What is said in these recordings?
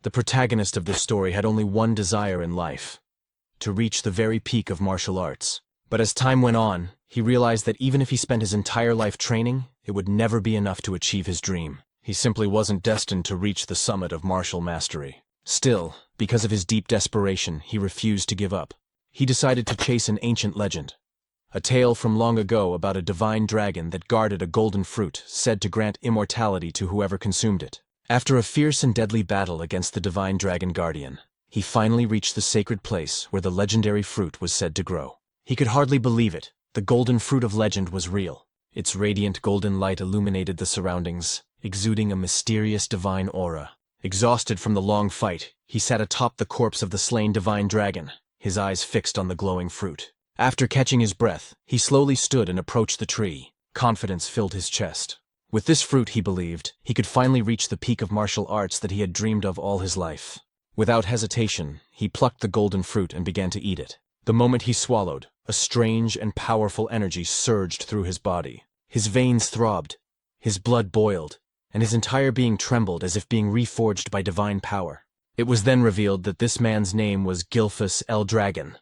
The protagonist of this story had only one desire in life: to reach the very peak of martial arts. But as time went on, he realized that even if he spent his entire life training, it would never be enough to achieve his dream. He simply wasn't destined to reach the summit of martial mastery. Still, because of his deep desperation, he refused to give up. He decided to chase an ancient legend. A tale from long ago about a divine dragon that guarded a golden fruit said to grant immortality to whoever consumed it. After a fierce and deadly battle against the divine dragon guardian, he finally reached the sacred place where the legendary fruit was said to grow. He could hardly believe it. The golden fruit of legend was real. Its radiant golden light illuminated the surroundings, exuding a mysterious divine aura. Exhausted from the long fight, he sat atop the corpse of the slain divine dragon, his eyes fixed on the glowing fruit. After catching his breath, he slowly stood and approached the tree. Confidence filled his chest. With this fruit, he believed, he could finally reach the peak of martial arts that he had dreamed of all his life. Without hesitation, he plucked the golden fruit and began to eat it. The moment he swallowed, a strange and powerful energy surged through his body. His veins throbbed, his blood boiled, and his entire being trembled as if being reforged by divine power. It was then revealed that this man's name was Gilfus el Dragon,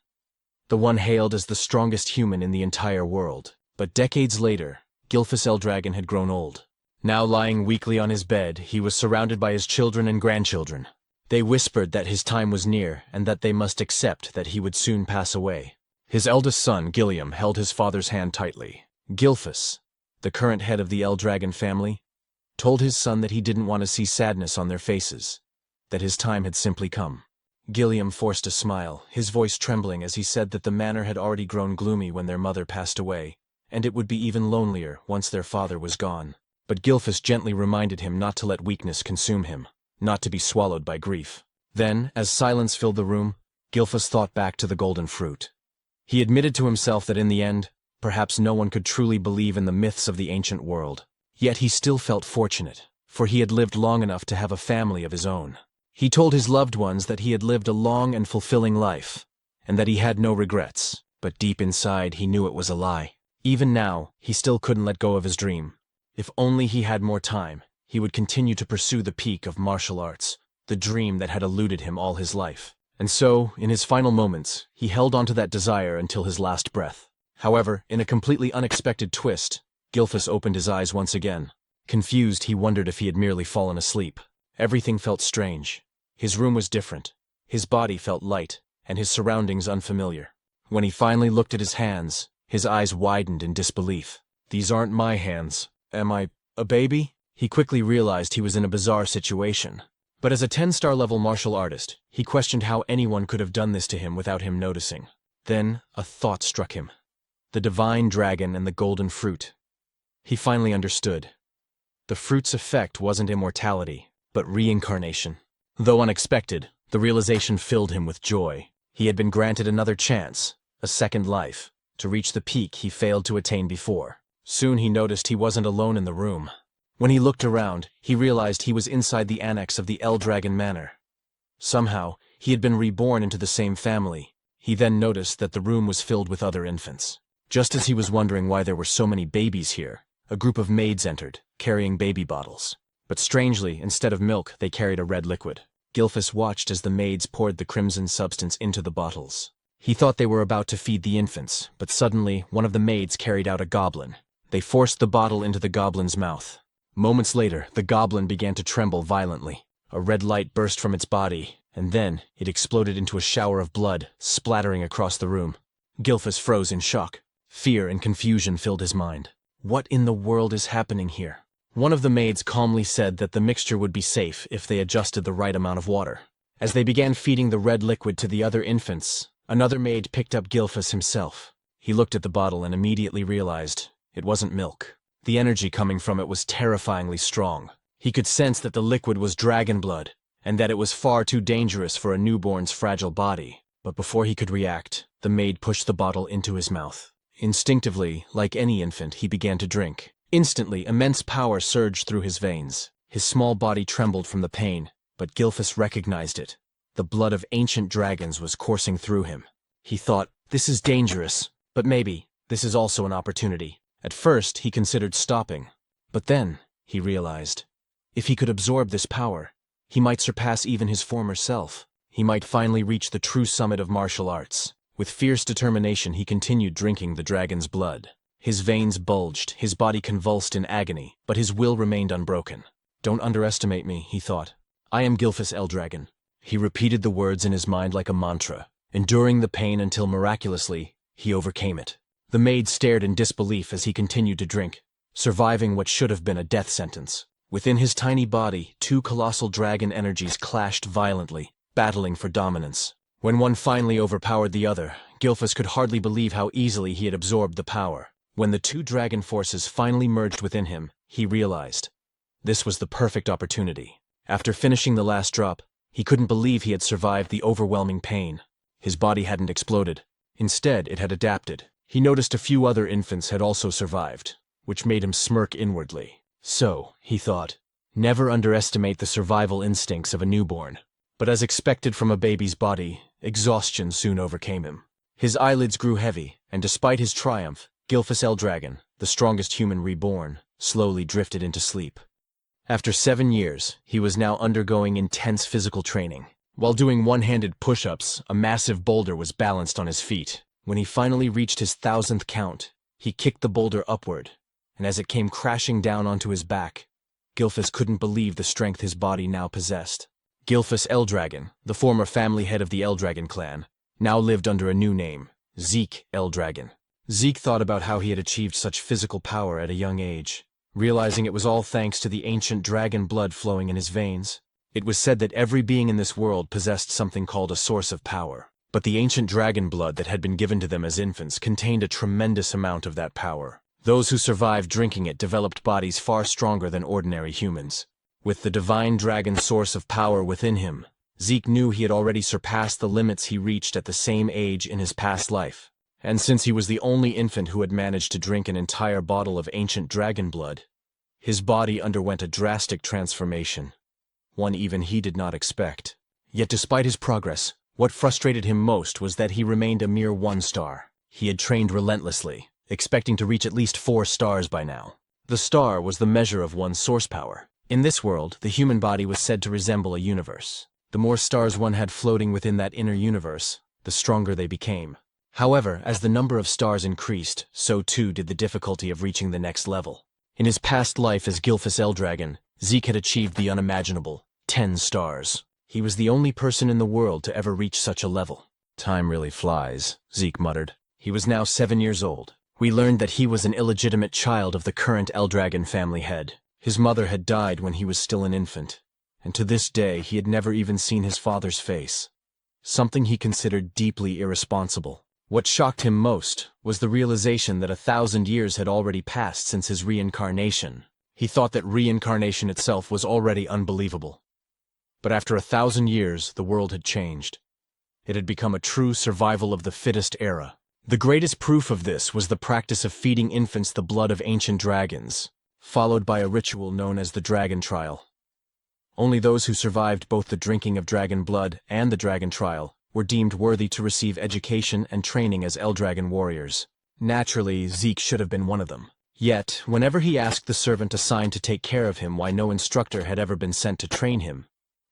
the one hailed as the strongest human in the entire world. But decades later, Gilfus el Dragon had grown old. Now lying weakly on his bed, he was surrounded by his children and grandchildren. They whispered that his time was near and that they must accept that he would soon pass away. His eldest son, Gilliam, held his father's hand tightly. Gilfus, the current head of the El Dragon family, told his son that he didn't want to see sadness on their faces, that his time had simply come. Gilliam forced a smile, his voice trembling as he said that the manor had already grown gloomy when their mother passed away, and it would be even lonelier once their father was gone. But Gilfus gently reminded him not to let weakness consume him, not to be swallowed by grief. Then, as silence filled the room, Gilfus thought back to the golden fruit. He admitted to himself that in the end, perhaps no one could truly believe in the myths of the ancient world. Yet he still felt fortunate, for he had lived long enough to have a family of his own. He told his loved ones that he had lived a long and fulfilling life, and that he had no regrets, but deep inside he knew it was a lie. Even now, he still couldn't let go of his dream. If only he had more time, he would continue to pursue the peak of martial arts, the dream that had eluded him all his life. And so, in his final moments, he held onto that desire until his last breath. However, in a completely unexpected twist, Gilfus opened his eyes once again. Confused, he wondered if he had merely fallen asleep. Everything felt strange. His room was different. His body felt light, and his surroundings unfamiliar. When he finally looked at his hands, his eyes widened in disbelief. "These aren't my hands. Am I a baby?" He quickly realized he was in a bizarre situation. But as a 10-star level martial artist, he questioned how anyone could have done this to him without him noticing. Then, a thought struck him. The divine dragon and the golden fruit. He finally understood. The fruit's effect wasn't immortality, but reincarnation. Though unexpected, the realization filled him with joy. He had been granted another chance, a second life, to reach the peak he failed to attain before. Soon he noticed he wasn't alone in the room. When he looked around, he realized he was inside the annex of the El Dragon Manor. Somehow, he had been reborn into the same family. He then noticed that the room was filled with other infants. Just as he was wondering why there were so many babies here, a group of maids entered, carrying baby bottles. But strangely, instead of milk, they carried a red liquid. Gilfus watched as the maids poured the crimson substance into the bottles. He thought they were about to feed the infants, but suddenly, one of the maids carried out a goblin. They forced the bottle into the goblin's mouth. Moments later, the goblin began to tremble violently. A red light burst from its body, and then it exploded into a shower of blood, splattering across the room. Gilfus froze in shock. Fear and confusion filled his mind. What in the world is happening here? One of the maids calmly said that the mixture would be safe if they adjusted the right amount of water. As they began feeding the red liquid to the other infants, another maid picked up Gilfus himself. He looked at the bottle and immediately realized it wasn't milk. The energy coming from it was terrifyingly strong. He could sense that the liquid was dragon blood, and that it was far too dangerous for a newborn's fragile body. But before he could react, the maid pushed the bottle into his mouth. Instinctively, like any infant, he began to drink. Instantly, immense power surged through his veins. His small body trembled from the pain, but Gilfus recognized it. The blood of ancient dragons was coursing through him. He thought, this is dangerous, but maybe this is also an opportunity. At first, he considered stopping, but then he realized, if he could absorb this power, He might surpass even his former self. He might finally reach the true summit of martial arts. With fierce determination, he continued drinking the dragon's blood. His veins bulged, his body convulsed in agony, but his will remained unbroken. "Don't underestimate me," he thought. "I am Gilfus Eldragon." He repeated the words in his mind like a mantra, enduring the pain until miraculously, he overcame it. The maid stared in disbelief as he continued to drink, surviving what should have been a death sentence. Within his tiny body, two colossal dragon energies clashed violently, battling for dominance. When one finally overpowered the other, Gilfus could hardly believe how easily he had absorbed the power. When the two dragon forces finally merged within him, he realized this was the perfect opportunity. After finishing the last drop, he couldn't believe he had survived the overwhelming pain. His body hadn't exploded. Instead, it had adapted. He noticed a few other infants had also survived, which made him smirk inwardly. So, he thought, never underestimate the survival instincts of a newborn. But as expected from a baby's body, exhaustion soon overcame him. His eyelids grew heavy, and despite his triumph, Gilfus Eldragon, the strongest human reborn, slowly drifted into sleep. After 7 years, he was now undergoing intense physical training. While doing one-handed push-ups, a massive boulder was balanced on his feet. When he finally reached his 1000th count, he kicked the boulder upward, and as it came crashing down onto his back, Gilfus couldn't believe the strength his body now possessed. Gilfus Eldragon, the former family head of the Eldragon clan, now lived under a new name, Zeke Eldragon. Zeke thought about how he had achieved such physical power at a young age, realizing it was all thanks to the ancient dragon blood flowing in his veins. It was said that every being in this world possessed something called a source of power, but the ancient dragon blood that had been given to them as infants contained a tremendous amount of that power. Those who survived drinking it developed bodies far stronger than ordinary humans. With the divine dragon source of power within him, Zeke knew he had already surpassed the limits he reached at the same age in his past life. And since he was the only infant who had managed to drink an entire bottle of ancient dragon blood, his body underwent a drastic transformation, one even he did not expect. Yet despite his progress, what frustrated him most was that he remained a mere 1 star. He had trained relentlessly, expecting to reach at least 4 stars by now. The star was the measure of one's source power. In this world, the human body was said to resemble a universe. The more stars one had floating within that inner universe, the stronger they became. However, as the number of stars increased, so too did the difficulty of reaching the next level. In his past life as Gilfus Eldragon, Zeke had achieved the unimaginable, 10 stars. He was the only person in the world to ever reach such a level. "Time really flies," Zeke muttered. He was now 7 years old. We learned that he was an illegitimate child of the current Eldragon family head. His mother had died when he was still an infant, and to this day he had never even seen his father's face, something he considered deeply irresponsible. What shocked him most was the realization that 1,000 years had already passed since his reincarnation. He thought that reincarnation itself was already unbelievable. But after 1,000 years, the world had changed. It had become a true survival of the fittest era. The greatest proof of this was the practice of feeding infants the blood of ancient dragons, followed by a ritual known as the Dragon Trial. Only those who survived both the drinking of dragon blood and the Dragon Trial were deemed worthy to receive education and training as Eldragon warriors. Naturally, Zeke should have been one of them. Yet, whenever he asked the servant assigned to take care of him why no instructor had ever been sent to train him,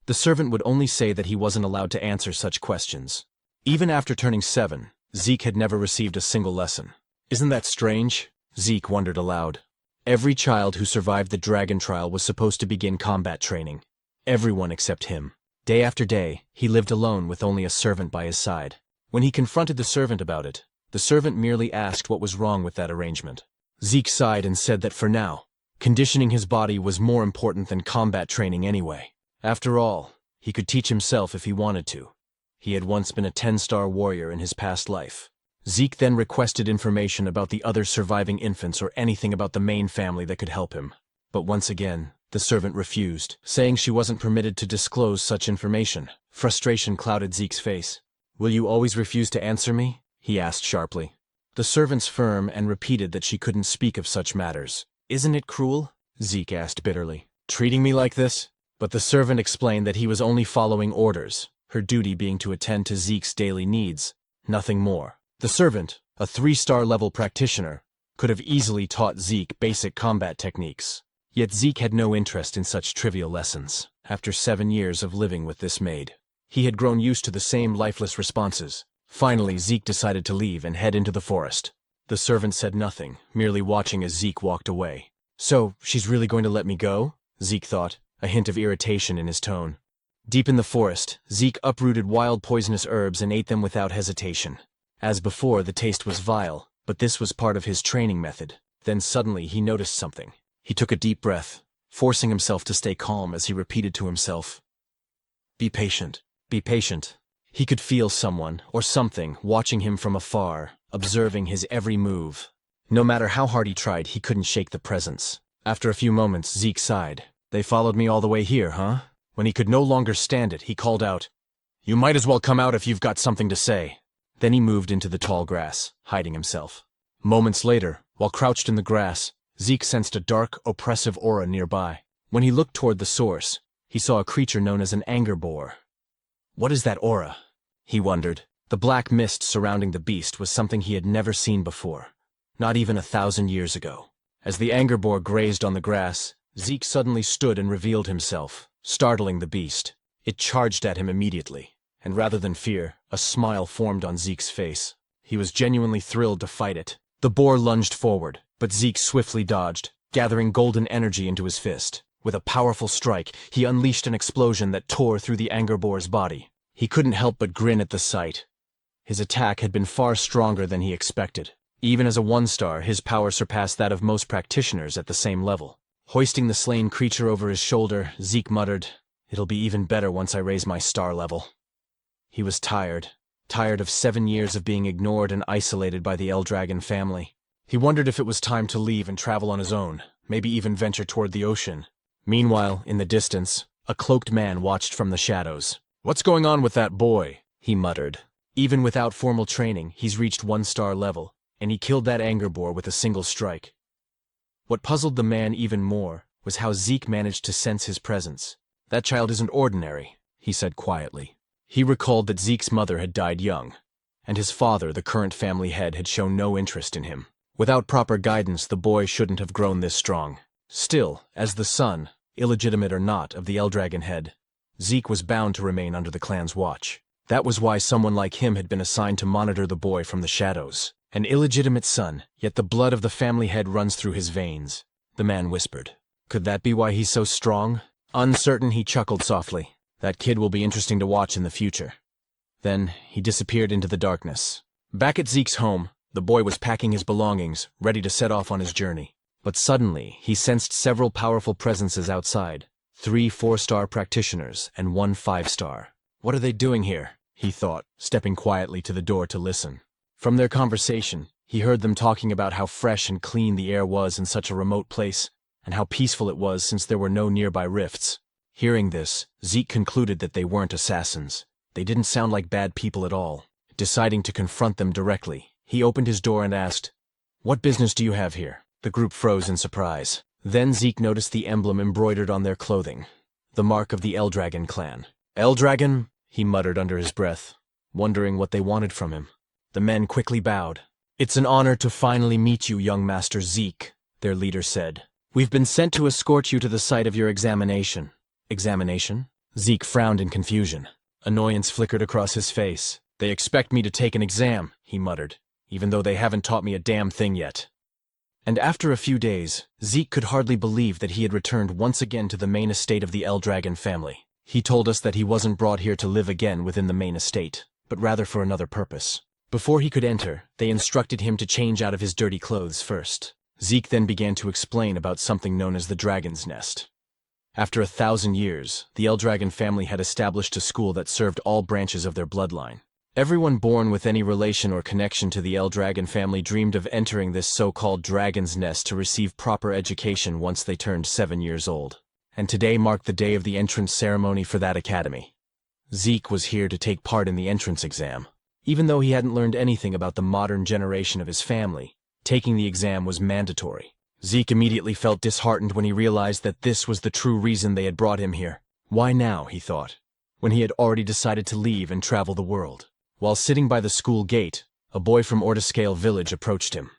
the servant would only say that he wasn't allowed to answer such questions. Even after turning 7, Zeke had never received a single lesson. "Isn't that strange?" Zeke wondered aloud. Every child who survived the Dragon Trial was supposed to begin combat training. Everyone except him. Day after day, he lived alone with only a servant by his side. When he confronted the servant about it, the servant merely asked what was wrong with that arrangement. Zeke sighed and said that for now, conditioning his body was more important than combat training anyway. After all, he could teach himself if he wanted to. He had once been a 10-star warrior in his past life. Zeke then requested information about the other surviving infants or anything about the main family that could help him. But once again, the servant refused, saying she wasn't permitted to disclose such information. Frustration clouded Zeke's face. "Will you always refuse to answer me?" he asked sharply. The servant's firm and repeated that she couldn't speak of such matters. "Isn't it cruel?" Zeke asked bitterly. "Treating me like this?" But the servant explained that he was only following orders, her duty being to attend to Zeke's daily needs, nothing more. The servant, a 3-star level practitioner, could have easily taught Zeke basic combat techniques. Yet Zeke had no interest in such trivial lessons. After 7 years of living with this maid, he had grown used to the same lifeless responses. Finally, Zeke decided to leave and head into the forest. The servant said nothing, merely watching as Zeke walked away. So, she's really going to let me go? Zeke thought, a hint of irritation in his tone. Deep in the forest, Zeke uprooted wild poisonous herbs and ate them without hesitation. As before, the taste was vile, but this was part of his training method. Then suddenly he noticed something. He took a deep breath, forcing himself to stay calm as he repeated to himself, "Be patient, be patient." He could feel someone, or something, watching him from afar, observing his every move. No matter how hard he tried, he couldn't shake the presence. After a few moments, Zeke sighed. "They followed me all the way here, huh?" When he could no longer stand it, he called out, "You might as well come out if you've got something to say." Then he moved into the tall grass, hiding himself. Moments later, while crouched in the grass, Zeke sensed a dark, oppressive aura nearby. When he looked toward the source, he saw a creature known as an anger boar. What is that aura? He wondered. The black mist surrounding the beast was something he had never seen before, not even 1,000 years ago. As the anger boar grazed on the grass, Zeke suddenly stood and revealed himself, startling the beast. It charged at him immediately, and rather than fear, a smile formed on Zeke's face. He was genuinely thrilled to fight it. The boar lunged forward, but Zeke swiftly dodged, gathering golden energy into his fist. With a powerful strike, he unleashed an explosion that tore through the anger boar's body. He couldn't help but grin at the sight. His attack had been far stronger than he expected. Even as a 1-star, his power surpassed that of most practitioners at the same level. Hoisting the slain creature over his shoulder, Zeke muttered, "It'll be even better once I raise my star level." He was tired of 7 years of being ignored and isolated by the Eldragon family. He wondered if it was time to leave and travel on his own, maybe even venture toward the ocean. Meanwhile, in the distance, a cloaked man watched from the shadows. "What's going on with that boy?" he muttered. Even without formal training, he's reached 1-star level, and he killed that anger boar with a single strike. What puzzled the man even more was how Zeke managed to sense his presence. "That child isn't ordinary," he said quietly. He recalled that Zeke's mother had died young, and his father, the current family head, had shown no interest in him. Without proper guidance, the boy shouldn't have grown this strong. Still, as the son, illegitimate or not, of the Eldragon head, Zeke was bound to remain under the clan's watch. That was why someone like him had been assigned to monitor the boy from the shadows. An illegitimate son, yet the blood of the family head runs through his veins, the man whispered. Could that be why he's so strong? Uncertain, he chuckled softly. That kid will be interesting to watch in the future. Then he disappeared into the darkness. Back at Zeke's home, the boy was packing his belongings, ready to set off on his journey. But suddenly, he sensed several powerful presences outside. 3 4-star practitioners and 1 5-star. What are they doing here? He thought, stepping quietly to the door to listen. From their conversation, he heard them talking about how fresh and clean the air was in such a remote place, and how peaceful it was since there were no nearby rifts. Hearing this, Zeke concluded that they weren't assassins. They didn't sound like bad people at all. Deciding to confront them directly, he opened his door and asked, "What business do you have here?" The group froze in surprise. Then Zeke noticed the emblem embroidered on their clothing, the mark of the Eldragon clan. "Eldragon?" he muttered under his breath, wondering what they wanted from him. The men quickly bowed. "It's an honor to finally meet you, young Master Zeke," their leader said. "We've been sent to escort you to the site of your examination." Examination? Zeke frowned in confusion. Annoyance flickered across his face. "They expect me to take an exam," he muttered, "even though they haven't taught me a damn thing yet." And after a few days, Zeke could hardly believe that he had returned once again to the main estate of the Eldragon family. He told us that he wasn't brought here to live again within the main estate, but rather for another purpose. Before he could enter, they instructed him to change out of his dirty clothes first. Zeke then began to explain about something known as the Dragon's Nest. After 1,000 years, the Eldragon family had established a school that served all branches of their bloodline. Everyone born with any relation or connection to the Eldragon family dreamed of entering this so-called Dragon's Nest to receive proper education once they turned 7 years old. And today marked the day of the entrance ceremony for that academy. Zeke was here to take part in the entrance exam. Even though he hadn't learned anything about the modern generation of his family, taking the exam was mandatory. Zeke immediately felt disheartened when he realized that this was the true reason they had brought him here. Why now, he thought, when he had already decided to leave and travel the world? While sitting by the school gate, a boy from Ortiscale village approached him.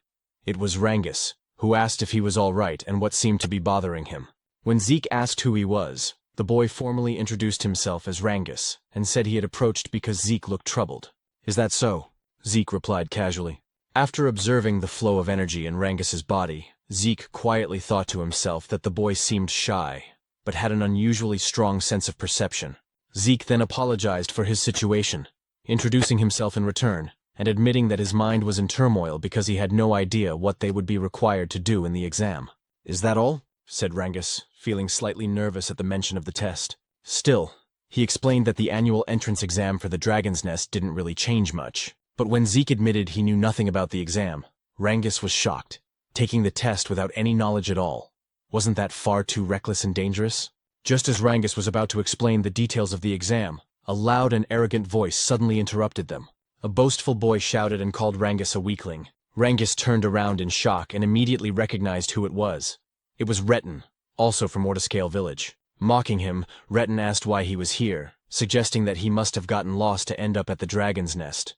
It was Rangus, who asked if he was all right and what seemed to be bothering him. When Zeke asked who he was, the boy formally introduced himself as Rangus and said he had approached because Zeke looked troubled. "Is that so?" Zeke replied casually. After observing the flow of energy in Rangus's body, Zeke quietly thought to himself that the boy seemed shy, but had an unusually strong sense of perception. Zeke then apologized for his situation, introducing himself in return, and admitting that his mind was in turmoil because he had no idea what they would be required to do in the exam. "Is that all?" said Rangus, feeling slightly nervous at the mention of the test. Still, he explained that the annual entrance exam for the Dragon's Nest didn't really change much. But when Zeke admitted he knew nothing about the exam, Rangus was shocked. Taking the test without any knowledge at all. Wasn't that far too reckless and dangerous? Just as Rangus was about to explain the details of the exam, a loud and arrogant voice suddenly interrupted them. A boastful boy shouted and called Rangus a weakling. Rangus turned around in shock and immediately recognized who it was. It was Retin, also from Ortiscale Village. Mocking him, Retin asked why he was here, suggesting that he must have gotten lost to end up at the Dragon's Nest.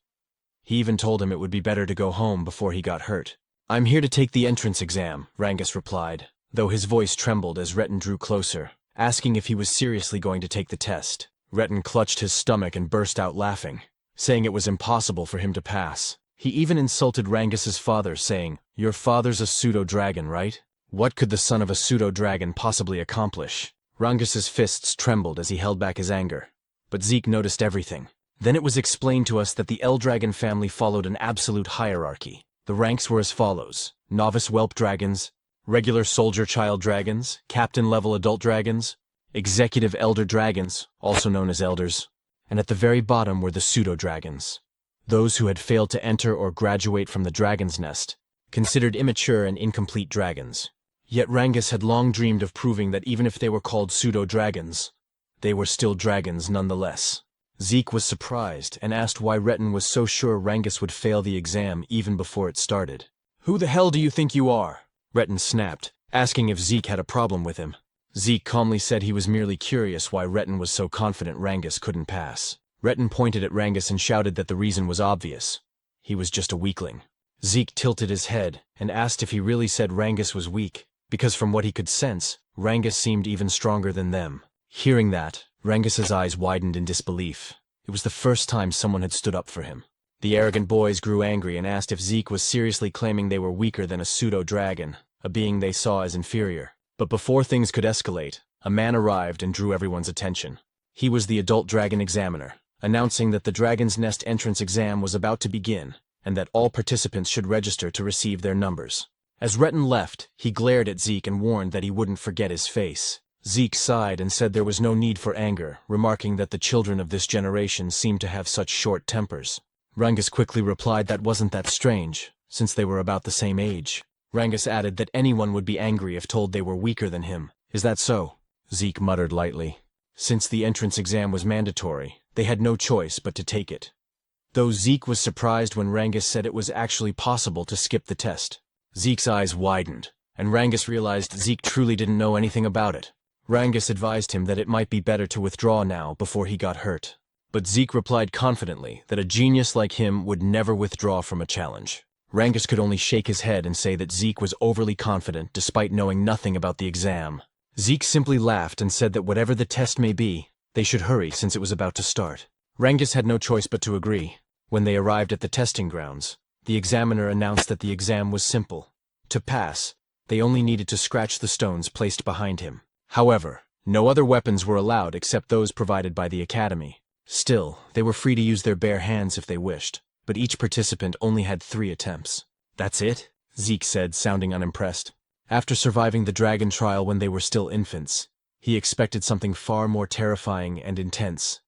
He even told him it would be better to go home before he got hurt. "I'm here to take the entrance exam," Rangus replied, though his voice trembled as Retin drew closer, asking if he was seriously going to take the test. Retin clutched his stomach and burst out laughing, saying it was impossible for him to pass. He even insulted Rangus's father, saying, "Your father's a pseudo-dragon, right? What could the son of a pseudo-dragon possibly accomplish?" Rangus's fists trembled as he held back his anger. But Zeke noticed everything. Then it was explained to us that the Eldragon family followed an absolute hierarchy. The ranks were as follows: novice whelp dragons, regular soldier child dragons, captain-level adult dragons, executive elder dragons, also known as elders, and at the very bottom were the pseudo-dragons. Those who had failed to enter or graduate from the Dragon's Nest, considered immature and incomplete dragons. Yet Rangus had long dreamed of proving that even if they were called pseudo-dragons, they were still dragons nonetheless. Zeke was surprised and asked why Retin was so sure Rangus would fail the exam even before it started. "Who the hell do you think you are?" Retin snapped, asking if Zeke had a problem with him. Zeke calmly said he was merely curious why Retin was so confident Rangus couldn't pass. Retin pointed at Rangus and shouted that the reason was obvious. He was just a weakling. Zeke tilted his head and asked if he really said Rangus was weak, because from what he could sense, Rangus seemed even stronger than them. Hearing that, Rangus's eyes widened in disbelief. It was the first time someone had stood up for him. The arrogant boys grew angry and asked if Zeke was seriously claiming they were weaker than a pseudo-dragon, a being they saw as inferior. But before things could escalate, a man arrived and drew everyone's attention. He was the adult dragon examiner, announcing that the Dragon's Nest entrance exam was about to begin, and that all participants should register to receive their numbers. As Retin left, he glared at Zeke and warned that he wouldn't forget his face. Zeke sighed and said there was no need for anger, remarking that the children of this generation seemed to have such short tempers. Rangus quickly replied that wasn't that strange, since they were about the same age. Rangus added that anyone would be angry if told they were weaker than him. "Is that so?" Zeke muttered lightly. Since the entrance exam was mandatory, they had no choice but to take it. Though Zeke was surprised when Rangus said it was actually possible to skip the test. Zeke's eyes widened, and Rangus realized Zeke truly didn't know anything about it. Rangus advised him that it might be better to withdraw now before he got hurt. But Zeke replied confidently that a genius like him would never withdraw from a challenge. Rangus could only shake his head and say that Zeke was overly confident despite knowing nothing about the exam. Zeke simply laughed and said that whatever the test may be, they should hurry since it was about to start. Rangus had no choice but to agree. When they arrived at the testing grounds, the examiner announced that the exam was simple. To pass, they only needed to scratch the stones placed behind him. However, no other weapons were allowed except those provided by the academy. Still, they were free to use their bare hands if they wished, but each participant only had 3 attempts. "That's it?" Zeke said, sounding unimpressed. After surviving the dragon trial when they were still infants, he expected something far more terrifying and intense.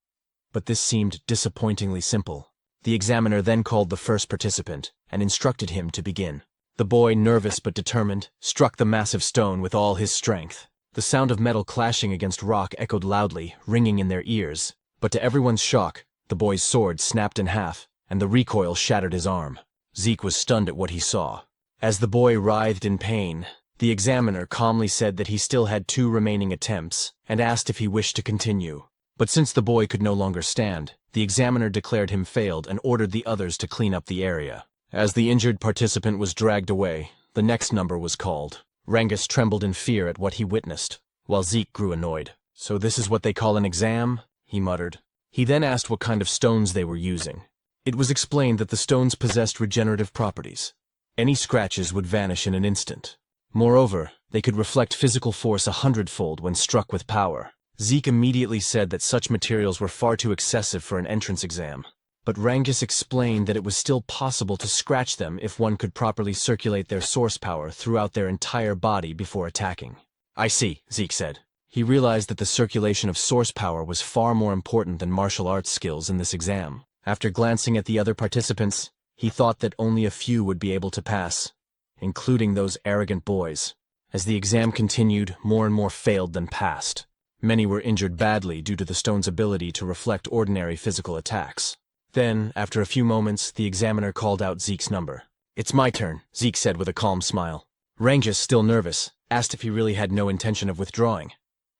But this seemed disappointingly simple. The examiner then called the first participant and instructed him to begin. The boy, nervous but determined, struck the massive stone with all his strength. The sound of metal clashing against rock echoed loudly, ringing in their ears. But to everyone's shock, the boy's sword snapped in half, and the recoil shattered his arm. Zeke was stunned at what he saw. As the boy writhed in pain, the examiner calmly said that he still had 2 remaining attempts, and asked if he wished to continue. But since the boy could no longer stand, the examiner declared him failed and ordered the others to clean up the area. As the injured participant was dragged away, the next number was called. Rangus trembled in fear at what he witnessed, while Zeke grew annoyed. "So this is what they call an exam?" he muttered. He then asked what kind of stones they were using. It was explained that the stones possessed regenerative properties. Any scratches would vanish in an instant. Moreover, they could reflect physical force 100-fold when struck with power. Zeke immediately said that such materials were far too excessive for an entrance exam. But Rangus explained that it was still possible to scratch them if one could properly circulate their source power throughout their entire body before attacking. "I see," Zeke said. He realized that the circulation of source power was far more important than martial arts skills in this exam. After glancing at the other participants, he thought that only a few would be able to pass, including those arrogant boys. As the exam continued, more and more failed than passed. Many were injured badly due to the stone's ability to reflect ordinary physical attacks. Then, after a few moments, the examiner called out Zeke's number. "It's my turn," Zeke said with a calm smile. Rangus, still nervous, asked if he really had no intention of withdrawing.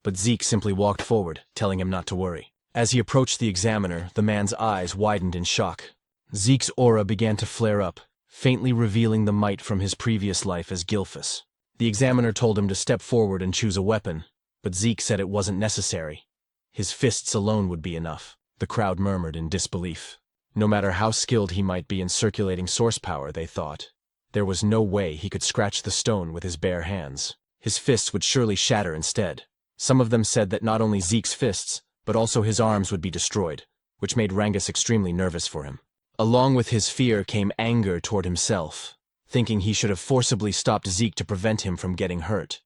But Zeke simply walked forward, telling him not to worry. As he approached the examiner, the man's eyes widened in shock. Zeke's aura began to flare up, faintly revealing the might from his previous life as Gilphus. The examiner told him to step forward and choose a weapon, but Zeke said it wasn't necessary. His fists alone would be enough. The crowd murmured in disbelief. No matter how skilled he might be in circulating source power, they thought, there was no way he could scratch the stone with his bare hands. His fists would surely shatter instead. Some of them said that not only Zeke's fists, but also his arms would be destroyed, which made Rangus extremely nervous for him. Along with his fear came anger toward himself, thinking he should have forcibly stopped Zeke to prevent him from getting hurt.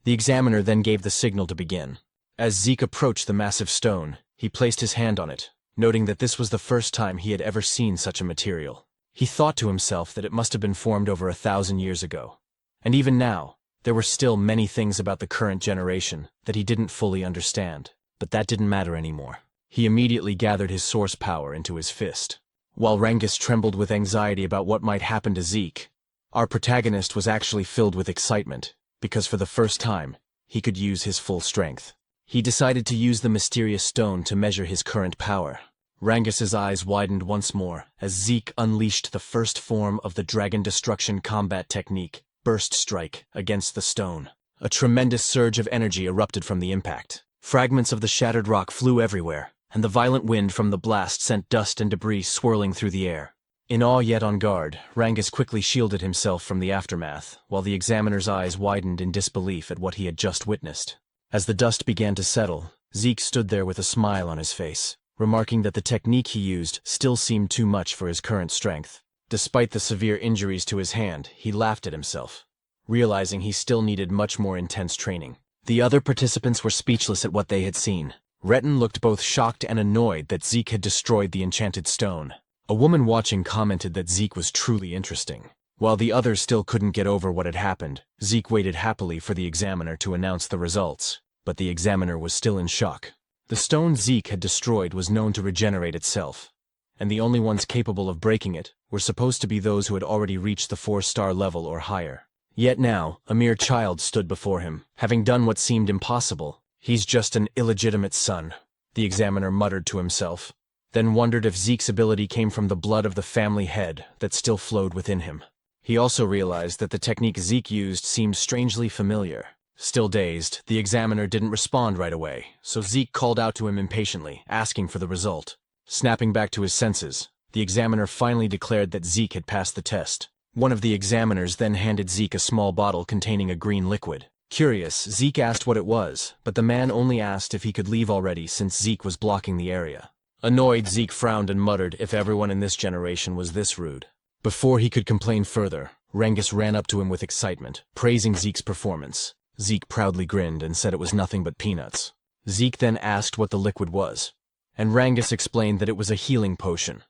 The examiner then gave the signal to begin. As Zeke approached the massive stone, he placed his hand on it, noting that this was the first time he had ever seen such a material. He thought to himself that it must have been formed over 1,000 years ago. And even now, there were still many things about the current generation that he didn't fully understand, but that didn't matter anymore. He immediately gathered his source power into his fist. While Rangus trembled with anxiety about what might happen to Zeke, our protagonist was actually filled with excitement, because for the first time, he could use his full strength. He decided to use the mysterious stone to measure his current power. Rangus's eyes widened once more as Zeke unleashed the first form of the Dragon Destruction combat technique, Burst Strike, against the stone. A tremendous surge of energy erupted from the impact. Fragments of the shattered rock flew everywhere, and the violent wind from the blast sent dust and debris swirling through the air. In awe yet on guard, Rangus quickly shielded himself from the aftermath, while the examiner's eyes widened in disbelief at what he had just witnessed. As the dust began to settle, Zeke stood there with a smile on his face, remarking that the technique he used still seemed too much for his current strength. Despite the severe injuries to his hand, he laughed at himself, realizing he still needed much more intense training. The other participants were speechless at what they had seen. Retin looked both shocked and annoyed that Zeke had destroyed the enchanted stone. A woman watching commented that Zeke was truly interesting. While the others still couldn't get over what had happened, Zeke waited happily for the examiner to announce the results, but the examiner was still in shock. The stone Zeke had destroyed was known to regenerate itself, and the only ones capable of breaking it were supposed to be those who had already reached the 4-star level or higher. Yet now, a mere child stood before him, having done what seemed impossible. "He's just an illegitimate son," the examiner muttered to himself, then wondered if Zeke's ability came from the blood of the family head that still flowed within him. He also realized that the technique Zeke used seemed strangely familiar. Still dazed, the examiner didn't respond right away, so Zeke called out to him impatiently, asking for the result. Snapping back to his senses, the examiner finally declared that Zeke had passed the test. One of the examiners then handed Zeke a small bottle containing a green liquid. Curious, Zeke asked what it was, but the man only asked if he could leave already since Zeke was blocking the area. Annoyed, Zeke frowned and muttered if everyone in this generation was this rude. Before he could complain further, Rangus ran up to him with excitement, praising Zeke's performance. Zeke proudly grinned and said it was nothing but peanuts. Zeke then asked what the liquid was, and Rangus explained that it was a healing potion,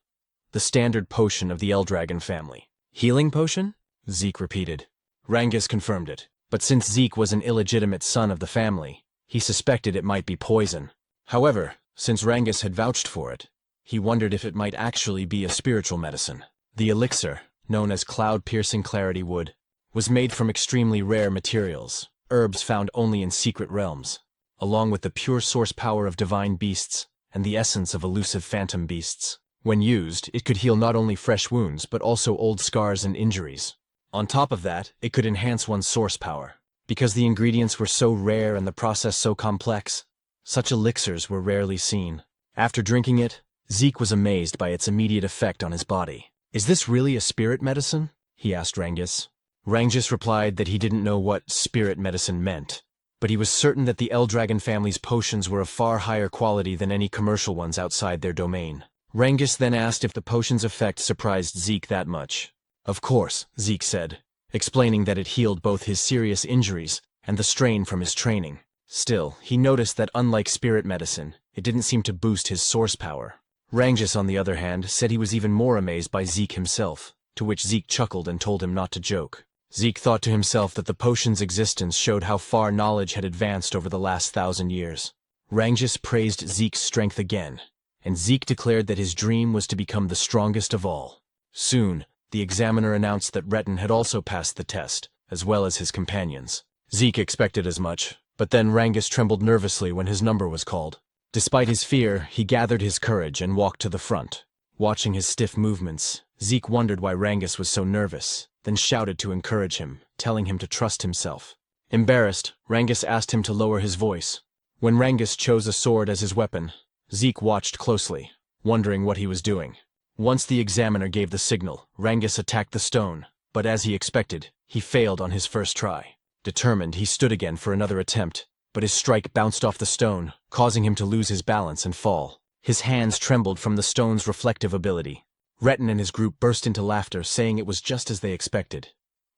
the standard potion of the Eldragon family. "Healing potion?" Zeke repeated. Rangus confirmed it, but since Zeke was an illegitimate son of the family, he suspected it might be poison. However, since Rangus had vouched for it, he wondered if it might actually be a spiritual medicine. The elixir, known as Cloud-Piercing Clarity Wood, was made from extremely rare materials, herbs found only in secret realms, along with the pure source power of divine beasts and the essence of elusive phantom beasts. When used, it could heal not only fresh wounds but also old scars and injuries. On top of that, it could enhance one's source power. Because the ingredients were so rare and the process so complex, such elixirs were rarely seen. After drinking it, Zeke was amazed by its immediate effect on his body. "Is this really a spirit medicine?" he asked Rangus. Rangus replied that he didn't know what spirit medicine meant, but he was certain that the Eldragon family's potions were of far higher quality than any commercial ones outside their domain. Rangus then asked if the potion's effect surprised Zeke that much. "Of course," Zeke said, explaining that it healed both his serious injuries and the strain from his training. Still, he noticed that unlike spirit medicine, it didn't seem to boost his source power. Rangus, on the other hand, said he was even more amazed by Zeke himself, to which Zeke chuckled and told him not to joke. Zeke thought to himself that the potion's existence showed how far knowledge had advanced over the last 1,000 years. Rangus praised Zeke's strength again, and Zeke declared that his dream was to become the strongest of all. Soon, the examiner announced that Retin had also passed the test, as well as his companions. Zeke expected as much, but then Rangus trembled nervously when his number was called. Despite his fear, he gathered his courage and walked to the front. Watching his stiff movements, Zeke wondered why Rangus was so nervous, then shouted to encourage him, telling him to trust himself. Embarrassed, Rangus asked him to lower his voice. When Rangus chose a sword as his weapon, Zeke watched closely, wondering what he was doing. Once the examiner gave the signal, Rangus attacked the stone, but as he expected, he failed on his first try. Determined, he stood again for another attempt, but his strike bounced off the stone, causing him to lose his balance and fall. His hands trembled from the stone's reflective ability. Retin and his group burst into laughter, saying it was just as they expected.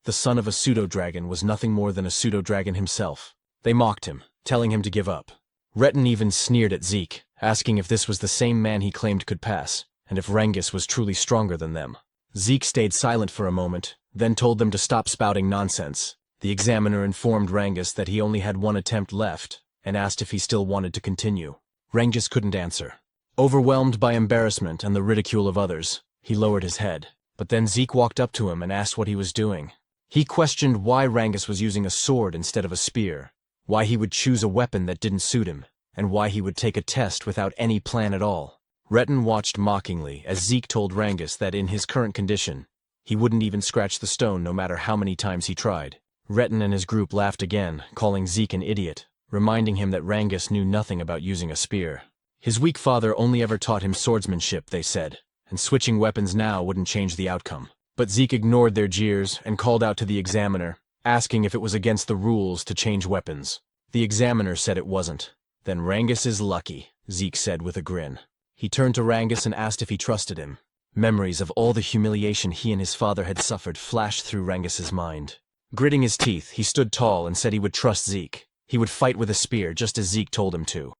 The son of a pseudo-dragon was nothing more than a pseudo-dragon himself. They mocked him, telling him to give up. Retin even sneered at Zeke, asking if this was the same man he claimed could pass, and if Rangus was truly stronger than them. Zeke stayed silent for a moment, then told them to stop spouting nonsense. The examiner informed Rangus that he only had one attempt left, and asked if he still wanted to continue. Rangus couldn't answer. Overwhelmed by embarrassment and the ridicule of others, he lowered his head. But then Zeke walked up to him and asked what he was doing. He questioned why Rangus was using a sword instead of a spear, why he would choose a weapon that didn't suit him, and why he would take a test without any plan at all. Retin watched mockingly as Zeke told Rangus that in his current condition, he wouldn't even scratch the stone no matter how many times he tried. Retin and his group laughed again, calling Zeke an idiot, reminding him that Rangus knew nothing about using a spear. His weak father only ever taught him swordsmanship, they said, and switching weapons now wouldn't change the outcome. But Zeke ignored their jeers and called out to the examiner, asking if it was against the rules to change weapons. The examiner said it wasn't. "Then Rangus is lucky," Zeke said with a grin. He turned to Rangus and asked if he trusted him. Memories of all the humiliation he and his father had suffered flashed through Rangus's mind. Gritting his teeth, he stood tall and said he would trust Zeke. He would fight with a spear just as Zeke told him to.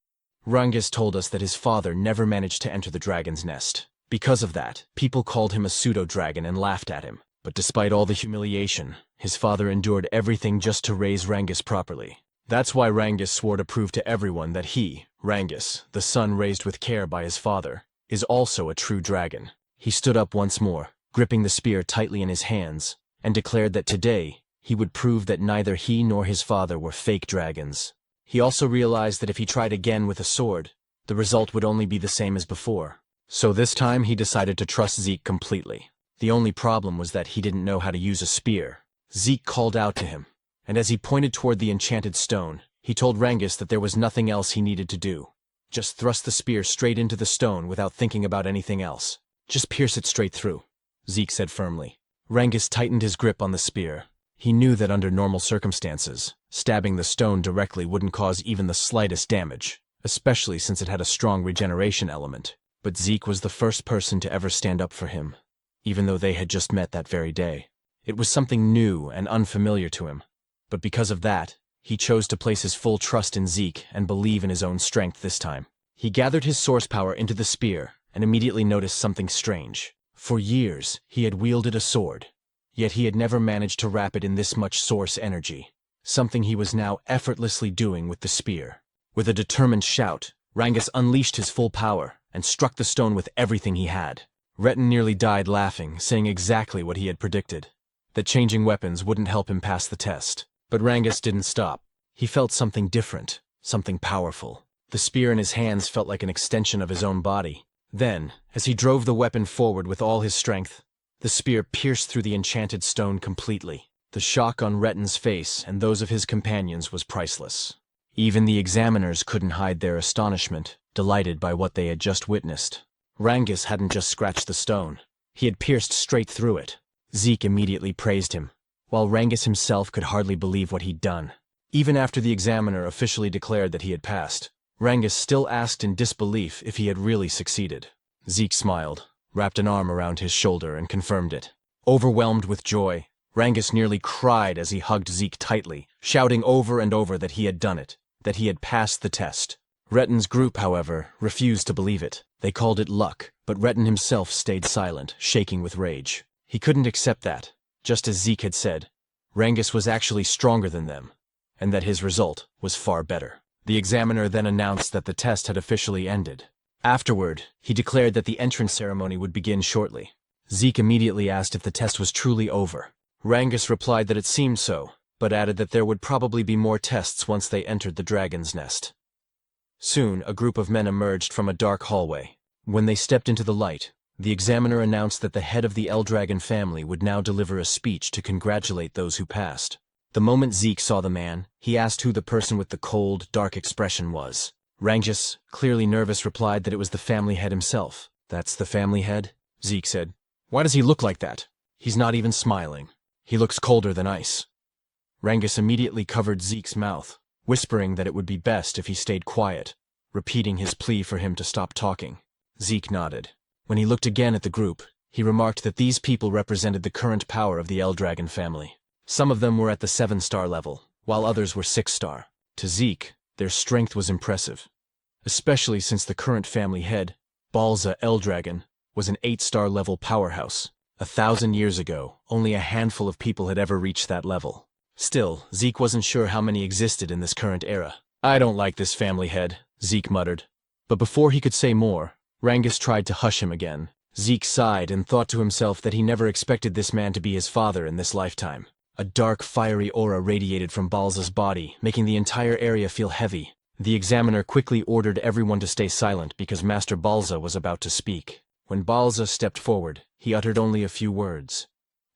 Rangus told us that his father never managed to enter the dragon's nest. Because of that, people called him a pseudo-dragon and laughed at him. But despite all the humiliation, his father endured everything just to raise Rangus properly. That's why Rangus swore to prove to everyone that he, Rangus, the son raised with care by his father, is also a true dragon. He stood up once more, gripping the spear tightly in his hands, and declared that today, he would prove that neither he nor his father were fake dragons. He also realized that if he tried again with a sword, the result would only be the same as before. So this time he decided to trust Zeke completely. The only problem was that he didn't know how to use a spear. Zeke called out to him, and as he pointed toward the enchanted stone, he told Rangus that there was nothing else he needed to do. Just thrust the spear straight into the stone without thinking about anything else. Just pierce it straight through, Zeke said firmly. Rangus tightened his grip on the spear. He knew that under normal circumstances, stabbing the stone directly wouldn't cause even the slightest damage, especially since it had a strong regeneration element. But Zeke was the first person to ever stand up for him, even though they had just met that very day. It was something new and unfamiliar to him, but because of that, he chose to place his full trust in Zeke and believe in his own strength this time. He gathered his source power into the spear and immediately noticed something strange. For years, he had wielded a sword, yet he had never managed to wrap it in this much source energy, something he was now effortlessly doing with the spear. With a determined shout, Rangus unleashed his full power and struck the stone with everything he had. Retin nearly died laughing, saying exactly what he had predicted, that changing weapons wouldn't help him pass the test. But Rangus didn't stop. He felt something different, something powerful. The spear in his hands felt like an extension of his own body. Then, as he drove the weapon forward with all his strength, The spear pierced through the enchanted stone completely. The shock on Retten's face and those of his companions was priceless. Even the examiners couldn't hide their astonishment, delighted by what they had just witnessed. Rangus hadn't just scratched the stone. He had pierced straight through it. Zeke immediately praised him, while Rangus himself could hardly believe what he'd done. Even after the examiner officially declared that he had passed, Rangus still asked in disbelief if he had really succeeded. Zeke smiled, wrapped an arm around his shoulder, and confirmed it. Overwhelmed with joy, Rangus nearly cried as he hugged Zeke tightly, shouting over and over that he had done it, that he had passed the test. Retten's group, however, refused to believe it. They called it luck, but Retten himself stayed silent, shaking with rage. He couldn't accept that, just as Zeke had said, Rangus was actually stronger than them, and that his result was far better. The examiner then announced that the test had officially ended. Afterward, he declared that the entrance ceremony would begin shortly. Zeke immediately asked if the test was truly over. Rangus replied that it seemed so, but added that there would probably be more tests once they entered the dragon's nest. Soon, a group of men emerged from a dark hallway. When they stepped into the light, the examiner announced that the head of the Eldragon family would now deliver a speech to congratulate those who passed. The moment Zeke saw the man, he asked who the person with the cold, dark expression was. Rangus, clearly nervous, replied that it was the family head himself. "That's the family head?" Zeke said. "Why does he look like that? He's not even smiling. He looks colder than ice." Rangus immediately covered Zeke's mouth, whispering that it would be best if he stayed quiet, repeating his plea for him to stop talking. Zeke nodded. When he looked again at the group, he remarked that these people represented the current power of the Eldragon family. Some of them were at the 7-star level, while others were 6-star. To Zeke, their strength was impressive, especially since the current family head, Balza Eldragon, was an 8-star level powerhouse. 1,000 years ago, only a handful of people had ever reached that level. Still, Zeke wasn't sure how many existed in this current era. "I don't like this family head," Zeke muttered. But before he could say more, Rangus tried to hush him again. Zeke sighed and thought to himself that he never expected this man to be his father in this lifetime. A dark, fiery aura radiated from Balza's body, making the entire area feel heavy. The examiner quickly ordered everyone to stay silent because Master Balza was about to speak. When Balza stepped forward, he uttered only a few words.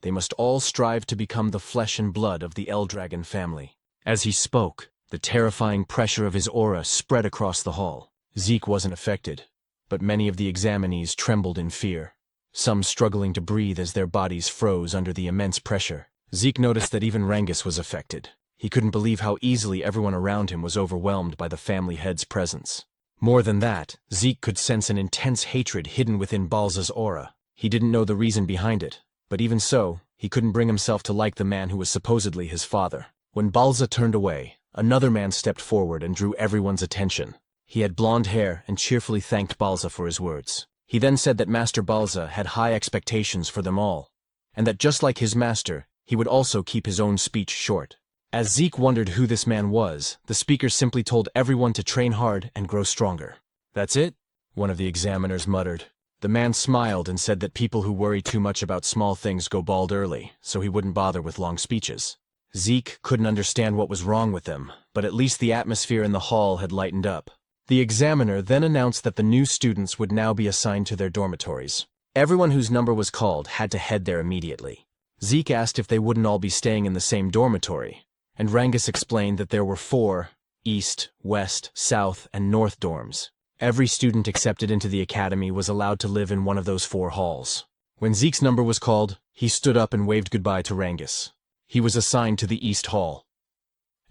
They must all strive to become the flesh and blood of the Eldragon family. As he spoke, the terrifying pressure of his aura spread across the hall. Zeke wasn't affected, but many of the examinees trembled in fear, some struggling to breathe as their bodies froze under the immense pressure. Zeke noticed that even Rangus was affected. He couldn't believe how easily everyone around him was overwhelmed by the family head's presence. More than that, Zeke could sense an intense hatred hidden within Balza's aura. He didn't know the reason behind it, but even so, he couldn't bring himself to like the man who was supposedly his father. When Balza turned away, another man stepped forward and drew everyone's attention. He had blonde hair and cheerfully thanked Balza for his words. He then said that Master Balza had high expectations for them all, and that just like his master, he would also keep his own speech short. As Zeke wondered who this man was, the speaker simply told everyone to train hard and grow stronger. "That's it?" one of the examiners muttered. The man smiled and said that people who worry too much about small things go bald early, so he wouldn't bother with long speeches. Zeke couldn't understand what was wrong with them, but at least the atmosphere in the hall had lightened up. The examiner then announced that the new students would now be assigned to their dormitories. Everyone whose number was called had to head there immediately. Zeke asked if they wouldn't all be staying in the same dormitory, and Rangus explained that there were 4 East, West, South, and North dorms. Every student accepted into the academy was allowed to live in one of those 4 halls. When Zeke's number was called, he stood up and waved goodbye to Rangus. He was assigned to the East Hall.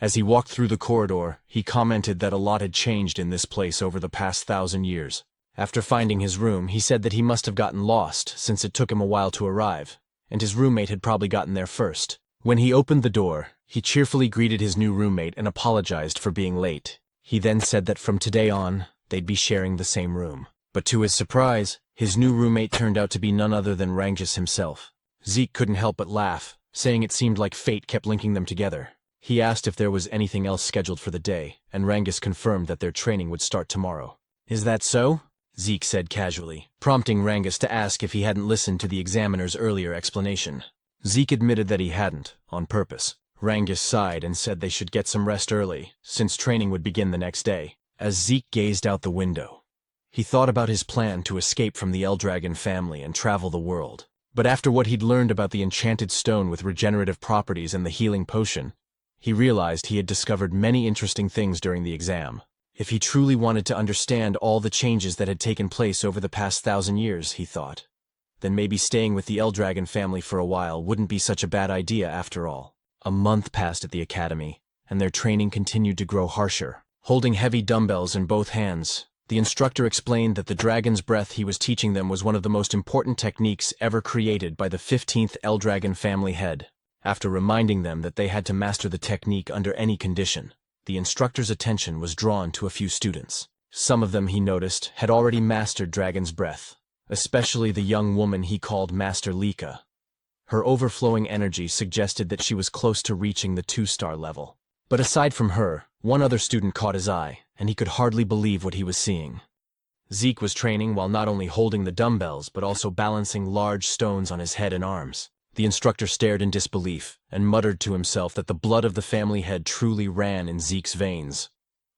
As he walked through the corridor, he commented that a lot had changed in this place over the past 1,000 years. After finding his room, he said that he must have gotten lost since it took him a while to arrive, and his roommate had probably gotten there first. When he opened the door, he cheerfully greeted his new roommate and apologized for being late. He then said that from today on, they'd be sharing the same room. But to his surprise, his new roommate turned out to be none other than Rangus himself. Zeke couldn't help but laugh, saying it seemed like fate kept linking them together. He asked if there was anything else scheduled for the day, and Rangus confirmed that their training would start tomorrow. "Is that so?" Zeke said casually, prompting Rangus to ask if he hadn't listened to the examiner's earlier explanation. Zeke admitted that he hadn't, on purpose. Rangus sighed and said they should get some rest early, since training would begin the next day. As Zeke gazed out the window, he thought about his plan to escape from the Eldragon family and travel the world. But after what he'd learned about the enchanted stone with regenerative properties and the healing potion, he realized he had discovered many interesting things during the exam. If he truly wanted to understand all the changes that had taken place over the past 1,000 years, he thought, then maybe staying with the Eldragon family for a while wouldn't be such a bad idea after all. A month passed at the academy, and their training continued to grow harsher. Holding heavy dumbbells in both hands, the instructor explained that the dragon's breath he was teaching them was one of the most important techniques ever created by the 15th Eldragon family head. After reminding them that they had to master the technique under any condition, the instructor's attention was drawn to a few students. Some of them, he noticed, had already mastered Dragon's Breath, especially the young woman he called Master Lika. Her overflowing energy suggested that she was close to reaching the 2-star level. But aside from her, one other student caught his eye, and he could hardly believe what he was seeing. Zeke was training while not only holding the dumbbells but also balancing large stones on his head and arms. The instructor stared in disbelief and muttered to himself that the blood of the family head truly ran in Zeke's veins.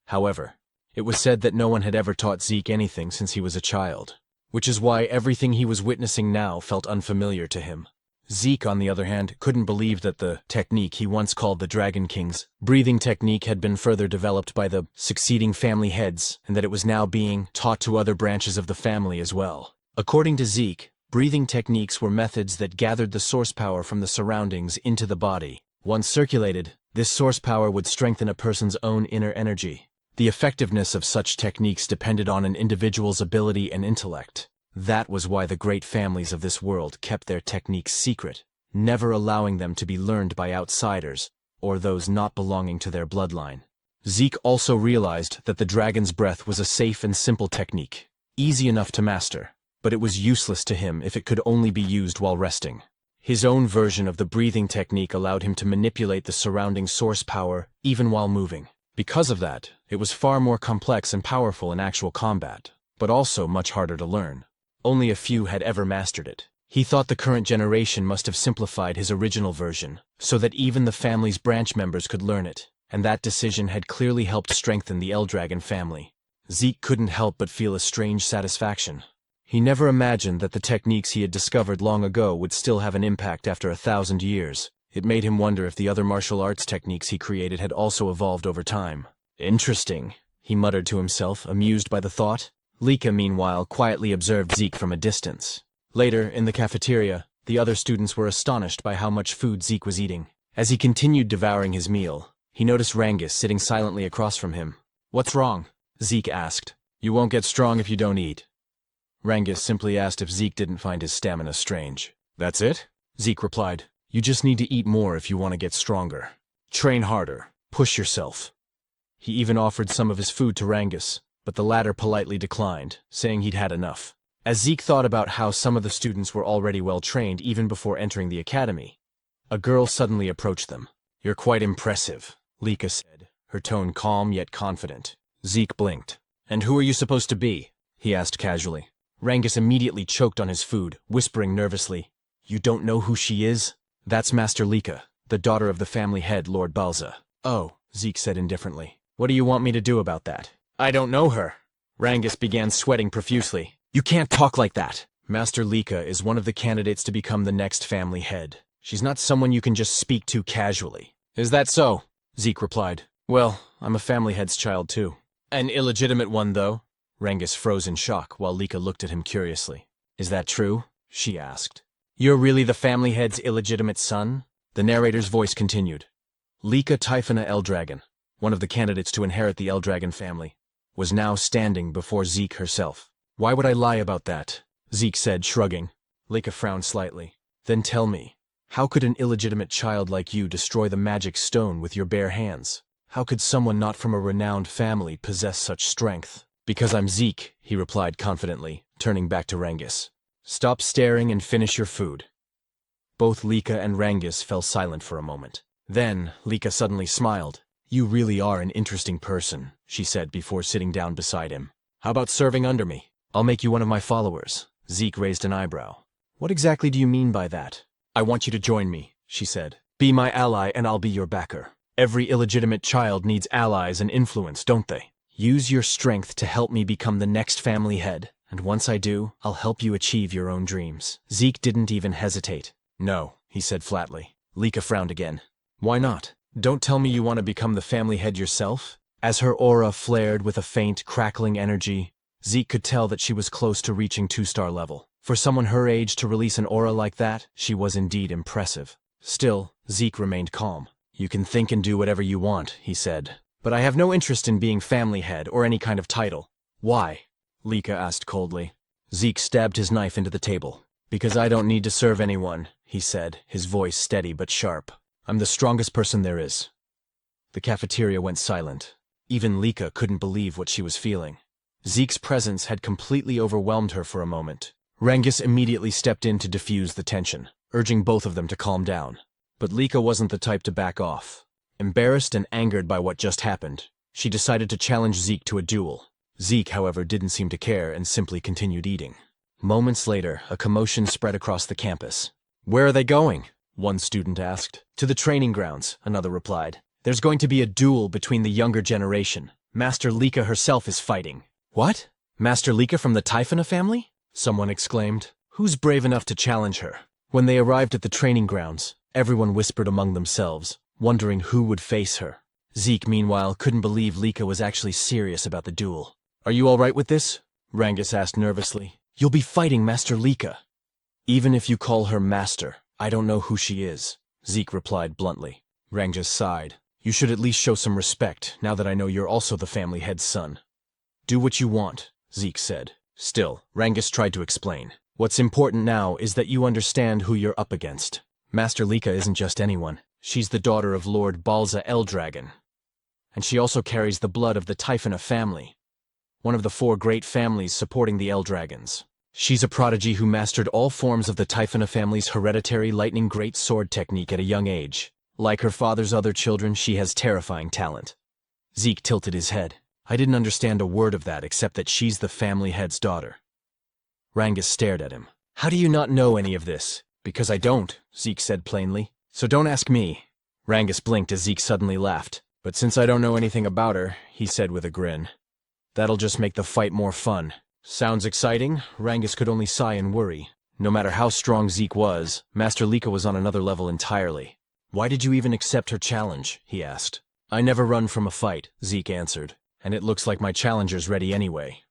However, it was said that no one had ever taught Zeke anything since he was a child, which is why everything he was witnessing now felt unfamiliar to him. Zeke, on the other hand, couldn't believe that the technique he once called the Dragon King's breathing technique had been further developed by the succeeding family heads, and that it was now being taught to other branches of the family as well. According to Zeke, breathing techniques were methods that gathered the source power from the surroundings into the body. Once circulated, this source power would strengthen a person's own inner energy. The effectiveness of such techniques depended on an individual's ability and intellect. That was why the great families of this world kept their techniques secret, never allowing them to be learned by outsiders or those not belonging to their bloodline. Zeke also realized that the Dragon's Breath was a safe and simple technique, easy enough to master, but it was useless to him if it could only be used while resting. His own version of the breathing technique allowed him to manipulate the surrounding source power even while moving. Because of that, it was far more complex and powerful in actual combat, but also much harder to learn. Only a few had ever mastered it. He thought the current generation must have simplified his original version, so that even the family's branch members could learn it, and that decision had clearly helped strengthen the Eldragon family. Zeke couldn't help but feel a strange satisfaction. He never imagined that the techniques he had discovered long ago would still have an impact after 1,000 years. It made him wonder if the other martial arts techniques he created had also evolved over time. Interesting, he muttered to himself, amused by the thought. Lika, meanwhile, quietly observed Zeke from a distance. Later, in the cafeteria, the other students were astonished by how much food Zeke was eating. As he continued devouring his meal, he noticed Rangus sitting silently across from him. "What's wrong?" Zeke asked. "You won't get strong if you don't eat." Rangus simply asked if Zeke didn't find his stamina strange. "That's it?" Zeke replied. "You just need to eat more if you want to get stronger. Train harder. Push yourself." He even offered some of his food to Rangus, but the latter politely declined, saying he'd had enough. As Zeke thought about how some of the students were already well trained even before entering the academy, a girl suddenly approached them. "You're quite impressive," Lika said, her tone calm yet confident. Zeke blinked. "And who are you supposed to be?" he asked casually. Rangus immediately choked on his food, whispering nervously, "You don't know who she is? That's Master Lika, the daughter of the family head, Lord Balza." "Oh," Zeke said indifferently. "What do you want me to do about that?" "I don't know her." Rangus began sweating profusely. "You can't talk like that. Master Lika is one of the candidates to become the next family head. She's not someone you can just speak to casually." "Is that so?" Zeke replied. "Well, I'm a family head's child too." "An illegitimate one, though?" Rangus froze in shock while Lika looked at him curiously. "Is that true?" she asked. "You're really the family head's illegitimate son?" The narrator's voice continued. Lika Typhona Eldragon, one of the candidates to inherit the Eldragon family, was now standing before Zeke herself. "Why would I lie about that?" Zeke said, shrugging. Lika frowned slightly. "Then tell me, how could an illegitimate child like you destroy the magic stone with your bare hands? How could someone not from a renowned family possess such strength?" "Because I'm Zeke," he replied confidently, turning back to Rangus. "Stop staring and finish your food." Both Lika and Rangus fell silent for a moment. Then, Lika suddenly smiled. "You really are an interesting person," she said before sitting down beside him. "How about serving under me? I'll make you one of my followers." Zeke raised an eyebrow. "What exactly do you mean by that?" "I want you to join me," she said. "Be my ally and I'll be your backer. Every illegitimate child needs allies and influence, don't they? Use your strength to help me become the next family head, and once I do, I'll help you achieve your own dreams. Zeke didn't even hesitate. No, he said flatly. Lika frowned again. Why not? Don't tell me you want to become the family head yourself? As her aura flared with a faint, crackling energy, Zeke could tell that she was close to reaching 2-star level. For someone her age to release an aura like that, she was indeed impressive. Still, Zeke remained calm. You can think and do whatever you want, he said. But I have no interest in being family head or any kind of title. Why? Lika asked coldly. Zeke stabbed his knife into the table. Because I don't need to serve anyone, he said, his voice steady but sharp. I'm the strongest person there is. The cafeteria went silent. Even Lika couldn't believe what she was feeling. Zeke's presence had completely overwhelmed her for a moment. Rangus immediately stepped in to diffuse the tension, urging both of them to calm down. But Lika wasn't the type to back off. Embarrassed and angered by what just happened, she decided to challenge Zeke to a duel. Zeke, however, didn't seem to care and simply continued eating. Moments later, a commotion spread across the campus. Where are they going? One student asked. To the training grounds, another replied. There's going to be a duel between the younger generation. Master Lika herself is fighting. What? Master Lika from the Typhona family? Someone exclaimed. Who's brave enough to challenge her? When they arrived at the training grounds, everyone whispered among themselves, wondering who would face her. Zeke, meanwhile, couldn't believe Lika was actually serious about the duel. Are you all right with this? Rangus asked nervously. You'll be fighting Master Lika. Even if you call her Master, I don't know who she is, Zeke replied bluntly. Rangus sighed. You should at least show some respect, now that I know you're also the family head's son. Do what you want, Zeke said. Still, Rangus tried to explain. What's important now is that you understand who you're up against. Master Lika isn't just anyone. She's the daughter of Lord Balza Eldragon. And she also carries the blood of the Typhona family, one of the 4 great families supporting the Eldragons. She's a prodigy who mastered all forms of the Typhona family's hereditary lightning great sword technique at a young age. Like her father's other children, she has terrifying talent. Zeke tilted his head. I didn't understand a word of that except that she's the family head's daughter. Rangus stared at him. How do you not know any of this? Because I don't, Zeke said plainly. So don't ask me. Rangus blinked as Zeke suddenly laughed. But since I don't know anything about her, he said with a grin, that'll just make the fight more fun. Sounds exciting? Rangus could only sigh in worry. No matter how strong Zeke was, Master Lika was on another level entirely. Why did you even accept her challenge? He asked. I never run from a fight, Zeke answered, and it looks like my challenger's ready anyway.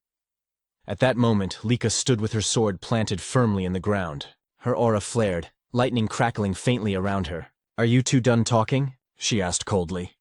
At that moment, Lika stood with her sword planted firmly in the ground. Her aura flared, lightning crackling faintly around her. Are you two done talking? She asked coldly.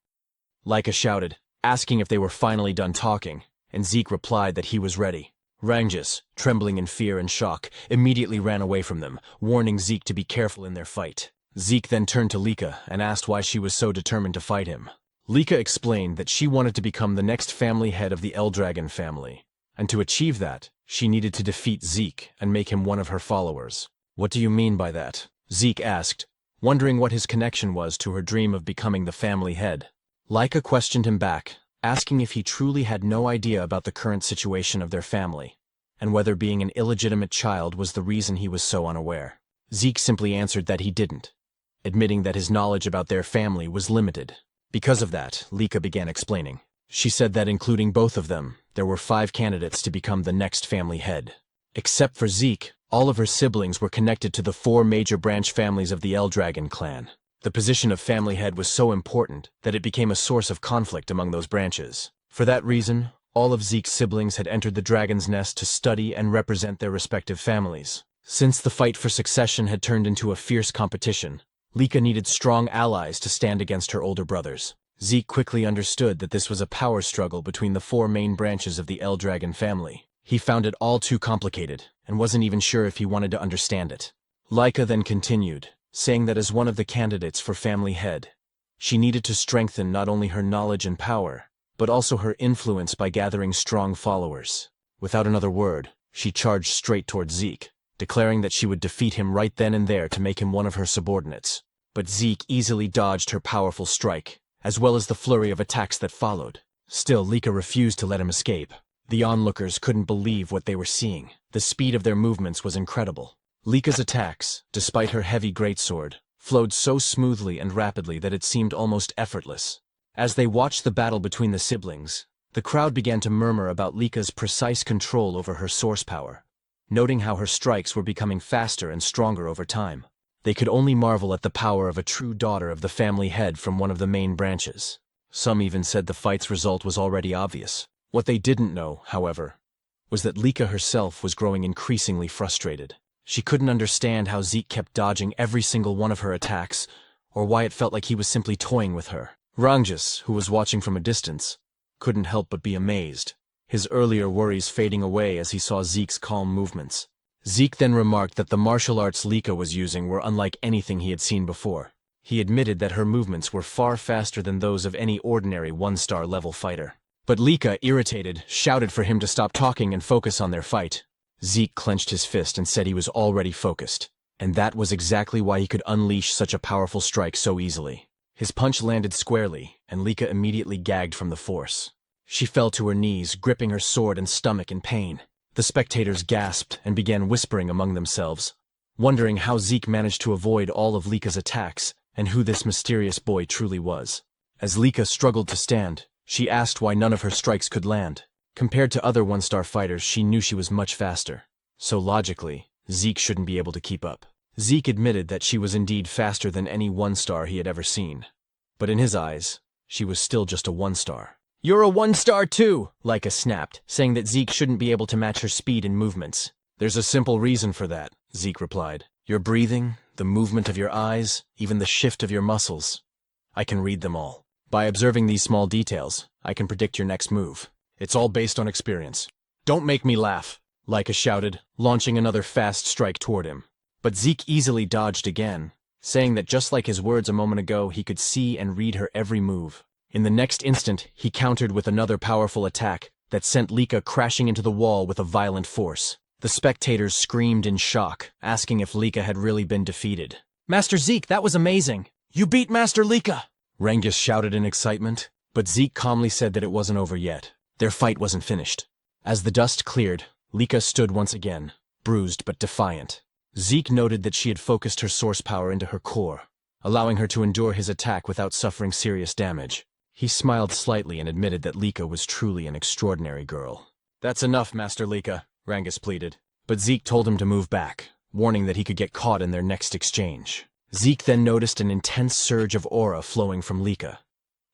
Lika shouted, asking if they were finally done talking, and Zeke replied that he was ready. Rangus, trembling in fear and shock, immediately ran away from them, warning Zeke to be careful in their fight. Zeke then turned to Lika and asked why she was so determined to fight him. Lika explained that she wanted to become the next family head of the Eldragon family, and to achieve that, she needed to defeat Zeke and make him one of her followers. What do you mean by that? Zeke asked, wondering what his connection was to her dream of becoming the family head. Lika questioned him back, asking if he truly had no idea about the current situation of their family, and whether being an illegitimate child was the reason he was so unaware. Zeke simply answered that he didn't, admitting that his knowledge about their family was limited. Because of that, Lika began explaining. She said that including both of them, there were 5 candidates to become the next family head. Except for Zeke, all of her siblings were connected to the 4 major branch families of the Eldragon clan. The position of family head was so important that it became a source of conflict among those branches. For that reason, all of Zeke's siblings had entered the Dragon's Nest to study and represent their respective families. Since the fight for succession had turned into a fierce competition, Lika needed strong allies to stand against her older brothers. Zeke quickly understood that this was a power struggle between the 4 main branches of the Eldragon family. He found it all too complicated, and wasn't even sure if he wanted to understand it. Lika then continued, saying that as one of the candidates for family head, she needed to strengthen not only her knowledge and power, but also her influence by gathering strong followers. Without another word, she charged straight towards Zeke, declaring that she would defeat him right then and there to make him one of her subordinates. But Zeke easily dodged her powerful strike, as well as the flurry of attacks that followed. Still, Lika refused to let him escape. The onlookers couldn't believe what they were seeing. The speed of their movements was incredible. Lika's attacks, despite her heavy greatsword, flowed so smoothly and rapidly that it seemed almost effortless. As they watched the battle between the siblings, The crowd began to murmur about Lika's precise control over her source power, noting how her strikes were becoming faster and stronger over time. They could only marvel at the power of a true daughter of the family head from one of the main branches. Some even said the fight's result was already obvious. What they didn't know, however, was that Lika herself was growing increasingly frustrated. She couldn't understand how Zeke kept dodging every single one of her attacks, or why it felt like he was simply toying with her. Rangjus, who was watching from a distance, couldn't help but be amazed, his earlier worries fading away as he saw Zeke's calm movements. Zeke then remarked that the martial arts Lika was using were unlike anything he had seen before. He admitted that her movements were far faster than those of any ordinary one-star level fighter. But Lika, irritated, shouted for him to stop talking and focus on their fight. Zeke clenched his fist and said he was already focused, and that was exactly why he could unleash such a powerful strike so easily. His punch landed squarely, and Lika immediately gagged from the force. She fell to her knees, gripping her sword and stomach in pain. The spectators gasped and began whispering among themselves, wondering how Zeke managed to avoid all of Lika's attacks and who this mysterious boy truly was. As Lika struggled to stand, she asked why none of her strikes could land. Compared to other one-star fighters, she knew she was much faster. So logically, Zeke shouldn't be able to keep up. Zeke admitted that she was indeed faster than any one-star he had ever seen. But in his eyes, she was still just a one-star. "You're a one-star too," Lika snapped, saying that Zeke shouldn't be able to match her speed and movements. "There's a simple reason for that," Zeke replied. "Your breathing, the movement of your eyes, even the shift of your muscles. I can read them all. By observing these small details, I can predict your next move. It's all based on experience." "Don't make me laugh," Lika shouted, launching another fast strike toward him. But Zeke easily dodged again, saying that just like his words a moment ago, he could see and read her every move. In the next instant, he countered with another powerful attack that sent Lika crashing into the wall with a violent force. The spectators screamed in shock, asking if Lika had really been defeated. "Master Zeke, that was amazing! You beat Master Lika!" Rangjus shouted in excitement, but Zeke calmly said that it wasn't over yet. Their fight wasn't finished. As the dust cleared, Lika stood once again, bruised but defiant. Zeke noted that she had focused her source power into her core, allowing her to endure his attack without suffering serious damage. He smiled slightly and admitted that Lika was truly an extraordinary girl. "That's enough, Master Lika," Rangjus pleaded. But Zeke told him to move back, warning that he could get caught in their next exchange. Zeke then noticed an intense surge of aura flowing from Lika.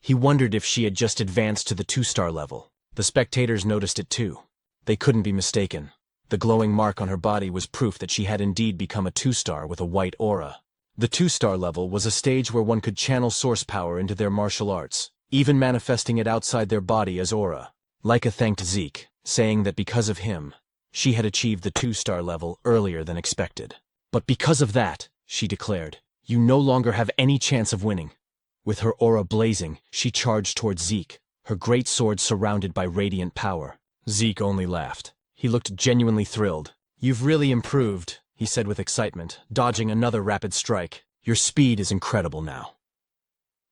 He wondered if she had just advanced to the 2-star level. The spectators noticed it too. They couldn't be mistaken. The glowing mark on her body was proof that she had indeed become a 2-star with a white aura. The 2-star level was a stage where one could channel source power into their martial arts, even manifesting it outside their body as aura. Lika thanked Zeke, saying that because of him, she had achieved the 2-star level earlier than expected. "But because of that," she declared, "you no longer have any chance of winning." With her aura blazing, she charged towards Zeke, her great sword surrounded by radiant power. Zeke only laughed. He looked genuinely thrilled. "You've really improved," he said with excitement, dodging another rapid strike. "Your speed is incredible now."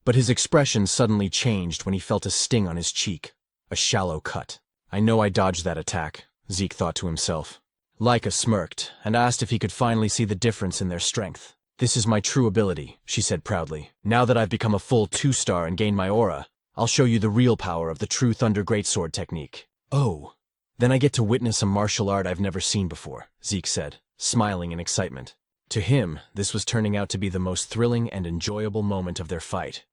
But his expression suddenly changed when he felt a sting on his cheek. A shallow cut. "I know I dodged that attack," Zeke thought to himself. Lika smirked and asked if he could finally see the difference in their strength. "This is my true ability," she said proudly. "Now that I've become a full 2-star and gained my aura, I'll show you the real power of the true Thunder Greatsword technique." "Oh, then I get to witness a martial art I've never seen before," Zeke said, smiling in excitement. To him, this was turning out to be the most thrilling and enjoyable moment of their fight.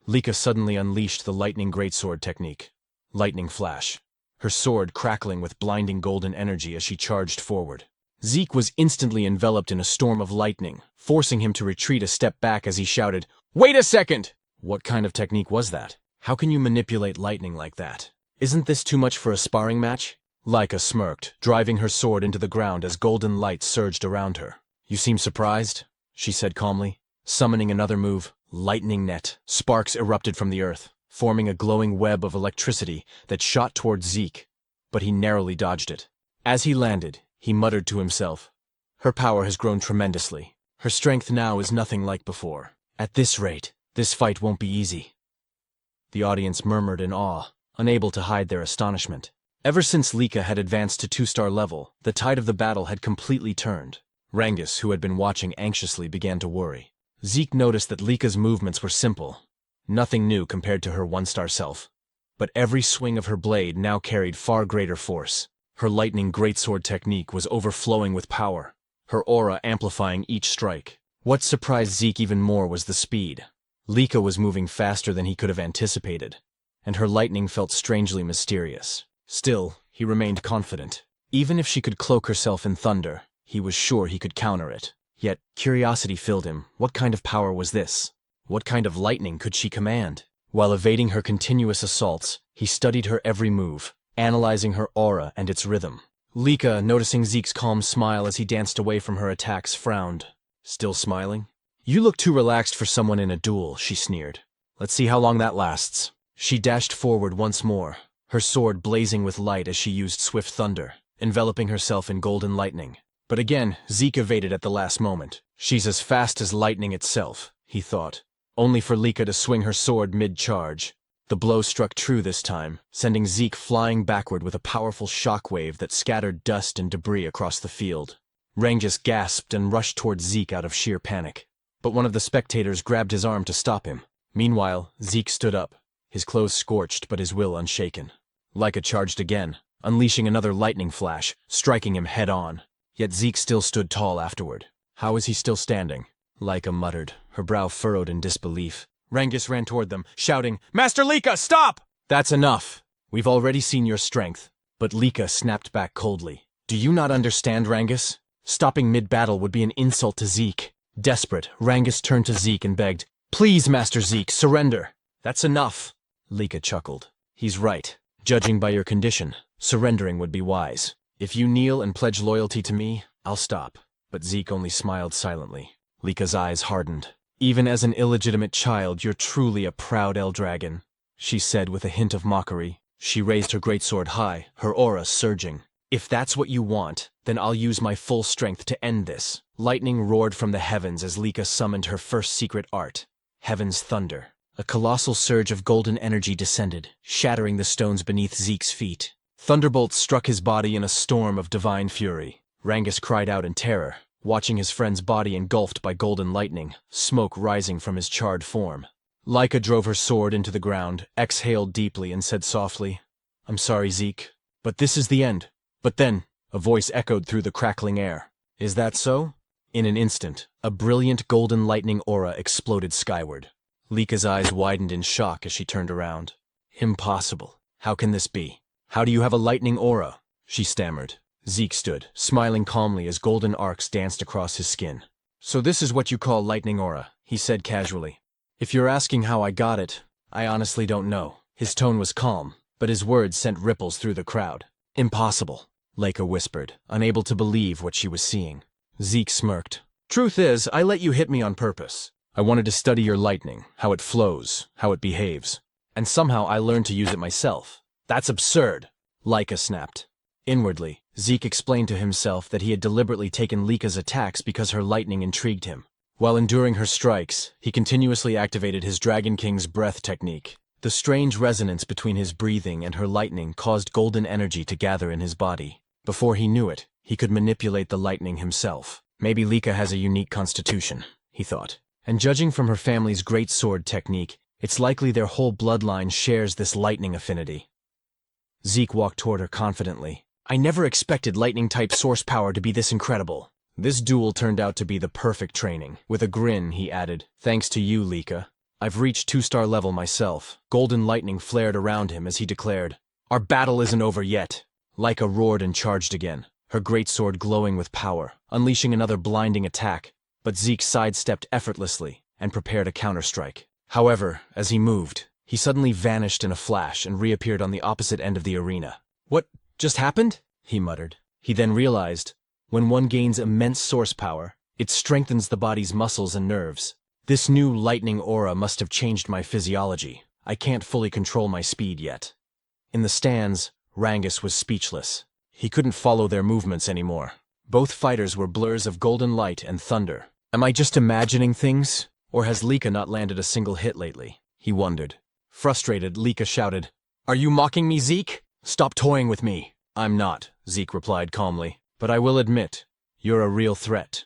Lika suddenly unleashed the Lightning Greatsword technique. Lightning flash. Her sword crackling with blinding golden energy as she charged forward. Zeke was instantly enveloped in a storm of lightning, forcing him to retreat a step back as he shouted, "Wait a second!" What kind of technique was that? How can you manipulate lightning like that? Isn't this too much for a sparring match? Lika smirked, driving her sword into the ground as golden light surged around her. "You seem surprised," she said calmly. Summoning another move, Lightning Net, sparks erupted from the earth, forming a glowing web of electricity that shot towards Zeke, but he narrowly dodged it. As he landed, he muttered to himself, "Her power has grown tremendously. Her strength now is nothing like before. At this rate, this fight won't be easy." The audience murmured in awe, unable to hide their astonishment. Ever since Lika had advanced to 2-star level, the tide of the battle had completely turned. Rangjus, who had been watching anxiously, began to worry. Zeke noticed that Lika's movements were simple, nothing new compared to her 1-star self. but every swing of her blade now carried far greater force. Her lightning greatsword technique was overflowing with power, her aura amplifying each strike. What surprised Zeke even more was the speed. Lika was moving faster than he could have anticipated, and her lightning felt strangely mysterious. Still, he remained confident. Even if she could cloak herself in thunder, he was sure he could counter it. Yet, curiosity filled him. What kind of power was this? What kind of lightning could she command? While evading her continuous assaults, he studied her every move, analyzing her aura and its rhythm. Lika, noticing Zeke's calm smile as he danced away from her attacks, frowned. Still smiling? "You look too relaxed for someone in a duel," she sneered. "Let's see how long that lasts." She dashed forward once more, her sword blazing with light as she used swift thunder, enveloping herself in golden lightning. But again, Zeke evaded at the last moment. She's as fast as lightning itself, he thought, only for Lika to swing her sword mid-charge. The blow struck true this time, sending Zeke flying backward with a powerful shockwave that scattered dust and debris across the field. Rangus gasped and rushed towards Zeke out of sheer panic, but one of the spectators grabbed his arm to stop him. Meanwhile, Zeke stood up, his clothes scorched but his will unshaken. Lika charged again, unleashing another lightning flash, striking him head-on. Yet Zeke still stood tall afterward. How is he still standing? Lika muttered, her brow furrowed in disbelief. Rangus ran toward them, shouting, "Master Lika, stop!" "That's enough. We've already seen your strength." But Lika snapped back coldly. "Do you not understand, Rangus? Stopping mid-battle would be an insult to Zeke." Desperate, Rangus turned to Zeke and begged, "Please, Master Zeke, surrender." "That's enough." Lika chuckled. "He's right. Judging by your condition, surrendering would be wise. If you kneel and pledge loyalty to me, I'll stop." But Zeke only smiled silently. Lika's eyes hardened. "Even as an illegitimate child, you're truly a proud Eldragon," she said with a hint of mockery. She raised her greatsword high, her aura surging. "If that's what you want, then I'll use my full strength to end this." Lightning roared from the heavens as Lika summoned her first secret art, Heaven's Thunder. A colossal surge of golden energy descended, shattering the stones beneath Zeke's feet. Thunderbolts struck his body in a storm of divine fury. Rangus cried out in terror, watching his friend's body engulfed by golden lightning, smoke rising from his charred form. Lika drove her sword into the ground, exhaled deeply, and said softly, "I'm sorry, Zeke, but this is the end." But then, a voice echoed through the crackling air. "Is that so?" In an instant, a brilliant golden lightning aura exploded skyward. Lika's eyes widened in shock as she turned around. "Impossible. How can this be? How do you have a lightning aura?" she stammered. Zeke stood, smiling calmly as golden arcs danced across his skin. "So this is what you call lightning aura," he said casually. "If you're asking how I got it, I honestly don't know." His tone was calm, but his words sent ripples through the crowd. "Impossible," Lika whispered, unable to believe what she was seeing. Zeke smirked. "Truth is, I let you hit me on purpose. I wanted to study your lightning, how it flows, how it behaves. And somehow I learned to use it myself." "That's absurd," Lika snapped. Inwardly, Zeke explained to himself that he had deliberately taken Lika's attacks because her lightning intrigued him. While enduring her strikes, he continuously activated his Dragon King's breath technique. The strange resonance between his breathing and her lightning caused golden energy to gather in his body. Before he knew it, he could manipulate the lightning himself. Maybe Lika has a unique constitution, he thought. And judging from her family's great sword technique, it's likely their whole bloodline shares this lightning affinity. Zeke walked toward her confidently. "I never expected lightning-type source power to be this incredible." This duel turned out to be the perfect training. With a grin, he added, "Thanks to you, Lika. I've reached 2-star level myself." Golden lightning flared around him as he declared, "Our battle isn't over yet." Lika roared and charged again, her greatsword glowing with power, unleashing another blinding attack. But Zeke sidestepped effortlessly and prepared a counterstrike. However, as he moved, he suddenly vanished in a flash and reappeared on the opposite end of the arena. "What just happened?" he muttered. He then realized, when one gains immense source power, it strengthens the body's muscles and nerves. This new lightning aura must have changed my physiology. I can't fully control my speed yet. In the stands, Rangus was speechless. He couldn't follow their movements anymore. Both fighters were blurs of golden light and thunder. Am I just imagining things? Or has Lika not landed a single hit lately? He wondered. Frustrated, Lika shouted, "Are you mocking me, Zeke? Stop toying with me." "I'm not," Zeke replied calmly. "But I will admit, you're a real threat."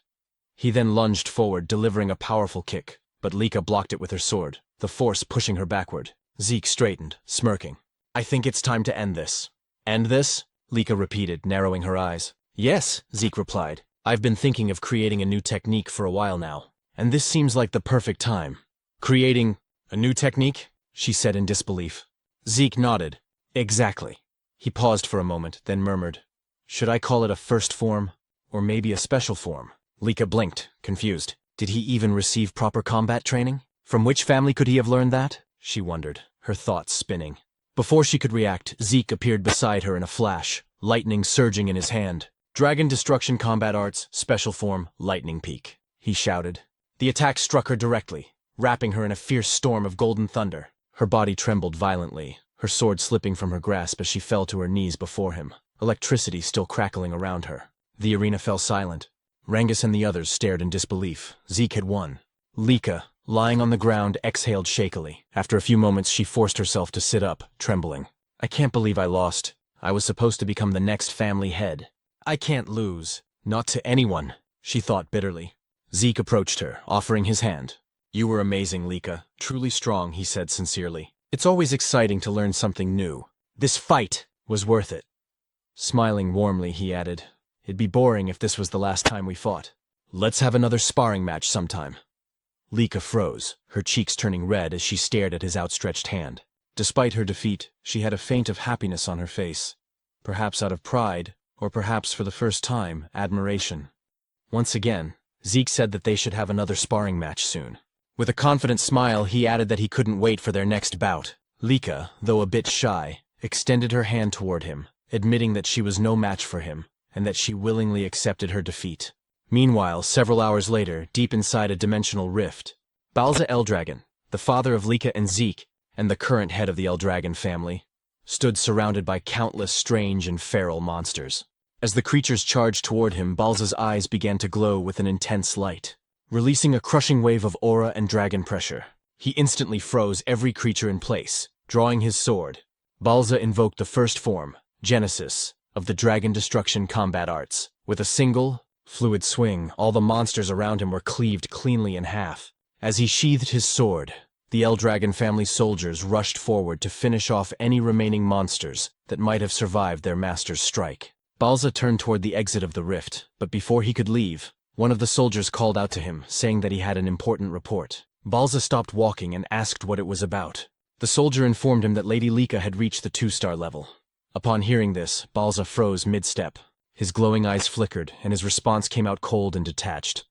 He then lunged forward, delivering a powerful kick, but Lika blocked it with her sword, the force pushing her backward. Zeke straightened, smirking. I think it's time to end this. End this? Lika repeated, narrowing her eyes. Yes, Zeke replied. I've been thinking of creating a new technique for a while now, and this seems like the perfect time. Creating a new technique? She said in disbelief. Zeke nodded. Exactly. He paused for a moment, then murmured, should I call it a first form, or maybe a special form? Lika blinked, confused. Did he even receive proper combat training? From which family could he have learned that? She wondered, her thoughts spinning. Before she could react, Zeke appeared beside her in a flash, lightning surging in his hand. Dragon Destruction Combat Arts, Special Form, Lightning Peak, he shouted. The attack struck her directly, wrapping her in a fierce storm of golden thunder. Her body trembled violently, her sword slipping from her grasp as she fell to her knees before him, electricity still crackling around her. The arena fell silent. Rangus and the others stared in disbelief. Zeke had won. Lika, lying on the ground, exhaled shakily. After a few moments, she forced herself to sit up, trembling. I can't believe I lost. I was supposed to become the next family head. I can't lose. Not to anyone, she thought bitterly. Zeke approached her, offering his hand. You were amazing, Lika. Truly strong, he said sincerely. It's always exciting to learn something new. This fight was worth it. Smiling warmly, he added, it'd be boring if this was the last time we fought. Let's have another sparring match sometime. Lika froze, her cheeks turning red as she stared at his outstretched hand. Despite her defeat, she had a feint of happiness on her face. Perhaps out of pride, or perhaps for the first time, admiration. Once again, Zeke said that they should have another sparring match soon. With a confident smile, he added that he couldn't wait for their next bout. Lika, though a bit shy, extended her hand toward him, admitting that she was no match for him, and that she willingly accepted her defeat. Meanwhile, several hours later, deep inside a dimensional rift, Balza Eldragon, the father of Lika and Zeke, and the current head of the Eldragon family, stood surrounded by countless strange and feral monsters. As the creatures charged toward him, Balza's eyes began to glow with an intense light, releasing a crushing wave of aura and dragon pressure. He instantly froze every creature in place. Drawing his sword, Balza invoked the first form, Genesis, of the Dragon Destruction Combat Arts. With a single, fluid swing, all the monsters around him were cleaved cleanly in half. As he sheathed his sword, the Eldragon family soldiers rushed forward to finish off any remaining monsters that might have survived their master's strike. Balza turned toward the exit of the rift, but before he could leave, one of the soldiers called out to him, saying that he had an important report. Balza stopped walking and asked what it was about. The soldier informed him that Lady Lika had reached the 2-star level. Upon hearing this, Balza froze mid-step. His glowing eyes flickered, and his response came out cold and detached.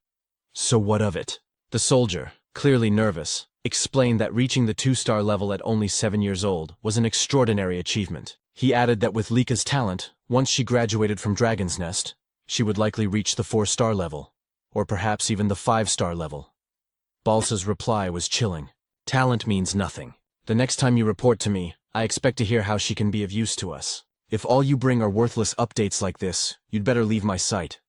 So what of it? The soldier, clearly nervous, explained that reaching the 2-star level at only 7 years old was an extraordinary achievement. He added that with Lika's talent, once she graduated from Dragon's Nest, she would likely reach the 4-star level, or perhaps even the 5-star level. Balza's reply was chilling. Talent means nothing. The next time you report to me, I expect to hear how she can be of use to us. If all you bring are worthless updates like this, you'd better leave my sight.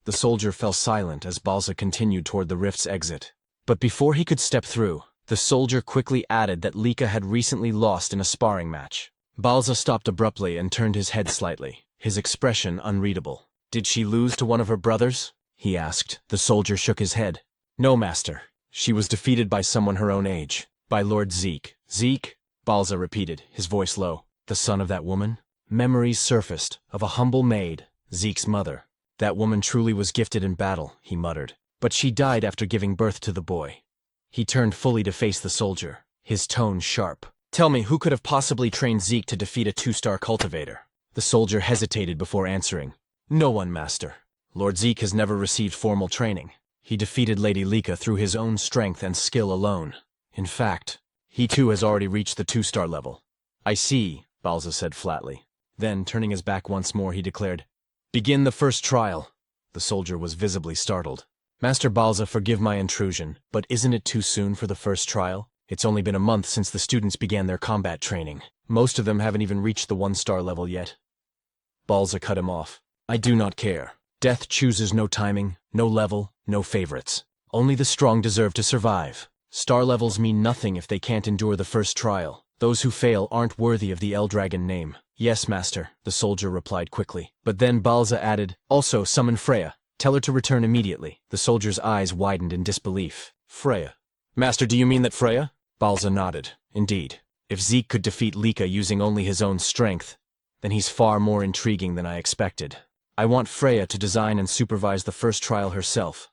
The soldier fell silent as Balza continued toward the rift's exit. But before he could step through, the soldier quickly added that Lika had recently lost in a sparring match. Balza stopped abruptly and turned his head slightly, his expression unreadable. Did she lose to one of her brothers? He asked. The soldier shook his head. No, master. She was defeated by someone her own age. By Lord Zeke. Zeke? Balza repeated, his voice low. The son of that woman? Memories surfaced, of a humble maid, Zeke's mother. That woman truly was gifted in battle, he muttered. But she died after giving birth to the boy. He turned fully to face the soldier, his tone sharp. Tell me, who could have possibly trained Zeke to defeat a 2-star cultivator? The soldier hesitated before answering. No one, master. Lord Zeke has never received formal training. He defeated Lady Lika through his own strength and skill alone. In fact, he too has already reached the 2-star level. I see, Balza said flatly. Then, turning his back once more, he declared, Begin the first trial. The soldier was visibly startled. Master Balza, forgive my intrusion, but isn't it too soon for the first trial? It's only been a month since the students began their combat training. Most of them haven't even reached the 1-star level yet. Balza cut him off. I do not care. Death chooses no timing, no level, no favorites. Only the strong deserve to survive. Star levels mean nothing if they can't endure the first trial. Those who fail aren't worthy of the Eldragon name. Yes, master, the soldier replied quickly. But then Balza added, Also summon Freya. Tell her to return immediately. The soldier's eyes widened in disbelief. Freya. Master, do you mean that Freya? Balza nodded. Indeed. If Zeke could defeat Lika using only his own strength, then he's far more intriguing than I expected. I want Freya to design and supervise the first trial herself,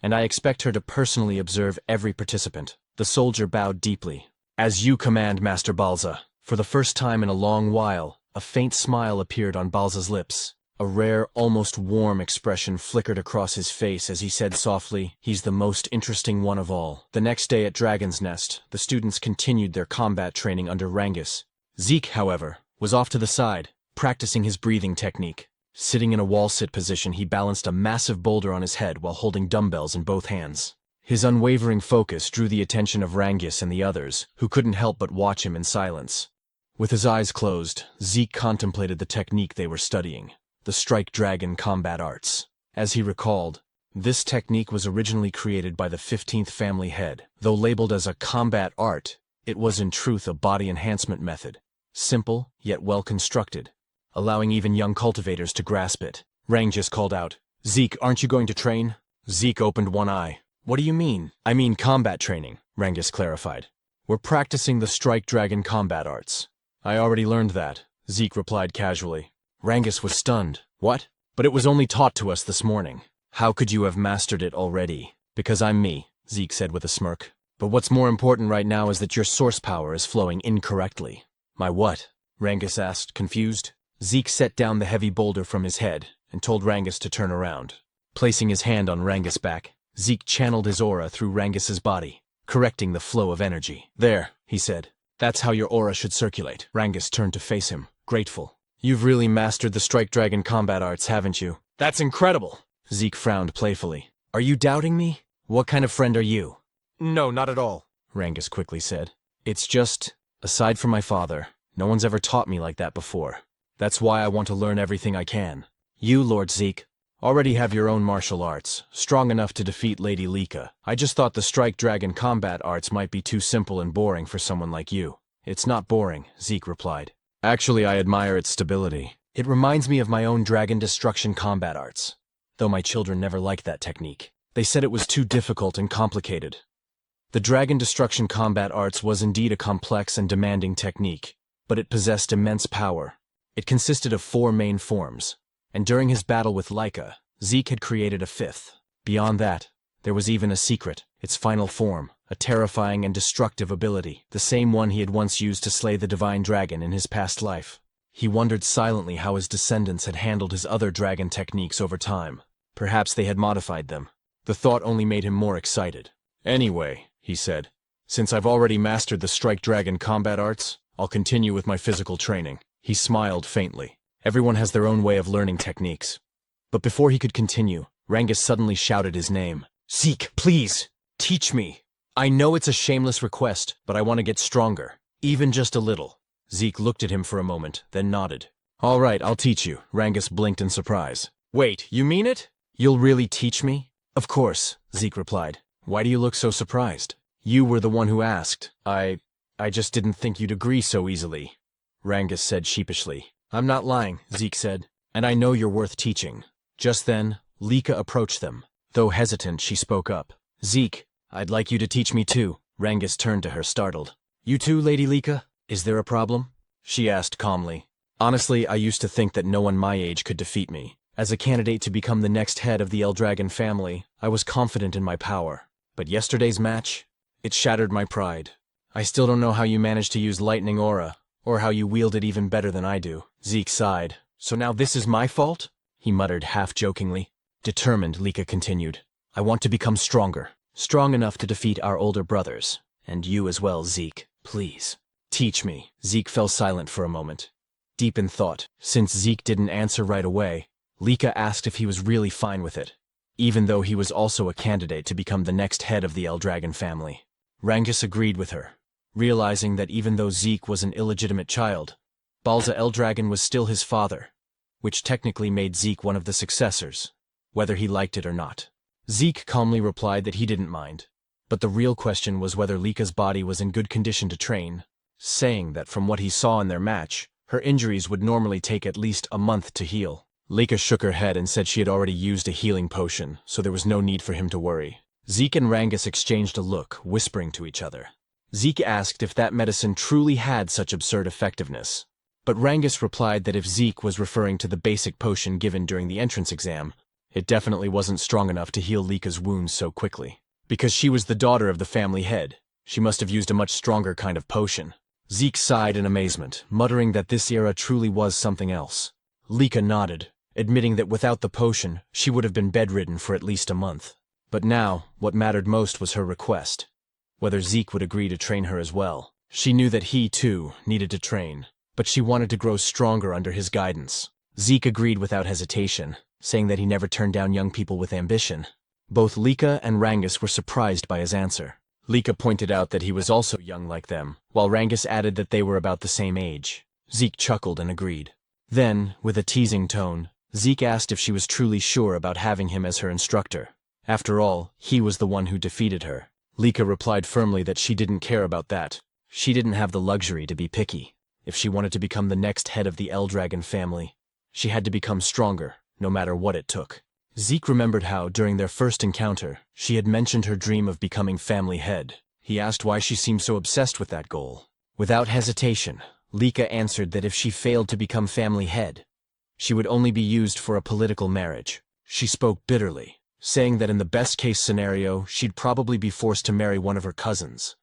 and I expect her to personally observe every participant. The soldier bowed deeply. As you command, Master Balza. For the first time in a long while, a faint smile appeared on Balza's lips. A rare, almost warm expression flickered across his face as he said softly, "He's the most interesting one of all." The next day at Dragon's Nest, the students continued their combat training under Rangus. Zeke, however, was off to the side, practicing his breathing technique. Sitting in a wall-sit position, he balanced a massive boulder on his head while holding dumbbells in both hands. His unwavering focus drew the attention of Rangus and the others, who couldn't help but watch him in silence. With his eyes closed, Zeke contemplated the technique they were studying. The Strike Dragon combat arts. As he recalled, this technique was originally created by the 15th family head. Though labeled as a combat art, it was in truth a body enhancement method. Simple, yet well constructed, allowing even young cultivators to grasp it. Rangus called out, "Zeke, aren't you going to train?" Zeke opened one eye. "What do you mean?" "I mean combat training," Rangus clarified. "We're practicing the Strike Dragon combat arts." "I already learned that," Zeke replied casually. Rangus was stunned. "What? But it was only taught to us this morning. How could you have mastered it already?" "Because I'm me," Zeke said with a smirk. "But what's more important right now is that your source power is flowing incorrectly." "My what?" Rangus asked, confused. Zeke set down the heavy boulder from his head and told Rangus to turn around. Placing his hand on Rangus' back, Zeke channeled his aura through Rangus's body, correcting the flow of energy. "There," he said. "That's how your aura should circulate." Rangus turned to face him, grateful. "You've really mastered the Strike Dragon combat arts, haven't you?" "That's incredible!" Zeke frowned playfully. "Are you doubting me? What kind of friend are you?" "No, not at all," Rangus quickly said. "It's just, aside from my father, no one's ever taught me like that before. That's why I want to learn everything I can. You, Lord Zeke, already have your own martial arts, strong enough to defeat Lady Lika. I just thought the Strike Dragon combat arts might be too simple and boring for someone like you." "It's not boring," Zeke replied. "Actually, I admire its stability. It reminds me of my own Dragon Destruction combat arts, though my children never liked that technique. They said it was too difficult and complicated." The Dragon Destruction combat arts was indeed a complex and demanding technique, but it possessed immense power. It consisted of 4 main forms, and during his battle with Lika, Zeke had created a 5th. Beyond that, there was even a secret, its final form, a terrifying and destructive ability, the same one he had once used to slay the divine dragon in his past life. He wondered silently how his descendants had handled his other dragon techniques over time. Perhaps they had modified them. The thought only made him more excited. "Anyway," he said, "since I've already mastered the Strike Dragon combat arts, I'll continue with my physical training." He smiled faintly. Everyone has their own way of learning techniques. But before he could continue, Rangus suddenly shouted his name. "Zeke, please, teach me. I know it's a shameless request, but I want to get stronger, even just a little." Zeke looked at him for a moment, then nodded. "All right, I'll teach you." Rangus blinked in surprise. "Wait, you mean it? You'll really teach me?" "Of course," Zeke replied. "Why do you look so surprised? You were the one who asked. I just didn't think you'd agree so easily," Rangus said sheepishly. "I'm not lying," Zeke said, "and I know you're worth teaching." Just then, Lika approached them. Though hesitant, she spoke up. "Zeke, I'd like you to teach me too." Rangus turned to her, startled. "You too, Lady Lika? Is there a problem?" she asked calmly. "Honestly, I used to think that no one my age could defeat me. As a candidate to become the next head of the Eldragon family, I was confident in my power. But yesterday's match, it shattered my pride. I still don't know how you managed to use Lightning Aura, or how you wield it even better than I do." Zeke sighed. "So now this is my fault?" he muttered half-jokingly. Determined, Lika continued. "I want to become stronger. Strong enough to defeat our older brothers. And you as well, Zeke. Please. Teach me." Zeke fell silent for a moment, deep in thought. Since Zeke didn't answer right away, Lika asked if he was really fine with it, even though he was also a candidate to become the next head of the Eldragon family. Rangus agreed with her, realizing that even though Zeke was an illegitimate child, Balza Eldragon was still his father, which technically made Zeke one of the successors, whether he liked it or not. Zeke calmly replied that he didn't mind, but the real question was whether Lika's body was in good condition to train, saying that from what he saw in their match, her injuries would normally take at least a month to heal. Lika shook her head and said she had already used a healing potion, so there was no need for him to worry. Zeke and Rangus exchanged a look, whispering to each other. Zeke asked if that medicine truly had such absurd effectiveness. But Rangus replied that if Zeke was referring to the basic potion given during the entrance exam, it definitely wasn't strong enough to heal Lika's wounds so quickly. Because she was the daughter of the family head, she must have used a much stronger kind of potion. Zeke sighed in amazement, muttering that this era truly was something else. Lika nodded, admitting that without the potion, she would have been bedridden for at least a month. But now, what mattered most was her request. Whether Zeke would agree to train her as well. She knew that he, too, needed to train, but she wanted to grow stronger under his guidance. Zeke agreed without hesitation, saying that he never turned down young people with ambition. Both Lika and Rangus were surprised by his answer. Lika pointed out that he was also young like them, while Rangus added that they were about the same age. Zeke chuckled and agreed. Then, with a teasing tone, Zeke asked if she was truly sure about having him as her instructor. After all, he was the one who defeated her. Lika replied firmly that she didn't care about that. She didn't have the luxury to be picky. If she wanted to become the next head of the Eldragon family, she had to become stronger, no matter what it took. Zeke remembered how, during their first encounter, she had mentioned her dream of becoming family head. He asked why she seemed so obsessed with that goal. Without hesitation, Lika answered that if she failed to become family head, she would only be used for a political marriage. She spoke bitterly, saying that in the best-case scenario, she'd probably be forced to marry one of her cousins.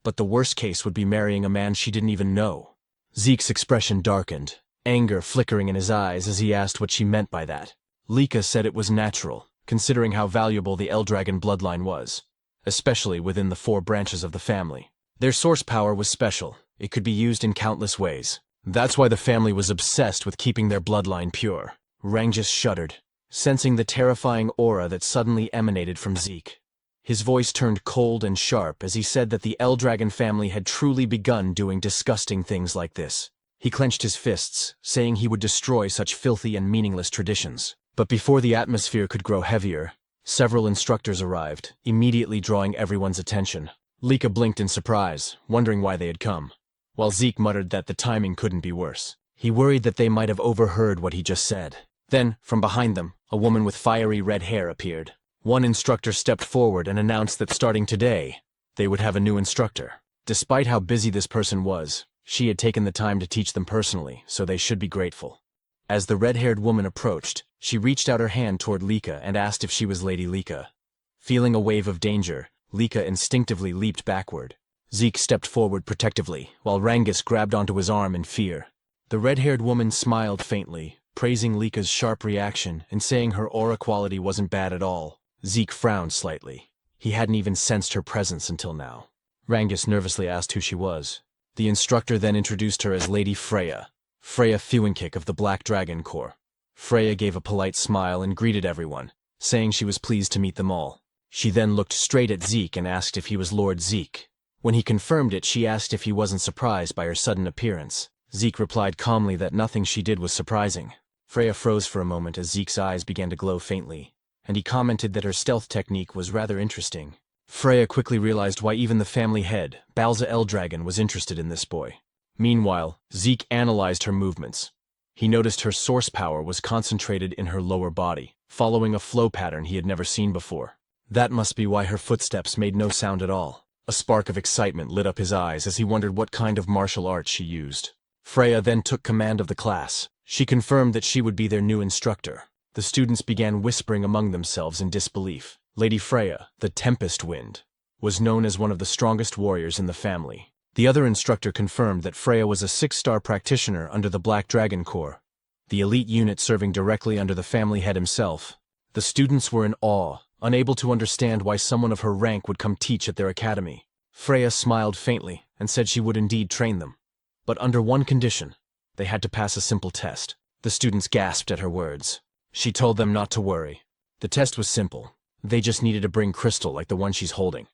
But the worst case would be marrying a man she didn't even know. Zeke's expression darkened, anger flickering in his eyes as he asked what she meant by that. Lika said it was natural, considering how valuable the Eldragon bloodline was, especially within the 4 branches of the family. Their source power was special. It could be used in countless ways. That's why the family was obsessed with keeping their bloodline pure. Rangus shuddered, sensing the terrifying aura that suddenly emanated from Zeke. His voice turned cold and sharp as he said that the Eldragon family had truly begun doing disgusting things like this. He clenched his fists, saying he would destroy such filthy and meaningless traditions. But before the atmosphere could grow heavier, several instructors arrived, immediately drawing everyone's attention. Lika blinked in surprise, wondering why they had come, while Zeke muttered that the timing couldn't be worse. He worried that they might have overheard what he just said. Then, from behind them, a woman with fiery red hair appeared. One instructor stepped forward and announced that starting today, they would have a new instructor. Despite how busy this person was, she had taken the time to teach them personally, so they should be grateful. As the red-haired woman approached, she reached out her hand toward Lika and asked if she was Lady Lika. Feeling a wave of danger, Lika instinctively leaped backward. Zeke stepped forward protectively, while Rangus grabbed onto his arm in fear. The red-haired woman smiled faintly, praising Lika's sharp reaction and saying her aura quality wasn't bad at all. Zeke frowned slightly. He hadn't even sensed her presence until now. Rangus nervously asked who she was. The instructor then introduced her as Lady Freya. Freya Fewinkick of the Black Dragon Corps. Freya gave a polite smile and greeted everyone, saying she was pleased to meet them all. She then looked straight at Zeke and asked if he was Lord Zeke. When he confirmed it, she asked if he wasn't surprised by her sudden appearance. Zeke replied calmly that nothing she did was surprising. Freya froze for a moment as Zeke's eyes began to glow faintly, and he commented that her stealth technique was rather interesting. Freya quickly realized why even the family head, Balza Eldragon, was interested in this boy. Meanwhile, Zeke analyzed her movements. He noticed her source power was concentrated in her lower body, following a flow pattern he had never seen before. That must be why her footsteps made no sound at all. A spark of excitement lit up his eyes as he wondered what kind of martial arts she used. Freya then took command of the class. She confirmed that she would be their new instructor. The students began whispering among themselves in disbelief. Lady Freya, the Tempest Wind, was known as one of the strongest warriors in the family. The other instructor confirmed that Freya was a 6-star practitioner under the Black Dragon Corps, the elite unit serving directly under the family head himself. The students were in awe, unable to understand why someone of her rank would come teach at their academy. Freya smiled faintly and said she would indeed train them, but under one condition. They had to pass a simple test. The students gasped at her words. She told them not to worry. The test was simple. They just needed to bring crystal like the one she's holding,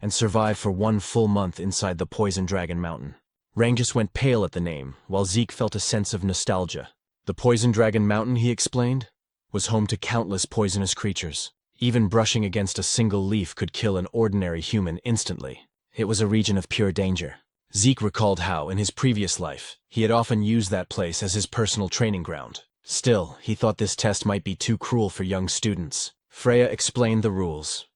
and survive for 1 full month inside the Poison Dragon Mountain. Rangus went pale at the name, while Zeke felt a sense of nostalgia. The Poison Dragon Mountain, he explained, was home to countless poisonous creatures. Even brushing against a single leaf could kill an ordinary human instantly. It was a region of pure danger. Zeke recalled how, in his previous life, he had often used that place as his personal training ground. Still, he thought this test might be too cruel for young students. Freya explained the rules.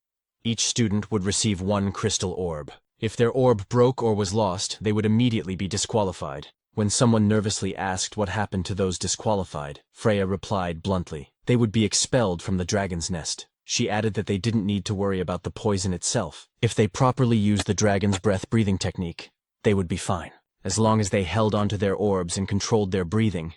Each student would receive 1 crystal orb. If their orb broke or was lost, they would immediately be disqualified. When someone nervously asked what happened to those disqualified, Freya replied bluntly, they would be expelled from the dragon's nest. She added that they didn't need to worry about the poison itself. If they properly used the dragon's breath-breathing technique, they would be fine. As long as they held onto their orbs and controlled their breathing,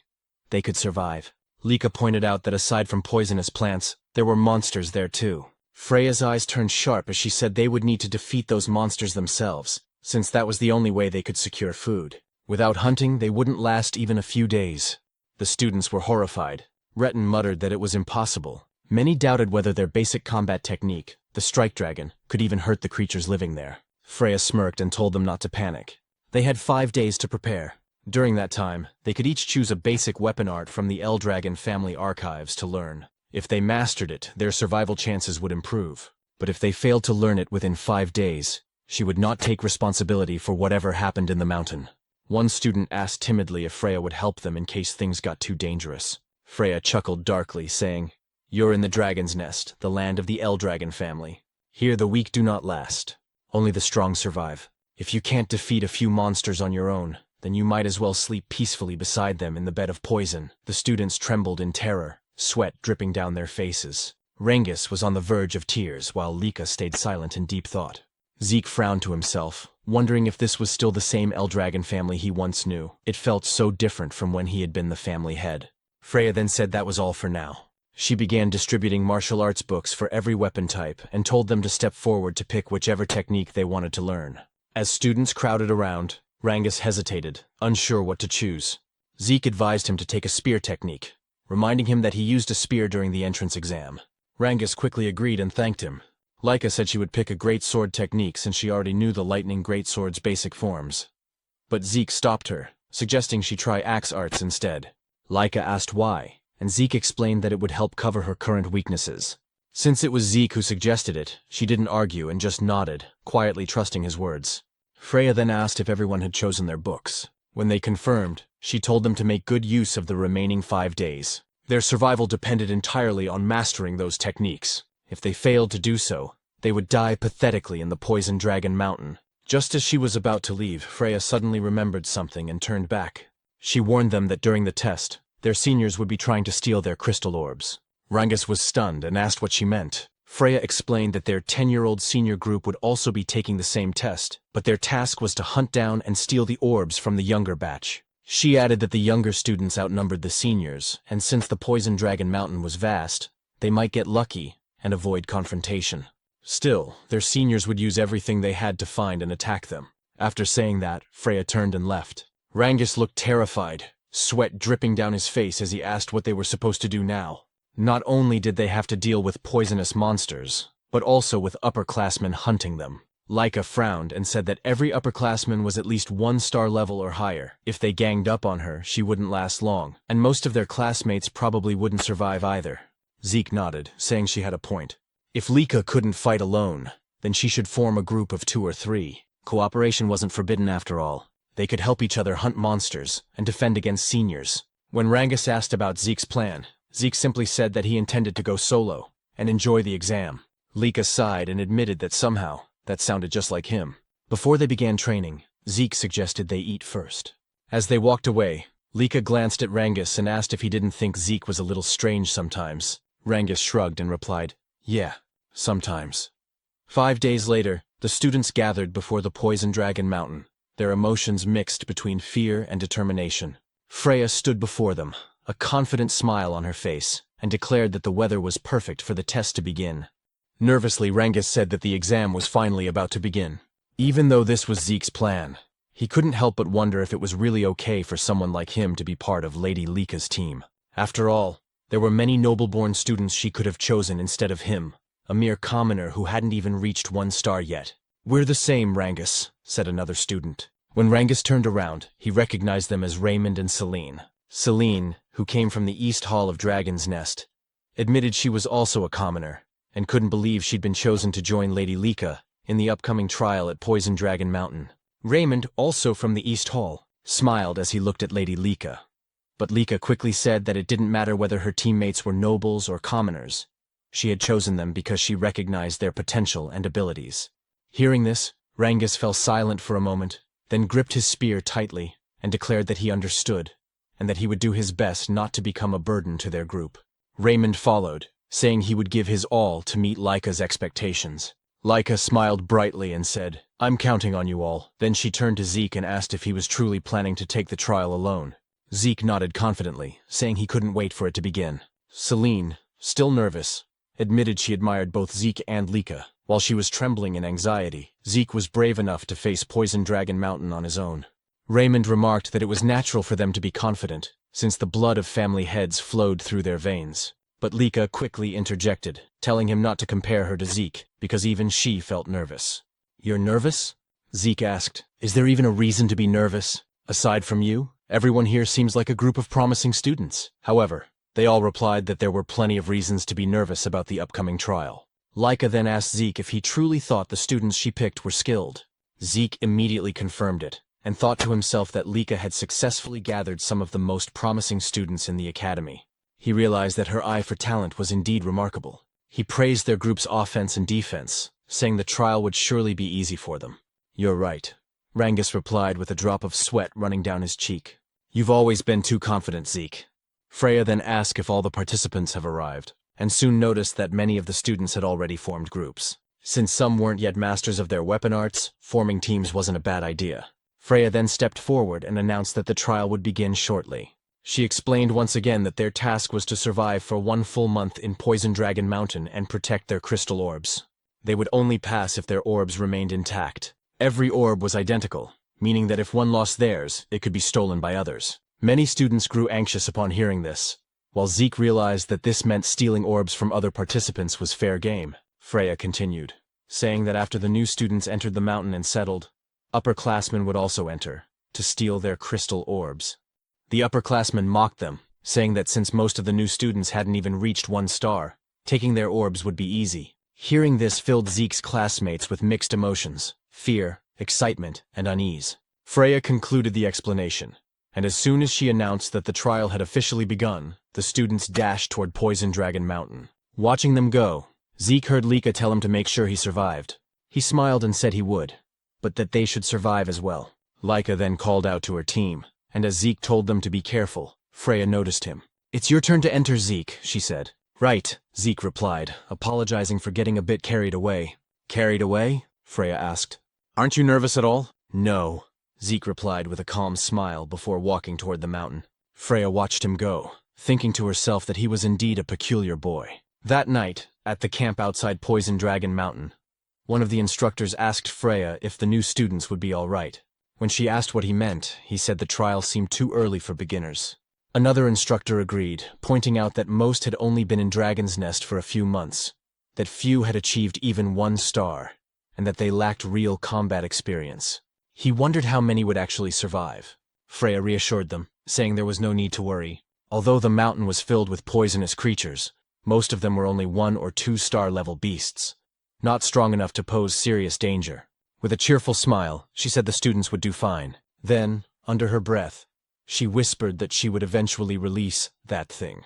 they could survive. Lika pointed out that aside from poisonous plants, there were monsters there too. Freya's eyes turned sharp as she said they would need to defeat those monsters themselves, since that was the only way they could secure food. Without hunting, they wouldn't last even a few days. The students were horrified. Retin muttered that it was impossible. Many doubted whether their basic combat technique, the strike dragon, could even hurt the creatures living there. Freya smirked and told them not to panic. They had 5 days to prepare. During that time, they could each choose a basic weapon art from the Eldragon family archives to learn. If they mastered it, their survival chances would improve. But if they failed to learn it within 5 days, she would not take responsibility for whatever happened in the mountain. One student asked timidly if Freya would help them in case things got too dangerous. Freya chuckled darkly, saying, "You're in the dragon's nest, the land of the Eldragon family. Here the weak do not last. Only the strong survive. If you can't defeat a few monsters on your own, then you might as well sleep peacefully beside them in the bed of poison." The students trembled in terror, sweat dripping down their faces. Rengis was on the verge of tears, while Lika stayed silent in deep thought. Zeke frowned to himself, wondering if this was still the same Eldragon family he once knew. It felt so different from when he had been the family head. Freya then said that was all for now. She began distributing martial arts books for every weapon type and told them to step forward to pick whichever technique they wanted to learn. As students crowded around, Rangus hesitated, unsure what to choose. Zeke advised him to take a spear technique, reminding him that he used a spear during the entrance exam. Rangus quickly agreed and thanked him. Lika said she would pick a great sword technique since she already knew the lightning greatsword's basic forms. But Zeke stopped her, suggesting she try axe arts instead. Lika asked why, and Zeke explained that it would help cover her current weaknesses. Since it was Zeke who suggested it, she didn't argue and just nodded, quietly trusting his words. Freya then asked if everyone had chosen their books. When they confirmed, she told them to make good use of the remaining 5 days. Their survival depended entirely on mastering those techniques. If they failed to do so, they would die pathetically in the Poison Dragon Mountain. Just as she was about to leave, Freya suddenly remembered something and turned back. She warned them that during the test, their seniors would be trying to steal their crystal orbs. Rangus was stunned and asked what she meant. Freya explained that their 10-year-old senior group would also be taking the same test, but their task was to hunt down and steal the orbs from the younger batch. She added that the younger students outnumbered the seniors, and since the Poison Dragon Mountain was vast, they might get lucky and avoid confrontation. Still, their seniors would use everything they had to find and attack them. After saying that, Freya turned and left. Rangus looked terrified, sweat dripping down his face as he asked what they were supposed to do now. Not only did they have to deal with poisonous monsters, but also with upperclassmen hunting them. Lika frowned and said that every upperclassman was at least 1-star level or higher. If they ganged up on her, she wouldn't last long, and most of their classmates probably wouldn't survive either. Zeke nodded, saying she had a point. If Lika couldn't fight alone, then she should form a group of 2 or 3. Cooperation wasn't forbidden after all. They could help each other hunt monsters and defend against seniors. When Rangus asked about Zeke's plan, Zeke simply said that he intended to go solo and enjoy the exam. Lika sighed and admitted that somehow that sounded just like him. Before they began training, Zeke suggested they eat first. As they walked away, Lika glanced at Rangus and asked if he didn't think Zeke was a little strange sometimes. Rangus shrugged and replied, "Yeah, sometimes." 5 days later, the students gathered before the Poison Dragon Mountain, their emotions mixed between fear and determination. Freya stood before them, a confident smile on her face, and declared that the weather was perfect for the test to begin. Nervously, Rangus said that the exam was finally about to begin. Even though this was Zeke's plan, he couldn't help but wonder if it was really okay for someone like him to be part of Lady Lika's team. After all, there were many noble-born students she could have chosen instead of him, a mere commoner who hadn't even reached 1 star yet. "We're the same, Rangus," said another student. When Rangus turned around, he recognized them as Raymond and Celine. Celine, who came from the East Hall of Dragon's Nest, admitted she was also a commoner, and couldn't believe she'd been chosen to join Lady Lika in the upcoming trial at Poison Dragon Mountain. Raymond, also from the East Hall, smiled as he looked at Lady Lika. But Lika quickly said that it didn't matter whether her teammates were nobles or commoners. She had chosen them because she recognized their potential and abilities. Hearing this, Rangus fell silent for a moment, then gripped his spear tightly and declared that he understood, and that he would do his best not to become a burden to their group. Raymond followed, saying he would give his all to meet Laika's expectations. Laika smiled brightly and said, "I'm counting on you all." Then she turned to Zeke and asked if he was truly planning to take the trial alone. Zeke nodded confidently, saying he couldn't wait for it to begin. Celine, still nervous, admitted she admired both Zeke and Laika. While she was trembling in anxiety, Zeke was brave enough to face Poison Dragon Mountain on his own. Raymond remarked that it was natural for them to be confident, since the blood of family heads flowed through their veins. But Laika quickly interjected, telling him not to compare her to Zeke, because even she felt nervous. "You're nervous?" Zeke asked. "Is there even a reason to be nervous? Aside from you, everyone here seems like a group of promising students." However, they all replied that there were plenty of reasons to be nervous about the upcoming trial. Laika then asked Zeke if he truly thought the students she picked were skilled. Zeke immediately confirmed it, and thought to himself that Laika had successfully gathered some of the most promising students in the academy. He realized that her eye for talent was indeed remarkable. He praised their group's offense and defense, saying the trial would surely be easy for them. "You're right," Rangus replied with a drop of sweat running down his cheek. "You've always been too confident, Zeke." Freya then asked if all the participants have arrived, and soon noticed that many of the students had already formed groups. Since some weren't yet masters of their weapon arts, forming teams wasn't a bad idea. Freya then stepped forward and announced that the trial would begin shortly. She explained once again that their task was to survive for 1 full month in Poison Dragon Mountain and protect their crystal orbs. They would only pass if their orbs remained intact. Every orb was identical, meaning that if one lost theirs, it could be stolen by others. Many students grew anxious upon hearing this, while Zeke realized that this meant stealing orbs from other participants was fair game. Freya continued, saying that after the new students entered the mountain and settled, upperclassmen would also enter, to steal their crystal orbs. The upperclassmen mocked them, saying that since most of the new students hadn't even reached 1 star, taking their orbs would be easy. Hearing this filled Zeke's classmates with mixed emotions: fear, excitement, and unease. Freya concluded the explanation, and as soon as she announced that the trial had officially begun, the students dashed toward Poison Dragon Mountain. Watching them go, Zeke heard Laika tell him to make sure he survived. He smiled and said he would, but that they should survive as well. Laika then called out to her team, and as Zeke told them to be careful, Freya noticed him. "It's your turn to enter, Zeke," she said. "Right," Zeke replied, apologizing for getting a bit carried away. "Carried away?" Freya asked. "Aren't you nervous at all?" "No," Zeke replied with a calm smile before walking toward the mountain. Freya watched him go, thinking to herself that he was indeed a peculiar boy. That night, at the camp outside Poison Dragon Mountain, one of the instructors asked Freya if the new students would be all right. When she asked what he meant, he said the trial seemed too early for beginners. Another instructor agreed, pointing out that most had only been in Dragon's Nest for a few months, that few had achieved even 1 star, and that they lacked real combat experience. He wondered how many would actually survive. Freya reassured them, saying there was no need to worry. Although the mountain was filled with poisonous creatures, most of them were only 1 or 2 star level beasts, not strong enough to pose serious danger. With a cheerful smile, she said the students would do fine. Then, under her breath, she whispered that she would eventually release that thing.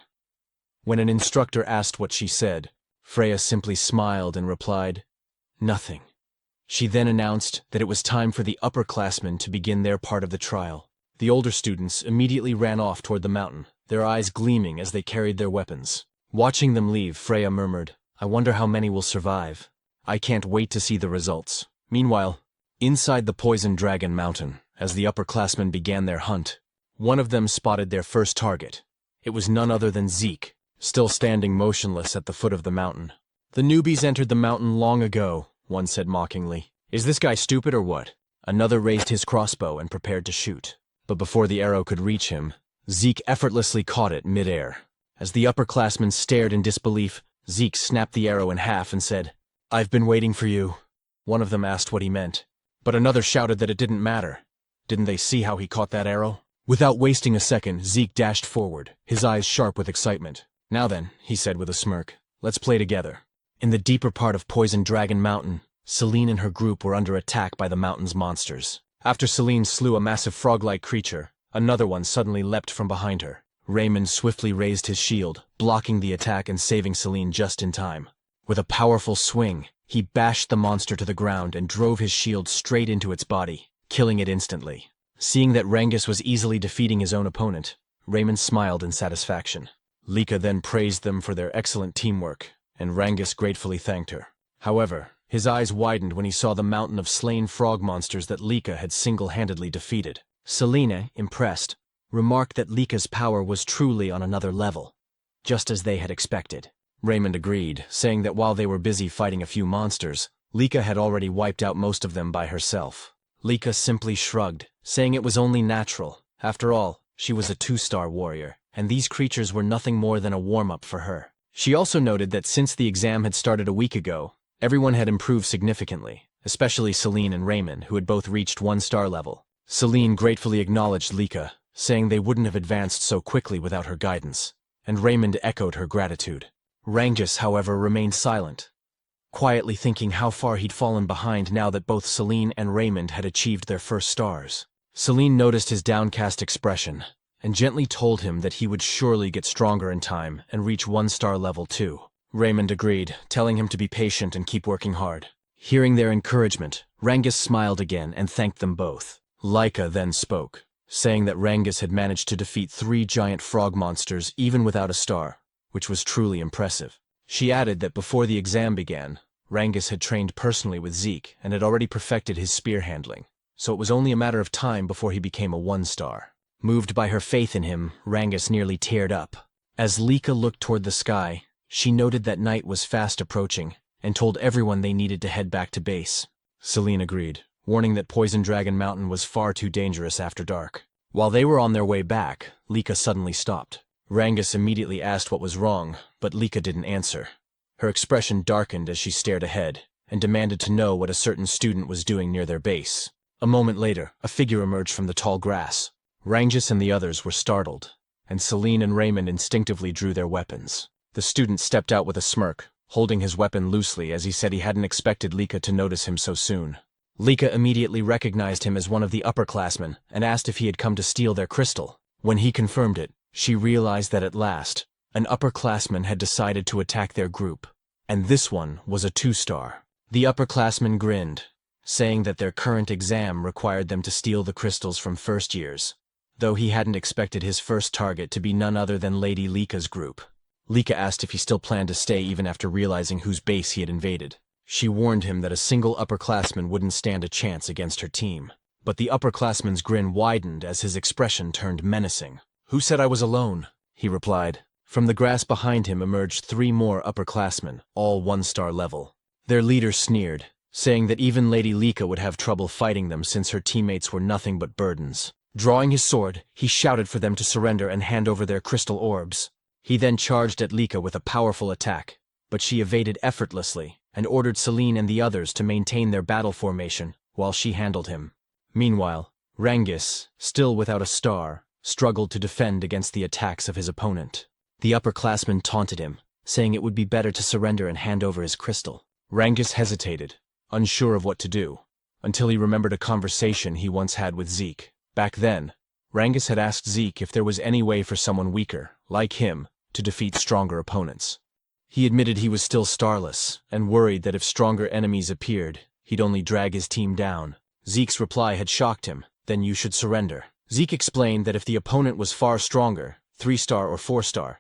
When an instructor asked what she said, Freya simply smiled and replied, "Nothing." She then announced that it was time for the upperclassmen to begin their part of the trial. The older students immediately ran off toward the mountain, their eyes gleaming as they carried their weapons. Watching them leave, Freya murmured, "I wonder how many will survive. I can't wait to see the results." Meanwhile, inside the Poison Dragon Mountain, as the upperclassmen began their hunt, one of them spotted their first target. It was none other than Zeke, still standing motionless at the foot of the mountain. "The newbies entered the mountain long ago," one said mockingly. "Is this guy stupid or what?" Another raised his crossbow and prepared to shoot. But before the arrow could reach him, Zeke effortlessly caught it mid-air. As the upperclassmen stared in disbelief, Zeke snapped the arrow in half and said, "I've been waiting for you." One of them asked what he meant, but another shouted that it didn't matter. Didn't they see how he caught that arrow? Without wasting a second, Zeke dashed forward, his eyes sharp with excitement. "Now then," he said with a smirk, "let's play together." In the deeper part of Poison Dragon Mountain, Celine and her group were under attack by the mountain's monsters. After Celine slew a massive frog-like creature, another one suddenly leapt from behind her. Raymond swiftly raised his shield, blocking the attack and saving Celine just in time. With a powerful swing, He bashed the monster to the ground and drove his shield straight into its body, killing it instantly. Seeing that Rangus was easily defeating his own opponent, Raymond smiled in satisfaction. Lika then praised them for their excellent teamwork, and Rangus gratefully thanked her. However, his eyes widened when he saw the mountain of slain frog monsters that Lika had single-handedly defeated. Selena, impressed, remarked that Lika's power was truly on another level, just as they had expected. Raymond agreed, saying that while they were busy fighting a few monsters, Lika had already wiped out most of them by herself. Lika simply shrugged, saying it was only natural. After all, she was a 2-star warrior, and these creatures were nothing more than a warm-up for her. She also noted that since the exam had started a week ago, everyone had improved significantly, especially Celine and Raymond, who had both reached 1-star level. Celine gratefully acknowledged Lika, saying they wouldn't have advanced so quickly without her guidance, and Raymond echoed her gratitude. Rangus, however, remained silent, quietly thinking how far he'd fallen behind now that both Celine and Raymond had achieved their first stars. Celine noticed his downcast expression, and gently told him that he would surely get stronger in time and reach 1-star level too. Raymond agreed, telling him to be patient and keep working hard. Hearing their encouragement, Rangus smiled again and thanked them both. Lika then spoke, saying that Rangus had managed to defeat 3 giant frog monsters even without a star, which was truly impressive. She added that before the exam began, Rangus had trained personally with Zeke and had already perfected his spear handling, so it was only a matter of time before he became a 1-star. Moved by her faith in him, Rangus nearly teared up. As Lika looked toward the sky, she noted that night was fast approaching and told everyone they needed to head back to base. Celine agreed, warning that Poison Dragon Mountain was far too dangerous after dark. While they were on their way back, Lika suddenly stopped. Rangus immediately asked what was wrong, but Lika didn't answer. Her expression darkened as she stared ahead, and demanded to know what a certain student was doing near their base. A moment later, a figure emerged from the tall grass. Rangus and the others were startled, and Celine and Raymond instinctively drew their weapons. The student stepped out with a smirk, holding his weapon loosely as he said he hadn't expected Lika to notice him so soon. Lika immediately recognized him as one of the upperclassmen and asked if he had come to steal their crystal. When he confirmed it, she realized that at last, an upperclassman had decided to attack their group, and this one was a 2-star. The upperclassman grinned, saying that their current exam required them to steal the crystals from first years, though he hadn't expected his first target to be none other than Lady Lika's group. Lika asked if he still planned to stay even after realizing whose base he had invaded. She warned him that a single upperclassman wouldn't stand a chance against her team, but the upperclassman's grin widened as his expression turned menacing. "Who said I was alone?" he replied. From the grass behind him emerged 3 more upperclassmen, all 1-star level. Their leader sneered, saying that even Lady Lika would have trouble fighting them since her teammates were nothing but burdens. Drawing his sword, he shouted for them to surrender and hand over their crystal orbs. He then charged at Lika with a powerful attack, but she evaded effortlessly and ordered Celine and the others to maintain their battle formation while she handled him. Meanwhile, Rangus, still without a star, struggled to defend against the attacks of his opponent. The upperclassman taunted him, saying it would be better to surrender and hand over his crystal. Rangus hesitated, unsure of what to do, until he remembered a conversation he once had with Zeke. Back then, Rangus had asked Zeke if there was any way for someone weaker, like him, to defeat stronger opponents. He admitted he was still starless, and worried that if stronger enemies appeared, he'd only drag his team down. Zeke's reply had shocked him. "Then you should surrender." Zeke explained that if the opponent was far stronger, 3-star or 4-star,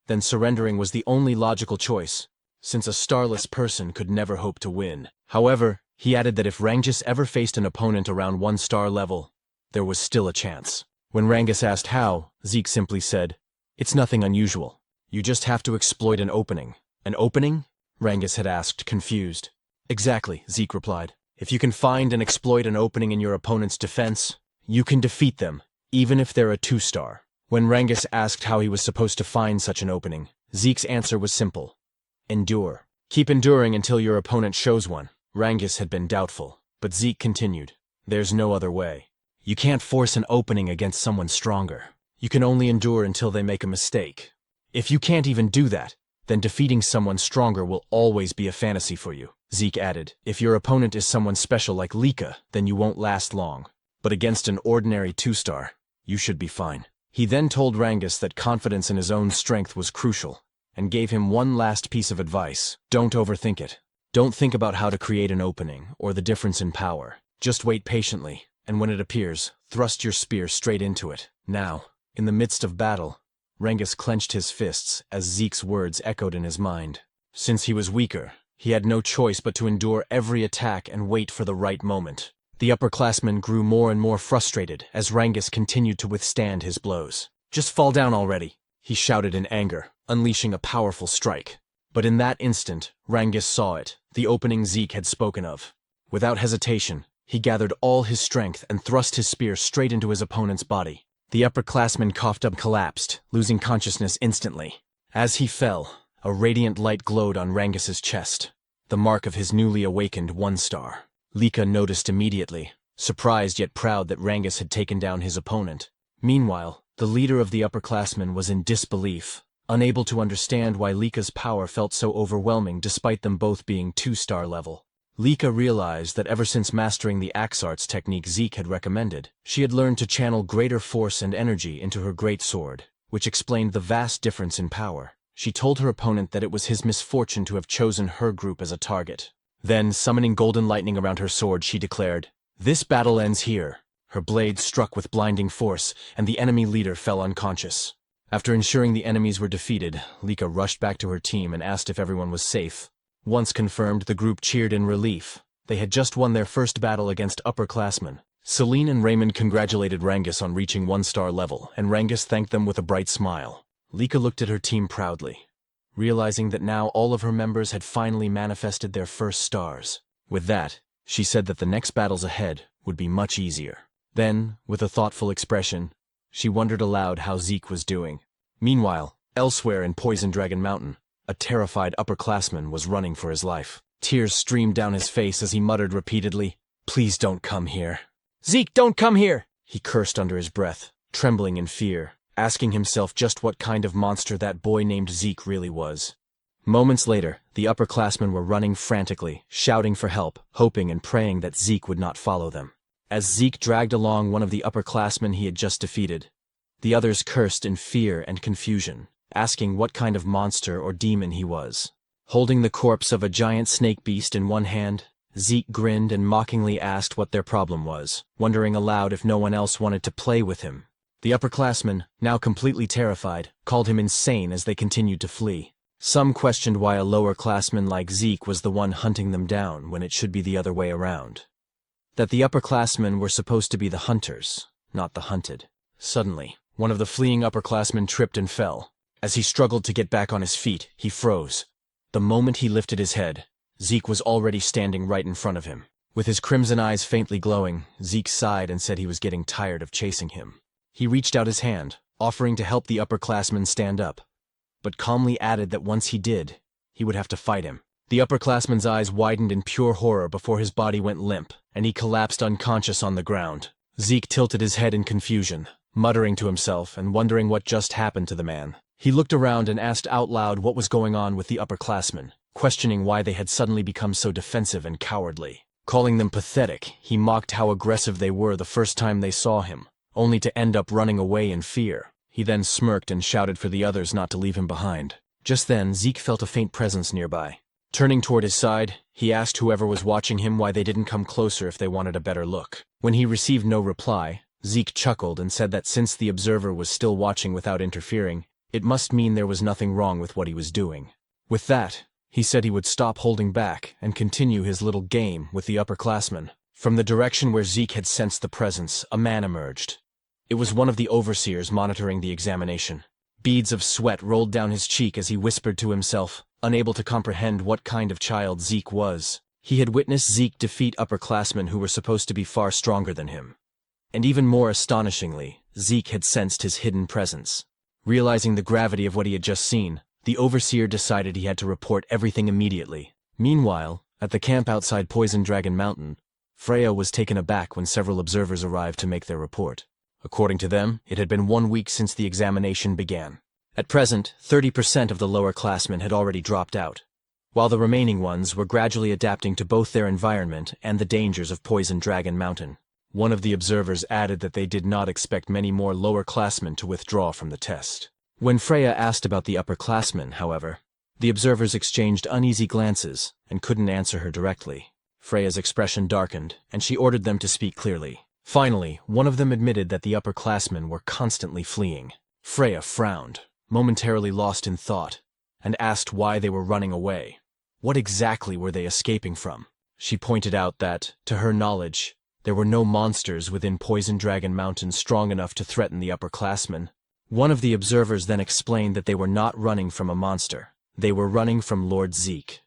then surrendering was the only logical choice, since a starless person could never hope to win. However, he added that if Rangus ever faced an opponent around 1-star level, there was still a chance. When Rangus asked how, Zeke simply said, "It's nothing unusual. You just have to exploit an opening." "An opening?" Rangus had asked, confused. "Exactly," Zeke replied. "If you can find and exploit an opening in your opponent's defense, you can defeat them, even if they're a 2-star. When Rangus asked how he was supposed to find such an opening, Zeke's answer was simple: endure. Keep enduring until your opponent shows one. Rangus had been doubtful, but Zeke continued, "There's no other way. You can't force an opening against someone stronger. You can only endure until they make a mistake. If you can't even do that, then defeating someone stronger will always be a fantasy for you." Zeke added, "If your opponent is someone special like Lika, then you won't last long. But against an ordinary 2-star, you should be fine." He then told Rangus that confidence in his own strength was crucial, and gave him one last piece of advice: don't overthink it. Don't think about how to create an opening or the difference in power. Just wait patiently, and when it appears, thrust your spear straight into it. Now, in the midst of battle, Rengis clenched his fists as Zeke's words echoed in his mind. Since he was weaker, he had no choice but to endure every attack and wait for the right moment. The upperclassman grew more and more frustrated as Rengis continued to withstand his blows. "Just fall down already," he shouted in anger, unleashing a powerful strike. But in that instant, Rengis saw it, the opening Zeke had spoken of. Without hesitation, he gathered all his strength and thrust his spear straight into his opponent's body. The upperclassman coughed up, collapsed, losing consciousness instantly. As he fell, a radiant light glowed on Rengis's chest, the mark of his newly awakened 1-star. Lika noticed immediately, surprised yet proud that Rengis had taken down his opponent. Meanwhile, the leader of the upperclassmen was in disbelief, unable to understand why Lika's power felt so overwhelming despite them both being 2-star level. Lika realized that ever since mastering the axe arts technique Zeke had recommended, she had learned to channel greater force and energy into her great sword, which explained the vast difference in power. She told her opponent that it was his misfortune to have chosen her group as a target. Then, summoning golden lightning around her sword, she declared, "This battle ends here." Her blade struck with blinding force, and the enemy leader fell unconscious. After ensuring the enemies were defeated, Lika rushed back to her team and asked if everyone was safe. Once confirmed, the group cheered in relief. They had just won their first battle against upperclassmen. Celine and Raymond congratulated Rengis on reaching 1-star level, and Rengis thanked them with a bright smile. Lika looked at her team proudly, realizing that now all of her members had finally manifested their first stars. With that, she said that the next battles ahead would be much easier. Then, with a thoughtful expression, she wondered aloud how Zeke was doing. Meanwhile, elsewhere in Poison Dragon Mountain, a terrified upperclassman was running for his life. Tears streamed down his face as he muttered repeatedly, "Please don't come here. Zeke, don't come here!" He cursed under his breath, trembling in fear, asking himself just what kind of monster that boy named Zeke really was. Moments later, the upperclassmen were running frantically, shouting for help, hoping and praying that Zeke would not follow them. As Zeke dragged along one of the upperclassmen he had just defeated, the others cursed in fear and confusion, asking what kind of monster or demon he was. Holding the corpse of a giant snake beast in one hand, Zeke grinned and mockingly asked what their problem was, wondering aloud if no one else wanted to play with him. The upperclassmen, now completely terrified, called him insane as they continued to flee. Some questioned why a lower-classman like Zeke was the one hunting them down when it should be the other way around. That the upperclassmen were supposed to be the hunters, not the hunted. Suddenly, one of the fleeing upperclassmen tripped and fell. As he struggled to get back on his feet, he froze. The moment he lifted his head, Zeke was already standing right in front of him. With his crimson eyes faintly glowing, Zeke sighed and said he was getting tired of chasing him. He reached out his hand, offering to help the upperclassman stand up, but calmly added that once he did, he would have to fight him. The upperclassman's eyes widened in pure horror before his body went limp, and he collapsed unconscious on the ground. Zeke tilted his head in confusion, muttering to himself and wondering what just happened to the man. He looked around and asked out loud what was going on with the upperclassmen, questioning why they had suddenly become so defensive and cowardly. Calling them pathetic, he mocked how aggressive they were the first time they saw him, only to end up running away in fear. He then smirked and shouted for the others not to leave him behind. Just then, Zeke felt a faint presence nearby. Turning toward his side, he asked whoever was watching him why they didn't come closer if they wanted a better look. When he received no reply, Zeke chuckled and said that since the observer was still watching without interfering, it must mean there was nothing wrong with what he was doing. With that, he said he would stop holding back and continue his little game with the upperclassmen. From the direction where Zeke had sensed the presence, a man emerged. It was one of the overseers monitoring the examination. Beads of sweat rolled down his cheek as he whispered to himself, unable to comprehend what kind of child Zeke was. He had witnessed Zeke defeat upperclassmen who were supposed to be far stronger than him. And even more astonishingly, Zeke had sensed his hidden presence. Realizing the gravity of what he had just seen, the overseer decided he had to report everything immediately. Meanwhile, at the camp outside Poison Dragon Mountain, Freya was taken aback when several observers arrived to make their report. According to them, it had been 1 week since the examination began. At present, 30% of the lower classmen had already dropped out, while the remaining ones were gradually adapting to both their environment and the dangers of Poison Dragon Mountain. One of the observers added that they did not expect many more lower classmen to withdraw from the test. When Freya asked about the upperclassmen, however, The observers exchanged uneasy glances and couldn't answer her directly. Freya's expression darkened, and she ordered them to speak clearly. Finally, one of them admitted that the upperclassmen were constantly fleeing. Freya frowned, momentarily lost in thought, and asked why they were running away. What exactly were they escaping from? She pointed out that, to her knowledge, there were no monsters within Poison Dragon Mountain strong enough to threaten the upperclassmen. One of the observers then explained that they were not running from a monster. They were running from Lord Zeke.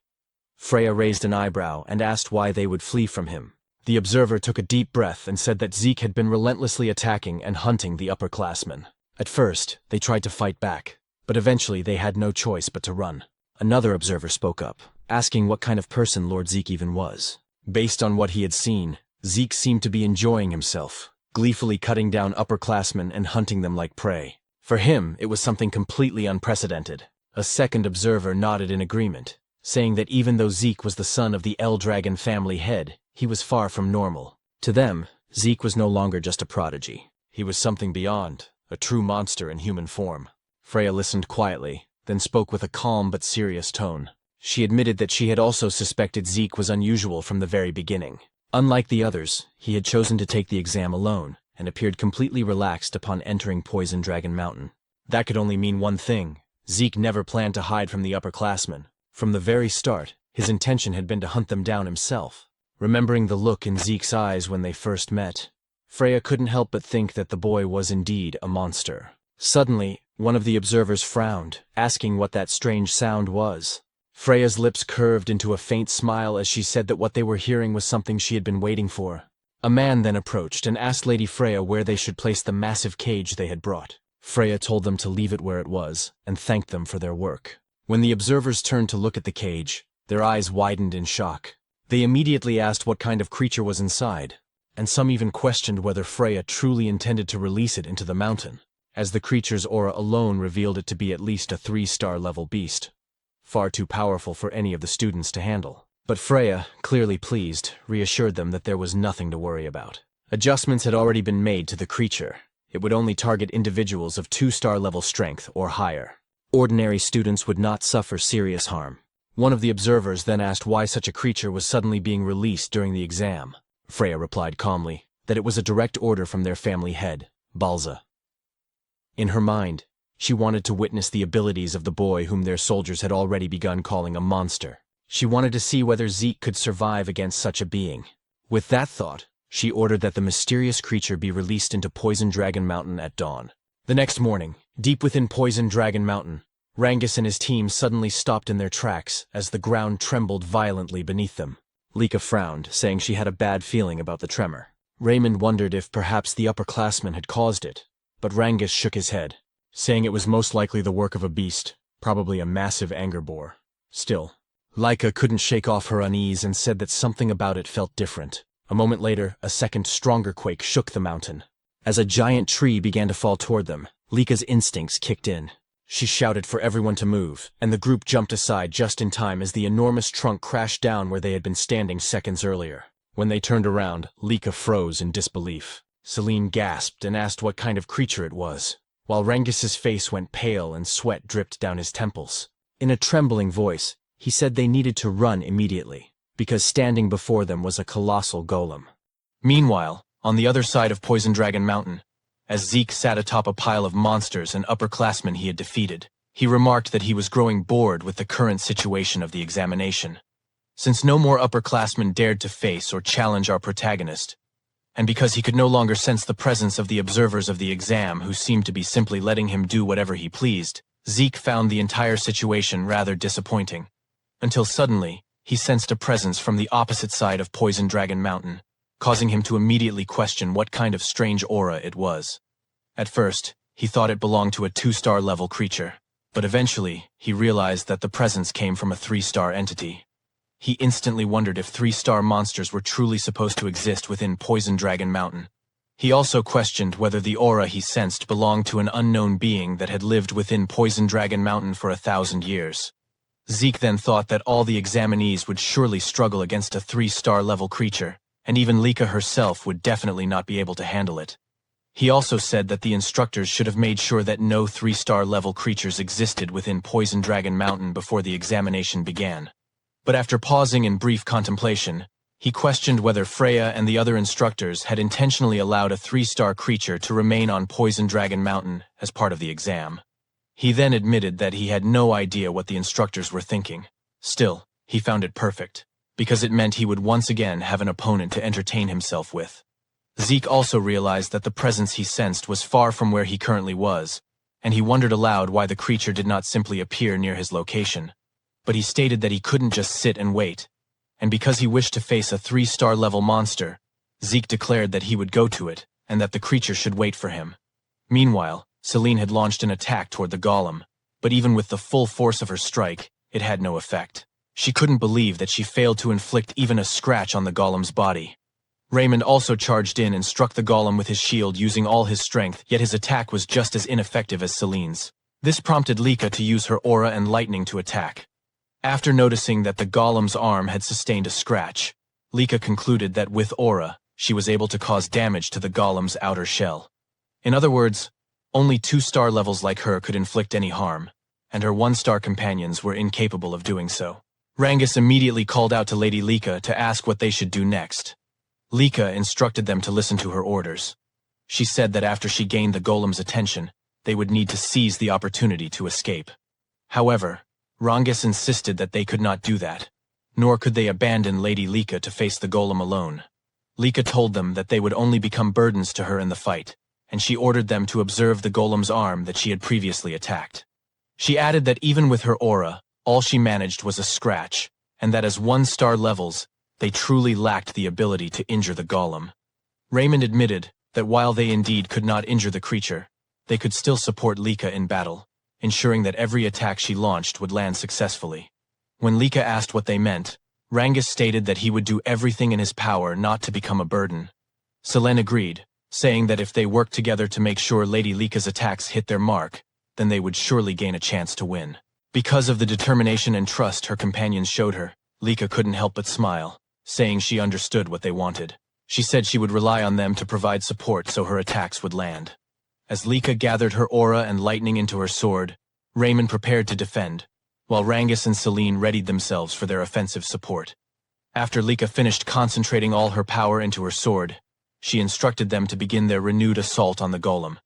Freya raised an eyebrow and asked why they would flee from him. The observer took a deep breath and said that Zeke had been relentlessly attacking and hunting the upperclassmen. At first, they tried to fight back, but eventually they had no choice but to run. Another observer spoke up, asking what kind of person Lord Zeke even was. Based on what he had seen, Zeke seemed to be enjoying himself, gleefully cutting down upperclassmen and hunting them like prey. For him, it was something completely unprecedented. A second observer nodded in agreement, saying that even though Zeke was the son of the L-Dragon family head, he was far from normal. To them, Zeke was no longer just a prodigy. He was something beyond, a true monster in human form. Freya listened quietly, then spoke with a calm but serious tone. She admitted that she had also suspected Zeke was unusual from the very beginning. Unlike the others, he had chosen to take the exam alone, and appeared completely relaxed upon entering Poison Dragon Mountain. That could only mean one thing. Zeke never planned to hide from the upperclassmen. From the very start, his intention had been to hunt them down himself. Remembering the look in Zeke's eyes when they first met, Freya couldn't help but think that the boy was indeed a monster. Suddenly, one of the observers frowned, asking what that strange sound was. Freya's lips curved into a faint smile as she said that what they were hearing was something she had been waiting for. A man then approached and asked Lady Freya where they should place the massive cage they had brought. Freya told them to leave it where it was, and thanked them for their work. When the observers turned to look at the cage, their eyes widened in shock. They immediately asked what kind of creature was inside, and some even questioned whether Freya truly intended to release it into the mountain, as the creature's aura alone revealed it to be at least a 3-star level beast. Far too powerful for any of the students to handle. But Freya, clearly pleased, reassured them that there was nothing to worry about. Adjustments had already been made to the creature. It would only target individuals of 2-star level strength or higher. Ordinary students would not suffer serious harm. One of the observers then asked why such a creature was suddenly being released during the exam. Freya replied calmly that it was a direct order from their family head, Balza. In her mind, she wanted to witness the abilities of the boy whom their soldiers had already begun calling a monster. She wanted to see whether Zeke could survive against such a being. With that thought, she ordered that the mysterious creature be released into Poison Dragon Mountain at dawn. The next morning, deep within Poison Dragon Mountain, Rangus and his team suddenly stopped in their tracks as the ground trembled violently beneath them. Lika frowned, saying she had a bad feeling about the tremor. Raymond wondered if perhaps the upperclassmen had caused it, but Rangus shook his head, saying it was most likely the work of a beast, probably a massive anger boar. Still, Lika couldn't shake off her unease and said that something about it felt different. A moment later, a second, stronger quake shook the mountain. As a giant tree began to fall toward them, Lika's instincts kicked in. She shouted for everyone to move, and the group jumped aside just in time as the enormous trunk crashed down where they had been standing seconds earlier. When they turned around, Lika froze in disbelief. Celine gasped and asked what kind of creature it was, while Rangus's face went pale and sweat dripped down his temples. In a trembling voice, he said they needed to run immediately, because standing before them was a colossal golem. Meanwhile, on the other side of Poison Dragon Mountain, as Zeke sat atop a pile of monsters and upperclassmen he had defeated, he remarked that he was growing bored with the current situation of the examination. Since no more upperclassmen dared to face or challenge our protagonist, and because he could no longer sense the presence of the observers of the exam who seemed to be simply letting him do whatever he pleased, Zeke found the entire situation rather disappointing, until suddenly he sensed a presence from the opposite side of Poison Dragon Mountain, causing him to immediately question what kind of strange aura it was. At first, he thought it belonged to a 2-star level creature, but eventually he realized that the presence came from a 3-star entity. He instantly wondered if 3-star monsters were truly supposed to exist within Poison Dragon Mountain. He also questioned whether the aura he sensed belonged to an unknown being that had lived within Poison Dragon Mountain for 1,000 years. Zeke then thought that all the examinees would surely struggle against a 3-star level creature, and even Lika herself would definitely not be able to handle it. He also said that the instructors should have made sure that no 3-star level creatures existed within Poison Dragon Mountain before the examination began. But after pausing in brief contemplation, he questioned whether Freya and the other instructors had intentionally allowed a 3-star creature to remain on Poison Dragon Mountain as part of the exam. He then admitted that he had no idea what the instructors were thinking. Still, he found it perfect, because it meant he would once again have an opponent to entertain himself with. Zeke also realized that the presence he sensed was far from where he currently was, and he wondered aloud why the creature did not simply appear near his location. But he stated that he couldn't just sit and wait, and because he wished to face a 3-star level monster, Zeke declared that he would go to it, and that the creature should wait for him. Meanwhile, Celine had launched an attack toward the golem, but even with the full force of her strike, it had no effect. She couldn't believe that she failed to inflict even a scratch on the golem's body. Raymond also charged in and struck the golem with his shield using all his strength, yet his attack was just as ineffective as Celine's. This prompted Lika to use her aura and lightning to attack. After noticing that the golem's arm had sustained a scratch, Lika concluded that with aura, she was able to cause damage to the golem's outer shell. In other words, only 2-star levels like her could inflict any harm, and her 1-star companions were incapable of doing so. Rangus immediately called out to Lady Lika to ask what they should do next. Lika instructed them to listen to her orders. She said that after she gained the golem's attention, they would need to seize the opportunity to escape. However, Rangus insisted that they could not do that, nor could they abandon Lady Lika to face the golem alone. Lika told them that they would only become burdens to her in the fight, and she ordered them to observe the golem's arm that she had previously attacked. She added that even with her aura, all she managed was a scratch, and that as 1-star levels, they truly lacked the ability to injure the golem. Raymond admitted that while they indeed could not injure the creature, they could still support Lika in battle, ensuring that every attack she launched would land successfully. When Lika asked what they meant, Rangus stated that he would do everything in his power not to become a burden. Selene agreed, saying that if they worked together to make sure Lady Lika's attacks hit their mark, then they would surely gain a chance to win. Because of the determination and trust her companions showed her, Lika couldn't help but smile, saying she understood what they wanted. She said she would rely on them to provide support so her attacks would land. As Lika gathered her aura and lightning into her sword, Raymond prepared to defend, while Rangus and Celine readied themselves for their offensive support. After Lika finished concentrating all her power into her sword, she instructed them to begin their renewed assault on the golem.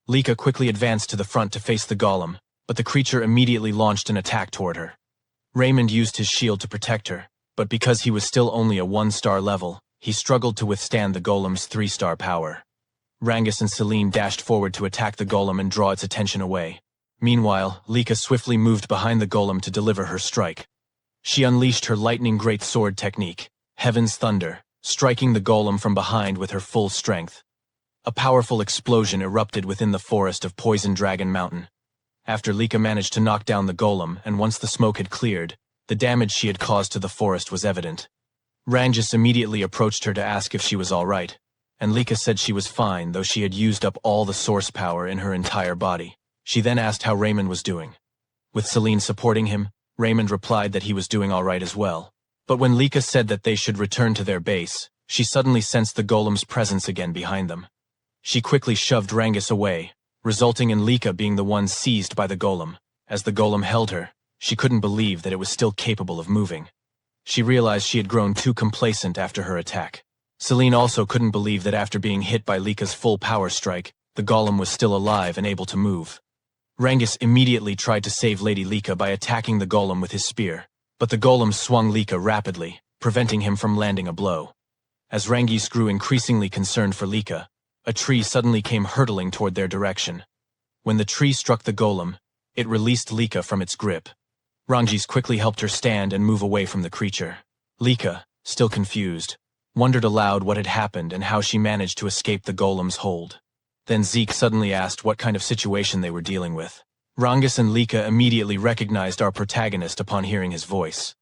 Lika quickly advanced to the front to face the golem, but the creature immediately launched an attack toward her. Raymond used his shield to protect her, but because he was still only a 1-star level, he struggled to withstand the golem's 3-star power. Rangus and Celine dashed forward to attack the golem and draw its attention away. Meanwhile, Lika swiftly moved behind the golem to deliver her strike. She unleashed her lightning greatsword technique, Heaven's Thunder, striking the golem from behind with her full strength. A powerful explosion erupted within the forest of Poison Dragon Mountain. After Lika managed to knock down the golem, and once the smoke had cleared, the damage she had caused to the forest was evident. Rangus immediately approached her to ask if she was all right, and Lika said she was fine, though she had used up all the source power in her entire body. She then asked how Raymond was doing. With Celine supporting him, Raymond replied that he was doing all right as well. But when Lika said that they should return to their base, she suddenly sensed the golem's presence again behind them. She quickly shoved Rangus away, resulting in Lika being the one seized by the golem. As the golem held her, she couldn't believe that it was still capable of moving. She realized she had grown too complacent after her attack. Celine also couldn't believe that after being hit by Lika's full power strike, the golem was still alive and able to move. Rangus immediately tried to save Lady Lika by attacking the golem with his spear, but the golem swung Lika rapidly, preventing him from landing a blow. As Rangus grew increasingly concerned for Lika, a tree suddenly came hurtling toward their direction. When the tree struck the golem, it released Lika from its grip. Rangus quickly helped her stand and move away from the creature. Lika, still confused, wondered aloud what had happened and how she managed to escape the golem's hold. Then Zeke suddenly asked what kind of situation they were dealing with. Rangus and Lika immediately recognized our protagonist upon hearing his voice.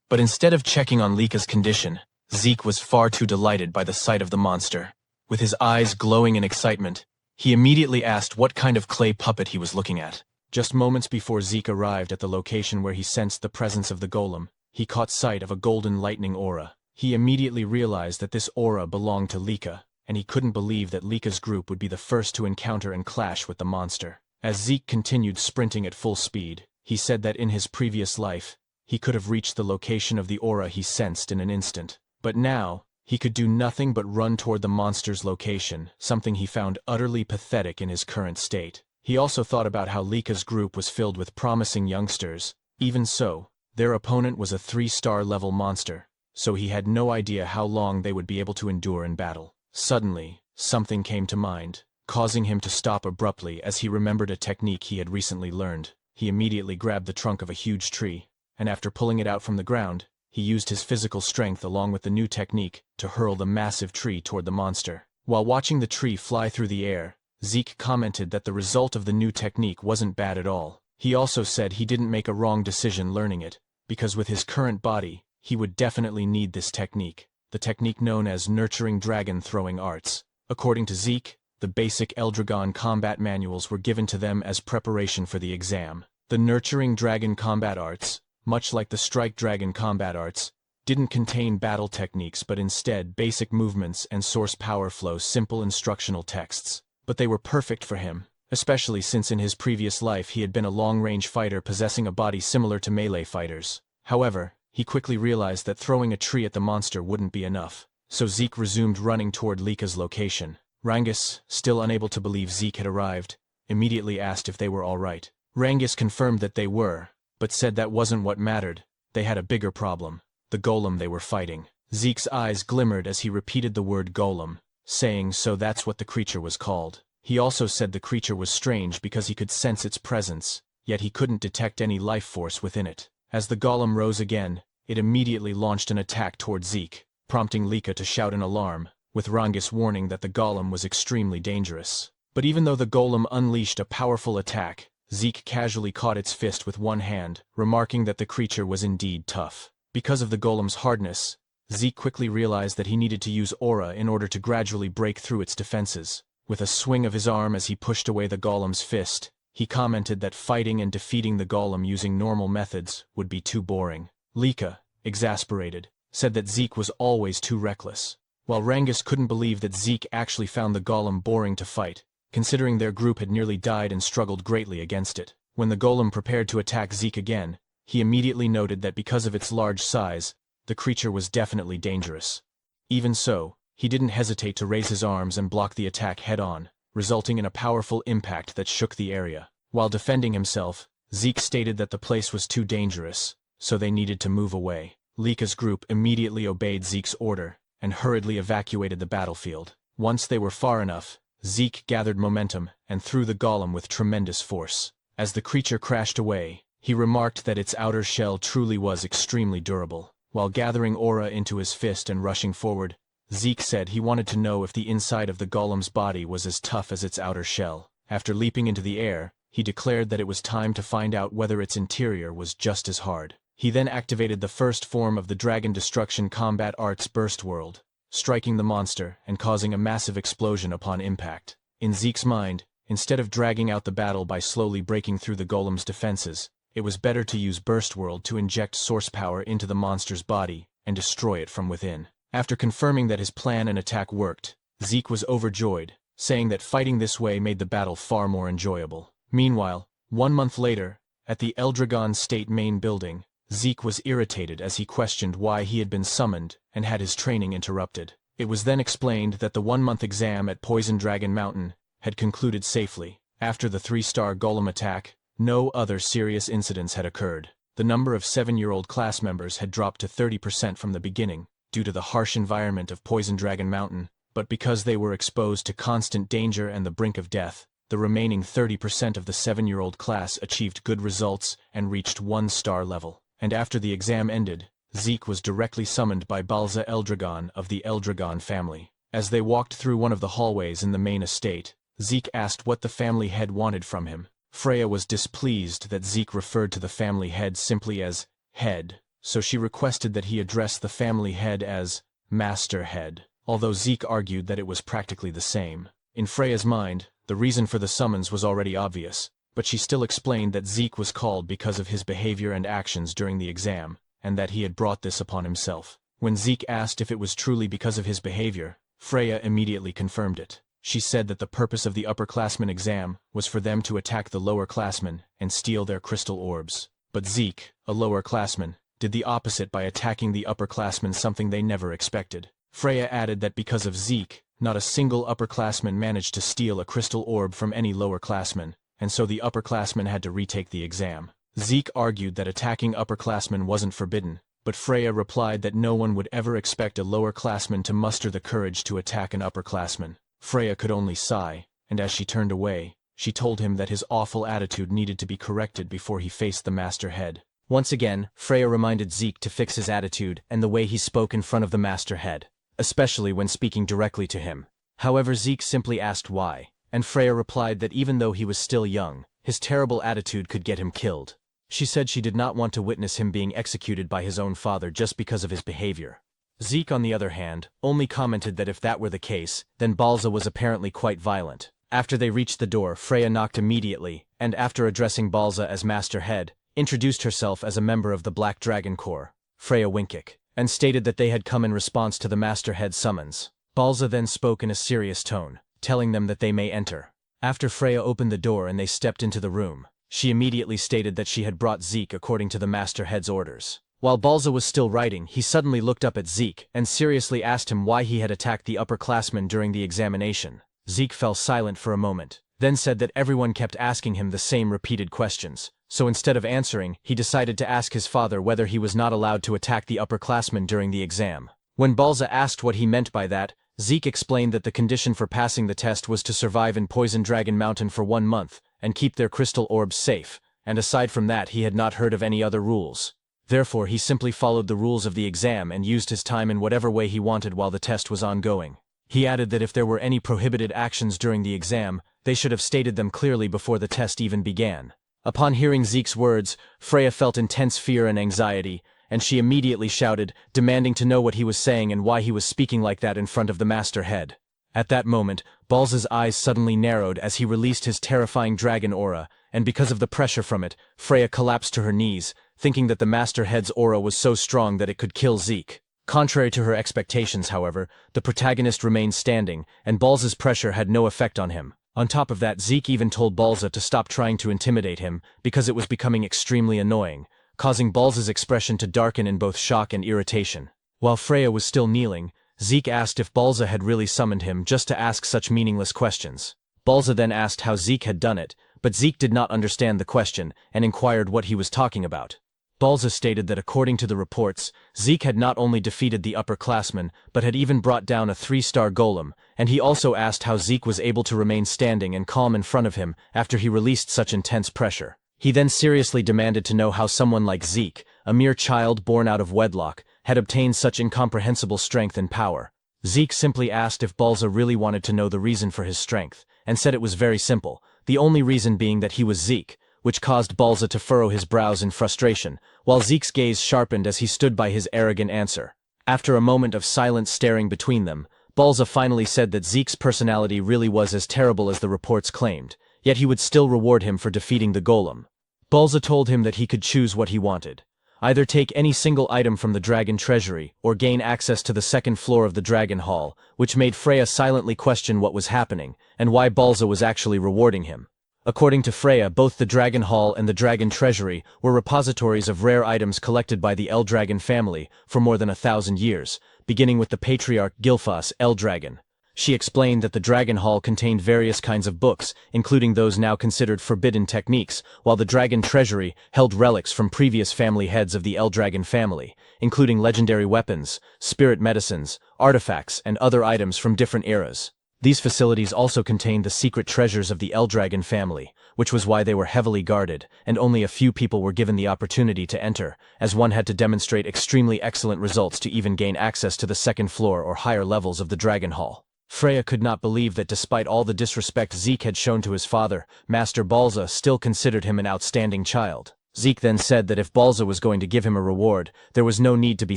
But instead of checking on Lika's condition, Zeke was far too delighted by the sight of the monster. With his eyes glowing in excitement, he immediately asked what kind of clay puppet he was looking at. Just moments before Zeke arrived at the location where he sensed the presence of the golem, he caught sight of a golden lightning aura. He immediately realized that this aura belonged to Lika, and he couldn't believe that Lika's group would be the first to encounter and clash with the monster. As Zeke continued sprinting at full speed, he said that in his previous life, he could have reached the location of the aura he sensed in an instant. But now, he could do nothing but run toward the monster's location, something he found utterly pathetic in his current state. He also thought about how Lika's group was filled with promising youngsters. Even so, their opponent was a 3-star level monster, so he had no idea how long they would be able to endure in battle. Suddenly, something came to mind, causing him to stop abruptly as he remembered a technique he had recently learned. He immediately grabbed the trunk of a huge tree, and after pulling it out from the ground, he used his physical strength along with the new technique to hurl the massive tree toward the monster. While watching the tree fly through the air, Zeke commented that the result of the new technique wasn't bad at all. He also said he didn't make a wrong decision learning it, because with his current body, he would definitely need this technique, the technique known as nurturing dragon throwing arts. According to Zeke, the basic Eldragon combat manuals were given to them as preparation for the exam. The nurturing dragon combat arts, much like the strike dragon combat arts, didn't contain battle techniques but instead basic movements and source power flow simple instructional texts. But they were perfect for him, especially since in his previous life he had been a long-range fighter possessing a body similar to melee fighters. However, he quickly realized that throwing a tree at the monster wouldn't be enough, so Zeke resumed running toward Lika's location. Rangus, still unable to believe Zeke had arrived, immediately asked if they were all right. Rangus confirmed that they were, but said that wasn't what mattered. They had a bigger problem, the golem they were fighting. Zeke's eyes glimmered as he repeated the word golem, saying so that's what the creature was called. He also said the creature was strange because he could sense its presence, yet he couldn't detect any life force within it. As the golem rose again, it immediately launched an attack toward Zeke, prompting Lika to shout an alarm, with Rangus warning that the golem was extremely dangerous. But even though the golem unleashed a powerful attack, Zeke casually caught its fist with one hand, remarking that the creature was indeed tough. Because of the golem's hardness, Zeke quickly realized that he needed to use aura in order to gradually break through its defenses. With a swing of his arm as he pushed away the golem's fist, he commented that fighting and defeating the golem using normal methods would be too boring. Lika, exasperated, said that Zeke was always too reckless, while Rangus couldn't believe that Zeke actually found the golem boring to fight, considering their group had nearly died and struggled greatly against it. When the golem prepared to attack Zeke again, he immediately noted that because of its large size, the creature was definitely dangerous. Even so, he didn't hesitate to raise his arms and block the attack head-on, resulting in a powerful impact that shook the area. While defending himself, Zeke stated that the place was too dangerous, so they needed to move away. Lika's group immediately obeyed Zeke's order and hurriedly evacuated the battlefield. Once they were far enough, Zeke gathered momentum and threw the golem with tremendous force. As the creature crashed away, he remarked that its outer shell truly was extremely durable. While gathering aura into his fist and rushing forward, Zeke said he wanted to know if the inside of the golem's body was as tough as its outer shell. After leaping into the air, he declared that it was time to find out whether its interior was just as hard. He then activated the first form of the Dragon Destruction Combat Arts Burst World, striking the monster and causing a massive explosion upon impact. In Zeke's mind, instead of dragging out the battle by slowly breaking through the golem's defenses, it was better to use Burst World to inject source power into the monster's body and destroy it from within. After confirming that his plan and attack worked, Zeke was overjoyed, saying that fighting this way made the battle far more enjoyable. Meanwhile, 1 month later, at the Eldragon State main building, Zeke was irritated as he questioned why he had been summoned and had his training interrupted. It was then explained that the 1-month exam at Poison Dragon Mountain had concluded safely. After the 3-star golem attack, no other serious incidents had occurred. The number of 7-year-old class members had dropped to 30% from the beginning, due to the harsh environment of Poison Dragon Mountain, but because they were exposed to constant danger and the brink of death, the remaining 30% of the 7-year-old class achieved good results and reached 1-star level. And after the exam ended, Zeke was directly summoned by Balza Eldragon of the Eldragon family. As they walked through one of the hallways in the main estate, Zeke asked what the family head wanted from him. Freya was displeased that Zeke referred to the family head simply as head, so she requested that he address the family head as Master Head, although Zeke argued that it was practically the same. In Freya's mind, the reason for the summons was already obvious, but she still explained that Zeke was called because of his behavior and actions during the exam, and that he had brought this upon himself. When Zeke asked if it was truly because of his behavior, Freya immediately confirmed it. She said that the purpose of the upperclassmen exam was for them to attack the lowerclassmen and steal their crystal orbs. But Zeke, a lowerclassman, did the opposite by attacking the upperclassmen, something they never expected. Freya added that because of Zeke, not a single upperclassman managed to steal a crystal orb from any lowerclassman, and so the upperclassmen had to retake the exam. Zeke argued that attacking upperclassmen wasn't forbidden, but Freya replied that no one would ever expect a lowerclassman to muster the courage to attack an upperclassman. Freya could only sigh, and as she turned away, she told him that his awful attitude needed to be corrected before he faced the master head. Once again, Freya reminded Zeke to fix his attitude and the way he spoke in front of the master head, especially when speaking directly to him. However, Zeke simply asked why, and Freya replied that even though he was still young, his terrible attitude could get him killed. She said she did not want to witness him being executed by his own father just because of his behavior. Zeke, on the other hand, only commented that if that were the case, then Balza was apparently quite violent. After they reached the door, Freya knocked immediately, and after addressing Balza as Master Head, introduced herself as a member of the Black Dragon Corps, Freya Winkik, and stated that they had come in response to the Master Head's summons. Balza then spoke in a serious tone, telling them that they may enter. After Freya opened the door and they stepped into the room, she immediately stated that she had brought Zeke according to the Master Head's orders. While Balza was still writing, he suddenly looked up at Zeke and seriously asked him why he had attacked the upperclassmen during the examination. Zeke fell silent for a moment, then said that everyone kept asking him the same repeated questions, so instead of answering, he decided to ask his father whether he was not allowed to attack the upperclassmen during the exam. When Balza asked what he meant by that, Zeke explained that the condition for passing the test was to survive in Poison Dragon Mountain for 1 month and keep their crystal orbs safe, and aside from that he had not heard of any other rules. Therefore, he simply followed the rules of the exam and used his time in whatever way he wanted while the test was ongoing. He added that if there were any prohibited actions during the exam, they should have stated them clearly before the test even began. Upon hearing Zeke's words, Freya felt intense fear and anxiety, and she immediately shouted, demanding to know what he was saying and why he was speaking like that in front of the Master Head. At that moment, Balza's eyes suddenly narrowed as he released his terrifying dragon aura, and because of the pressure from it, Freya collapsed to her knees, thinking that the Master Head's aura was so strong that it could kill Zeke. Contrary to her expectations, however, the protagonist remained standing, and Balza's pressure had no effect on him. On top of that, Zeke even told Balza to stop trying to intimidate him, because it was becoming extremely annoying, causing Balza's expression to darken in both shock and irritation. While Freya was still kneeling, Zeke asked if Balza had really summoned him just to ask such meaningless questions. Balza then asked how Zeke had done it, but Zeke did not understand the question and inquired what he was talking about. Balza stated that according to the reports, Zeke had not only defeated the upperclassmen, but had even brought down a 3-star golem, and he also asked how Zeke was able to remain standing and calm in front of him after he released such intense pressure. He then seriously demanded to know how someone like Zeke, a mere child born out of wedlock, had obtained such incomprehensible strength and power. Zeke simply asked if Balza really wanted to know the reason for his strength, and said it was very simple, the only reason being that he was Zeke, which caused Balza to furrow his brows in frustration, while Zeke's gaze sharpened as he stood by his arrogant answer. After a moment of silent staring between them, Balza finally said that Zeke's personality really was as terrible as the reports claimed, yet he would still reward him for defeating the golem. Balza told him that he could choose what he wanted. Either take any single item from the dragon treasury, or gain access to the 2nd floor of the dragon hall, which made Freya silently question what was happening, and why Balza was actually rewarding him. According to Freya, both the Dragon Hall and the Dragon Treasury were repositories of rare items collected by the Eldragon family for more than 1,000 years, beginning with the patriarch Gilfas Eldragon. She explained that the Dragon Hall contained various kinds of books, including those now considered forbidden techniques, while the Dragon Treasury held relics from previous family heads of the Eldragon family, including legendary weapons, spirit medicines, artifacts, and other items from different eras. These facilities also contained the secret treasures of the Eldragon family, which was why they were heavily guarded, and only a few people were given the opportunity to enter, as one had to demonstrate extremely excellent results to even gain access to the 2nd floor or higher levels of the Dragon Hall. Freya could not believe that despite all the disrespect Zeke had shown to his father, Master Balza still considered him an outstanding child. Zeke then said that if Balza was going to give him a reward, there was no need to be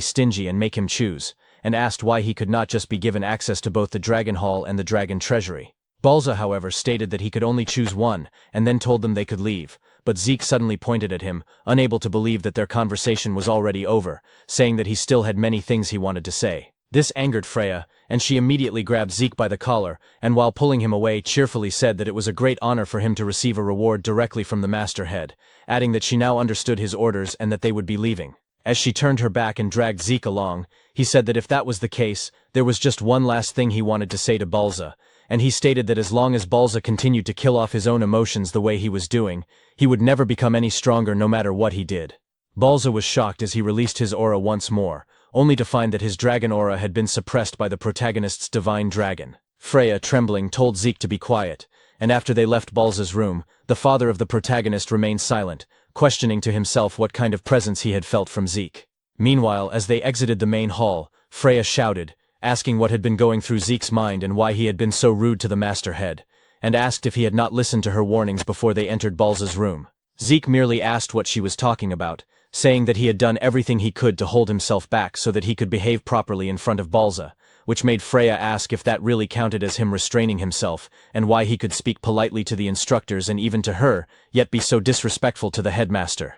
stingy and make him choose, and asked why he could not just be given access to both the Dragon Hall and the Dragon Treasury. Balza, however, stated that he could only choose one, and then told them they could leave, but Zeke suddenly pointed at him, unable to believe that their conversation was already over, saying that he still had many things he wanted to say. This angered Freya, and she immediately grabbed Zeke by the collar, and while pulling him away cheerfully said that it was a great honor for him to receive a reward directly from the masterhead, adding that she now understood his orders and that they would be leaving. As she turned her back and dragged Zeke along, he said that if that was the case, there was just one last thing he wanted to say to Balza, and he stated that as long as Balza continued to kill off his own emotions the way he was doing, he would never become any stronger no matter what he did. Balza was shocked as he released his aura once more, only to find that his dragon aura had been suppressed by the protagonist's divine dragon. Freya, trembling, told Zeke to be quiet, and after they left Balza's room, the father of the protagonist remained silent, questioning to himself what kind of presence he had felt from Zeke. Meanwhile, as they exited the main hall, Freya shouted, asking what had been going through Zeke's mind and why he had been so rude to the masterhead, and asked if he had not listened to her warnings before they entered Balza's room. Zeke merely asked what she was talking about, saying that he had done everything he could to hold himself back so that he could behave properly in front of Balza, which made Freya ask if that really counted as him restraining himself, and why he could speak politely to the instructors and even to her, yet be so disrespectful to the headmaster.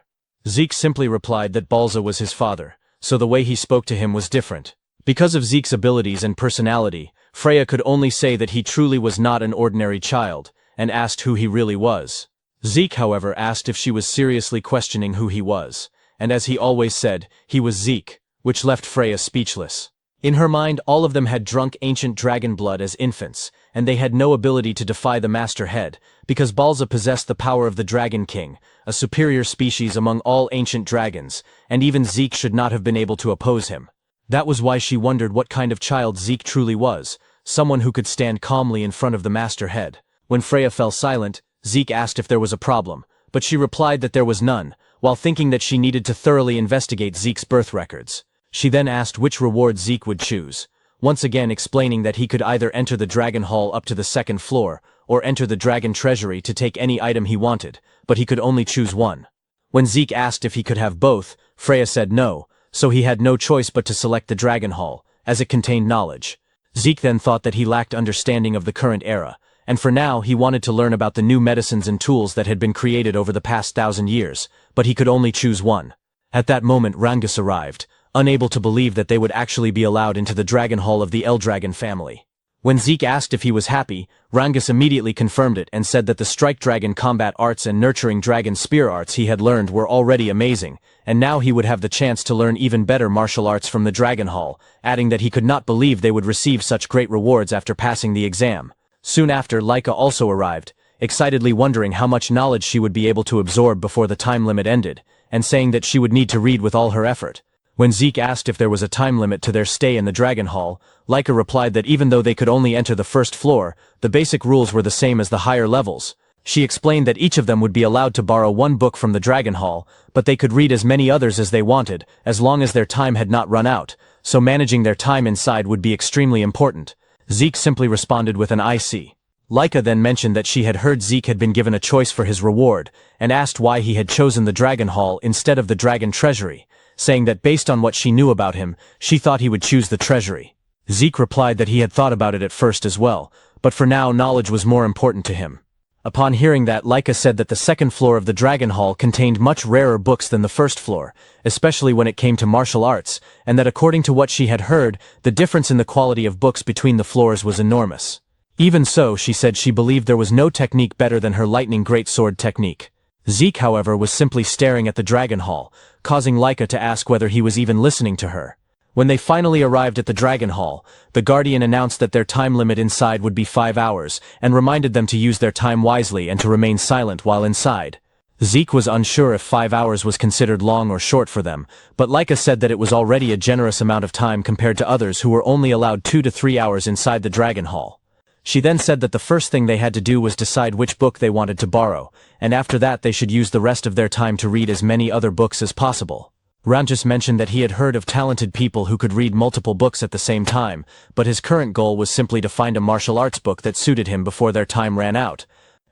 Zeke simply replied that Balza was his father, so the way he spoke to him was different. Because of Zeke's abilities and personality, Freya could only say that he truly was not an ordinary child, and asked who he really was. Zeke, however, asked if she was seriously questioning who he was, and as he always said, he was Zeke, which left Freya speechless. In her mind, all of them had drunk ancient dragon blood as infants, and they had no ability to defy the Master Head, because Balza possessed the power of the Dragon King, a superior species among all ancient dragons, and even Zeke should not have been able to oppose him. That was why she wondered what kind of child Zeke truly was, someone who could stand calmly in front of the Master Head. When Freya fell silent, Zeke asked if there was a problem, but she replied that there was none, while thinking that she needed to thoroughly investigate Zeke's birth records. She then asked which reward Zeke would choose, once again explaining that he could either enter the Dragon Hall up to the second floor, or enter the Dragon Treasury to take any item he wanted, but he could only choose one. When Zeke asked if he could have both, Freya said no, so he had no choice but to select the Dragon Hall, as it contained knowledge. Zeke then thought that he lacked understanding of the current era, and for now he wanted to learn about the new medicines and tools that had been created over the past 1,000 years, but he could only choose one. At that moment Rangus arrived, unable to believe that they would actually be allowed into the Dragon Hall of the Eldragon family. When Zeke asked if he was happy, Rangus immediately confirmed it and said that the Strike Dragon combat arts and Nurturing Dragon spear arts he had learned were already amazing, and now he would have the chance to learn even better martial arts from the Dragon Hall, adding that he could not believe they would receive such great rewards after passing the exam. Soon after, Laika also arrived, excitedly wondering how much knowledge she would be able to absorb before the time limit ended, and saying that she would need to read with all her effort. When Zeke asked if there was a time limit to their stay in the Dragon Hall, Laika replied that even though they could only enter the first floor, the basic rules were the same as the higher levels. She explained that each of them would be allowed to borrow one book from the Dragon Hall, but they could read as many others as they wanted, as long as their time had not run out, so managing their time inside would be extremely important. Zeke simply responded with an I see. Laika then mentioned that she had heard Zeke had been given a choice for his reward, and asked why he had chosen the Dragon Hall instead of the Dragon Treasury, saying that based on what she knew about him, she thought he would choose the Treasury. Zeke replied that he had thought about it at first as well, but for now knowledge was more important to him. Upon hearing that, Laika said that the second floor of the Dragon Hall contained much rarer books than the first floor, especially when it came to martial arts, and that according to what she had heard, the difference in the quality of books between the floors was enormous. Even so, she said she believed there was no technique better than her lightning greatsword technique. Zeke, however, was simply staring at the Dragon Hall, causing Laika to ask whether he was even listening to her. When they finally arrived at the Dragon Hall, the Guardian announced that their time limit inside would be 5 hours, and reminded them to use their time wisely and to remain silent while inside. Zeke was unsure if 5 hours was considered long or short for them, but Laika said that it was already a generous amount of time compared to others who were only allowed 2 to 3 hours inside the Dragon Hall. She then said that the first thing they had to do was decide which book they wanted to borrow, and after that they should use the rest of their time to read as many other books as possible. Rangus mentioned that he had heard of talented people who could read multiple books at the same time, but his current goal was simply to find a martial arts book that suited him before their time ran out.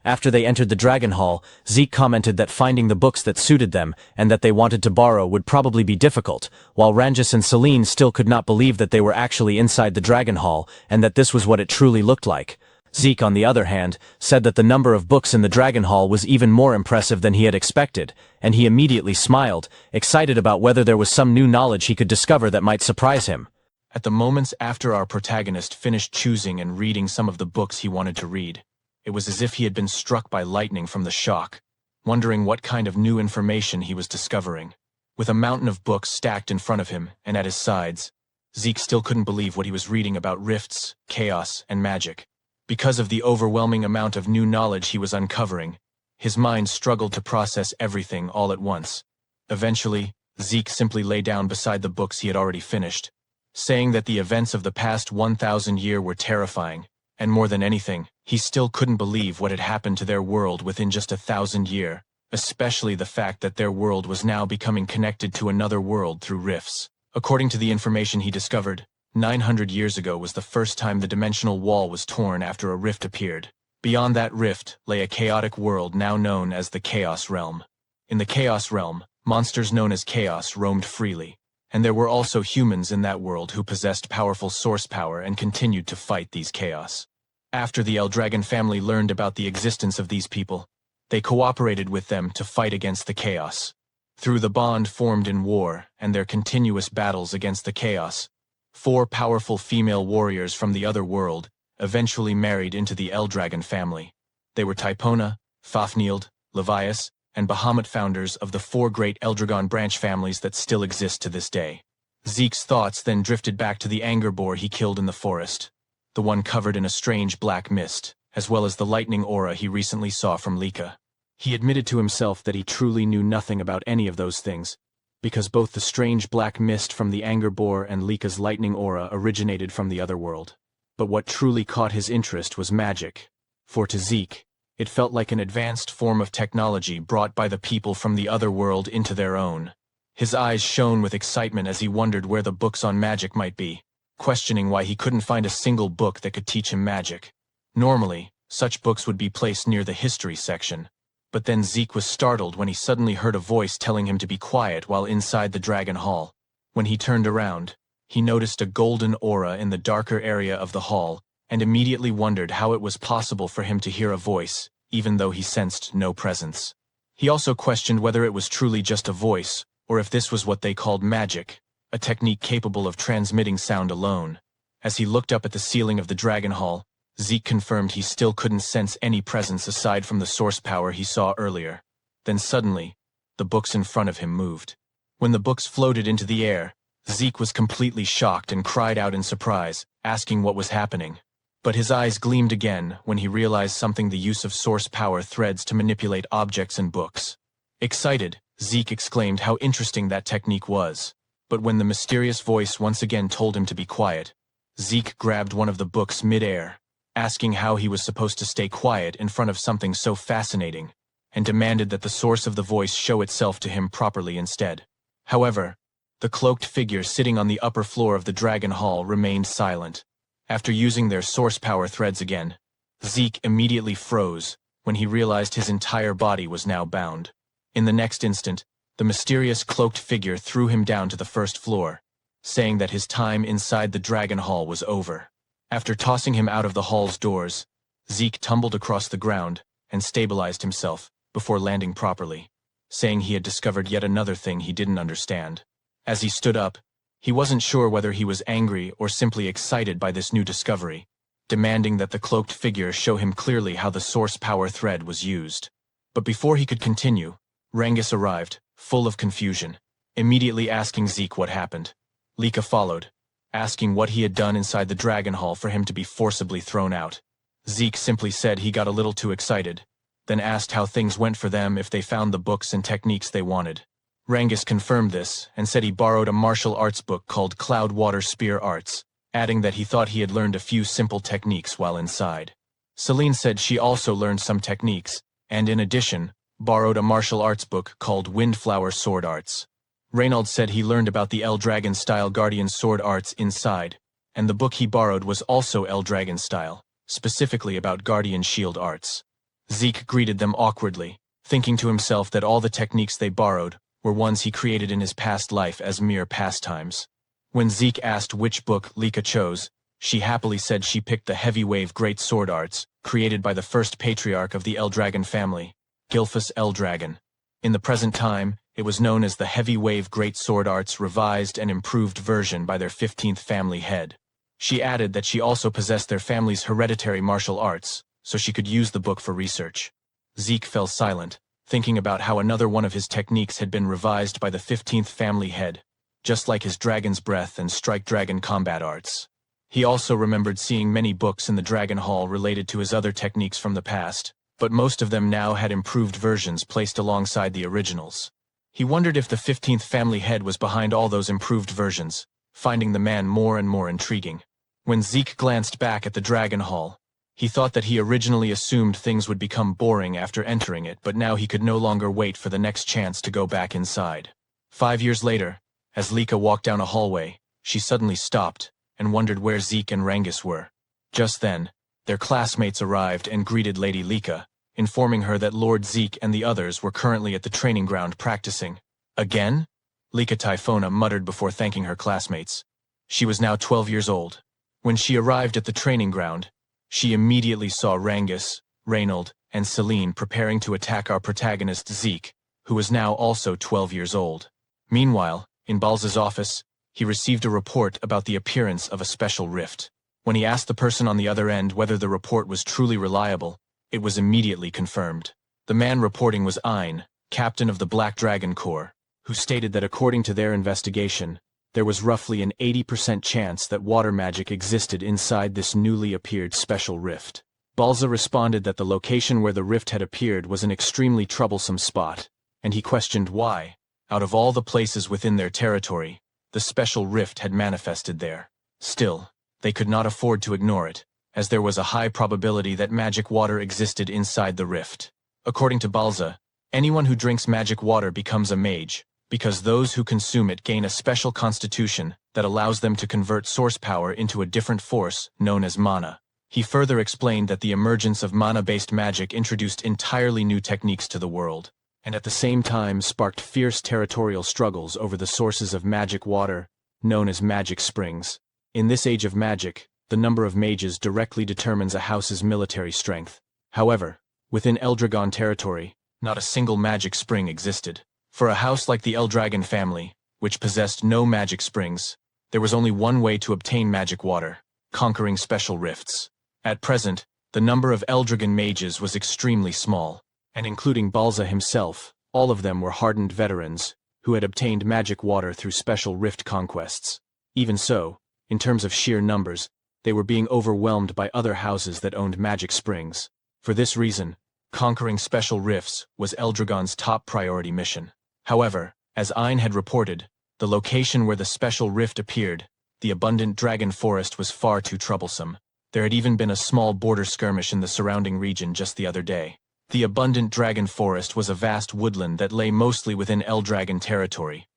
After they entered the Dragon Hall, Zeke commented that finding the books that suited them and that they wanted to borrow would probably be difficult, while Rangus and Celine still could not believe that they were actually inside the Dragon Hall and that this was what it truly looked like. Zeke, on the other hand, said that the number of books in the Dragon Hall was even more impressive than he had expected, and he immediately smiled, excited about whether there was some new knowledge he could discover that might surprise him. At the moments after our protagonist finished choosing and reading some of the books he wanted to read, it was as if he had been struck by lightning from the shock, wondering what kind of new information he was discovering. With a mountain of books stacked in front of him and at his sides, Zeke still couldn't believe what he was reading about rifts, chaos, and magic. Because of the overwhelming amount of new knowledge he was uncovering, his mind struggled to process everything all at once. Eventually, Zeke simply lay down beside the books he had already finished, saying that the events of the past 1,000 years were terrifying, and more than anything, he still couldn't believe what had happened to their world within just 1,000 years, especially the fact that their world was now becoming connected to another world through rifts. According to the information he discovered, 900 years ago was the first time the dimensional wall was torn after a rift appeared. Beyond that rift lay a chaotic world now known as the Chaos Realm. In the Chaos Realm, monsters known as Chaos roamed freely, and there were also humans in that world who possessed powerful source power and continued to fight these chaos. After the Eldragon family learned about the existence of these people, they cooperated with them to fight against the chaos. Through the bond formed in war and their continuous battles against the chaos, 4 powerful female warriors from the other world eventually married into the Eldragon family. They were Typona, Fafnield, Levias, and Bahamut, founders of the 4 great Eldragon branch families that still exist to this day. Zeke's thoughts then drifted back to the anger boar he killed in the forest, the one covered in a strange black mist, as well as the lightning aura he recently saw from Lika. He admitted to himself that he truly knew nothing about any of those things, because both the strange black mist from the anger boar and Lika's lightning aura originated from the other world. But what truly caught his interest was magic, for to Zeke, it felt like an advanced form of technology brought by the people from the other world into their own. His eyes shone with excitement as he wondered where the books on magic might be, questioning why he couldn't find a single book that could teach him magic. Normally, such books would be placed near the history section, but then Zeke was startled when he suddenly heard a voice telling him to be quiet while inside the Dragon Hall. When he turned around, he noticed a golden aura in the darker area of the hall, and immediately wondered how it was possible for him to hear a voice, even though he sensed no presence. He also questioned whether it was truly just a voice, or if this was what they called magic, a technique capable of transmitting sound alone. As he looked up at the ceiling of the Dragon Hall, Zeke confirmed he still couldn't sense any presence aside from the source power he saw earlier. Then suddenly, the books in front of him moved. When the books floated into the air, Zeke was completely shocked and cried out in surprise, asking what was happening. But his eyes gleamed again when he realized something: the use of source power threads to manipulate objects and books. Excited, Zeke exclaimed how interesting that technique was. But when the mysterious voice once again told him to be quiet, Zeke grabbed one of the books mid-air, asking how he was supposed to stay quiet in front of something so fascinating, and demanded that the source of the voice show itself to him properly instead. However, the cloaked figure sitting on the upper floor of the Dragon Hall remained silent. After using their source power threads again, Zeke immediately froze when he realized his entire body was now bound. In the next instant, the mysterious cloaked figure threw him down to the first floor, saying that his time inside the Dragon Hall was over. After tossing him out of the hall's doors, Zeke tumbled across the ground and stabilized himself before landing properly, saying he had discovered yet another thing he didn't understand. As he stood up, he wasn't sure whether he was angry or simply excited by this new discovery, demanding that the cloaked figure show him clearly how the source power thread was used. But before he could continue, Rangus arrived, full of confusion, immediately asking Zeke what happened. Lika followed, asking what he had done inside the Dragon Hall for him to be forcibly thrown out. Zeke simply said he got a little too excited, then asked how things went for them if they found the books and techniques they wanted. Rangus confirmed this and said he borrowed a martial arts book called Cloud Water Spear Arts, adding that he thought he had learned a few simple techniques while inside. Celine said she also learned some techniques, and in addition, borrowed a martial arts book called Windflower Sword Arts. Reynald said he learned about the Eldragon-style Guardian Sword Arts inside, and the book he borrowed was also Eldragon-style, specifically about Guardian Shield Arts. Zeke greeted them awkwardly, thinking to himself that all the techniques they borrowed were ones he created in his past life as mere pastimes. When Zeke asked which book Lika chose, she happily said she picked the Heavy Wave Great Sword Arts, created by the first patriarch of the Eldragon family, Gilfus Eldragon. In the present time, It was known as the Heavy Wave Great Sword Arts revised and improved version by their 15th family head. She added that she also possessed their family's hereditary martial arts, so she could use the book for research. Zeke fell silent, thinking about how another one of his techniques had been revised by the 15th family head, just like his Dragon's Breath and Strike Dragon combat arts. He also remembered seeing many books in the Dragon Hall related to his other techniques from the past, but most of them now had improved versions placed alongside the originals. He wondered if the 15th family head was behind all those improved versions, finding the man more and more intriguing. When Zeke glanced back at the Dragon Hall, he thought that he originally assumed things would become boring after entering it, but now he could no longer wait for the next chance to go back inside. 5 years later, as Lika walked down a hallway, she suddenly stopped and wondered where Zeke and Rangus were. Just then, their classmates arrived and greeted Lady Lika, informing her that Lord Zeke and the others were currently at the training ground practicing. Again? Lika Typhona muttered before thanking her classmates. She was now 12 years old. When she arrived at the training ground, she immediately saw Rangus, Reynold, and Celine preparing to attack our protagonist Zeke, who was now also 12 years old. Meanwhile, in Balza's office, he received a report about the appearance of a special rift. When he asked the person on the other end whether the report was truly reliable, it was immediately confirmed. The man reporting was Ein, captain of the Black Dragon Corps, who stated that according to their investigation, there was roughly an 80% chance that water magic existed inside this newly appeared special rift. Balza responded that the location where the rift had appeared was an extremely troublesome spot, and he questioned why, out of all the places within their territory, the special rift had manifested there. Still, they could not afford to ignore it, as there was a high probability that magic water existed inside the rift. According to Balza, anyone who drinks magic water becomes a mage, because those who consume it gain a special constitution that allows them to convert source power into a different force known as mana. He further explained that the emergence of mana-based magic introduced entirely new techniques to the world, and at the same time sparked fierce territorial struggles over the sources of magic water, known as magic springs. In this age of magic, the number of mages directly determines a house's military strength. However, within Eldragon territory, not a single magic spring existed. For a house like the Eldragon family, which possessed no magic springs, there was only one way to obtain magic water: conquering special rifts. At present, the number of Eldragon mages was extremely small, and including Balza himself, all of them were hardened veterans who had obtained magic water through special rift conquests. Even so, in terms of sheer numbers, they were being overwhelmed by other houses that owned magic springs. For this reason, conquering special rifts was Eldragon's top priority mission. However, as Ein had reported, the location where the special rift appeared, the abundant dragon forest, was far too troublesome. There had even been a small border skirmish in the surrounding region just the other day. The abundant dragon forest was a vast woodland that lay mostly within Eldragon territory,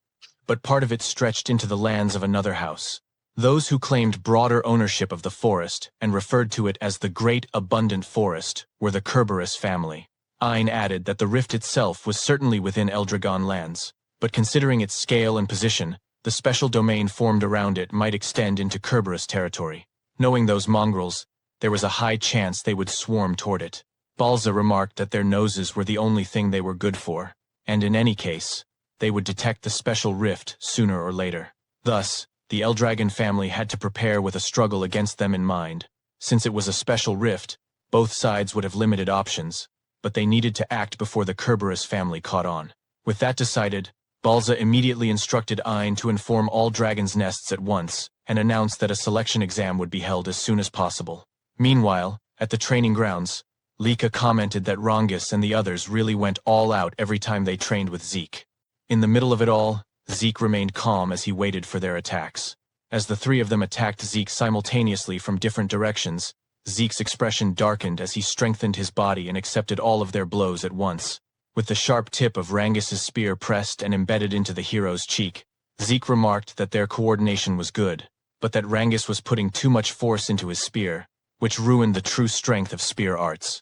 but part of it stretched into the lands of another house. Those who claimed broader ownership of the forest and referred to it as the Great Abundant Forest were the Kerberos family. Ein added that the rift itself was certainly within Eldragon lands, but considering its scale and position, the special domain formed around it might extend into Kerberos territory. Knowing those mongrels, there was a high chance they would swarm toward it. Balza remarked that their noses were the only thing they were good for, and in any case, they would detect the special rift sooner or later. Thus, the Eldragon family had to prepare with a struggle against them in mind. Since it was a special rift, both sides would have limited options, but they needed to act before the Kerberos family caught on. With that decided, Balza immediately instructed Ein to inform all dragons' nests at once, and announced that a selection exam would be held as soon as possible. Meanwhile, at the training grounds, Lika commented that Rangus and the others really went all out every time they trained with Zeke. In the middle of it all, Zeke remained calm as he waited for their attacks. As the three of them attacked Zeke simultaneously from different directions, Zeke's expression darkened as he strengthened his body and accepted all of their blows at once. With the sharp tip of Rangus's spear pressed and embedded into the hero's cheek, Zeke remarked that their coordination was good, but that Rangus was putting too much force into his spear, which ruined the true strength of spear arts.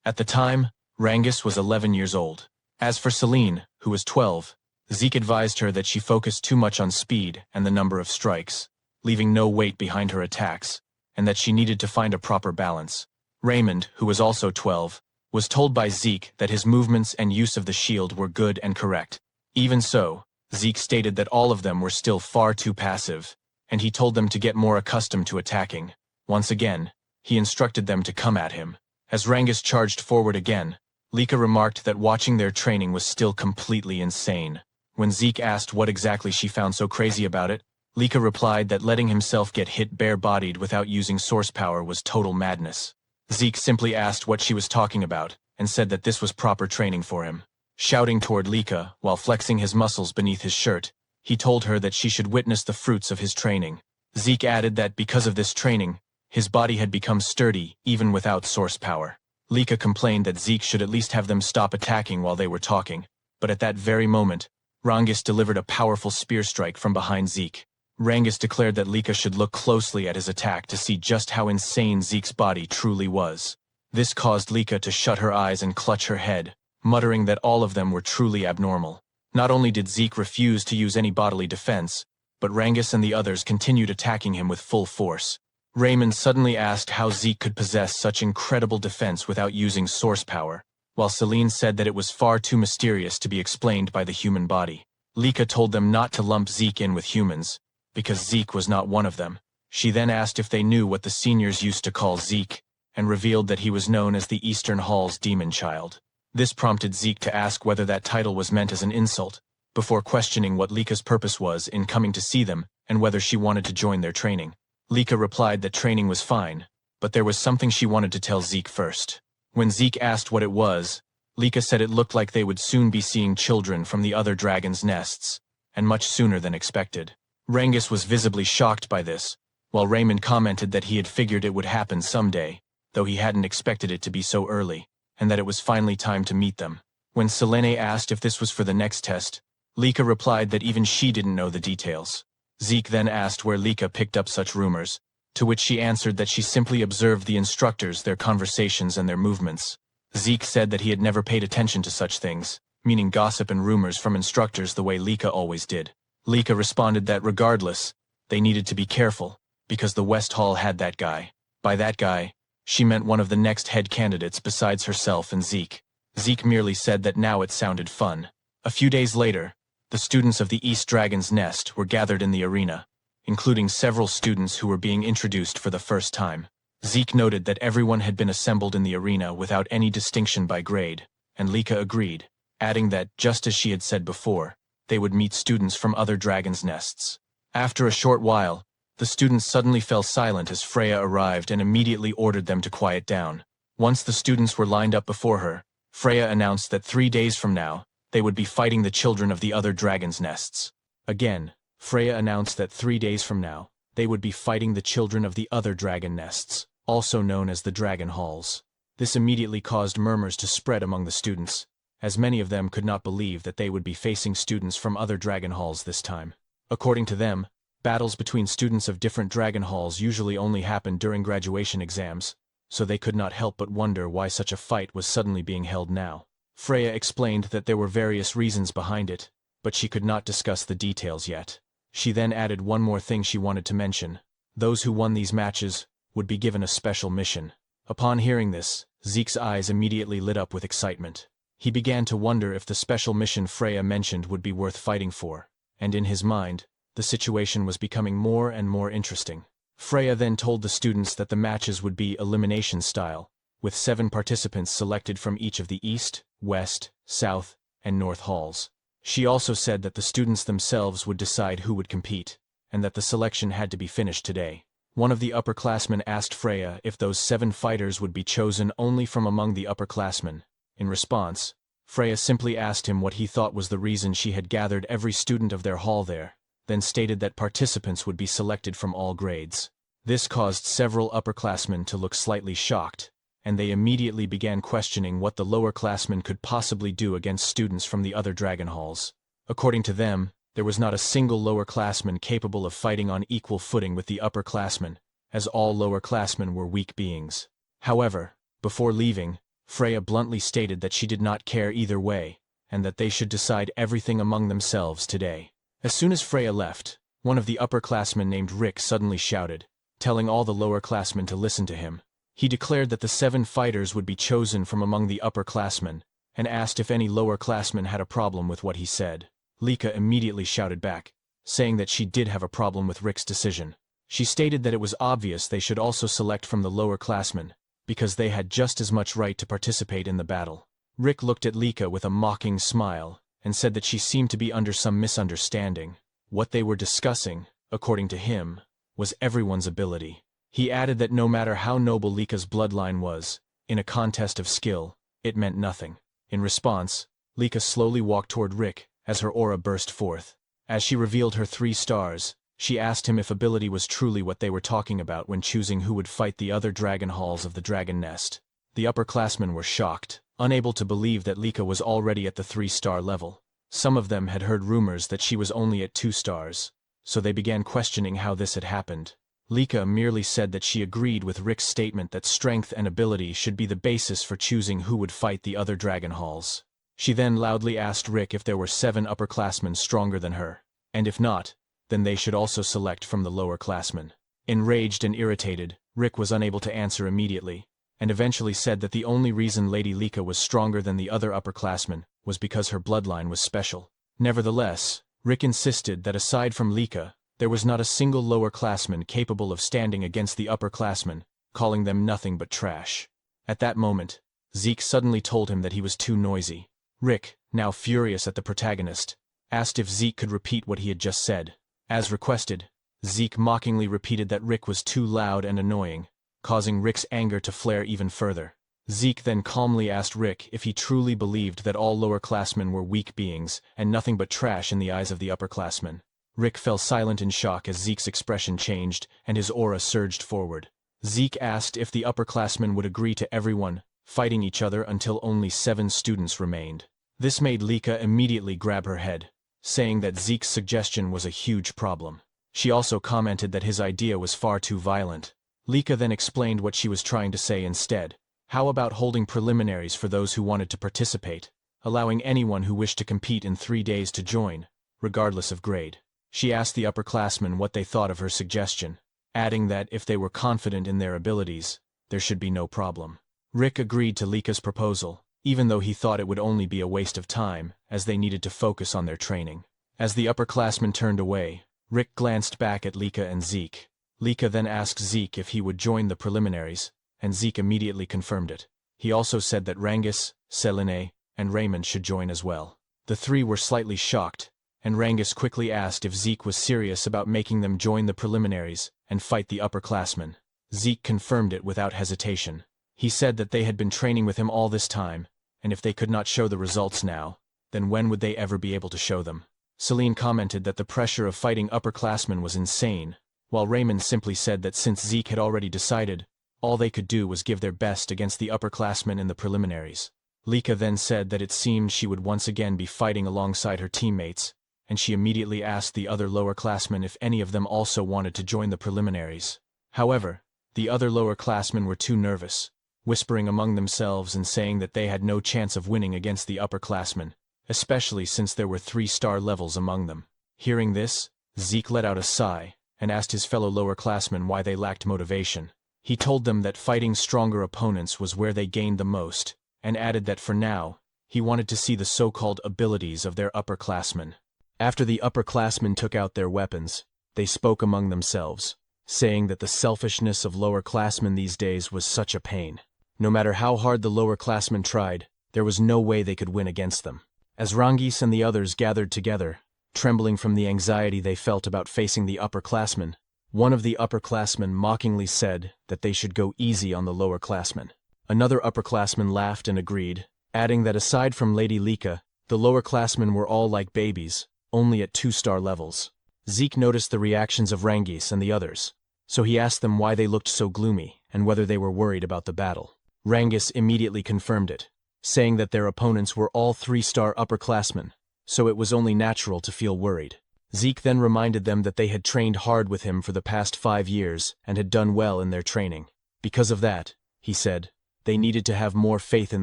At the time, Rangus was 11 years old. As for Celine, who was 12, Zeke advised her that she focused too much on speed and the number of strikes, leaving no weight behind her attacks, and that she needed to find a proper balance. Raymond, who was also 12, was told by Zeke that his movements and use of the shield were good and correct. Even so, Zeke stated that all of them were still far too passive, and he told them to get more accustomed to attacking. Once again, he instructed them to come at him. As Rangus charged forward again, Lika remarked that watching their training was still completely insane. When Zeke asked what exactly she found so crazy about it, Lika replied that letting himself get hit bare-bodied without using source power was total madness. Zeke simply asked what she was talking about, and said that this was proper training for him. Shouting toward Lika, while flexing his muscles beneath his shirt, he told her that she should witness the fruits of his training. Zeke added that because of this training, his body had become sturdy, even without source power. Lika complained that Zeke should at least have them stop attacking while they were talking, but at that very moment, Rangus delivered a powerful spear strike from behind Zeke. Rangus declared that Lika should look closely at his attack to see just how insane Zeke's body truly was. This caused Lika to shut her eyes and clutch her head, muttering that all of them were truly abnormal. Not only did Zeke refuse to use any bodily defense, but Rangus and the others continued attacking him with full force. Raymond suddenly asked how Zeke could possess such incredible defense without using source power, while Celine said that it was far too mysterious to be explained by the human body. Lika told them not to lump Zeke in with humans, because Zeke was not one of them. She then asked if they knew what the seniors used to call Zeke, and revealed that he was known as the Eastern Hall's demon child. This prompted Zeke to ask whether that title was meant as an insult, before questioning what Lika's purpose was in coming to see them and whether she wanted to join their training. Lika replied that training was fine, but there was something she wanted to tell Zeke first. When Zeke asked what it was, Lika said it looked like they would soon be seeing children from the other dragons' nests, and much sooner than expected. Rangus was visibly shocked by this, while Raymond commented that he had figured it would happen someday, though he hadn't expected it to be so early, and that it was finally time to meet them. When Selene asked if this was for the next test, Lika replied that even she didn't know the details. Zeke then asked where Lika picked up such rumors, to which she answered that she simply observed the instructors, their conversations and their movements. Zeke said that he had never paid attention to such things, meaning gossip and rumors from instructors the way Lika always did. Lika responded that regardless, they needed to be careful, because the West Hall had that guy. By that guy, she meant one of the next head candidates besides herself and Zeke. Zeke merely said that now it sounded fun. A few days later, the students of the East Dragon's Nest were gathered in the arena, including several students who were being introduced for the first time. Zeke noted that everyone had been assembled in the arena without any distinction by grade, and Lika agreed, adding that, just as she had said before, they would meet students from other dragons' nests. After a short while, the students suddenly fell silent as Freya arrived and immediately ordered them to quiet down. Once the students were lined up before her, Freya announced that 3 days from now, they would be fighting the children of the other dragons' nests. Again, Freya announced that 3 days from now, they would be fighting the children of the other dragon nests, also known as the Dragon Halls. This immediately caused murmurs to spread among the students, as many of them could not believe that they would be facing students from other dragon halls this time. According to them, battles between students of different dragon halls usually only happened during graduation exams, so they could not help but wonder why such a fight was suddenly being held now. Freya explained that there were various reasons behind it, but she could not discuss the details yet. She then added one more thing she wanted to mention. Those who won these matches would be given a special mission. Upon hearing this, Zeke's eyes immediately lit up with excitement. He began to wonder if the special mission Freya mentioned would be worth fighting for, and in his mind, the situation was becoming more and more interesting. Freya then told the students that the matches would be elimination style, with 7 participants selected from each of the East, West, South, and North halls. She also said that the students themselves would decide who would compete, and that the selection had to be finished today. One of the upperclassmen asked Freya if those 7 fighters would be chosen only from among the upperclassmen. In response, Freya simply asked him what he thought was the reason she had gathered every student of their hall there, then stated that participants would be selected from all grades. This caused several upperclassmen to look slightly shocked, and they immediately began questioning what the lowerclassmen could possibly do against students from the other dragon halls. According to them, there was not a single lowerclassman capable of fighting on equal footing with the upperclassmen, as all lowerclassmen were weak beings. However, before leaving, Freya bluntly stated that she did not care either way, and that they should decide everything among themselves today. As soon as Freya left, one of the upperclassmen named Rick suddenly shouted, telling all the lowerclassmen to listen to him. He declared that the 7 fighters would be chosen from among the upperclassmen, and asked if any lowerclassmen had a problem with what he said. Lika immediately shouted back, saying that she did have a problem with Rick's decision. She stated that it was obvious they should also select from the lower classmen, because they had just as much right to participate in the battle. Rick looked at Lika with a mocking smile, and said that she seemed to be under some misunderstanding. What they were discussing, according to him, was everyone's ability. He added that no matter how noble Lika's bloodline was, in a contest of skill, it meant nothing. In response, Lika slowly walked toward Rick as her aura burst forth. As she revealed her 3 stars, she asked him if ability was truly what they were talking about when choosing who would fight the other dragon halls of the dragon nest. The upperclassmen were shocked, unable to believe that Lika was already at the 3-star level. Some of them had heard rumors that she was only at 2 stars, so they began questioning how this had happened. Lika merely said that she agreed with Rick's statement that strength and ability should be the basis for choosing who would fight the other dragon halls. She then loudly asked Rick if there were 7 upperclassmen stronger than her, and if not, then they should also select from the lower classmen. Enraged and irritated, Rick was unable to answer immediately, and eventually said that the only reason Lady Lika was stronger than the other upperclassmen was because her bloodline was special. Nevertheless, Rick insisted that aside from Lika, there was not a single lower classman capable of standing against the upperclassmen, calling them nothing but trash. At that moment, Zeke suddenly told him that he was too noisy. Rick, now furious at the protagonist, asked if Zeke could repeat what he had just said. As requested, Zeke mockingly repeated that Rick was too loud and annoying, causing Rick's anger to flare even further. Zeke then calmly asked Rick if he truly believed that all lower-classmen were weak beings and nothing but trash in the eyes of the upperclassmen. Rick fell silent in shock as Zeke's expression changed and his aura surged forward. Zeke asked if the upperclassmen would agree to everyone fighting each other until only 7 students remained. This made Lika immediately grab her head, saying that Zeke's suggestion was a huge problem. She also commented that his idea was far too violent. Lika then explained what she was trying to say instead. How about holding preliminaries for those who wanted to participate, allowing anyone who wished to compete in 3 days to join, regardless of grade? She asked the upperclassmen what they thought of her suggestion, adding that if they were confident in their abilities, there should be no problem. Rick agreed to Lika's proposal, even though he thought it would only be a waste of time, as they needed to focus on their training. As the upperclassmen turned away, Rick glanced back at Lika and Zeke. Lika then asked Zeke if he would join the preliminaries, and Zeke immediately confirmed it. He also said that Rangus, Selene, and Raymond should join as well. The 3 were slightly shocked, and Rangus quickly asked if Zeke was serious about making them join the preliminaries and fight the upperclassmen. Zeke confirmed it without hesitation. He said that they had been training with him all this time, and if they could not show the results now, then when would they ever be able to show them? Selene commented that the pressure of fighting upperclassmen was insane, while Raymond simply said that since Zeke had already decided, all they could do was give their best against the upperclassmen in the preliminaries. Lika then said that it seemed she would once again be fighting alongside her teammates, and she immediately asked the other lower-classmen if any of them also wanted to join the preliminaries. However, the other lower-classmen were too nervous, whispering among themselves and saying that they had no chance of winning against the upperclassmen, especially since there were 3-star levels among them. Hearing this, Zeke let out a sigh and asked his fellow lower-classmen why they lacked motivation. He told them that fighting stronger opponents was where they gained the most, and added that for now, he wanted to see the so-called abilities of their upperclassmen. After the upperclassmen took out their weapons, they spoke among themselves, saying that the selfishness of lower-classmen these days was such a pain. No matter how hard the lower-classmen tried, there was no way they could win against them. As Rangis and the others gathered together, trembling from the anxiety they felt about facing the upperclassmen, one of the upperclassmen mockingly said that they should go easy on the lowerclassmen. Another upperclassman laughed and agreed, adding that aside from Lady Lika, the lowerclassmen were all like babies, only at 2-star levels. Zeke noticed the reactions of Rangis and the others, so he asked them why they looked so gloomy and whether they were worried about the battle. Rangis immediately confirmed it, saying that their opponents were all 3-star upperclassmen, so it was only natural to feel worried. Zeke then reminded them that they had trained hard with him for the past 5 years and had done well in their training. Because of that, he said, they needed to have more faith in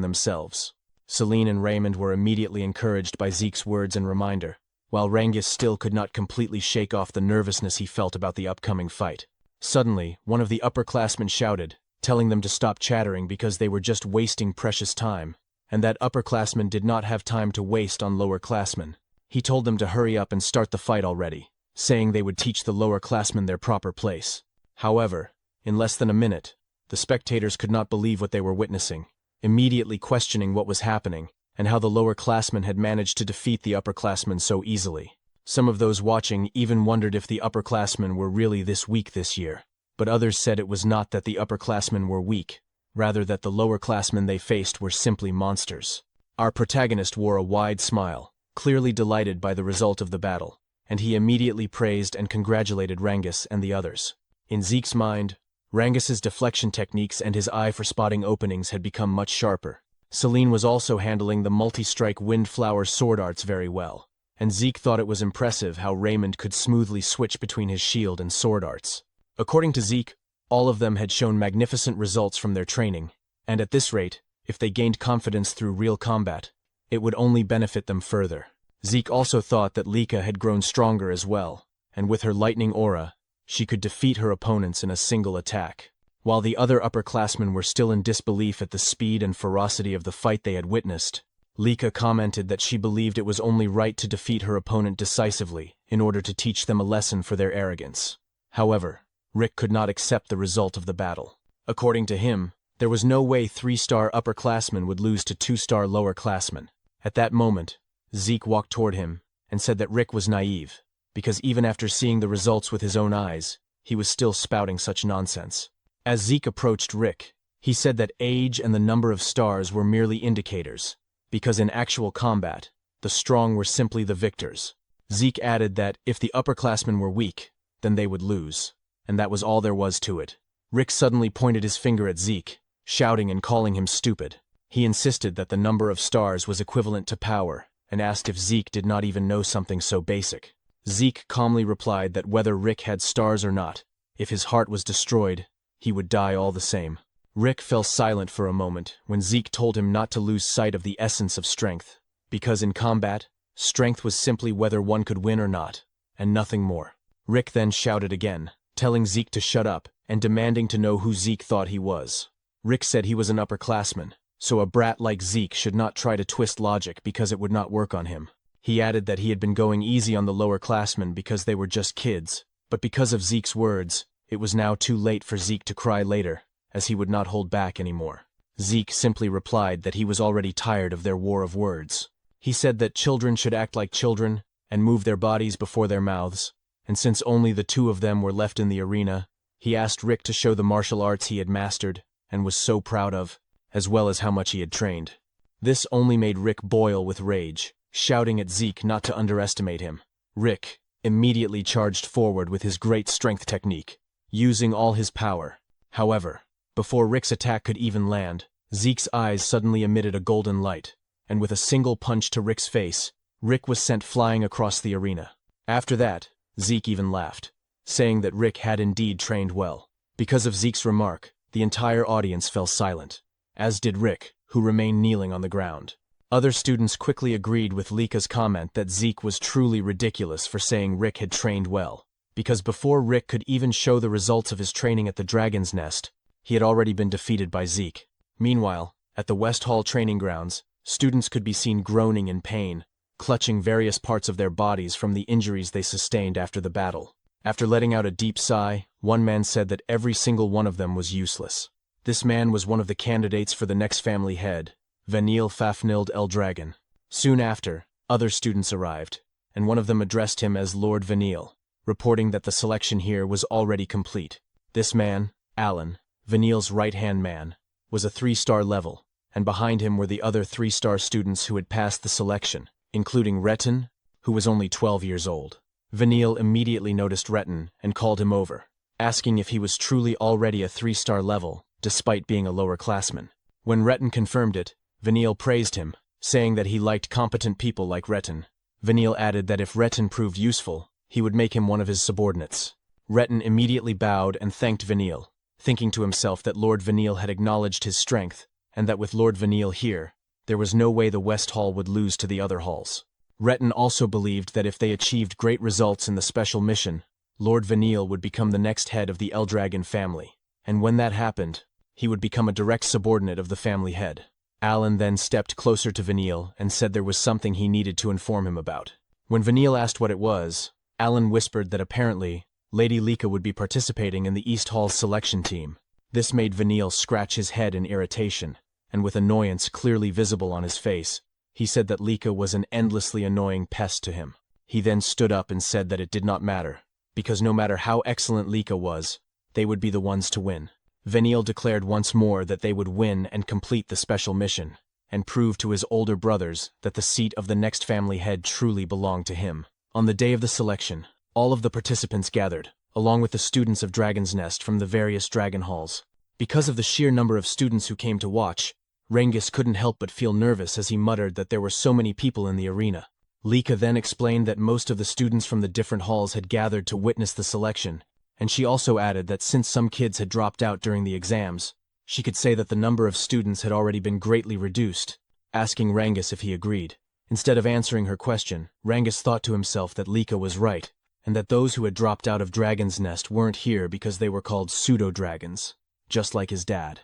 themselves. Selene and Raymond were immediately encouraged by Zeke's words and reminder, while Rangis still could not completely shake off the nervousness he felt about the upcoming fight. Suddenly, one of the upperclassmen shouted, telling them to stop chattering because they were just wasting precious time, and that upperclassmen did not have time to waste on lowerclassmen. He told them to hurry up and start the fight already, saying they would teach the lower classmen their proper place. However, in less than a minute, the spectators could not believe what they were witnessing, immediately questioning what was happening and how the lower classmen had managed to defeat the upperclassmen so easily. Some of those watching even wondered if the upperclassmen were really this weak this year, but others said it was not that the upperclassmen were weak, rather that the lower classmen they faced were simply monsters. Our protagonist wore a wide smile, clearly delighted by the result of the battle, and he immediately praised and congratulated Rangus and the others. In Zeke's mind, Rangus's deflection techniques and his eye for spotting openings had become much sharper. Celine was also handling the multi-strike windflower sword arts very well, and Zeke thought it was impressive how Raymond could smoothly switch between his shield and sword arts. According to Zeke, all of them had shown magnificent results from their training, and at this rate, if they gained confidence through real combat, it would only benefit them further. Zeke also thought that Lika had grown stronger as well, and with her lightning aura, she could defeat her opponents in a single attack. While the other upperclassmen were still in disbelief at the speed and ferocity of the fight they had witnessed, Lika commented that she believed it was only right to defeat her opponent decisively in order to teach them a lesson for their arrogance. However, Rick could not accept the result of the battle. According to him, there was no way 3-star upperclassmen would lose to 2-star lowerclassmen. At that moment, Zeke walked toward him and said that Rick was naive, because even after seeing the results with his own eyes, he was still spouting such nonsense. As Zeke approached Rick, he said that age and the number of stars were merely indicators, because in actual combat, the strong were simply the victors. Zeke added that if the upperclassmen were weak, then they would lose, and that was all there was to it. Rick suddenly pointed his finger at Zeke, shouting and calling him stupid. He insisted that the number of stars was equivalent to power, and asked if Zeke did not even know something so basic. Zeke calmly replied that whether Rick had stars or not, if his heart was destroyed, he would die all the same. Rick fell silent for a moment when Zeke told him not to lose sight of the essence of strength, because in combat, strength was simply whether one could win or not, and nothing more. Rick then shouted again, telling Zeke to shut up and demanding to know who Zeke thought he was. Rick said he was an upperclassman, so a brat like Zeke should not try to twist logic because it would not work on him. He added that he had been going easy on the lower classmen because they were just kids, but because of Zeke's words, it was now too late for Zeke to cry later, as he would not hold back anymore. Zeke simply replied that he was already tired of their war of words. He said that children should act like children and move their bodies before their mouths, and since only the two of them were left in the arena, he asked Rick to show the martial arts he had mastered and was so proud of, as well as how much he had trained. This only made Rick boil with rage, shouting at Zeke not to underestimate him. Rick immediately charged forward with his great strength technique, using all his power. However, before Rick's attack could even land, Zeke's eyes suddenly emitted a golden light, and with a single punch to Rick's face, Rick was sent flying across the arena. After that, Zeke even laughed, saying that Rick had indeed trained well. Because of Zeke's remark, the entire audience fell silent, as did Rick, who remained kneeling on the ground. Other students quickly agreed with Lika's comment that Zeke was truly ridiculous for saying Rick had trained well, because before Rick could even show the results of his training at the Dragon's Nest, he had already been defeated by Zeke. Meanwhile, at the West Hall training grounds, students could be seen groaning in pain, clutching various parts of their bodies from the injuries they sustained after the battle. After letting out a deep sigh, one man said that every single one of them was useless. This man was one of the candidates for the next family head, Vanille Fafnilde Eldragon. Soon after, other students arrived, and one of them addressed him as Lord Vanille, reporting that the selection here was already complete. This man, Alan, Vanille's right-hand man, was a 3-star level, and behind him were the other 3-star students who had passed the selection, including Retin, who was only 12 years old. Vanille immediately noticed Retin and called him over, asking if he was truly already a 3-star level, despite being a lower classman. When Retin confirmed it, Vanille praised him, saying that he liked competent people like Retin. Vanille added that if Retin proved useful, he would make him one of his subordinates. Retin immediately bowed and thanked Vanille, thinking to himself that Lord Vanille had acknowledged his strength, and that with Lord Vanille here, there was no way the West Hall would lose to the other halls. Retin also believed that if they achieved great results in the special mission, Lord Vanille would become the next head of the Eldragon family, and when that happened, he would become a direct subordinate of the family head. Alan then stepped closer to Vanille and said there was something he needed to inform him about. When Vanille asked what it was, Alan whispered that apparently, Lady Lika would be participating in the East Hall's selection team. This made Vanille scratch his head in irritation, and with annoyance clearly visible on his face, he said that Lika was an endlessly annoying pest to him. He then stood up and said that it did not matter, because no matter how excellent Lika was, they would be the ones to win. Vanille declared once more that they would win and complete the special mission, and prove to his older brothers that the seat of the next family head truly belonged to him. On the day of the selection, all of the participants gathered, along with the students of Dragon's Nest from the various dragon halls. Because of the sheer number of students who came to watch, Rengis couldn't help but feel nervous as he muttered that there were so many people in the arena. Lika then explained that most of the students from the different halls had gathered to witness the selection, and she also added that since some kids had dropped out during the exams, she could say that the number of students had already been greatly reduced, asking Rengis if he agreed. Instead of answering her question, Rengis thought to himself that Lika was right, and that those who had dropped out of Dragon's Nest weren't here because they were called pseudo-dragons, just like his dad.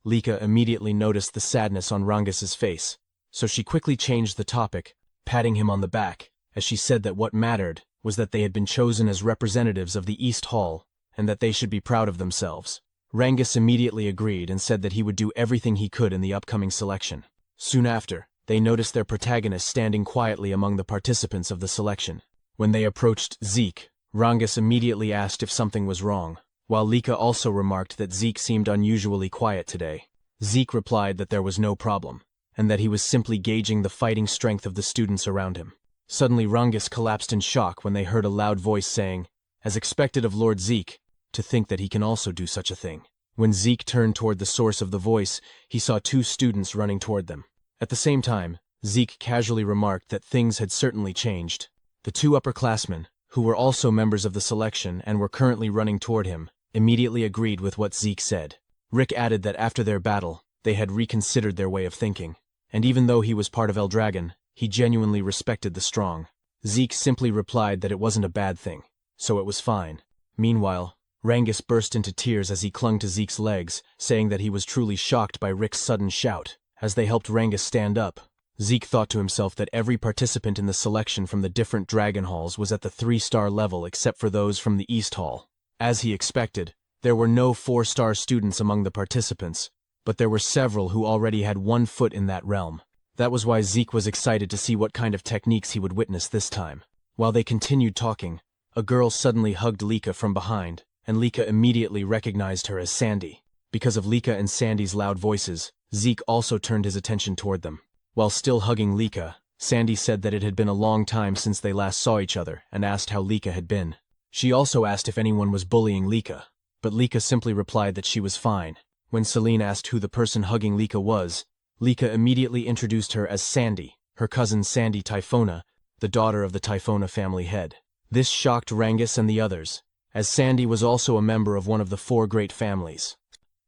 Lika immediately noticed the sadness on Rangis's face, so she quickly changed the topic, patting him on the back, as she said that what mattered was that they had been chosen as representatives of the East Hall, and that they should be proud of themselves. Rengis immediately agreed and said that he would do everything he could in the upcoming selection. Soon after, they noticed their protagonist standing quietly among the participants of the selection. When they approached Zeke, Rengis immediately asked if something was wrong, while Lika also remarked that Zeke seemed unusually quiet today. Zeke replied that there was no problem, and that he was simply gauging the fighting strength of the students around him. Suddenly Rengis collapsed in shock when they heard a loud voice saying, as expected of Lord Zeke, to think that he can also do such a thing. When Zeke turned toward the source of the voice, he saw two students running toward them. At the same time, Zeke casually remarked that things had certainly changed. The two upperclassmen, who were also members of the selection and were currently running toward him, immediately agreed with what Zeke said. Rick added that after their battle, they had reconsidered their way of thinking, and even though he was part of Eldragon, he genuinely respected the strong. Zeke simply replied that it wasn't a bad thing, so it was fine. Meanwhile, Rengis burst into tears as he clung to Zeke's legs, saying that he was truly shocked by Rick's sudden shout. As they helped Rengis stand up, Zeke thought to himself that every participant in the selection from the different dragon halls was at the 3-star level except for those from the East Hall. As he expected, there were no 4-star students among the participants, but there were several who already had 1 foot in that realm. That was why Zeke was excited to see what kind of techniques he would witness this time. While they continued talking, a girl suddenly hugged Lika from behind, and Lika immediately recognized her as Sandy. Because of Lika and Sandy's loud voices, Zeke also turned his attention toward them. While still hugging Lika, Sandy said that it had been a long time since they last saw each other and asked how Lika had been. She also asked if anyone was bullying Lika, but Lika simply replied that she was fine. When Celine asked who the person hugging Lika was, Lika immediately introduced her as Sandy, her cousin Sandy Typhona, the daughter of the Typhona family head. This shocked Rengis and the others, as Sandy was also a member of one of the 4 great families.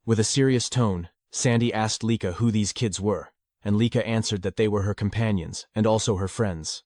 With a serious tone, Sandy asked Lika who these kids were, and Lika answered that they were her companions and also her friends.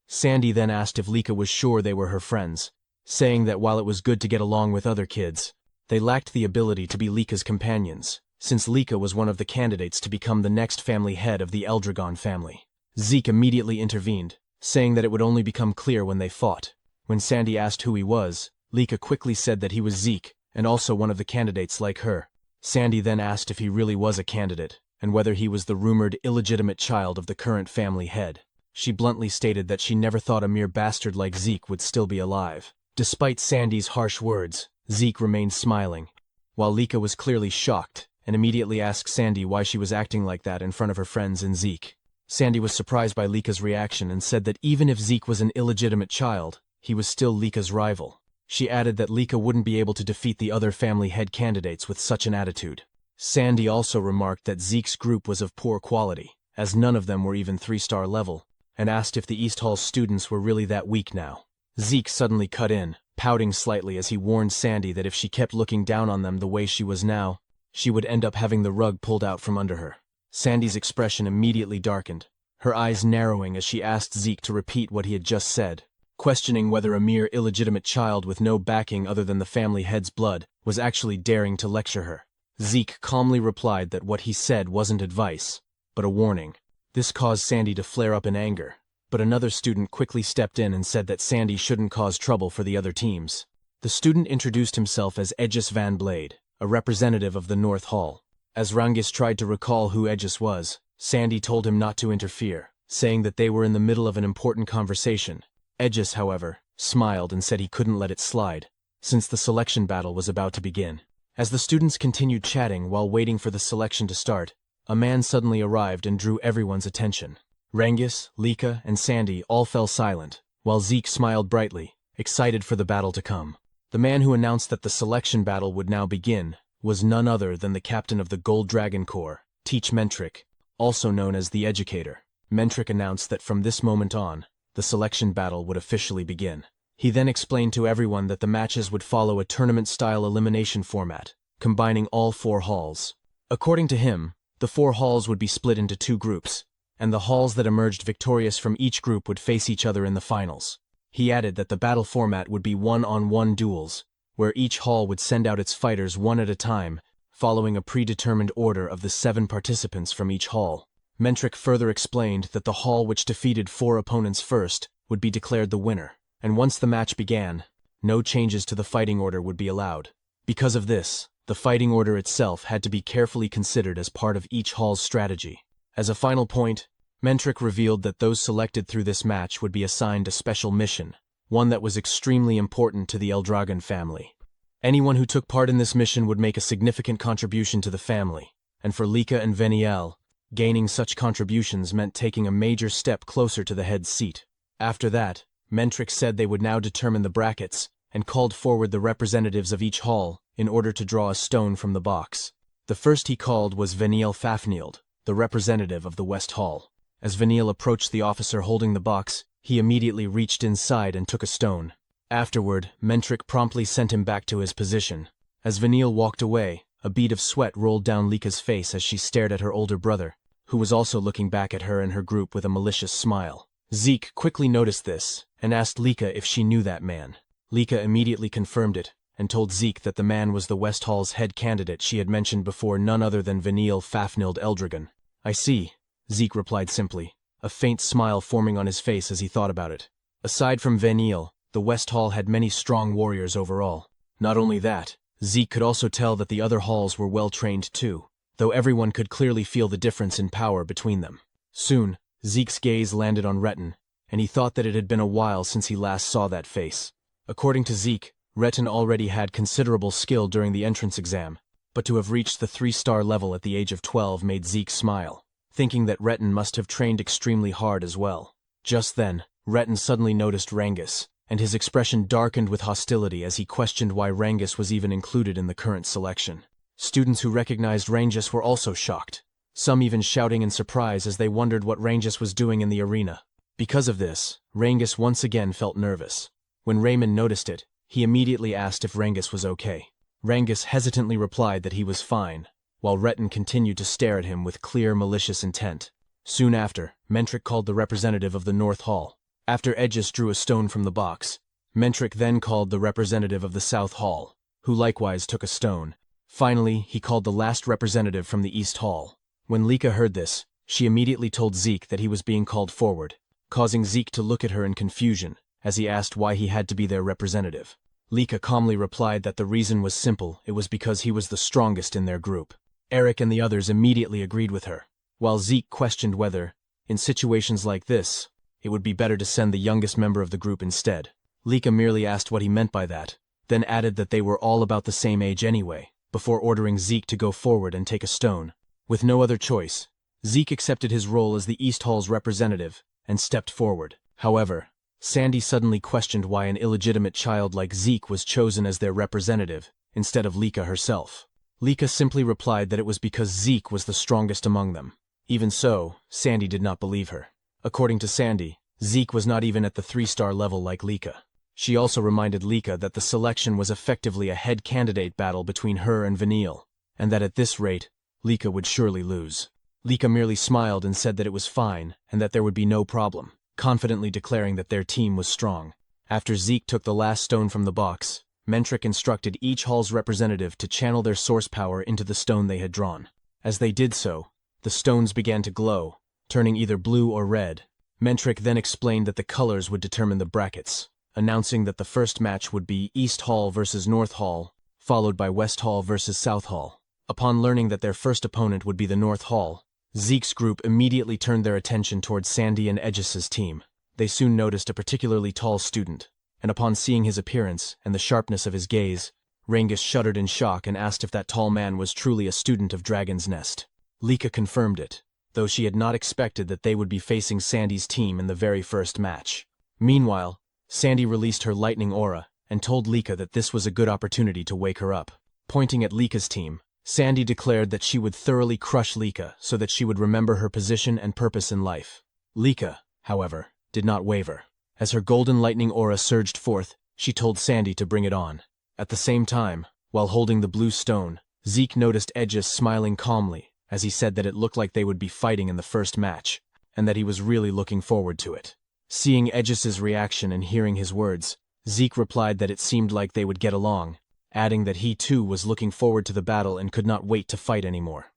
Sandy then asked if Lika was sure they were her friends, saying that while it was good to get along with other kids, they lacked the ability to be Lika's companions, since Lika was one of the candidates to become the next family head of the Eldragon family. Zeke immediately intervened, saying that it would only become clear when they fought. When Sandy asked who he was, Lika quickly said that he was Zeke, and also one of the candidates like her. Sandy then asked if he really was a candidate, and whether he was the rumored illegitimate child of the current family head. She bluntly stated that she never thought a mere bastard like Zeke would still be alive. Despite Sandy's harsh words, Zeke remained smiling, while Lika was clearly shocked, and immediately asked Sandy why she was acting like that in front of her friends and Zeke. Sandy was surprised by Lika's reaction and said that even if Zeke was an illegitimate child, he was still Lika's rival. She added that Lika wouldn't be able to defeat the other family head candidates with such an attitude. Sandy also remarked that Zeke's group was of poor quality, as none of them were even 3-star level, and asked if the East Hall students were really that weak now. Zeke suddenly cut in, pouting slightly as he warned Sandy that if she kept looking down on them the way she was now, she would end up having the rug pulled out from under her. Sandy's expression immediately darkened, her eyes narrowing as she asked Zeke to repeat what he had just said, questioning whether a mere illegitimate child with no backing other than the family head's blood was actually daring to lecture her. Zeke calmly replied that what he said wasn't advice, but a warning. This caused Sandy to flare up in anger, but another student quickly stepped in and said that Sandy shouldn't cause trouble for the other teams. The student introduced himself as Aegis Van Blade, a representative of the North Hall. As Rangis tried to recall who Aegis was, Sandy told him not to interfere, saying that they were in the middle of an important conversation. Aegis, however, smiled and said he couldn't let it slide, since the selection battle was about to begin. As the students continued chatting while waiting for the selection to start, a man suddenly arrived and drew everyone's attention. Rangis, Lika, and Sandy all fell silent, while Zeke smiled brightly, excited for the battle to come. The man who announced that the selection battle would now begin was none other than the captain of the Gold Dragon Corps, Teach Mentric, also known as the Educator. Mentric announced that from this moment on, the selection battle would officially begin. He then explained to everyone that the matches would follow a tournament-style elimination format, combining all 4 halls. According to him, the 4 halls would be split into 2 groups, and the halls that emerged victorious from each group would face each other in the finals. He added that the battle format would be one-on-one duels, where each hall would send out its fighters one at a time, following a predetermined order of the 7 participants from each hall. Mentric further explained that the hall which defeated 4 opponents first would be declared the winner, and once the match began, no changes to the fighting order would be allowed. Because of this, the fighting order itself had to be carefully considered as part of each hall's strategy. As a final point, Mentric revealed that those selected through this match would be assigned a special mission, one that was extremely important to the Eldragon family. Anyone who took part in this mission would make a significant contribution to the family, and for Lika and Veniel, gaining such contributions meant taking a major step closer to the head's seat. After that, Mentric said they would now determine the brackets, and called forward the representatives of each hall in order to draw a stone from the box. The first he called was Veniel Fafnield, the representative of the West Hall. As Veniel approached the officer holding the box, he immediately reached inside and took a stone. Afterward, Mentric promptly sent him back to his position. As Veniel walked away, a bead of sweat rolled down Lika's face as she stared at her older brother, who was also looking back at her and her group with a malicious smile. Zeke quickly noticed this and asked Lika if she knew that man. Lika immediately confirmed it and told Zeke that the man was the West Hall's head candidate she had mentioned before, none other than Veniel Fafnild Eldragon. "I see," Zeke replied simply, a faint smile forming on his face as he thought about it. Aside from Veniel, the West Hall had many strong warriors overall. Not only that, Zeke could also tell that the other halls were well-trained too, though everyone could clearly feel the difference in power between them. Soon, Zeke's gaze landed on Retin, and he thought that it had been a while since he last saw that face. According to Zeke, Retin already had considerable skill during the entrance exam, but to have reached the 3-star level at the age of 12 made Zeke smile, thinking that Retin must have trained extremely hard as well. Just then, Retin suddenly noticed Rangis, and his expression darkened with hostility as he questioned why Rangis was even included in the current selection. Students who recognized Rangis were also shocked, some even shouting in surprise as they wondered what Rangis was doing in the arena. Because of this, Rangis once again felt nervous. When Raymond noticed it, he immediately asked if Rangis was okay. Rangis hesitantly replied that he was fine, while Retin continued to stare at him with clear malicious intent. Soon after, Mentric called the representative of the North Hall. After Aegis drew a stone from the box, Mentric then called the representative of the South Hall, who likewise took a stone. Finally, he called the last representative from the East Hall. When Lika heard this, she immediately told Zeke that he was being called forward, causing Zeke to look at her in confusion as he asked why he had to be their representative. Lika calmly replied that the reason was simple, it was because he was the strongest in their group. Eric and the others immediately agreed with her, while Zeke questioned whether, in situations like this, it would be better to send the youngest member of the group instead. Lika merely asked what he meant by that, then added that they were all about the same age anyway, before ordering Zeke to go forward and take a stone. With no other choice, Zeke accepted his role as the East Hall's representative and stepped forward. However, Sandy suddenly questioned why an illegitimate child like Zeke was chosen as their representative instead of Lika herself. Lika simply replied that it was because Zeke was the strongest among them. Even so, Sandy did not believe her. According to Sandy, Zeke was not even at the 3-star level like Lika. She also reminded Lika that the selection was effectively a head candidate battle between her and Veniel, and that at this rate, Lika would surely lose. Lika merely smiled and said that it was fine and that there would be no problem, confidently declaring that their team was strong. After Zeke took the last stone from the box, Mentric instructed each hall's representative to channel their source power into the stone they had drawn. As they did so, the stones began to glow, turning either blue or red, Mentric then explained that the colors would determine the brackets, announcing that the first match would be East Hall versus North Hall, followed by West Hall versus South Hall. Upon learning that their first opponent would be the North Hall, Zeke's group immediately turned their attention towards Sandy and Aegis's team. They soon noticed a particularly tall student, and upon seeing his appearance and the sharpness of his gaze, Rangus shuddered in shock and asked if that tall man was truly a student of Dragon's Nest. Lika confirmed it, though she had not expected that they would be facing Sandy's team in the very first match. Meanwhile, Sandy released her lightning aura and told Lika that this was a good opportunity to wake her up. Pointing at Lika's team, Sandy declared that she would thoroughly crush Lika so that she would remember her position and purpose in life. Lika, however, did not waver. As her golden lightning aura surged forth, she told Sandy to bring it on. At the same time, while holding the blue stone, Zeke noticed Aegis smiling calmly as he said that it looked like they would be fighting in the first match, and that he was really looking forward to it. Seeing Aegis's reaction and hearing his words, Zeke replied that it seemed like they would get along, adding that he too was looking forward to the battle and could not wait to fight anymore.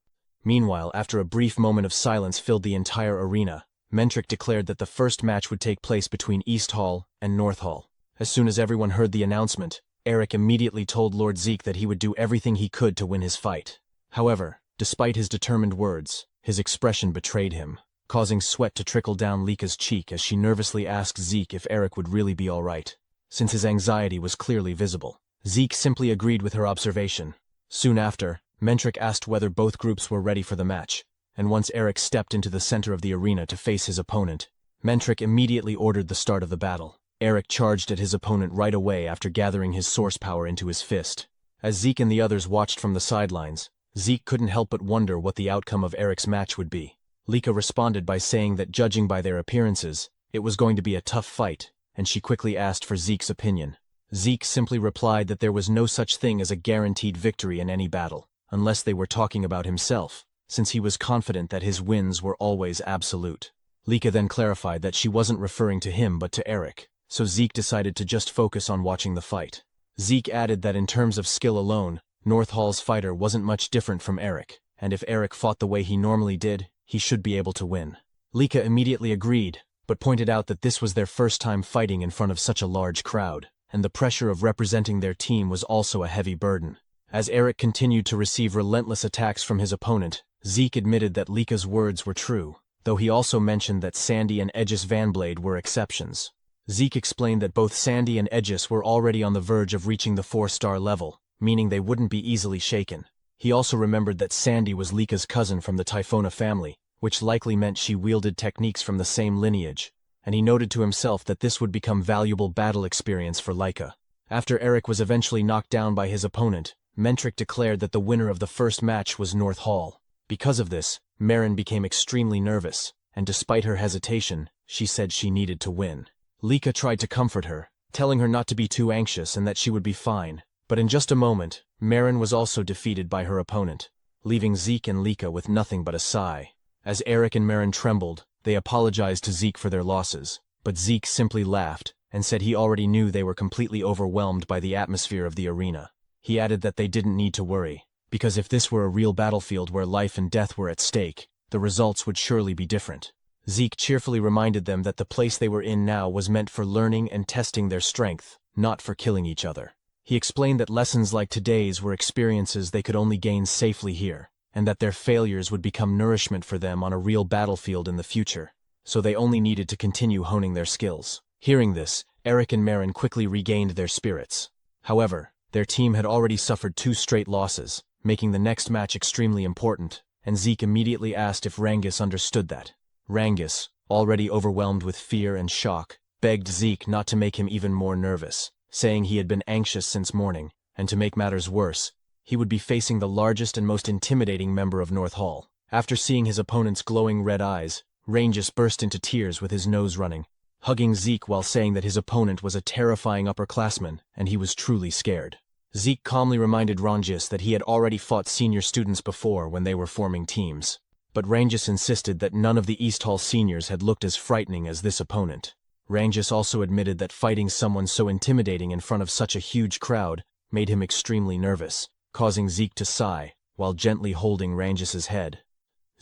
Meanwhile, after a brief moment of silence filled the entire arena, Mentric declared that the first match would take place between East Hall and North Hall. As soon as everyone heard the announcement, Eric immediately told Lord Zeke that he would do everything he could to win his fight. However, despite his determined words, his expression betrayed him, causing sweat to trickle down Lika's cheek as she nervously asked Zeke if Eric would really be all right, since his anxiety was clearly visible. Zeke simply agreed with her observation. Soon after, Mentric asked whether both groups were ready for the match, and once Eric stepped into the center of the arena to face his opponent, Mentric immediately ordered the start of the battle. Eric charged at his opponent right away after gathering his source power into his fist. As Zeke and the others watched from the sidelines, Zeke couldn't help but wonder what the outcome of Eric's match would be. Lika responded by saying that judging by their appearances, it was going to be a tough fight, and she quickly asked for Zeke's opinion. Zeke simply replied that there was no such thing as a guaranteed victory in any battle, unless they were talking about himself, since he was confident that his wins were always absolute. Lika then clarified that she wasn't referring to him but to Eric, so Zeke decided to just focus on watching the fight. Zeke added that in terms of skill alone, North Hall's fighter wasn't much different from Eric, and if Eric fought the way he normally did, he should be able to win. Lika immediately agreed, but pointed out that this was their first time fighting in front of such a large crowd, and the pressure of representing their team was also a heavy burden. As Eric continued to receive relentless attacks from his opponent, Zeke admitted that Lika's words were true, though he also mentioned that Sandy and Aegis Vanblade were exceptions. Zeke explained that both Sandy and Aegis were already on the verge of reaching the 4-star level, meaning they wouldn't be easily shaken. He also remembered that Sandy was Lika's cousin from the Typhona family, which likely meant she wielded techniques from the same lineage, and he noted to himself that this would become valuable battle experience for Lika. After Eric was eventually knocked down by his opponent, Mentric declared that the winner of the first match was North Hall. Because of this, Marin became extremely nervous, and despite her hesitation, she said she needed to win. Lika tried to comfort her, telling her not to be too anxious and that she would be fine, but in just a moment, Marin was also defeated by her opponent, leaving Zeke and Lika with nothing but a sigh. As Eric and Marin trembled, they apologized to Zeke for their losses, but Zeke simply laughed and said he already knew they were completely overwhelmed by the atmosphere of the arena. He added that they didn't need to worry, because if this were a real battlefield where life and death were at stake, the results would surely be different. Zeke cheerfully reminded them that the place they were in now was meant for learning and testing their strength, not for killing each other. He explained that lessons like today's were experiences they could only gain safely here, and that their failures would become nourishment for them on a real battlefield in the future, so they only needed to continue honing their skills. Hearing this, Eric and Marin quickly regained their spirits. However, their team had already suffered 2 straight losses, making the next match extremely important, and Zeke immediately asked if Rangus understood that. Rangus, already overwhelmed with fear and shock, begged Zeke not to make him even more nervous, saying he had been anxious since morning, and to make matters worse, he would be facing the largest and most intimidating member of North Hall. After seeing his opponent's glowing red eyes, Rangus burst into tears with his nose running, hugging Zeke while saying that his opponent was a terrifying upperclassman and he was truly scared. Zeke calmly reminded Rangus that he had already fought senior students before when they were forming teams, but Rangus insisted that none of the East Hall seniors had looked as frightening as this opponent. Rangus also admitted that fighting someone so intimidating in front of such a huge crowd made him extremely nervous, causing Zeke to sigh while gently holding Rangus's head.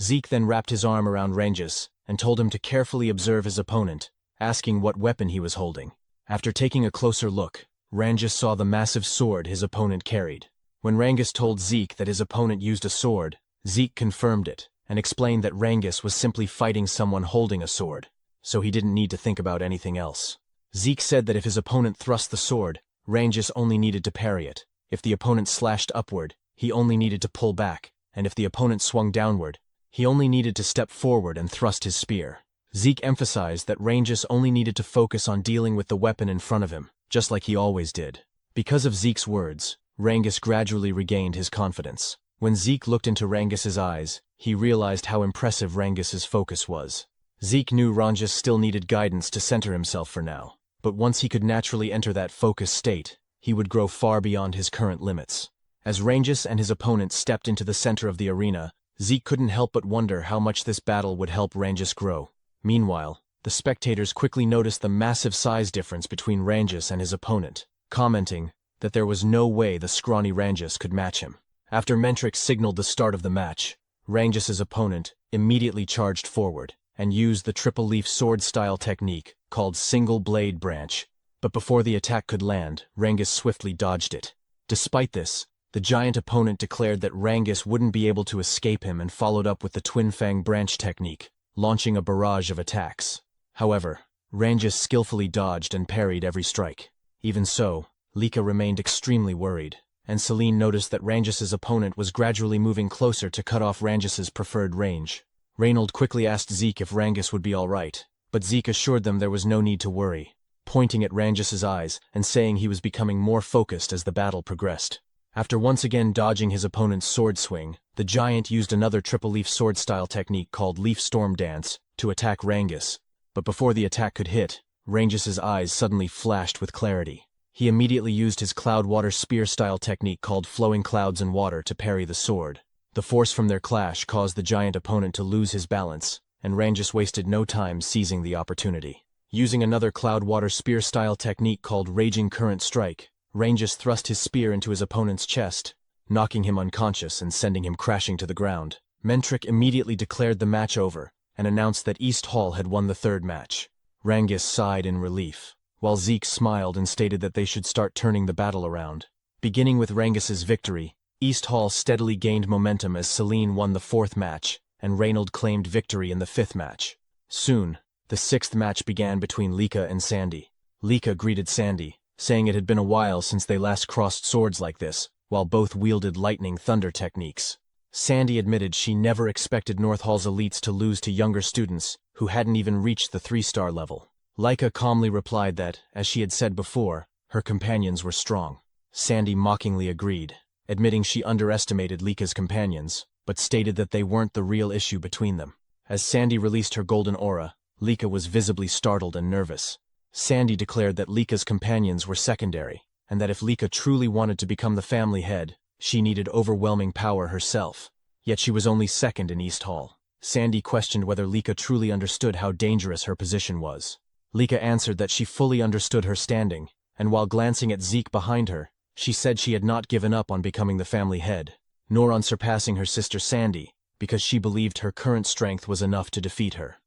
Zeke then wrapped his arm around Rangus and told him to carefully observe his opponent, asking what weapon he was holding. After taking a closer look, Ranges saw the massive sword his opponent carried. When Ranges told Zeke that his opponent used a sword, Zeke confirmed it, and explained that Ranges was simply fighting someone holding a sword, so he didn't need to think about anything else. Zeke said that if his opponent thrust the sword, Ranges only needed to parry it. If the opponent slashed upward, he only needed to pull back, and if the opponent swung downward, he only needed to step forward and thrust his spear. Zeke emphasized that Ranges only needed to focus on dealing with the weapon in front of him, just like he always did. Because of Zeke's words, Ranges gradually regained his confidence. When Zeke looked into Rangis's eyes, he realized how impressive Rangis's focus was. Zeke knew Ranges still needed guidance to center himself for now, but once he could naturally enter that focus state, he would grow far beyond his current limits. As Ranges and his opponent stepped into the center of the arena, Zeke couldn't help but wonder how much this battle would help Ranges grow. Meanwhile, the spectators quickly noticed the massive size difference between Ranges and his opponent, commenting that there was no way the scrawny Ranges could match him. After Mentrix signaled the start of the match, Rangis's opponent immediately charged forward and used the triple-leaf sword-style technique called Single Blade Branch. But before the attack could land, Ranges swiftly dodged it. Despite this, the giant opponent declared that Ranges wouldn't be able to escape him and followed up with the Twin Fang Branch technique, launching a barrage of attacks. However, Ranges skillfully dodged and parried every strike. Even so, Lika remained extremely worried, and Celine noticed that Rangis's opponent was gradually moving closer to cut off Rangis's preferred range. Reynold quickly asked Zeke if Ranges would be alright, but Zeke assured them there was no need to worry, pointing at Rangis's eyes and saying he was becoming more focused as the battle progressed. After once again dodging his opponent's sword swing, the giant used another triple-leaf sword-style technique called Leaf Storm Dance to attack Ranges. But before the attack could hit, Rangis's eyes suddenly flashed with clarity. He immediately used his Cloud Water Spear-style technique called Flowing Clouds and Water to parry the sword. The force from their clash caused the giant opponent to lose his balance, and Ranges wasted no time seizing the opportunity. Using another Cloud Water Spear-style technique called Raging Current Strike, Ranges thrust his spear into his opponent's chest, knocking him unconscious and sending him crashing to the ground. Mentrix immediately declared the match over and announced that East Hall had won the third match. Ranges sighed in relief, while Zeke smiled and stated that they should start turning the battle around. Beginning with Rangis's victory, East Hall steadily gained momentum as Celine won the fourth match, and Reynold claimed victory in the fifth match. Soon, the sixth match began between Lika and Sandy. Lika greeted Sandy, saying it had been a while since they last crossed swords like this, while both wielded lightning thunder techniques. Sandy admitted she never expected North Hall's elites to lose to younger students who hadn't even reached the 3-star level. Lika calmly replied that, as she had said before, her companions were strong. Sandy mockingly agreed, admitting she underestimated Lika's companions, but stated that they weren't the real issue between them. As Sandy released her golden aura, Lika was visibly startled and nervous. Sandy declared that Lika's companions were secondary, and that if Lika truly wanted to become the family head, she needed overwhelming power herself. Yet she was only second in East Hall. Sandy questioned whether Lika truly understood how dangerous her position was. Lika answered that she fully understood her standing, and while glancing at Zeke behind her, she said she had not given up on becoming the family head, nor on surpassing her sister Sandy, because she believed her current strength was enough to defeat her.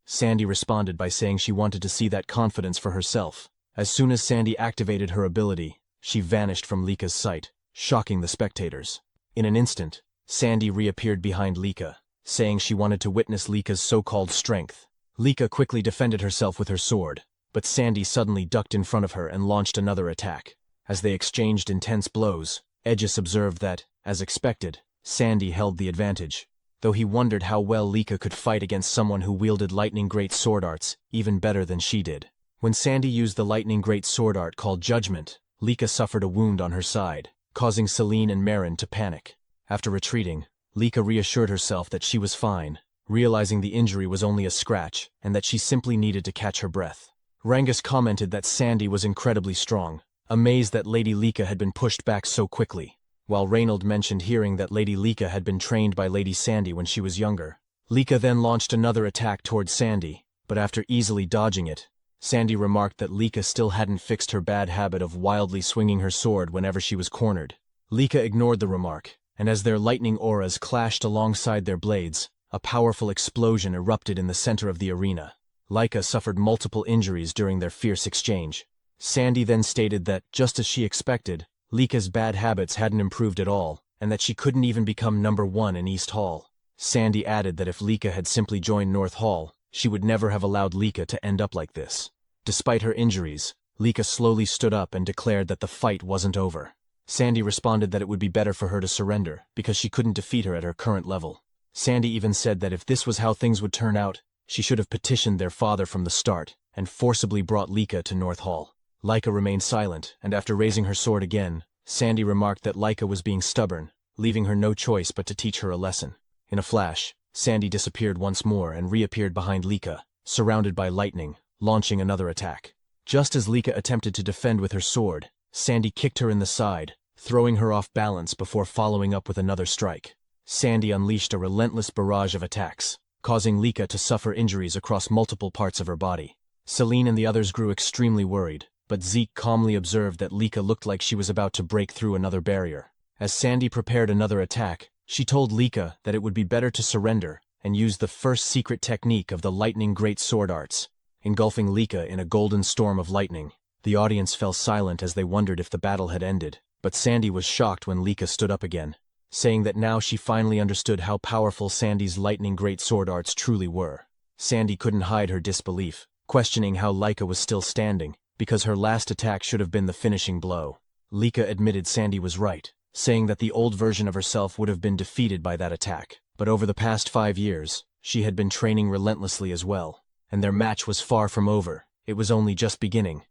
Sandy responded by saying she wanted to see that confidence for herself. As soon as Sandy activated her ability, she vanished from Lika's sight, shocking the spectators. In an instant, Sandy reappeared behind Lika, saying she wanted to witness Lika's so-called strength. Lika quickly defended herself with her sword, but Sandy suddenly ducked in front of her and launched another attack. As they exchanged intense blows, Aegis observed that, as expected, Sandy held the advantage, though he wondered how well Lika could fight against someone who wielded lightning great sword arts even better than she did. When Sandy used the lightning great sword art called Judgment, Lika suffered a wound on her side, causing Celine and Marin to panic. After retreating, Lika reassured herself that she was fine, realizing the injury was only a scratch and that she simply needed to catch her breath. Ranges commented that Sandy was incredibly strong, amazed that Lady Lika had been pushed back so quickly, while Reynold mentioned hearing that Lady Lika had been trained by Lady Sandy when she was younger. Lika then launched another attack towards Sandy, but after easily dodging it, Sandy remarked that Lika still hadn't fixed her bad habit of wildly swinging her sword whenever she was cornered. Lika ignored the remark, and as their lightning auras clashed alongside their blades, a powerful explosion erupted in the center of the arena. Laika suffered multiple injuries during their fierce exchange. Sandy then stated that, just as she expected, Lika's bad habits hadn't improved at all, and that she couldn't even become #1 in East Hall. Sandy added that if Lika had simply joined North Hall, she would never have allowed Lika to end up like this. Despite her injuries, Lika slowly stood up and declared that the fight wasn't over. Sandy responded that it would be better for her to surrender, because she couldn't defeat her at her current level. Sandy even said that if this was how things would turn out, she should have petitioned their father from the start, and forcibly brought Lika to North Hall. Laika remained silent, and after raising her sword again, Sandy remarked that Laika was being stubborn, leaving her no choice but to teach her a lesson. In a flash, Sandy disappeared once more and reappeared behind Lika, surrounded by lightning, launching another attack. Just as Lika attempted to defend with her sword, Sandy kicked her in the side, throwing her off balance before following up with another strike. Sandy unleashed a relentless barrage of attacks, causing Lika to suffer injuries across multiple parts of her body. Celine and the others grew extremely worried, but Zeke calmly observed that Lika looked like she was about to break through another barrier. As Sandy prepared another attack, she told Lika that it would be better to surrender and use the first secret technique of the lightning great sword arts, engulfing Lika in a golden storm of lightning. The audience fell silent as they wondered if the battle had ended, but Sandy was shocked when Lika stood up again, saying that now she finally understood how powerful Sandy's lightning great sword arts truly were. Sandy couldn't hide her disbelief, questioning how Lika was still standing, because her last attack should have been the finishing blow. Lika admitted Sandy was right, saying that the old version of herself would have been defeated by that attack. But over the past 5 years, she had been training relentlessly as well, and their match was far from over. It was only just beginning.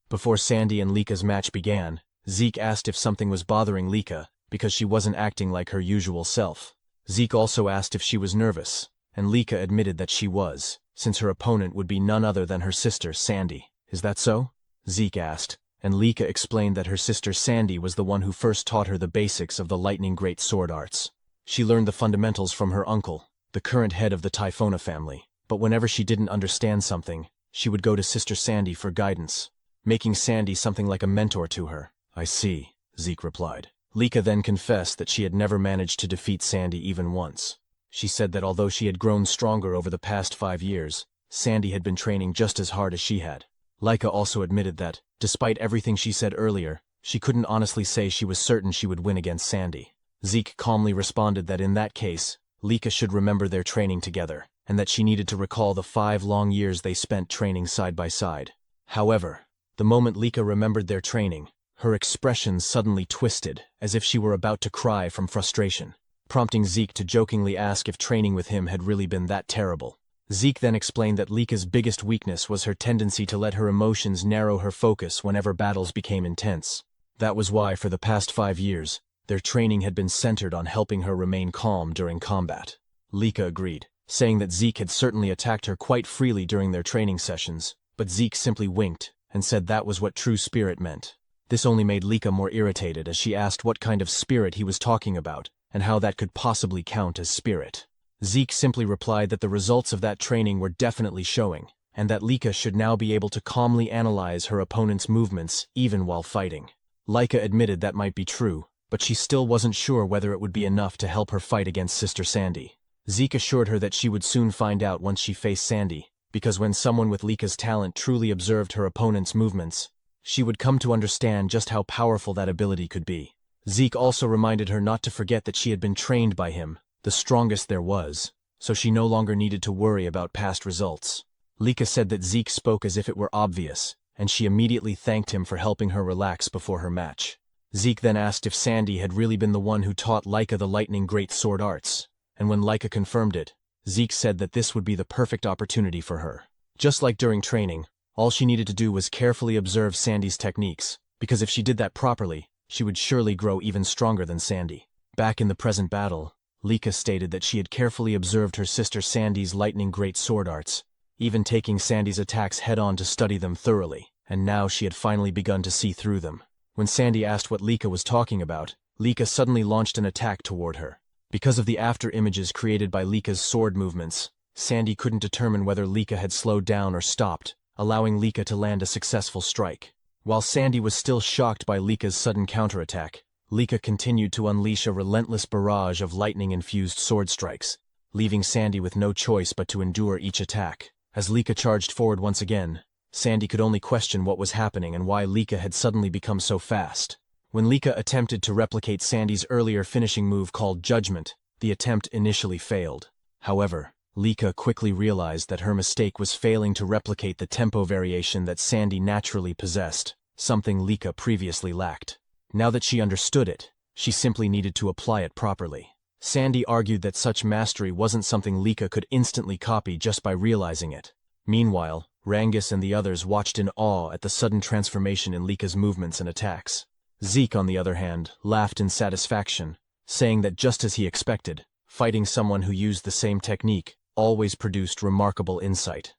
Before Sandy and Lika's match began, Zeke asked if something was bothering Lika, because she wasn't acting like her usual self. Zeke also asked if she was nervous, and Lika admitted that she was, since her opponent would be none other than her sister, Sandy. Is that so? Zeke asked, and Lika explained that her sister Sandy was the one who first taught her the basics of the lightning great sword arts. She learned the fundamentals from her uncle, the current head of the Typhona family, but whenever she didn't understand something, she would go to Sister Sandy for guidance, making Sandy something like a mentor to her. I see, Zeke replied. Lika then confessed that she had never managed to defeat Sandy even once. She said that although she had grown stronger over the past 5 years, Sandy had been training just as hard as she had. Lika also admitted that, despite everything she said earlier, she couldn't honestly say she was certain she would win against Sandy. Zeke calmly responded that in that case, Lika should remember their training together, and that she needed to recall the 5 long years they spent training side by side. However, the moment Lika remembered their training, her expression suddenly twisted, as if she were about to cry from frustration, prompting Zeke to jokingly ask if training with him had really been that terrible. Zeke then explained that Lika's biggest weakness was her tendency to let her emotions narrow her focus whenever battles became intense. That was why, for the past 5 years, their training had been centered on helping her remain calm during combat. Lika agreed, saying that Zeke had certainly attacked her quite freely during their training sessions, but Zeke simply winked and said that was what true spirit meant. This only made Lika more irritated as she asked what kind of spirit he was talking about and how that could possibly count as spirit. Zeke simply replied that the results of that training were definitely showing, and that Lika should now be able to calmly analyze her opponent's movements even while fighting. Lika admitted that might be true, but she still wasn't sure whether it would be enough to help her fight against Sister Sandy. Zeke assured her that she would soon find out once she faced Sandy, because when someone with Lika's talent truly observed her opponent's movements, she would come to understand just how powerful that ability could be. Zeke also reminded her not to forget that she had been trained by him, the strongest there was, so she no longer needed to worry about past results. Lika said that Zeke spoke as if it were obvious, and she immediately thanked him for helping her relax before her match. Zeke then asked if Sandy had really been the one who taught Lika the lightning great sword arts, and when Lika confirmed it, Zeke said that this would be the perfect opportunity for her. Just like during training, all she needed to do was carefully observe Sandy's techniques, because if she did that properly, she would surely grow even stronger than Sandy. Back in the present battle, Lika stated that she had carefully observed her sister Sandy's lightning great sword arts, even taking Sandy's attacks head-on to study them thoroughly, and now she had finally begun to see through them. When Sandy asked what Lika was talking about, Lika suddenly launched an attack toward her. Because of the after-images created by Lika's sword movements, Sandy couldn't determine whether Lika had slowed down or stopped, allowing Lika to land a successful strike. While Sandy was still shocked by Lika's sudden counterattack, Lika continued to unleash a relentless barrage of lightning-infused sword strikes. leaving Sandy with no choice but to endure each attack. As Lika charged forward once again, Sandy could only question what was happening and why Lika had suddenly become so fast. When Lika attempted to replicate Sandy's earlier finishing move called Judgment, the attempt initially failed. However, Lika quickly realized that her mistake was failing to replicate the tempo variation that Sandy naturally possessed, something Lika previously lacked. Now that she understood it, she simply needed to apply it properly. Sandy argued that such mastery wasn't something Lika could instantly copy just by realizing it. Meanwhile, Rangus and the others watched in awe at the sudden transformation in Lika's movements and attacks. Zeke, on the other hand, laughed in satisfaction, saying that just as he expected, fighting someone who used the same technique always produced remarkable insight.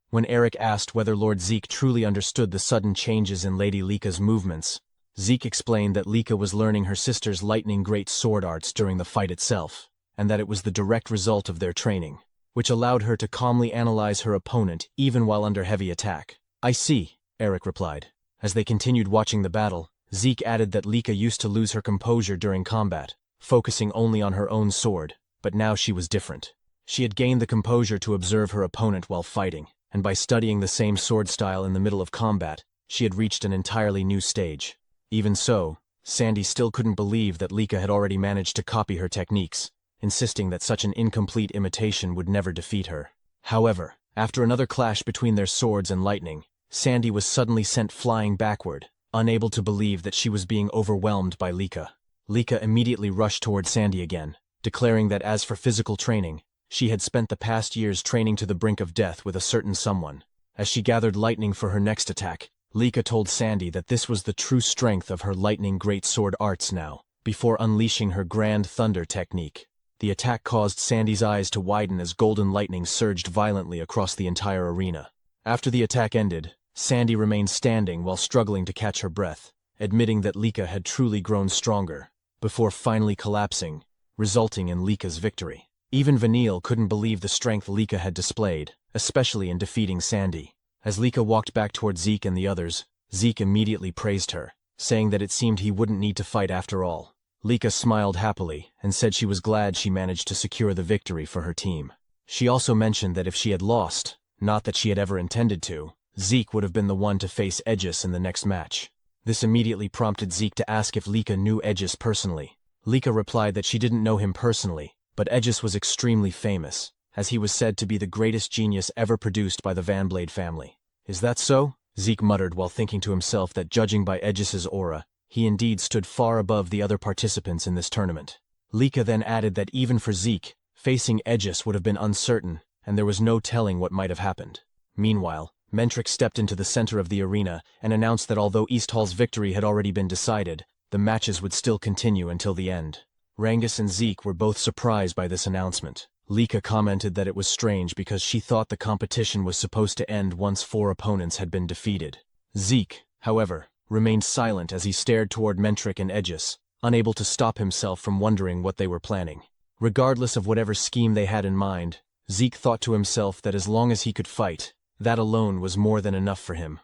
When Eric asked whether Lord Zeke truly understood the sudden changes in Lady Lika's movements, Zeke explained that Lika was learning her sister's lightning great sword arts during the fight itself, and that it was the direct result of their training, which allowed her to calmly analyze her opponent even while under heavy attack. "I see," Eric replied. As they continued watching the battle, Zeke added that Lika used to lose her composure during combat, focusing only on her own sword, but now she was different. She had gained the composure to observe her opponent while fighting, and by studying the same sword style in the middle of combat, she had reached an entirely new stage. Even so, Sandy still couldn't believe that Lika had already managed to copy her techniques, insisting that such an incomplete imitation would never defeat her. However, after another clash between their swords and lightning, Sandy was suddenly sent flying backward, unable to believe that she was being overwhelmed by Lika. Lika immediately rushed toward Sandy again, declaring that as for physical training, she had spent the past years training to the brink of death with a certain someone. As she gathered lightning for her next attack, Lika told Sandy that this was the true strength of her lightning great sword arts now, before unleashing her grand thunder technique. The attack caused Sandy's eyes to widen as golden lightning surged violently across the entire arena. After the attack ended, Sandy remained standing while struggling to catch her breath, admitting that Lika had truly grown stronger, before finally collapsing, resulting in Lika's victory. Even Vanille couldn't believe the strength Lika had displayed, especially in defeating Sandy. As Lika walked back toward Zeke and the others, Zeke immediately praised her, saying that it seemed he wouldn't need to fight after all. Lika smiled happily and said she was glad she managed to secure the victory for her team. She also mentioned that if she had lost, not that she had ever intended to, Zeke would have been the one to face Aegis in the next match. This immediately prompted Zeke to ask if Lika knew Aegis personally. Lika replied that she didn't know him personally, but Aegis was extremely famous, as he was said to be the greatest genius ever produced by the Vanblade family. "Is that so?" Zeke muttered while thinking to himself that judging by Aegis's aura, he indeed stood far above the other participants in this tournament. Lika then added that even for Zeke, facing Aegis would have been uncertain, and there was no telling what might have happened. Meanwhile, Mentric stepped into the center of the arena and announced that although East Hall's victory had already been decided, the matches would still continue until the end. Rangus and Zeke were both surprised by this announcement. Lika commented that it was strange because she thought the competition was supposed to end once 4 opponents had been defeated. Zeke, however, remained silent as he stared toward Mentric and Aegis, unable to stop himself from wondering what they were planning. Regardless of whatever scheme they had in mind, Zeke thought to himself that as long as he could fight, that alone was more than enough for him.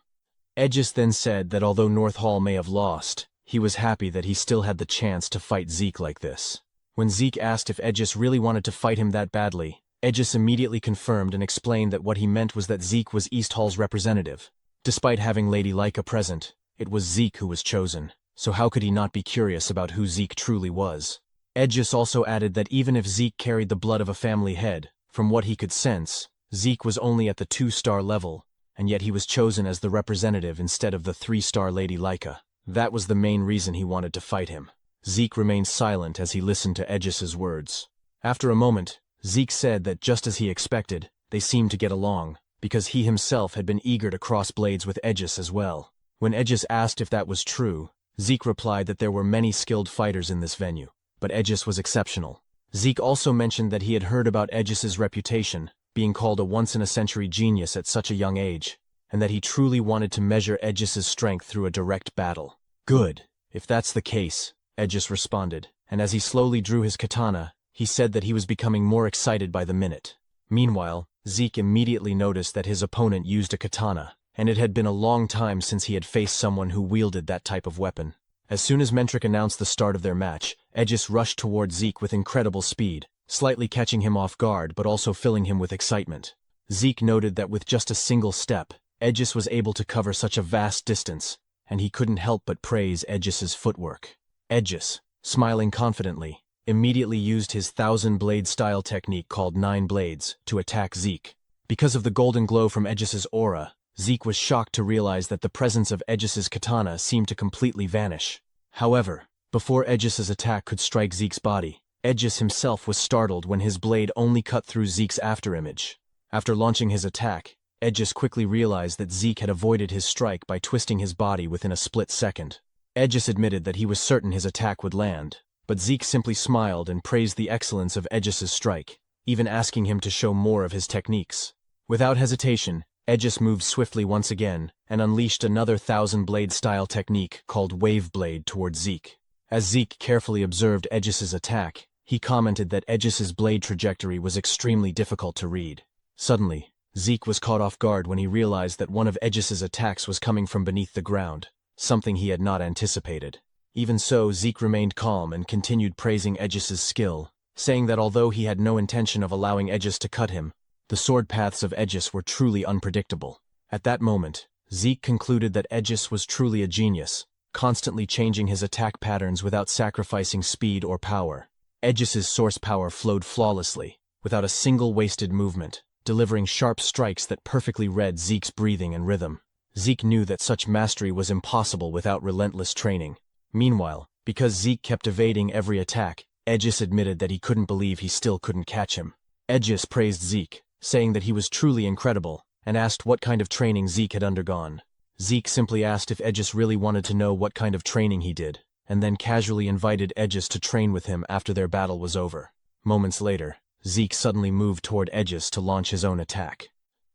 Aegis then said that although North Hall may have lost, he was happy that he still had the chance to fight Zeke like this. When Zeke asked if Aegis really wanted to fight him that badly, Aegis immediately confirmed and explained that what he meant was that Zeke was East Hall's representative. Despite having Lady Lika present, it was Zeke who was chosen, so how could he not be curious about who Zeke truly was? Aegis also added that even if Zeke carried the blood of a family head, from what he could sense, Zeke was only at the 2-star level, and yet he was chosen as the representative instead of the 3-star Lady Lika. That was the main reason he wanted to fight him. Zeke remained silent as he listened to Aegis's words. After a moment, Zeke said that just as he expected, they seemed to get along, because he himself had been eager to cross blades with Aegis as well. When Aegis asked if that was true, Zeke replied that there were many skilled fighters in this venue, but Aegis was exceptional. Zeke also mentioned that he had heard about Aegis's reputation, being called a once-in-a-century genius at such a young age, and that he truly wanted to measure Aegis's strength through a direct battle. "Good. If that's the case," Aegis responded, and as he slowly drew his katana, he said that he was becoming more excited by the minute. Meanwhile, Zeke immediately noticed that his opponent used a katana, and it had been a long time since he had faced someone who wielded that type of weapon. As soon as Mentric announced the start of their match, Aegis rushed toward Zeke with incredible speed, slightly catching him off guard but also filling him with excitement. Zeke noted that with just a single step, Aegis was able to cover such a vast distance, and he couldn't help but praise Aegis's footwork. Aegis, smiling confidently, immediately used his 1,000-blade style technique called 9 blades to attack Zeke. Because of the golden glow from Aegis's aura, Zeke was shocked to realize that the presence of Aegis's katana seemed to completely vanish. However, before Aegis's attack could strike Zeke's body, Aegis himself was startled when his blade only cut through Zeke's afterimage. After launching his attack, Aegis quickly realized that Zeke had avoided his strike by twisting his body within a split second. Aegis admitted that he was certain his attack would land, but Zeke simply smiled and praised the excellence of Aegis's strike, even asking him to show more of his techniques. Without hesitation, Aegis moved swiftly once again and unleashed another 1,000-blade style technique called Wave Blade toward Zeke. As Zeke carefully observed Aegis's attack, he commented that Aegis's blade trajectory was extremely difficult to read. Suddenly, Zeke was caught off guard when he realized that one of Aegis's attacks was coming from beneath the ground, something he had not anticipated. Even so, Zeke remained calm and continued praising Aegis's skill, saying that although he had no intention of allowing Aegis to cut him, the sword paths of Aegis were truly unpredictable. At that moment, Zeke concluded that Aegis was truly a genius, constantly changing his attack patterns without sacrificing speed or power. Aegis's source power flowed flawlessly, without a single wasted movement, delivering sharp strikes that perfectly read Zeke's breathing and rhythm. Zeke knew that such mastery was impossible without relentless training. Meanwhile, because Zeke kept evading every attack, Aegis admitted that he couldn't believe he still couldn't catch him. Aegis praised Zeke, saying that he was truly incredible, and asked what kind of training Zeke had undergone. Zeke simply asked if Aegis really wanted to know what kind of training he did, and then casually invited Aegis to train with him after their battle was over. Moments later, Zeke suddenly moved toward Aegis to launch his own attack.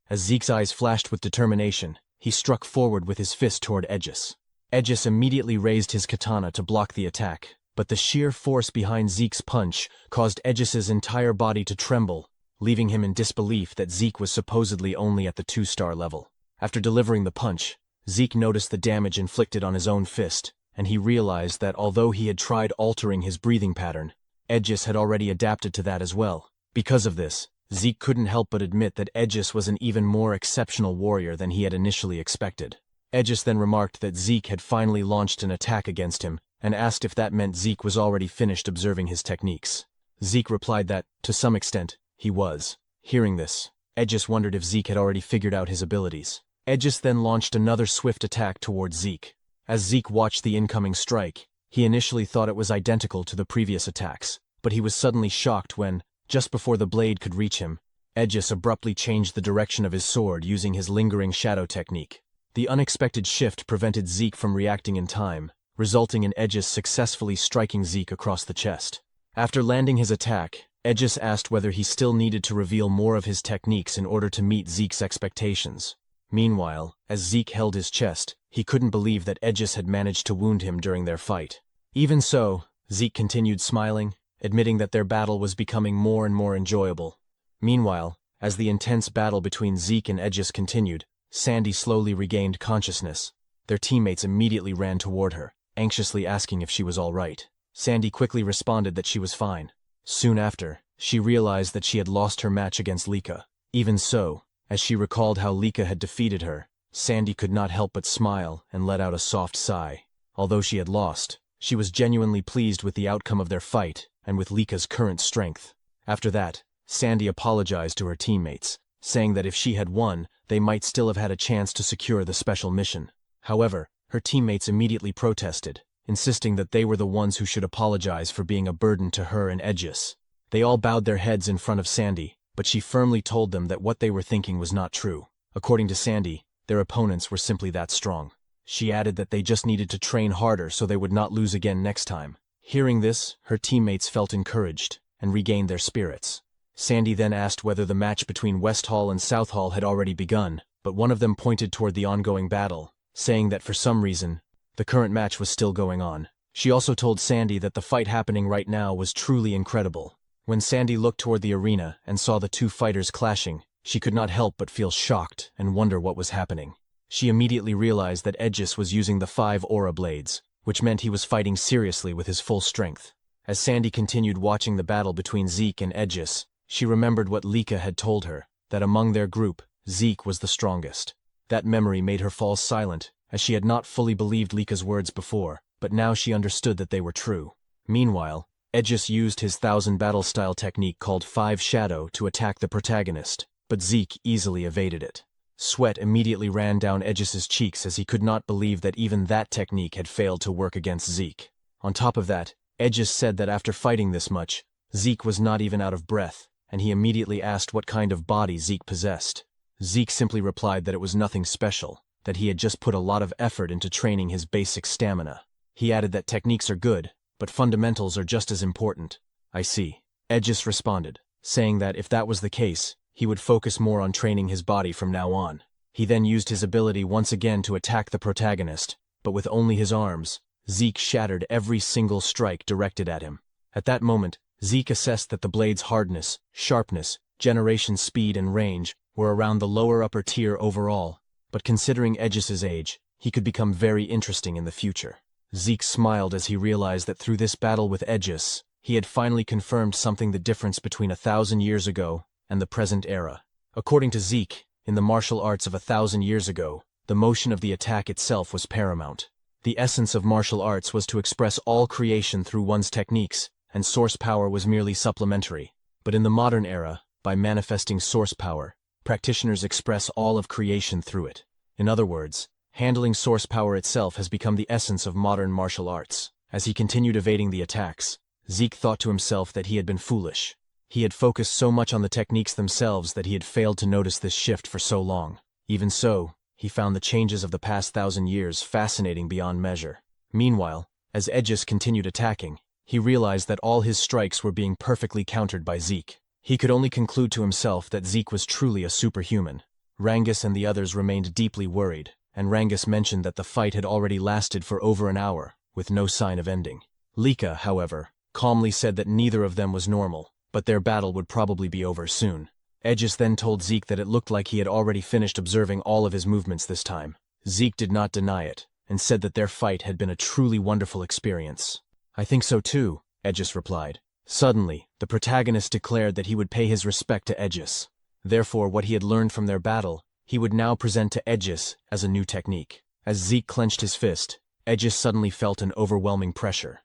As Zeke's eyes flashed with determination, he struck forward with his fist toward Aegis. Aegis immediately raised his katana to block the attack, but the sheer force behind Zeke's punch caused Aegis's entire body to tremble, leaving him in disbelief that Zeke was supposedly only at the 2-star level. After delivering the punch, Zeke noticed the damage inflicted on his own fist, and he realized that although he had tried altering his breathing pattern, Aegis had already adapted to that as well. Because of this, Zeke couldn't help but admit that Aegis was an even more exceptional warrior than he had initially expected. Aegis then remarked that Zeke had finally launched an attack against him, and asked if that meant Zeke was already finished observing his techniques. Zeke replied that, to some extent, he was. Hearing this, Aegis wondered if Zeke had already figured out his abilities. Aegis then launched another swift attack towards Zeke. As Zeke watched the incoming strike, he initially thought it was identical to the previous attacks, but he was suddenly shocked when, just before the blade could reach him, Aegis abruptly changed the direction of his sword using his lingering shadow technique. The unexpected shift prevented Zeke from reacting in time, resulting in Aegis successfully striking Zeke across the chest. After landing his attack, Aegis asked whether he still needed to reveal more of his techniques in order to meet Zeke's expectations. Meanwhile, as Zeke held his chest, he couldn't believe that Aegis had managed to wound him during their fight. Even so, Zeke continued smiling, admitting that their battle was becoming more and more enjoyable. Meanwhile, as the intense battle between Zeke and Aegis continued, Sandy slowly regained consciousness. Their teammates immediately ran toward her, anxiously asking if she was all right. Sandy quickly responded that she was fine. Soon after, she realized that she had lost her match against Lika. Even so, as she recalled how Lika had defeated her, Sandy could not help but smile and let out a soft sigh. Although she had lost, she was genuinely pleased with the outcome of their fight and with Lika's current strength. After that, Sandy apologized to her teammates, saying that if she had won, they might still have had a chance to secure the special mission. However, her teammates immediately protested, insisting that they were the ones who should apologize for being a burden to her and Aegis. They all bowed their heads in front of Sandy, but she firmly told them that what they were thinking was not true. According to Sandy, their opponents were simply that strong. She added that they just needed to train harder so they would not lose again next time. Hearing this, her teammates felt encouraged and regained their spirits. Sandy then asked whether the match between West Hall and South Hall had already begun, but one of them pointed toward the ongoing battle, saying that for some reason, the current match was still going on. She also told Sandy that the fight happening right now was truly incredible. When Sandy looked toward the arena and saw the two fighters clashing, she could not help but feel shocked and wonder what was happening. She immediately realized that Aegis was using the 5 aura blades, which meant he was fighting seriously with his full strength. As Sandy continued watching the battle between Zeke and Aegis, she remembered what Lika had told her, that among their group, Zeke was the strongest. That memory made her fall silent, as she had not fully believed Lika's words before, but now she understood that they were true. Meanwhile, Aegis used his 1000 battle style technique called 5 Shadow to attack the protagonist, but Zeke easily evaded it. Sweat immediately ran down Aegis's cheeks as he could not believe that even that technique had failed to work against Zeke. On top of that, Aegis said that after fighting this much, Zeke was not even out of breath, and he immediately asked what kind of body Zeke possessed. Zeke simply replied that it was nothing special, that he had just put a lot of effort into training his basic stamina. He added that techniques are good, but fundamentals are just as important. I see. Aegis responded, saying that if that was the case, he would focus more on training his body from now on. He then used his ability once again to attack the protagonist, but with only his arms, Zeke shattered every single strike directed at him. At that moment, Zeke assessed that the blade's hardness, sharpness, generation speed and range were around the lower upper tier overall, but considering Aegis's age, he could become very interesting in the future. Zeke smiled as he realized that through this battle with Aegis, he had finally confirmed something: the difference between 1,000 years ago and the present era. According to Zeke, in the martial arts of 1,000 years ago, the motion of the attack itself was paramount. The essence of martial arts was to express all creation through one's techniques, and source power was merely supplementary. But in the modern era, by manifesting source power, practitioners express all of creation through it. In other words, handling source power itself has become the essence of modern martial arts. As he continued evading the attacks, Zeke thought to himself that he had been foolish. He had focused so much on the techniques themselves that he had failed to notice this shift for so long. Even so, he found the changes of the past 1,000 years fascinating beyond measure. Meanwhile, as Aegis continued attacking, he realized that all his strikes were being perfectly countered by Zeke. He could only conclude to himself that Zeke was truly a superhuman. Rangus and the others remained deeply worried, and Rangus mentioned that the fight had already lasted for over an hour, with no sign of ending. Lika, however, calmly said that neither of them was normal, but their battle would probably be over soon. Aegis then told Zeke that it looked like he had already finished observing all of his movements this time. Zeke did not deny it, and said that their fight had been a truly wonderful experience. I think so too, Aegis replied. Suddenly, the protagonist declared that he would pay his respect to Aegis. Therefore, what he had learned from their battle, he would now present to Aegis as a new technique. As Zeke clenched his fist, Aegis suddenly felt an overwhelming pressure.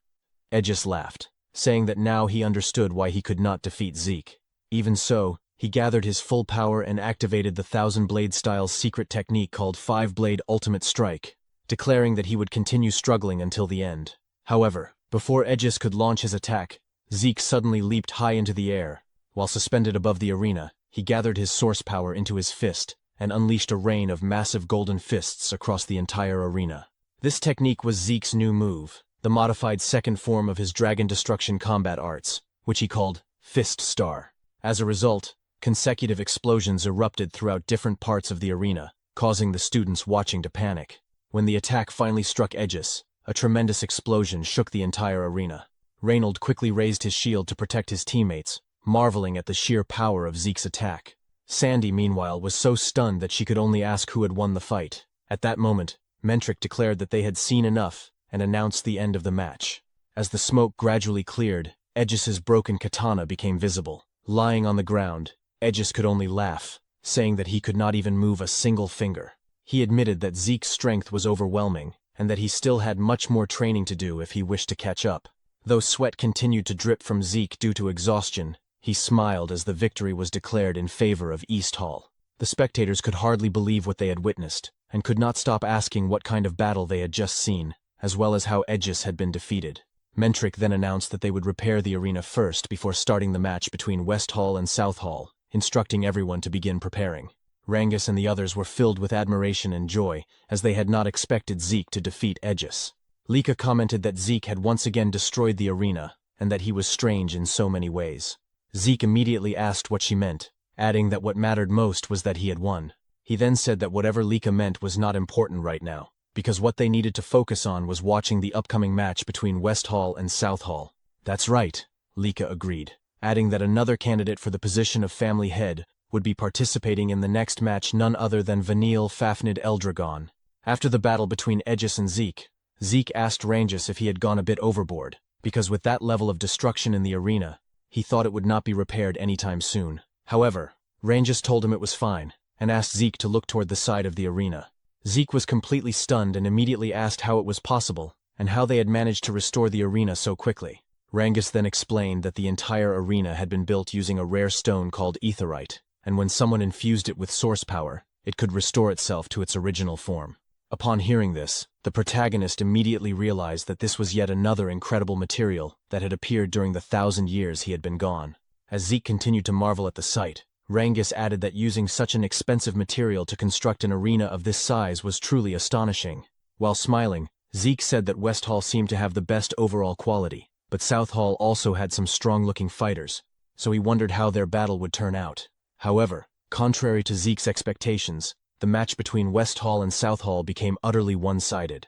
Aegis laughed, saying that now he understood why he could not defeat Zeke. Even so, he gathered his full power and activated the 1000-blade style's secret technique called 5-blade ultimate strike, declaring that he would continue struggling until the end. However, before Aegis could launch his attack, Zeke suddenly leaped high into the air. While suspended above the arena, he gathered his source power into his fist and unleashed a rain of massive golden fists across the entire arena. This technique was Zeke's new move, the modified second form of his Dragon Destruction combat arts, which he called Fist Star. As a result, consecutive explosions erupted throughout different parts of the arena, causing the students watching to panic. When the attack finally struck Aegis, a tremendous explosion shook the entire arena. Reynold quickly raised his shield to protect his teammates, marveling at the sheer power of Zeke's attack. Sandy, meanwhile, was so stunned that she could only ask who had won the fight. At that moment, Mentric declared that they had seen enough and announced the end of the match. As the smoke gradually cleared, Aegis's broken katana became visible. Lying on the ground, Aegis could only laugh, saying that he could not even move a single finger. He admitted that Zeke's strength was overwhelming, and that he still had much more training to do if he wished to catch up. Though sweat continued to drip from Zeke due to exhaustion, he smiled as the victory was declared in favor of East Hall. The spectators could hardly believe what they had witnessed, and could not stop asking what kind of battle they had just seen, as well as how Aegis had been defeated. Mentric then announced that they would repair the arena first before starting the match between West Hall and South Hall, instructing everyone to begin preparing. Rangus and the others were filled with admiration and joy, as they had not expected Zeke to defeat Aegis. Lika commented that Zeke had once again destroyed the arena, and that he was strange in so many ways. Zeke immediately asked what she meant, adding that what mattered most was that he had won. He then said that whatever Lika meant was not important right now, because what they needed to focus on was watching the upcoming match between West Hall and South Hall. That's right, Lika agreed, adding that another candidate for the position of family head would be participating in the next match, none other than Vanille Fafnir Eldragon. After the battle between Aegis and Zeke, Zeke asked Rangus if he had gone a bit overboard, because with that level of destruction in the arena, he thought it would not be repaired anytime soon. However, Ranges told him it was fine, and asked Zeke to look toward the side of the arena. Zeke was completely stunned and immediately asked how it was possible, and how they had managed to restore the arena so quickly. Ranges then explained that the entire arena had been built using a rare stone called etherite, and when someone infused it with source power, it could restore itself to its original form. Upon hearing this, the protagonist immediately realized that this was yet another incredible material that had appeared during the 1,000 years he had been gone. As Zeke continued to marvel at the sight, Ranges added that using such an expensive material to construct an arena of this size was truly astonishing. While smiling, Zeke said that West Hall seemed to have the best overall quality, but South Hall also had some strong-looking fighters, so he wondered how their battle would turn out. However, contrary to Zeke's expectations, the match between West Hall and South Hall became utterly one-sided.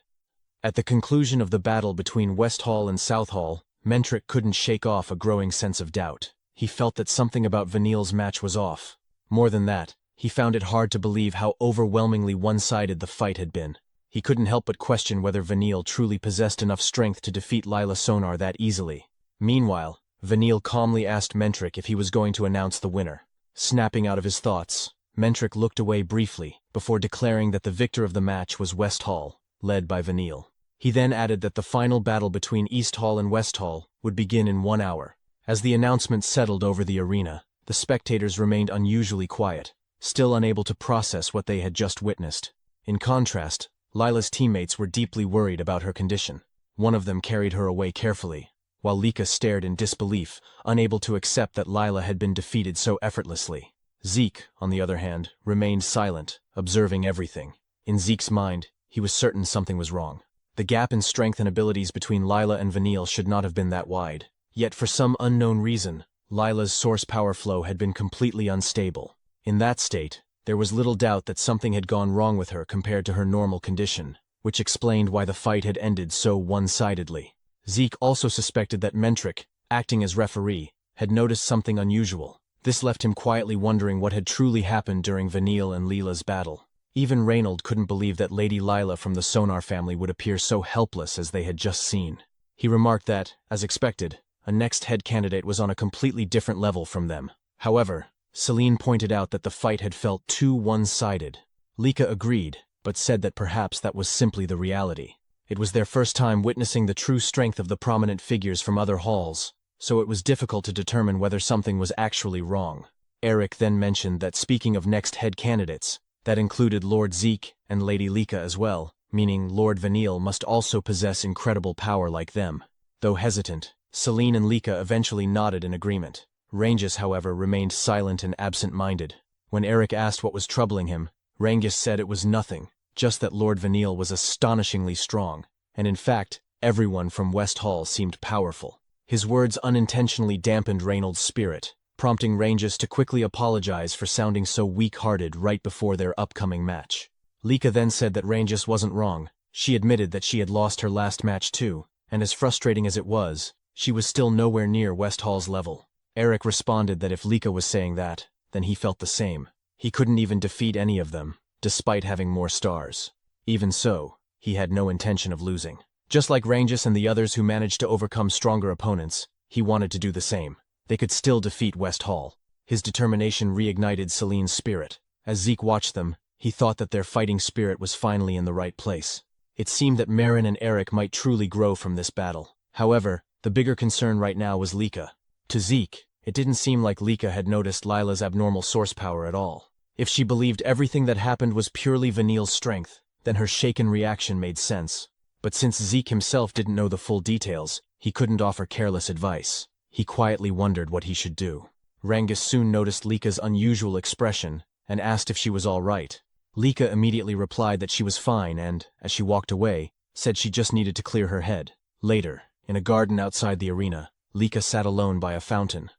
At the conclusion of the battle between West Hall and South Hall, Mentric couldn't shake off a growing sense of doubt. He felt that something about Vanille's match was off. More than that, he found it hard to believe how overwhelmingly one-sided the fight had been. He couldn't help but question whether Vanille truly possessed enough strength to defeat Lila Sonar that easily. Meanwhile, Vanille calmly asked Mentric if he was going to announce the winner. Snapping out of his thoughts, Mentric looked away briefly before declaring that the victor of the match was West Hall, led by Vanille. He then added that the final battle between East Hall and West Hall would begin in 1 hour. As the announcement settled over the arena, the spectators remained unusually quiet, still unable to process what they had just witnessed. In contrast, Lila's teammates were deeply worried about her condition. One of them carried her away carefully, while Lika stared in disbelief, unable to accept that Lila had been defeated so effortlessly. Zeke, on the other hand, remained silent, observing everything. In Zeke's mind, he was certain something was wrong. The gap in strength and abilities between Lila and Vanille should not have been that wide. Yet for some unknown reason, Lila's source power flow had been completely unstable. In that state, there was little doubt that something had gone wrong with her compared to her normal condition, which explained why the fight had ended so one-sidedly. Zeke also suspected that Mentric, acting as referee, had noticed something unusual. This left him quietly wondering what had truly happened during Vanille and Lila's battle. Even Reynold couldn't believe that Lady Lila from the Sonar family would appear so helpless as they had just seen. He remarked that, as expected, a next head candidate was on a completely different level from them. However, Celine pointed out that the fight had felt too one-sided. Lika agreed, but said that perhaps that was simply the reality. It was their first time witnessing the true strength of the prominent figures from other halls, so it was difficult to determine whether something was actually wrong. Eric then mentioned that speaking of next head candidates, that included Lord Zeke and Lady Lika as well, meaning Lord Vanille must also possess incredible power like them. Though hesitant, Celine and Lika eventually nodded in agreement. Ranges, however, remained silent and absent-minded. When Eric asked what was troubling him, Ranges said it was nothing, just that Lord Vanille was astonishingly strong, and in fact, everyone from West Hall seemed powerful. His words unintentionally dampened Reynold's spirit, prompting Ranges to quickly apologize for sounding so weak-hearted right before their upcoming match. Lika then said that Ranges wasn't wrong. She admitted that she had lost her last match too, and as frustrating as it was, she was still nowhere near West Hall's level. Eric responded that if Lika was saying that, then he felt the same. He couldn't even defeat any of them, despite having more stars. Even so, he had no intention of losing. Just like Ranges and the others who managed to overcome stronger opponents, he wanted to do the same. They could still defeat West Hall. His determination reignited Celine's spirit. As Zeke watched them, he thought that their fighting spirit was finally in the right place. It seemed that Marin and Eric might truly grow from this battle. However, the bigger concern right now was Lika. To Zeke, it didn't seem like Lika had noticed Lila's abnormal source power at all. If she believed everything that happened was purely Vanille's strength, then her shaken reaction made sense. But since Zeke himself didn't know the full details, he couldn't offer careless advice. He quietly wondered what he should do. Ranges soon noticed Lika's unusual expression and asked if she was all right. Lika immediately replied that she was fine and, as she walked away, said she just needed to clear her head. Later, in a garden outside the arena, Lika sat alone by a fountain.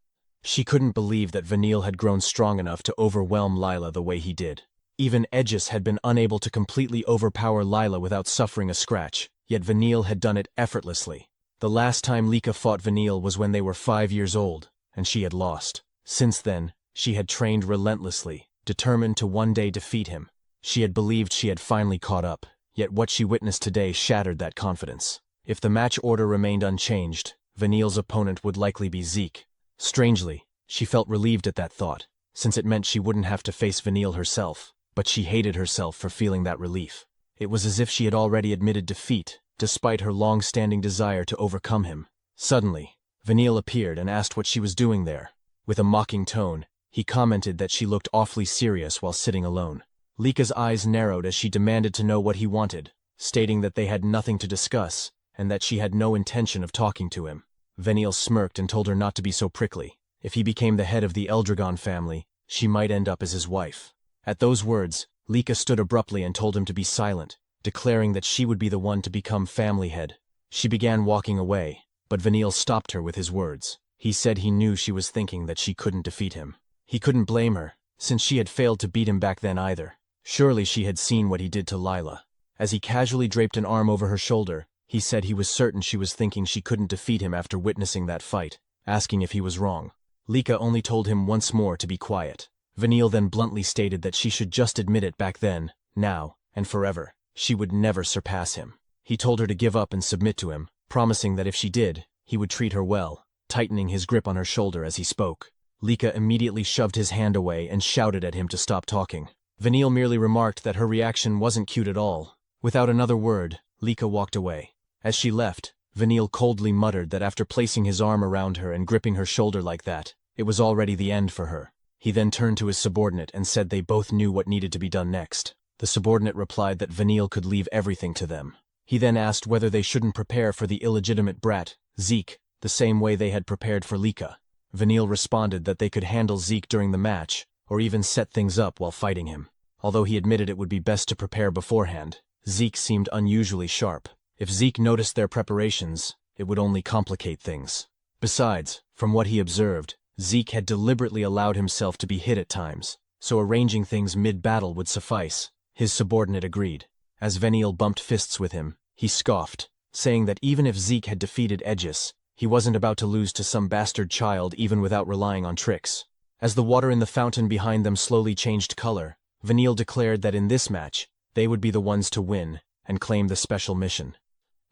She couldn't believe that Vanille had grown strong enough to overwhelm Lila the way he did. Even Aegis had been unable to completely overpower Lila without suffering a scratch, yet Vanille had done it effortlessly. The last time Lika fought Vanille was when they were 5 years old, and she had lost. Since then, she had trained relentlessly, determined to one day defeat him. She had believed she had finally caught up, yet what she witnessed today shattered that confidence. If the match order remained unchanged, Vanille's opponent would likely be Zeke. Strangely, she felt relieved at that thought, since it meant she wouldn't have to face Vanille herself, but she hated herself for feeling that relief. It was as if she had already admitted defeat, despite her long-standing desire to overcome him. Suddenly, Vanille appeared and asked what she was doing there. With a mocking tone, he commented that she looked awfully serious while sitting alone. Lika's eyes narrowed as she demanded to know what he wanted, stating that they had nothing to discuss, and that she had no intention of talking to him. Vanille smirked and told her not to be so prickly. If he became the head of the Eldragon family, she might end up as his wife. At those words, Lika stood abruptly and told him to be silent, declaring that she would be the one to become family head. She began walking away, but Vanille stopped her with his words. He said he knew she was thinking that she couldn't defeat him. He couldn't blame her, since she had failed to beat him back then either. Surely she had seen what he did to Lila. As he casually draped an arm over her shoulder, he said he was certain she was thinking she couldn't defeat him after witnessing that fight, asking if he was wrong. Lika only told him once more to be quiet. Vanille then bluntly stated that she should just admit it back then, now, and forever. She would never surpass him. He told her to give up and submit to him, promising that if she did, he would treat her well, tightening his grip on her shoulder as he spoke. Lika immediately shoved his hand away and shouted at him to stop talking. Vanille merely remarked that her reaction wasn't cute at all. Without another word, Lika walked away. As she left, Vanille coldly muttered that after placing his arm around her and gripping her shoulder like that, it was already the end for her. He then turned to his subordinate and said they both knew what needed to be done next. The subordinate replied that Vanille could leave everything to them. He then asked whether they shouldn't prepare for the illegitimate brat, Zeke, the same way they had prepared for Lika. Vanille responded that they could handle Zeke during the match, or even set things up while fighting him. Although he admitted it would be best to prepare beforehand, Zeke seemed unusually sharp. If Zeke noticed their preparations, it would only complicate things. Besides, from what he observed, Zeke had deliberately allowed himself to be hit at times, so arranging things mid-battle would suffice. His subordinate agreed. As Vanille bumped fists with him, he scoffed, saying that even if Zeke had defeated Aegis, he wasn't about to lose to some bastard child even without relying on tricks. As the water in the fountain behind them slowly changed color, Vanille declared that in this match, they would be the ones to win and claim the special mission.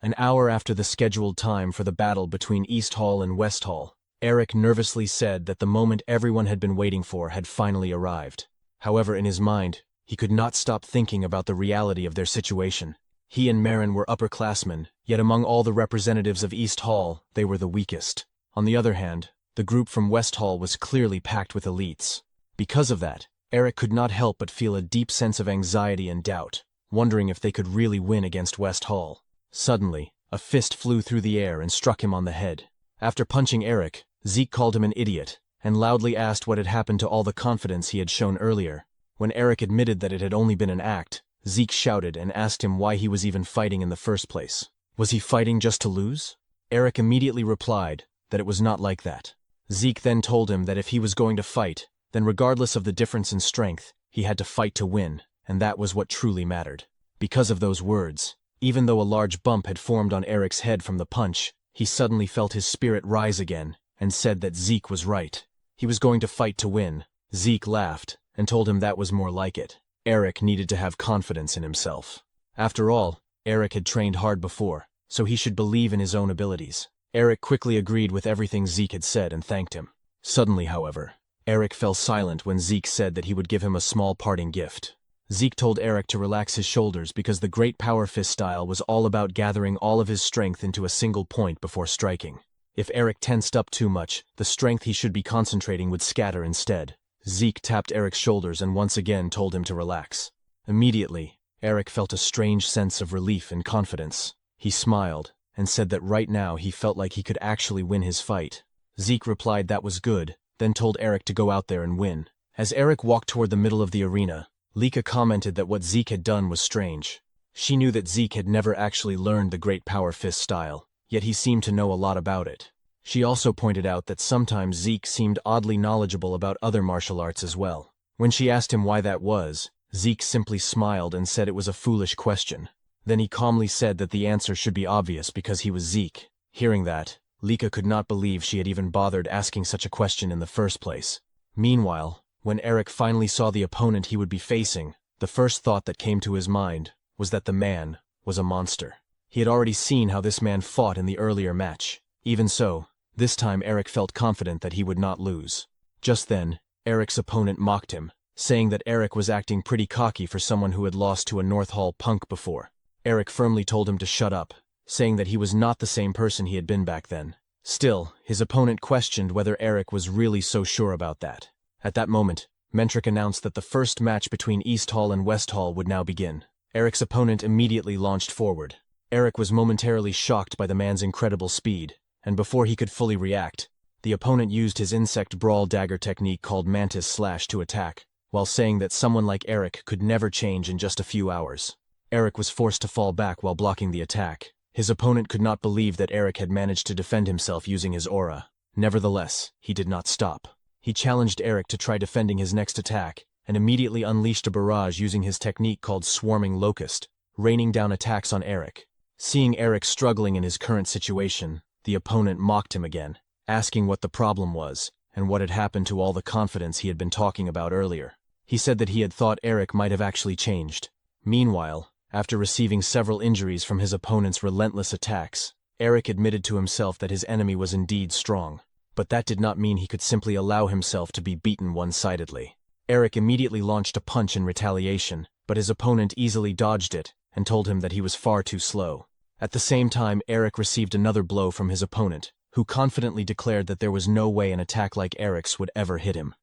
An hour after the scheduled time for the battle between East Hall and West Hall, Eric nervously said that the moment everyone had been waiting for had finally arrived. However, in his mind, he could not stop thinking about the reality of their situation. He and Marin were upperclassmen, yet among all the representatives of East Hall, they were the weakest. On the other hand, the group from West Hall was clearly packed with elites. Because of that, Eric could not help but feel a deep sense of anxiety and doubt, wondering if they could really win against West Hall. Suddenly, a fist flew through the air and struck him on the head. After punching Eric, Zeke called him an idiot, and loudly asked what had happened to all the confidence he had shown earlier. When Eric admitted that it had only been an act, Zeke shouted and asked him why he was even fighting in the first place. Was he fighting just to lose? Eric immediately replied that it was not like that. Zeke then told him that if he was going to fight, then regardless of the difference in strength, he had to fight to win, and that was what truly mattered. Because of those words, even though a large bump had formed on Eric's head from the punch, he suddenly felt his spirit rise again, and said that Zeke was right. He was going to fight to win. Zeke laughed, and told him that was more like it. Eric needed to have confidence in himself. After all, Eric had trained hard before, so he should believe in his own abilities. Eric quickly agreed with everything Zeke had said and thanked him. Suddenly, however, Eric fell silent when Zeke said that he would give him a small parting gift. Zeke told Eric to relax his shoulders because the Great Power Fist style was all about gathering all of his strength into a single point before striking. If Eric tensed up too much, the strength he should be concentrating would scatter instead. Zeke tapped Eric's shoulders and once again told him to relax. Immediately, Eric felt a strange sense of relief and confidence. He smiled and said that right now he felt like he could actually win his fight. Zeke replied that was good, then told Eric to go out there and win. As Eric walked toward the middle of the arena, Lika commented that what Zeke had done was strange. She knew that Zeke had never actually learned the Great Power Fist style, yet he seemed to know a lot about it. She also pointed out that sometimes Zeke seemed oddly knowledgeable about other martial arts as well. When she asked him why that was, Zeke simply smiled and said it was a foolish question. Then he calmly said that the answer should be obvious because he was Zeke. Hearing that, Lika could not believe she had even bothered asking such a question in the first place. Meanwhile, when Eric finally saw the opponent he would be facing, the first thought that came to his mind was that the man was a monster. He had already seen how this man fought in the earlier match. Even so, this time Eric felt confident that he would not lose. Just then, Eric's opponent mocked him, saying that Eric was acting pretty cocky for someone who had lost to a North Hall punk before. Eric firmly told him to shut up, saying that he was not the same person he had been back then. Still, his opponent questioned whether Eric was really so sure about that. At that moment, Mentric announced that the first match between East Hall and West Hall would now begin. Eric's opponent immediately launched forward. Eric was momentarily shocked by the man's incredible speed, and before he could fully react, the opponent used his insect brawl dagger technique called Mantis Slash to attack, while saying that someone like Eric could never change in just a few hours. Eric was forced to fall back while blocking the attack. His opponent could not believe that Eric had managed to defend himself using his aura. Nevertheless, he did not stop. He challenged Eric to try defending his next attack, and immediately unleashed a barrage using his technique called Swarming Locust, raining down attacks on Eric. Seeing Eric struggling in his current situation, the opponent mocked him again, asking what the problem was, and what had happened to all the confidence he had been talking about earlier. He said that he had thought Eric might have actually changed. Meanwhile, after receiving several injuries from his opponent's relentless attacks, Eric admitted to himself that his enemy was indeed strong. But that did not mean he could simply allow himself to be beaten one-sidedly. Eric immediately launched a punch in retaliation, but his opponent easily dodged it and told him that he was far too slow. At the same time, Eric received another blow from his opponent, who confidently declared that there was no way an attack like Eric's would ever hit him.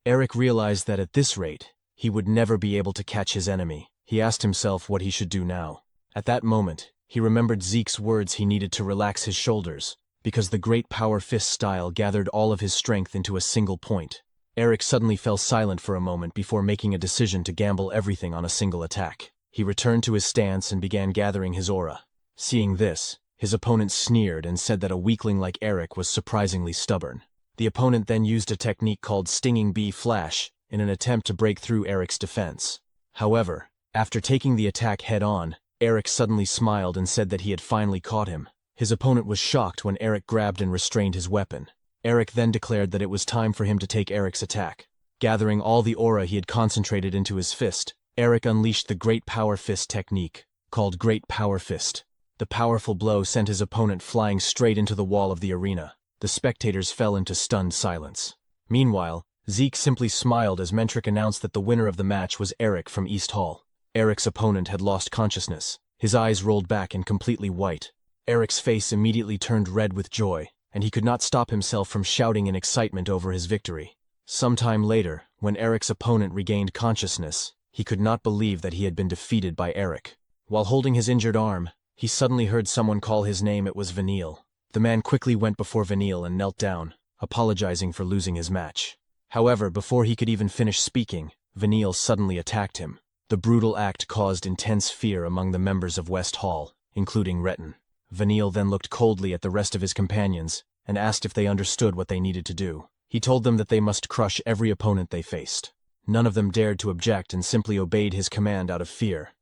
Eric realized that at this rate, he would never be able to catch his enemy. He asked himself what he should do now. At that moment, he remembered Zeke's words he needed to relax his shoulders, because the great power fist style gathered all of his strength into a single point. Eric suddenly fell silent for a moment before making a decision to gamble everything on a single attack. He returned to his stance and began gathering his aura. Seeing this, his opponent sneered and said that a weakling like Eric was surprisingly stubborn. The opponent then used a technique called Stinging Bee Flash in an attempt to break through Eric's defense. However, after taking the attack head-on, Eric suddenly smiled and said that he had finally caught him. His opponent was shocked when Eric grabbed and restrained his weapon. Eric then declared that it was time for him to take Eric's attack. Gathering all the aura he had concentrated into his fist, Eric unleashed the Great Power Fist technique, called Great Power Fist. The powerful blow sent his opponent flying straight into the wall of the arena. The spectators fell into stunned silence. Meanwhile, Zeke simply smiled as Mentric announced that the winner of the match was Eric from East Hall. Eric's opponent had lost consciousness. His eyes rolled back and completely white. Eric's face immediately turned red with joy, and he could not stop himself from shouting in excitement over his victory. Sometime later, when Eric's opponent regained consciousness, he could not believe that he had been defeated by Eric. While holding his injured arm, he suddenly heard someone call his name. It was Vanille. The man quickly went before Vanille and knelt down, apologizing for losing his match. However, before he could even finish speaking, Vanille suddenly attacked him. The brutal act caused intense fear among the members of West Hall, including Retin. Vanille then looked coldly at the rest of his companions and asked if they understood what they needed to do. He told them that they must crush every opponent they faced. None of them dared to object and simply obeyed his command out of fear.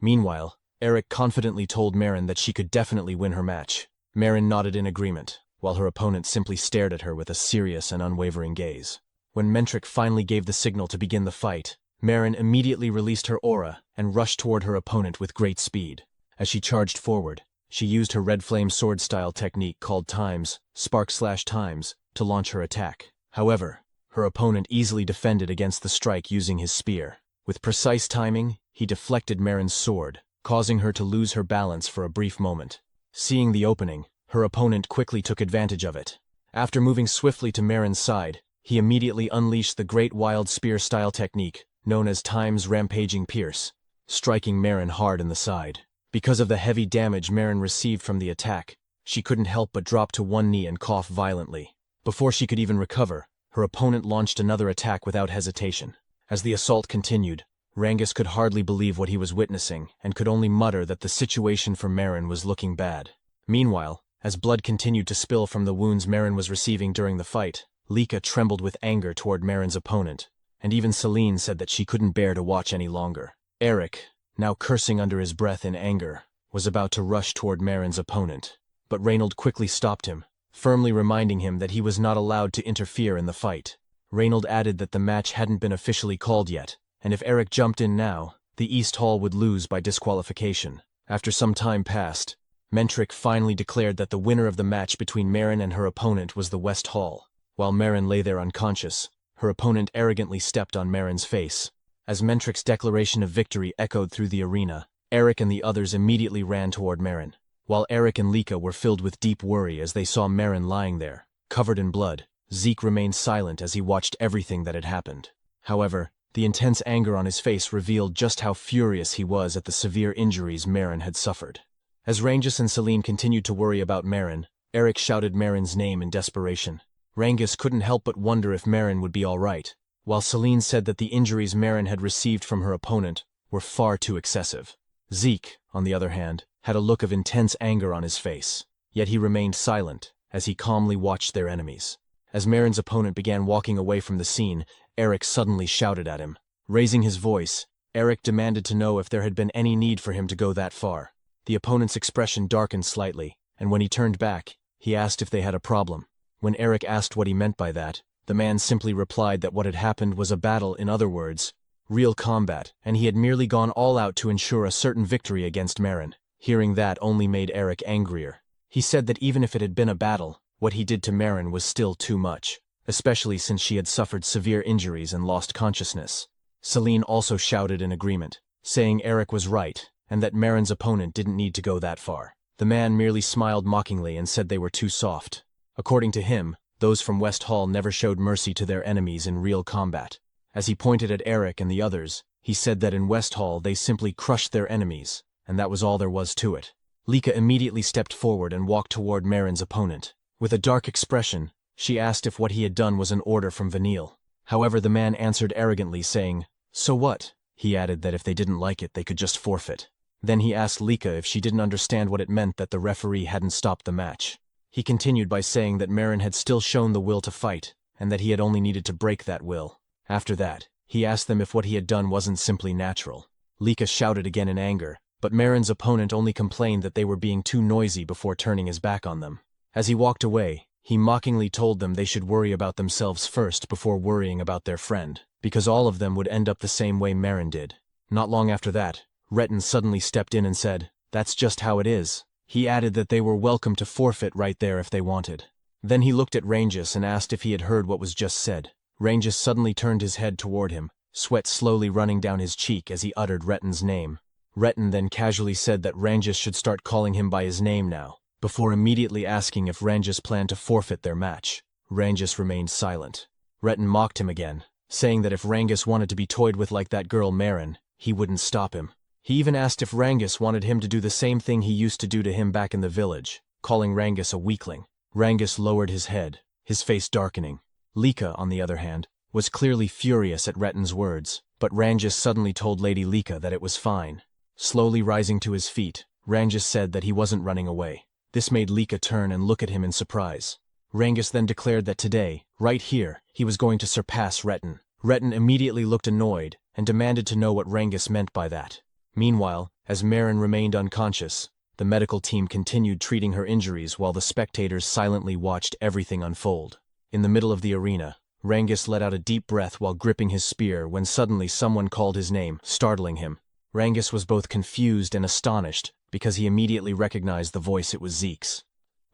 Meanwhile, Eric confidently told Marin that she could definitely win her match. Marin nodded in agreement, while her opponent simply stared at her with a serious and unwavering gaze. When Mentric finally gave the signal to begin the fight, Marin immediately released her aura and rushed toward her opponent with great speed. As she charged forward, she used her red flame sword style technique called Spark/Times to launch her attack. However, her opponent easily defended against the strike using his spear. With precise timing, he deflected Marin's sword, causing her to lose her balance for a brief moment. Seeing the opening, her opponent quickly took advantage of it. After moving swiftly to Marin's side, he immediately unleashed the Great Wild Spear style technique, known as Rampaging Pierce, striking Marin hard in the side. Because of the heavy damage Marin received from the attack, she couldn't help but drop to one knee and cough violently. Before she could even recover, her opponent launched another attack without hesitation. As the assault continued, Rangus could hardly believe what he was witnessing and could only mutter that the situation for Marin was looking bad. Meanwhile, as blood continued to spill from the wounds Marin was receiving during the fight, Lika trembled with anger toward Marin's opponent, and even Celine said that she couldn't bear to watch any longer. Eric, now cursing under his breath in anger, was about to rush toward Marin's opponent, but Reynold quickly stopped him, firmly reminding him that he was not allowed to interfere in the fight. Reynold added that the match hadn't been officially called yet, and if Eric jumped in now, the East Hall would lose by disqualification. After some time passed, Mentric finally declared that the winner of the match between Marin and her opponent was the West Hall. While Marin lay there unconscious, her opponent arrogantly stepped on Marin's face. As Mentric's declaration of victory echoed through the arena, Eric and the others immediately ran toward Marin. While Eric and Lika were filled with deep worry as they saw Marin lying there, covered in blood, Zeke remained silent as he watched everything that had happened. However, the intense anger on his face revealed just how furious he was at the severe injuries Marin had suffered. As Rangus and Celine continued to worry about Marin, Eric shouted Marin's name in desperation. Rangus couldn't help but wonder if Marin would be all right, while Celine said that the injuries Marin had received from her opponent were far too excessive. Zeke, on the other hand, had a look of intense anger on his face, yet he remained silent as he calmly watched their enemies. As Marin's opponent began walking away from the scene, Eric suddenly shouted at him. Raising his voice, Eric demanded to know if there had been any need for him to go that far. The opponent's expression darkened slightly, and when he turned back, he asked if they had a problem. When Eric asked what he meant by that, the man simply replied that what had happened was a battle, in other words, real combat, and he had merely gone all out to ensure a certain victory against Marin. Hearing that only made Eric angrier. He said that even if it had been a battle, what he did to Marin was still too much, especially since she had suffered severe injuries and lost consciousness. Celine also shouted in agreement, saying Eric was right, and that Marin's opponent didn't need to go that far. The man merely smiled mockingly and said they were too soft. According to him, those from West Hall never showed mercy to their enemies in real combat. As he pointed at Eric and the others, he said that in West Hall they simply crushed their enemies, and that was all there was to it. Lika immediately stepped forward and walked toward Marin's opponent. With a dark expression, she asked if what he had done was an order from Vanille. However, the man answered arrogantly, saying, "So what?" He added that if they didn't like it, they could just forfeit. Then he asked Lika if she didn't understand what it meant that the referee hadn't stopped the match. He continued by saying that Marin had still shown the will to fight, and that he had only needed to break that will. After that, he asked them if what he had done wasn't simply natural. Lika shouted again in anger, but Marin's opponent only complained that they were being too noisy before turning his back on them. As he walked away, he mockingly told them they should worry about themselves first before worrying about their friend, because all of them would end up the same way Marin did. Not long after that, Retin suddenly stepped in and said, "That's just how it is." He added that they were welcome to forfeit right there if they wanted. Then he looked at Rangus and asked if he had heard what was just said. Rangus suddenly turned his head toward him, sweat slowly running down his cheek as he uttered Retin's name. Retin then casually said that Rangus should start calling him by his name now, before immediately asking if Rangus planned to forfeit their match. Rangus remained silent. Retin mocked him again, saying that if Rangus wanted to be toyed with like that girl Marin, he wouldn't stop him. He even asked if Rangus wanted him to do the same thing he used to do to him back in the village, calling Rangus a weakling. Rangus lowered his head, his face darkening. Lika, on the other hand, was clearly furious at Retin's words, but Rangus suddenly told Lady Lika that it was fine. Slowly rising to his feet, Rangus said that he wasn't running away. This made Lika turn and look at him in surprise. Rangus then declared that today, right here, he was going to surpass Retin. Retin immediately looked annoyed and demanded to know what Rangus meant by that. Meanwhile, as Marin remained unconscious, the medical team continued treating her injuries while the spectators silently watched everything unfold. In the middle of the arena, Rangus let out a deep breath while gripping his spear when suddenly someone called his name, startling him. Rangus was both confused and astonished because he immediately recognized the voice. It was Zeke's.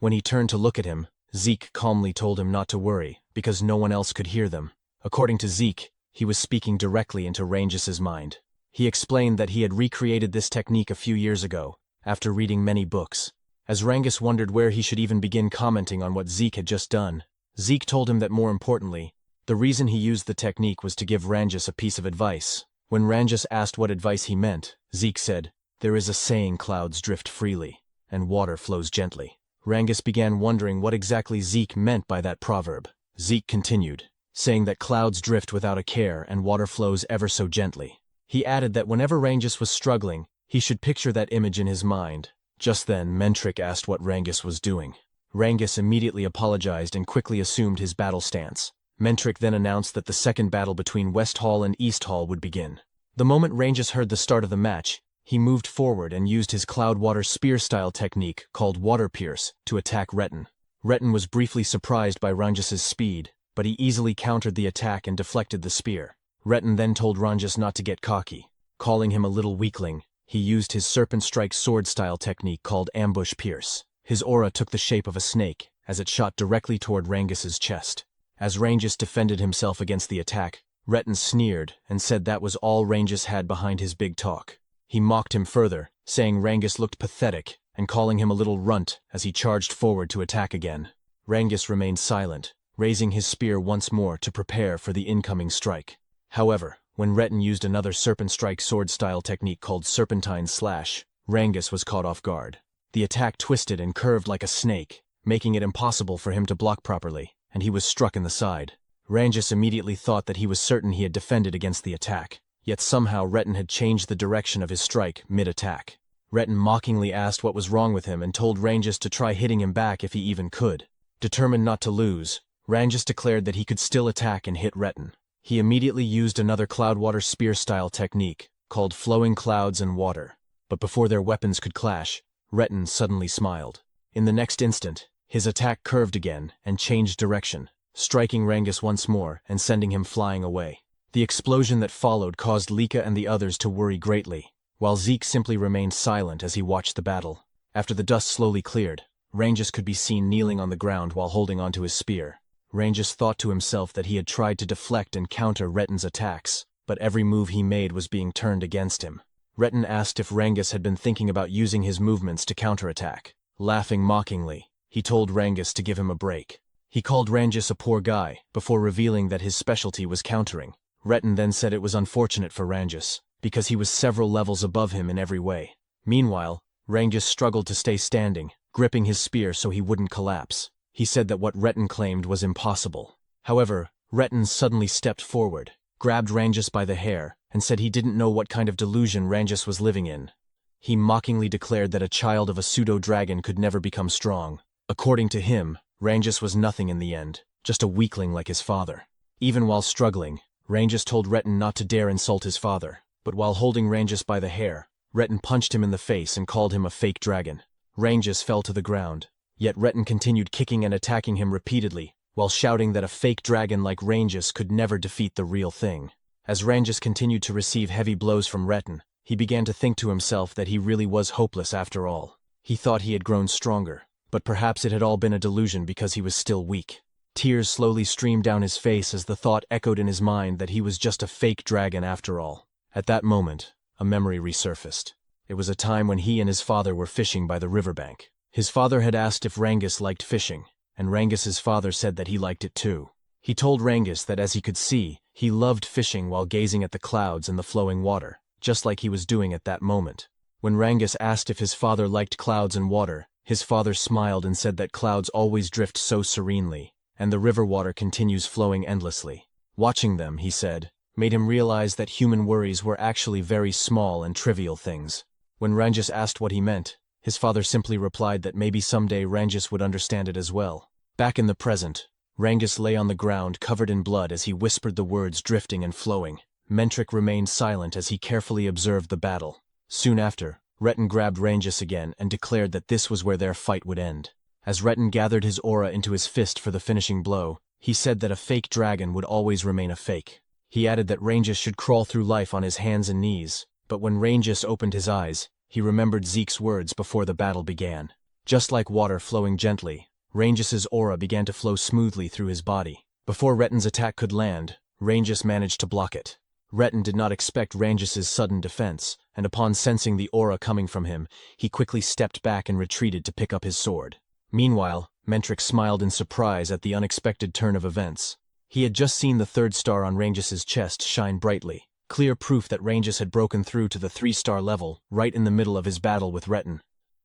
When he turned to look at him, Zeke calmly told him not to worry because no one else could hear them. According to Zeke, he was speaking directly into Rangus's mind. He explained that he had recreated this technique a few years ago, after reading many books. As Rangus wondered where he should even begin commenting on what Zeke had just done, Zeke told him that more importantly, the reason he used the technique was to give Rangus a piece of advice. When Rangus asked what advice he meant, Zeke said, "There is a saying clouds drift freely, and water flows gently." Rangus began wondering what exactly Zeke meant by that proverb. Zeke continued, saying that clouds drift without a care and water flows ever so gently. He added that whenever Rangus was struggling, he should picture that image in his mind. Just then, Mentric asked what Rangus was doing. Rangus immediately apologized and quickly assumed his battle stance. Mentric then announced that the second battle between West Hall and East Hall would begin. The moment Rangus heard the start of the match, he moved forward and used his Cloudwater spear-style technique called Water Pierce to attack Retin. Retin was briefly surprised by Rangus's speed, but he easily countered the attack and deflected the spear. Retin then told Rangus not to get cocky, calling him a little weakling, He used his serpent strike sword-style technique called ambush pierce. His aura took the shape of a snake, as it shot directly toward Rangus's chest. As Rangus defended himself against the attack, Retin sneered and said that was all Rangus had behind his big talk. He mocked him further, saying Rangus looked pathetic and calling him a little runt as he charged forward to attack again. Rangus remained silent, raising his spear once more to prepare for the incoming strike. However, when Retin used another serpent strike sword-style technique called serpentine slash, Rangus was caught off guard. The attack twisted and curved like a snake, making it impossible for him to block properly, and he was struck in the side. Rangus immediately thought that he was certain he had defended against the attack, yet somehow Retin had changed the direction of his strike mid-attack. Retin mockingly asked what was wrong with him and told Rangus to try hitting him back if he even could. Determined not to lose, Rangus declared that he could still attack and hit Retin. He immediately used another Cloudwater spear-style technique, called flowing clouds and water. But before their weapons could clash, Retin suddenly smiled. In the next instant, his attack curved again and changed direction, striking Rangus once more and sending him flying away. The explosion that followed caused Lika and the others to worry greatly, while Zeke simply remained silent as he watched the battle. After the dust slowly cleared, Rangus could be seen kneeling on the ground while holding onto his spear. Rangus thought to himself that he had tried to deflect and counter Retin's attacks, but every move he made was being turned against him. Retin asked if Rangus had been thinking about using his movements to counterattack. Laughing mockingly, he told Rangus to give him a break. He called Rangus a poor guy, before revealing that his specialty was countering. Retin then said it was unfortunate for Rangus, because he was several levels above him in every way. Meanwhile, Rangus struggled to stay standing, gripping his spear so he wouldn't collapse. He said that what Retin claimed was impossible. However, Retin suddenly stepped forward, grabbed Rangus by the hair, and said he didn't know what kind of delusion Rangus was living in. He mockingly declared that a child of a pseudo-dragon could never become strong. According to him, Rangus was nothing in the end, just a weakling like his father. Even while struggling, Rangus told Retin not to dare insult his father, but while holding Rangus by the hair, Retin punched him in the face and called him a fake dragon. Rangus fell to the ground, yet Retin continued kicking and attacking him repeatedly, while shouting that a fake dragon like Rangus could never defeat the real thing. As Rangus continued to receive heavy blows from Retin, he began to think to himself that he really was hopeless after all. He thought he had grown stronger, but perhaps it had all been a delusion because he was still weak. Tears slowly streamed down his face as the thought echoed in his mind that he was just a fake dragon after all. At that moment, a memory resurfaced. It was a time when he and his father were fishing by the riverbank. His father had asked if Rangus liked fishing, and Rangus's father said that he liked it too. He told Rangus that as he could see, he loved fishing while gazing at the clouds and the flowing water, just like he was doing at that moment. When Rangus asked if his father liked clouds and water, his father smiled and said that clouds always drift so serenely, and the river water continues flowing endlessly. Watching them, he said, made him realize that human worries were actually very small and trivial things. When Rangus asked what he meant, his father simply replied that maybe someday Rangus would understand it as well. Back in the present, Rangus lay on the ground covered in blood as he whispered the words drifting and flowing. Mentric remained silent as he carefully observed the battle. Soon after, Retin grabbed Rangus again and declared that this was where their fight would end. As Retin gathered his aura into his fist for the finishing blow, he said that a fake dragon would always remain a fake. He added that Rangus should crawl through life on his hands and knees, but when Rangus opened his eyes, he remembered Zeke's words before the battle began. Just like water flowing gently, Rangus's aura began to flow smoothly through his body. Before Retin's attack could land, Rangus managed to block it. Retin did not expect Rangus's sudden defense, and upon sensing the aura coming from him, he quickly stepped back and retreated to pick up his sword. Meanwhile, Mentric smiled in surprise at the unexpected turn of events. He had just seen the third star on Rangus's chest shine brightly, clear proof that Rangus had broken through to the 3-star level right in the middle of his battle with Retin.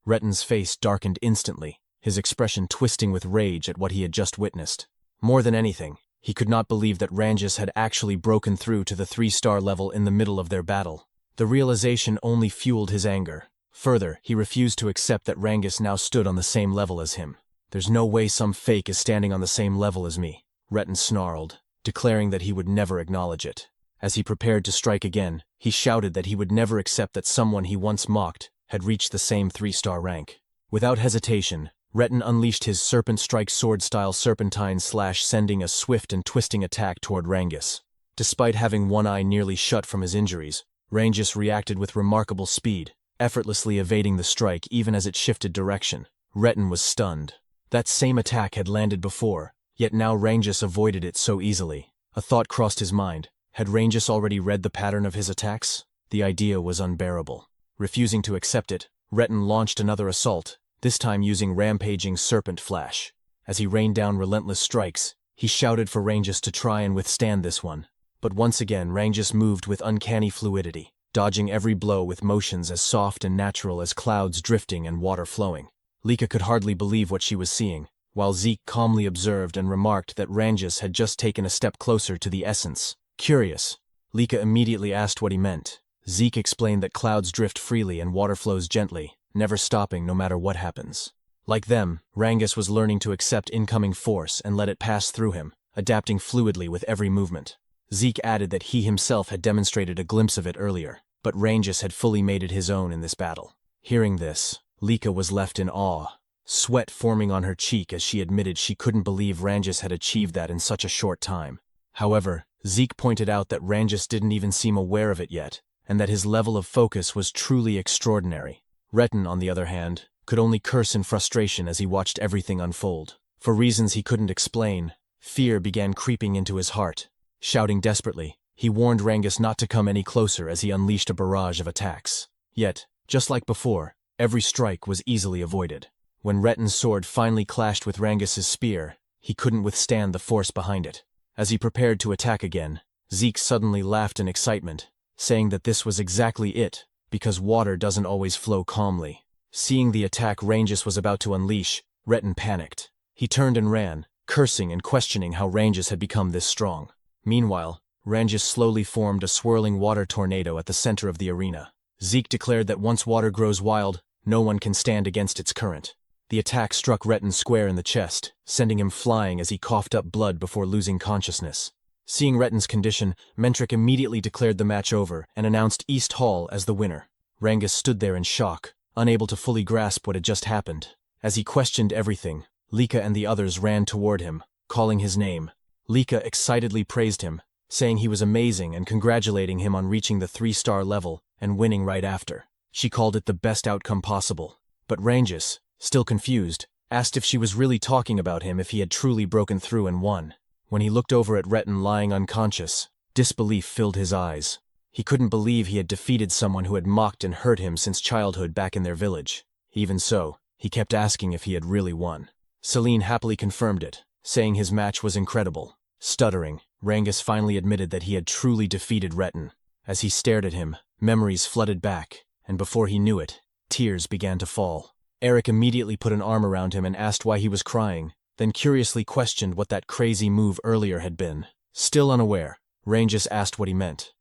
Retin's face darkened instantly, his expression twisting with rage at what he had just witnessed. More than anything, he could not believe that Rangus had actually broken through to the 3-star level in the middle of their battle. The realization only fueled his anger. Further, he refused to accept that Rangus now stood on the same level as him. "There's no way some fake is standing on the same level as me," Retin snarled, declaring that he would never acknowledge it. As he prepared to strike again, he shouted that he would never accept that someone he once mocked had reached the same 3-star rank. Without hesitation, Retin unleashed his serpent strike sword-style serpentine slash, sending a swift and twisting attack toward Rangus. Despite having one eye nearly shut from his injuries, Rangus reacted with remarkable speed, effortlessly evading the strike even as it shifted direction. Retin was stunned. That same attack had landed before, yet now Rangus avoided it so easily. A thought crossed his mind. Had Rangus already read the pattern of his attacks? The idea was unbearable. Refusing to accept it, Retin launched another assault, this time using rampaging serpent flash. As he rained down relentless strikes, he shouted for Rangus to try and withstand this one. But once again Rangus moved with uncanny fluidity, dodging every blow with motions as soft and natural as clouds drifting and water flowing. Lika could hardly believe what she was seeing, while Zeke calmly observed and remarked that Rangus had just taken a step closer to the essence. Curious, Lika immediately asked what he meant. Zeke explained that clouds drift freely and water flows gently, never stopping no matter what happens. Like them, Rangus was learning to accept incoming force and let it pass through him, adapting fluidly with every movement. Zeke added that he himself had demonstrated a glimpse of it earlier, but Rangus had fully made it his own in this battle. Hearing this, Lika was left in awe, sweat forming on her cheek as she admitted she couldn't believe Rangus had achieved that in such a short time. However, Zeke pointed out that Rangus didn't even seem aware of it yet, and that his level of focus was truly extraordinary. Retin, on the other hand, could only curse in frustration as he watched everything unfold. For reasons he couldn't explain, fear began creeping into his heart. Shouting desperately, he warned Rangus not to come any closer as he unleashed a barrage of attacks. Yet, just like before, every strike was easily avoided. When Retin's sword finally clashed with Rangus's spear, he couldn't withstand the force behind it. As he prepared to attack again, Zeke suddenly laughed in excitement, saying that this was exactly it, because water doesn't always flow calmly. Seeing the attack Rangus was about to unleash, Retin panicked. He turned and ran, cursing and questioning how Rangus had become this strong. Meanwhile, Rangus slowly formed a swirling water tornado at the center of the arena. Zeke declared that once water grows wild, no one can stand against its current. The attack struck Retin square in the chest, sending him flying as he coughed up blood before losing consciousness. Seeing Retin's condition, Mentric immediately declared the match over and announced East Hall as the winner. Rangus stood there in shock, unable to fully grasp what had just happened. As he questioned everything, Lika and the others ran toward him, calling his name. Lika excitedly praised him, saying he was amazing and congratulating him on reaching the 3-star level and winning right after. She called it the best outcome possible. But Rangus, still confused, asked if she was really talking about him if he had truly broken through and won. When he looked over at Retin lying unconscious, disbelief filled his eyes. He couldn't believe he had defeated someone who had mocked and hurt him since childhood back in their village. Even so, he kept asking if he had really won. Celine happily confirmed it, saying his match was incredible. Stuttering, Rangus finally admitted that he had truly defeated Retin. As he stared at him, memories flooded back, and before he knew it, tears began to fall. Eric immediately put an arm around him and asked why he was crying, then curiously questioned what that crazy move earlier had been. Still unaware, Rangus asked what he meant.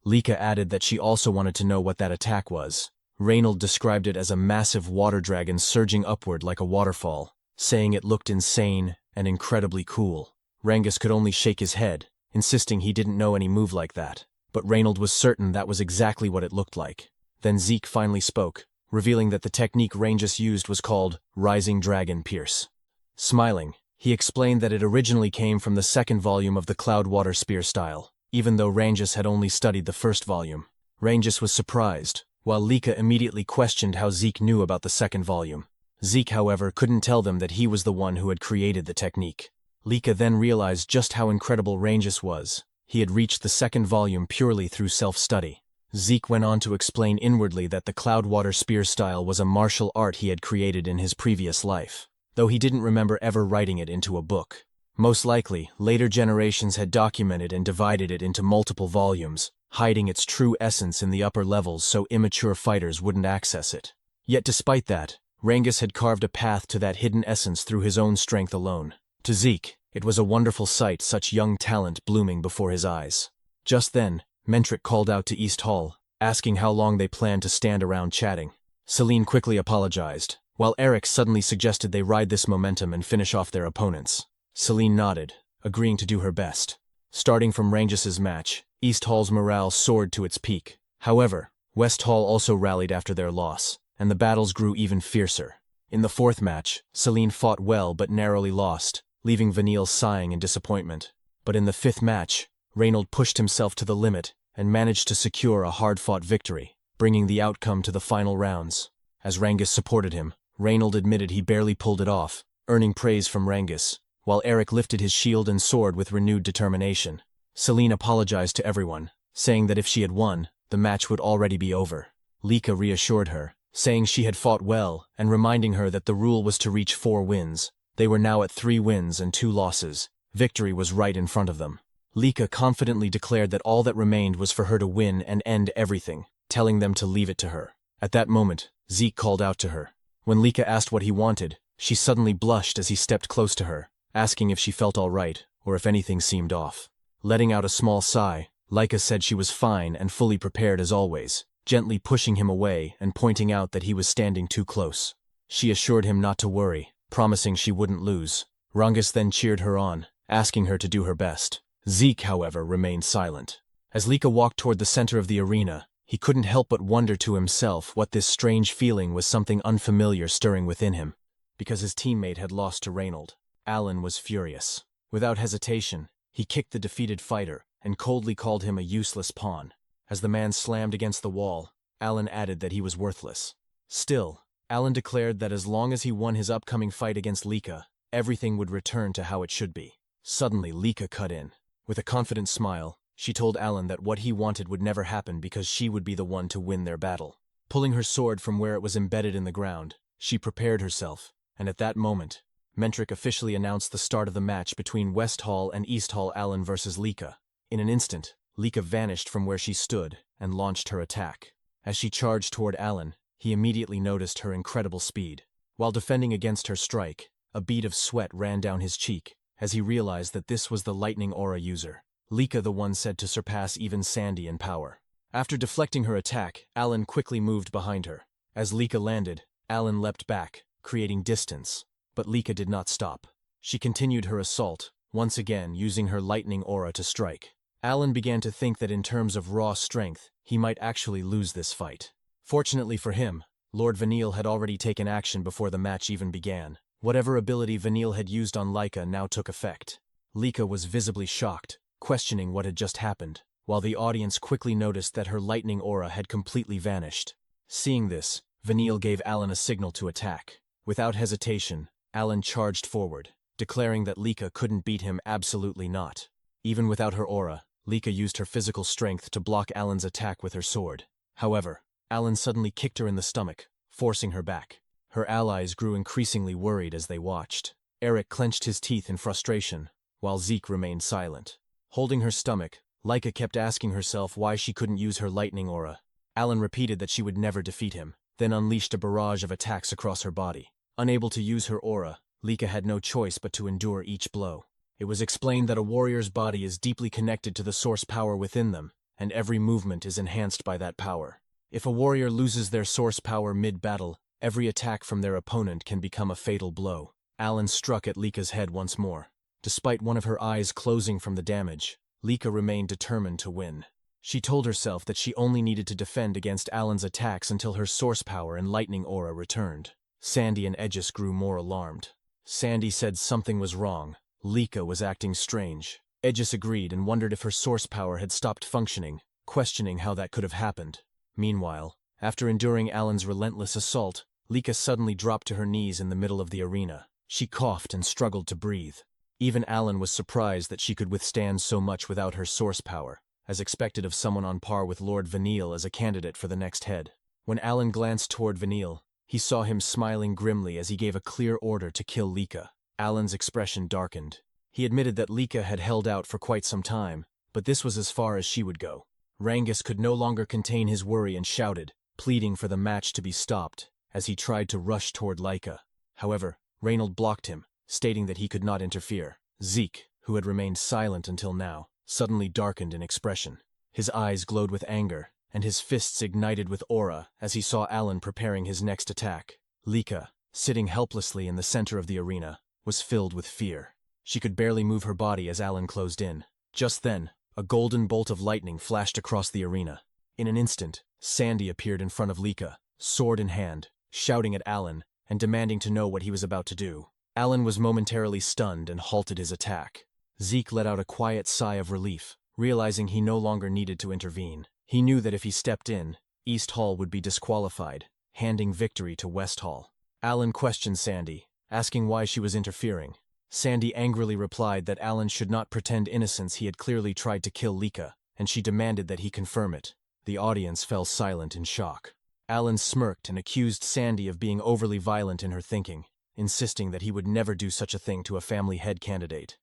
Lika added that she also wanted to know what that attack was. Reynold described it as a massive water dragon surging upward like a waterfall, saying it looked insane and incredibly cool. Rangus could only shake his head, insisting he didn't know any move like that, but Reynold was certain that was exactly what it looked like. Then Zeke finally spoke, revealing that the technique Rangus used was called Rising Dragon Pierce. Smiling, he explained that it originally came from the second volume of the Cloudwater Spear style, even though Rangus had only studied the first volume. Rangus was surprised, while Lika immediately questioned how Zeke knew about the second volume. Zeke, however, couldn't tell them that he was the one who had created the technique. Lika then realized just how incredible Rangus was. He had reached the second volume purely through self-study. Zeke went on to explain inwardly that the Cloudwater Spear style was a martial art he had created in his previous life, though he didn't remember ever writing it into a book. Most likely, later generations had documented and divided it into multiple volumes, hiding its true essence in the upper levels so immature fighters wouldn't access it. Yet despite that, Rangus had carved a path to that hidden essence through his own strength alone. To Zeke, it was a wonderful sight, such young talent blooming before his eyes. Just then, Mentric called out to East Hall, asking how long they planned to stand around chatting. Celine quickly apologized, while Eric suddenly suggested they ride this momentum and finish off their opponents. Celine nodded, agreeing to do her best. Starting from Rangus's match, East Hall's morale soared to its peak. However, West Hall also rallied after their loss, and the battles grew even fiercer. In the fourth match, Celine fought well but narrowly lost, leaving Vanille sighing in disappointment. But in the fifth match, Reynold pushed himself to the limit and managed to secure a hard-fought victory, bringing the outcome to the final rounds. As Rangus supported him, Reynold admitted he barely pulled it off, earning praise from Rangus, while Eric lifted his shield and sword with renewed determination. Celine apologized to everyone, saying that if she had won, the match would already be over. Lika reassured her, saying she had fought well and reminding her that the rule was to reach 4 wins. They were now at 3 wins and 2 losses. Victory was right in front of them. Lika confidently declared that all that remained was for her to win and end everything, telling them to leave it to her. At that moment, Zeke called out to her. When Lika asked what he wanted, she suddenly blushed as he stepped close to her, asking if she felt all right or if anything seemed off. Letting out a small sigh, Lika said she was fine and fully prepared as always, gently pushing him away and pointing out that he was standing too close. She assured him not to worry, promising she wouldn't lose. Rangus then cheered her on, asking her to do her best. Zeke, however, remained silent. As Lika walked toward the center of the arena, he couldn't help but wonder to himself what this strange feeling was, something unfamiliar stirring within him. Because his teammate had lost to Reynold, Alan was furious. Without hesitation, he kicked the defeated fighter and coldly called him a useless pawn. As the man slammed against the wall, Alan added that he was worthless. Still, Alan declared that as long as he won his upcoming fight against Lika, everything would return to how it should be. Suddenly, Lika cut in. With a confident smile, she told Alan that what he wanted would never happen because she would be the one to win their battle. Pulling her sword from where it was embedded in the ground, she prepared herself, and at that moment, Mentric officially announced the start of the match between West Hall and East Hall. Alan versus Lika. In an instant, Lika vanished from where she stood and launched her attack. As she charged toward Alan, he immediately noticed her incredible speed. While defending against her strike, a bead of sweat ran down his cheek as he realized that this was the lightning aura user. Lika, the one said to surpass even Sandy in power. After deflecting her attack, Alan quickly moved behind her. As Lika landed, Alan leapt back, creating distance. But Lika did not stop. She continued her assault, once again using her lightning aura to strike. Alan began to think that in terms of raw strength, he might actually lose this fight. Fortunately for him, Lord Vanille had already taken action before the match even began. Whatever ability Vanille had used on Lika now took effect. Lika was visibly shocked, questioning what had just happened, while the audience quickly noticed that her lightning aura had completely vanished. Seeing this, Vanille gave Alan a signal to attack. Without hesitation, Alan charged forward, declaring that Lika couldn't beat him. Absolutely not. Even without her aura, Lika used her physical strength to block Alan's attack with her sword. However, Alan suddenly kicked her in the stomach, forcing her back. Her allies grew increasingly worried as they watched. Eric clenched his teeth in frustration, while Zeke remained silent. Holding her stomach, Lika kept asking herself why she couldn't use her lightning aura. Alan repeated that she would never defeat him, then unleashed a barrage of attacks across her body. Unable to use her aura, Lika had no choice but to endure each blow. It was explained that a warrior's body is deeply connected to the source power within them, and every movement is enhanced by that power. If a warrior loses their source power mid-battle, every attack from their opponent can become a fatal blow. Alan struck at Lika's head once more. Despite one of her eyes closing from the damage, Lika remained determined to win. She told herself that she only needed to defend against Alan's attacks until her source power and lightning aura returned. Sandy and Aegis grew more alarmed. Sandy said something was wrong. Lika was acting strange. Aegis agreed and wondered if her source power had stopped functioning, questioning how that could have happened. Meanwhile, after enduring Alan's relentless assault, Lika suddenly dropped to her knees in the middle of the arena. She coughed and struggled to breathe. Even Alan was surprised that she could withstand so much without her source power, as expected of someone on par with Lord Vanille as a candidate for the next head. When Alan glanced toward Vanille, he saw him smiling grimly as he gave a clear order to kill Lika. Alan's expression darkened. He admitted that Lika had held out for quite some time, but this was as far as she would go. Rangus could no longer contain his worry and shouted, pleading for the match to be stopped, as he tried to rush toward Lika. However, Reynold blocked him, stating that he could not interfere. Zeke, who had remained silent until now, suddenly darkened in expression. His eyes glowed with anger, and his fists ignited with aura as he saw Alan preparing his next attack. Lika, sitting helplessly in the center of the arena, was filled with fear. She could barely move her body as Alan closed in. Just then, a golden bolt of lightning flashed across the arena. In an instant, Sandy appeared in front of Lika, sword in hand, shouting at Alan and demanding to know what he was about to do. Alan was momentarily stunned and halted his attack. Zeke let out a quiet sigh of relief, realizing he no longer needed to intervene. He knew that if he stepped in, East Hall would be disqualified, handing victory to West Hall. Alan questioned Sandy, asking why she was interfering. Sandy angrily replied that Alan should not pretend innocence. He had clearly tried to kill Lika, and she demanded that he confirm it. The audience fell silent in shock. Alan smirked and accused Sandy of being overly violent in her thinking, insisting that he would never do such a thing to a family head candidate.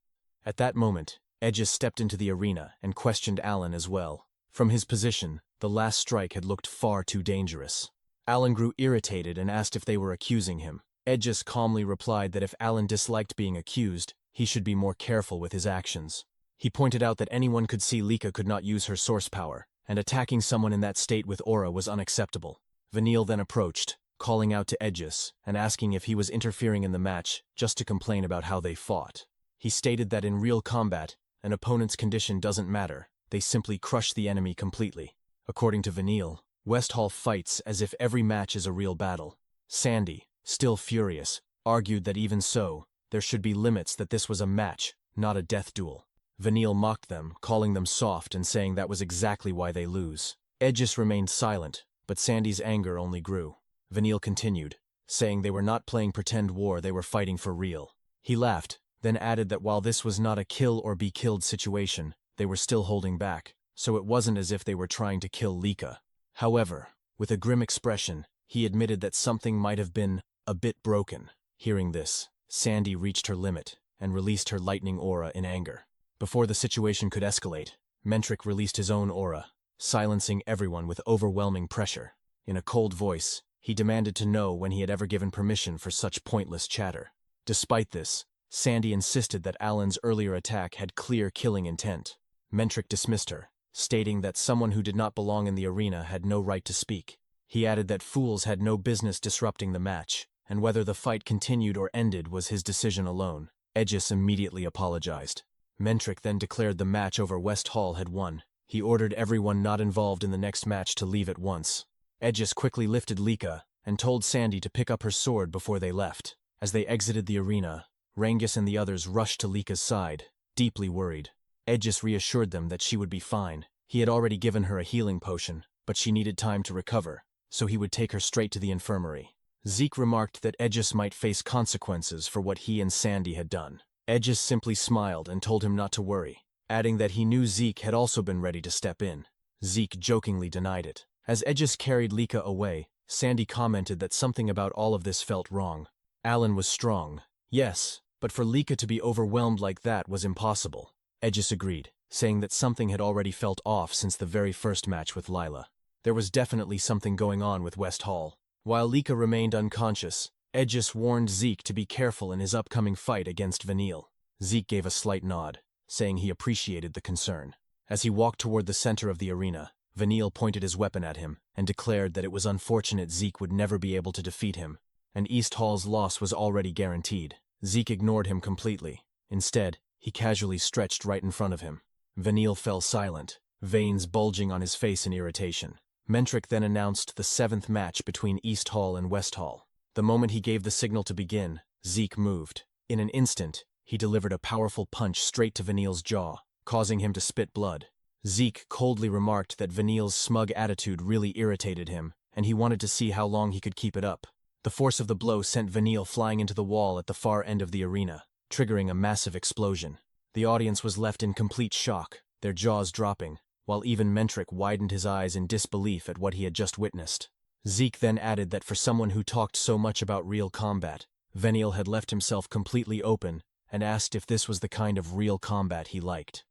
At that moment, Edges stepped into the arena and questioned Alan as well. From his position, the last strike had looked far too dangerous. Alan grew irritated and asked if they were accusing him. Edges calmly replied that if Alan disliked being accused, he should be more careful with his actions. He pointed out that anyone could see Lika could not use her source power, and attacking someone in that state with aura was unacceptable. Vanille then approached, calling out to Edges and asking if he was interfering in the match just to complain about how they fought. He stated that in real combat, an opponent's condition doesn't matter, they simply crush the enemy completely. According to Vanille, West Hall fights as if every match is a real battle. Sandy, still furious, argued that even so, there should be limits, that this was a match, not a death duel. Vanille mocked them, calling them soft and saying that was exactly why they lose. Edges remained silent, but Sandy's anger only grew. Vanille continued, saying they were not playing pretend war, they were fighting for real. He laughed, then added that while this was not a kill or be killed situation, they were still holding back, so it wasn't as if they were trying to kill Lika. However, with a grim expression, he admitted that something might have been a bit broken. Hearing this, Sandy reached her limit and released her lightning aura in anger. Before the situation could escalate, Mentric released his own aura, silencing everyone with overwhelming pressure. In a cold voice, he demanded to know when he had ever given permission for such pointless chatter. Despite this, Sandy insisted that Alan's earlier attack had clear killing intent. Mentric dismissed her, stating that someone who did not belong in the arena had no right to speak. He added that fools had no business disrupting the match, and whether the fight continued or ended was his decision alone. Edges immediately apologized. Mentric then declared the match over West Hall had won. He ordered everyone not involved in the next match to leave at once. Edges quickly lifted Lika and told Sandy to pick up her sword before they left. As they exited the arena, Rangus and the others rushed to Lika's side, deeply worried. Edges reassured them that she would be fine. He had already given her a healing potion, but she needed time to recover, so he would take her straight to the infirmary. Zeke remarked that Edges might face consequences for what he and Sandy had done. Edges simply smiled and told him not to worry, adding that he knew Zeke had also been ready to step in. Zeke jokingly denied it. As Edges carried Lika away, Sandy commented that something about all of this felt wrong. Alan was strong, yes, but for Lika to be overwhelmed like that was impossible. Edges agreed, saying that something had already felt off since the very first match with Lila. There was definitely something going on with West Hall. While Lika remained unconscious, Edges warned Zeke to be careful in his upcoming fight against Vanille. Zeke gave a slight nod, saying he appreciated the concern. As he walked toward the center of the arena, Vanille pointed his weapon at him and declared that it was unfortunate Zeke would never be able to defeat him, and East Hall's loss was already guaranteed. Zeke ignored him completely. Instead, he casually stretched right in front of him. Vanille fell silent, veins bulging on his face in irritation. Mentric then announced the 7th match between East Hall and West Hall. The moment he gave the signal to begin, Zeke moved. In an instant, he delivered a powerful punch straight to Vanille's jaw, causing him to spit blood. Zeke coldly remarked that Vanille's smug attitude really irritated him, and he wanted to see how long he could keep it up. The force of the blow sent Vanille flying into the wall at the far end of the arena, triggering a massive explosion. The audience was left in complete shock, their jaws dropping, while even Mentric widened his eyes in disbelief at what he had just witnessed. Zeke then added that for someone who talked so much about real combat, Vanille had left himself completely open and asked if this was the kind of real combat he liked.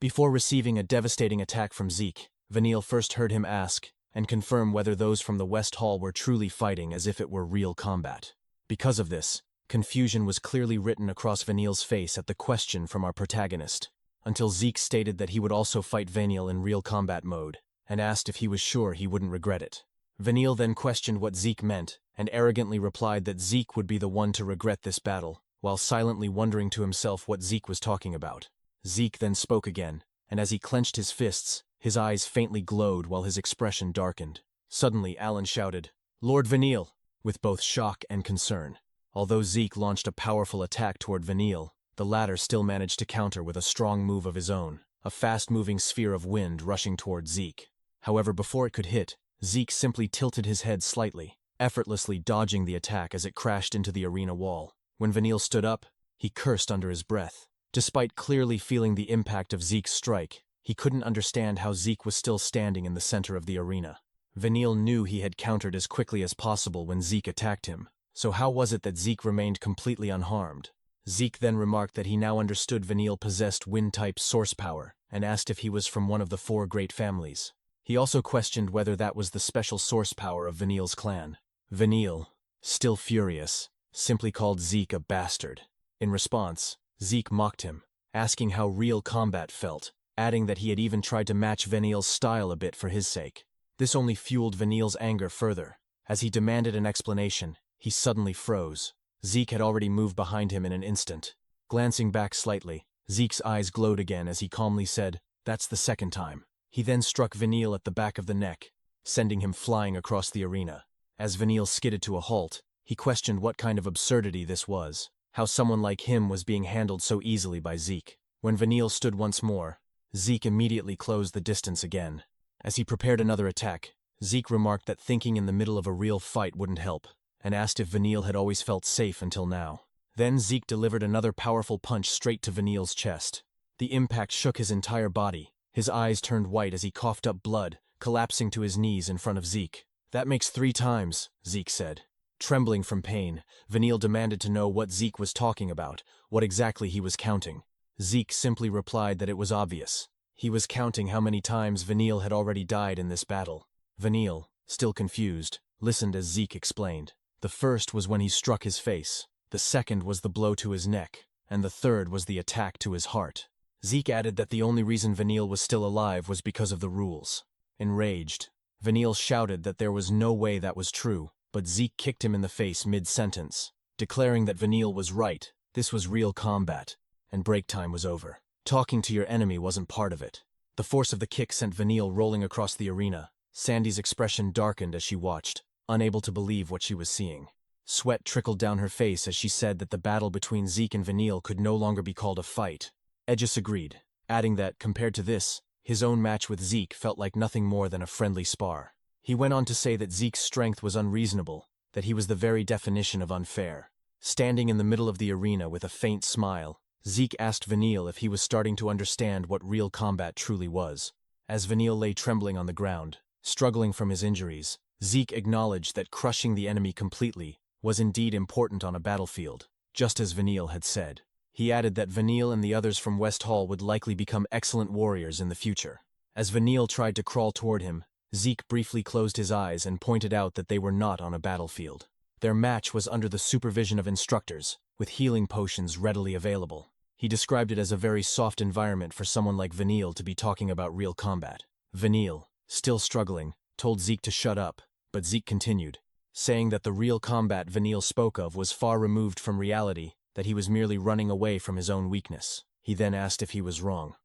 Before receiving a devastating attack from Zeke, Vanille first heard him ask and confirm whether those from the West Hall were truly fighting as if it were real combat. Because of this, confusion was clearly written across Vanille's face at the question from our protagonist, until Zeke stated that he would also fight Vanille in real combat mode, and asked if he was sure he wouldn't regret it. Vanille then questioned what Zeke meant, and arrogantly replied that Zeke would be the one to regret this battle, while silently wondering to himself what Zeke was talking about. Zeke then spoke again, and as he clenched his fists, his eyes faintly glowed while his expression darkened. Suddenly, Alan shouted, "Lord Vanille!" with both shock and concern. Although Zeke launched a powerful attack toward Vanille, the latter still managed to counter with a strong move of his own. a fast-moving sphere of wind rushing toward Zeke. However, before it could hit, Zeke simply tilted his head slightly, effortlessly dodging the attack as it crashed into the arena wall. When Vanille stood up, he cursed under his breath. Despite clearly feeling the impact of Zeke's strike, he couldn't understand how Zeke was still standing in the center of the arena. Vanille knew he had countered as quickly as possible when Zeke attacked him, so how was it that Zeke remained completely unharmed? Zeke then remarked that he now understood Vanille possessed wind-type source power, and asked if he was from one of the 4 great families. He also questioned whether that was the special source power of Vanille's clan. Vanille, still furious, simply called Zeke a bastard. In response, Zeke mocked him, asking how real combat felt, adding that he had even tried to match Vanille's style a bit for his sake. This only fueled Vanille's anger further. As he demanded an explanation, he suddenly froze. Zeke had already moved behind him in an instant. Glancing back slightly, Zeke's eyes glowed again as he calmly said, "That's the second time." He then struck Vanille at the back of the neck, sending him flying across the arena. As Vanille skidded to a halt, he questioned what kind of absurdity this was, how someone like him was being handled so easily by Zeke. When Vanille stood once more, Zeke immediately closed the distance again. As he prepared another attack, Zeke remarked that thinking in the middle of a real fight wouldn't help, and asked if Vanille had always felt safe until now. Then Zeke delivered another powerful punch straight to Vanille's chest. The impact shook his entire body. His eyes turned white as he coughed up blood, collapsing to his knees in front of Zeke. "That makes 3 times, Zeke said. Trembling from pain, Vanille demanded to know what Zeke was talking about, what exactly he was counting. Zeke simply replied that it was obvious. He was counting how many times Vanille had already died in this battle. Vanille, still confused, listened as Zeke explained. The first was when he struck his face, the second was the blow to his neck, and the third was the attack to his heart. Zeke added that the only reason Vanille was still alive was because of the rules. Enraged, Vanille shouted that there was no way that was true, but Zeke kicked him in the face mid-sentence, declaring that Vanille was right, this was real combat, and break time was over. Talking to your enemy wasn't part of it. The force of the kick sent Vanille rolling across the arena. Sandy's expression darkened as she watched, unable to believe what she was seeing. Sweat trickled down her face as she said that the battle between Zeke and Vanille could no longer be called a fight. Edgis agreed, adding that, compared to this, his own match with Zeke felt like nothing more than a friendly spar. He went on to say that Zeke's strength was unreasonable, that he was the very definition of unfair. Standing in the middle of the arena with a faint smile, Zeke asked Vanille if he was starting to understand what real combat truly was. As Vanille lay trembling on the ground, struggling from his injuries, Zeke acknowledged that crushing the enemy completely was indeed important on a battlefield, just as Vanille had said. He added that Vanille and the others from West Hall would likely become excellent warriors in the future. As Vanille tried to crawl toward him, Zeke briefly closed his eyes and pointed out that they were not on a battlefield. Their match was under the supervision of instructors, with healing potions readily available. He described it as a very soft environment for someone like Vanille to be talking about real combat. Vanille, still struggling, told Zeke to shut up, but Zeke continued, saying that the real combat Vanille spoke of was far removed from reality, that he was merely running away from his own weakness. He then asked if he was wrong.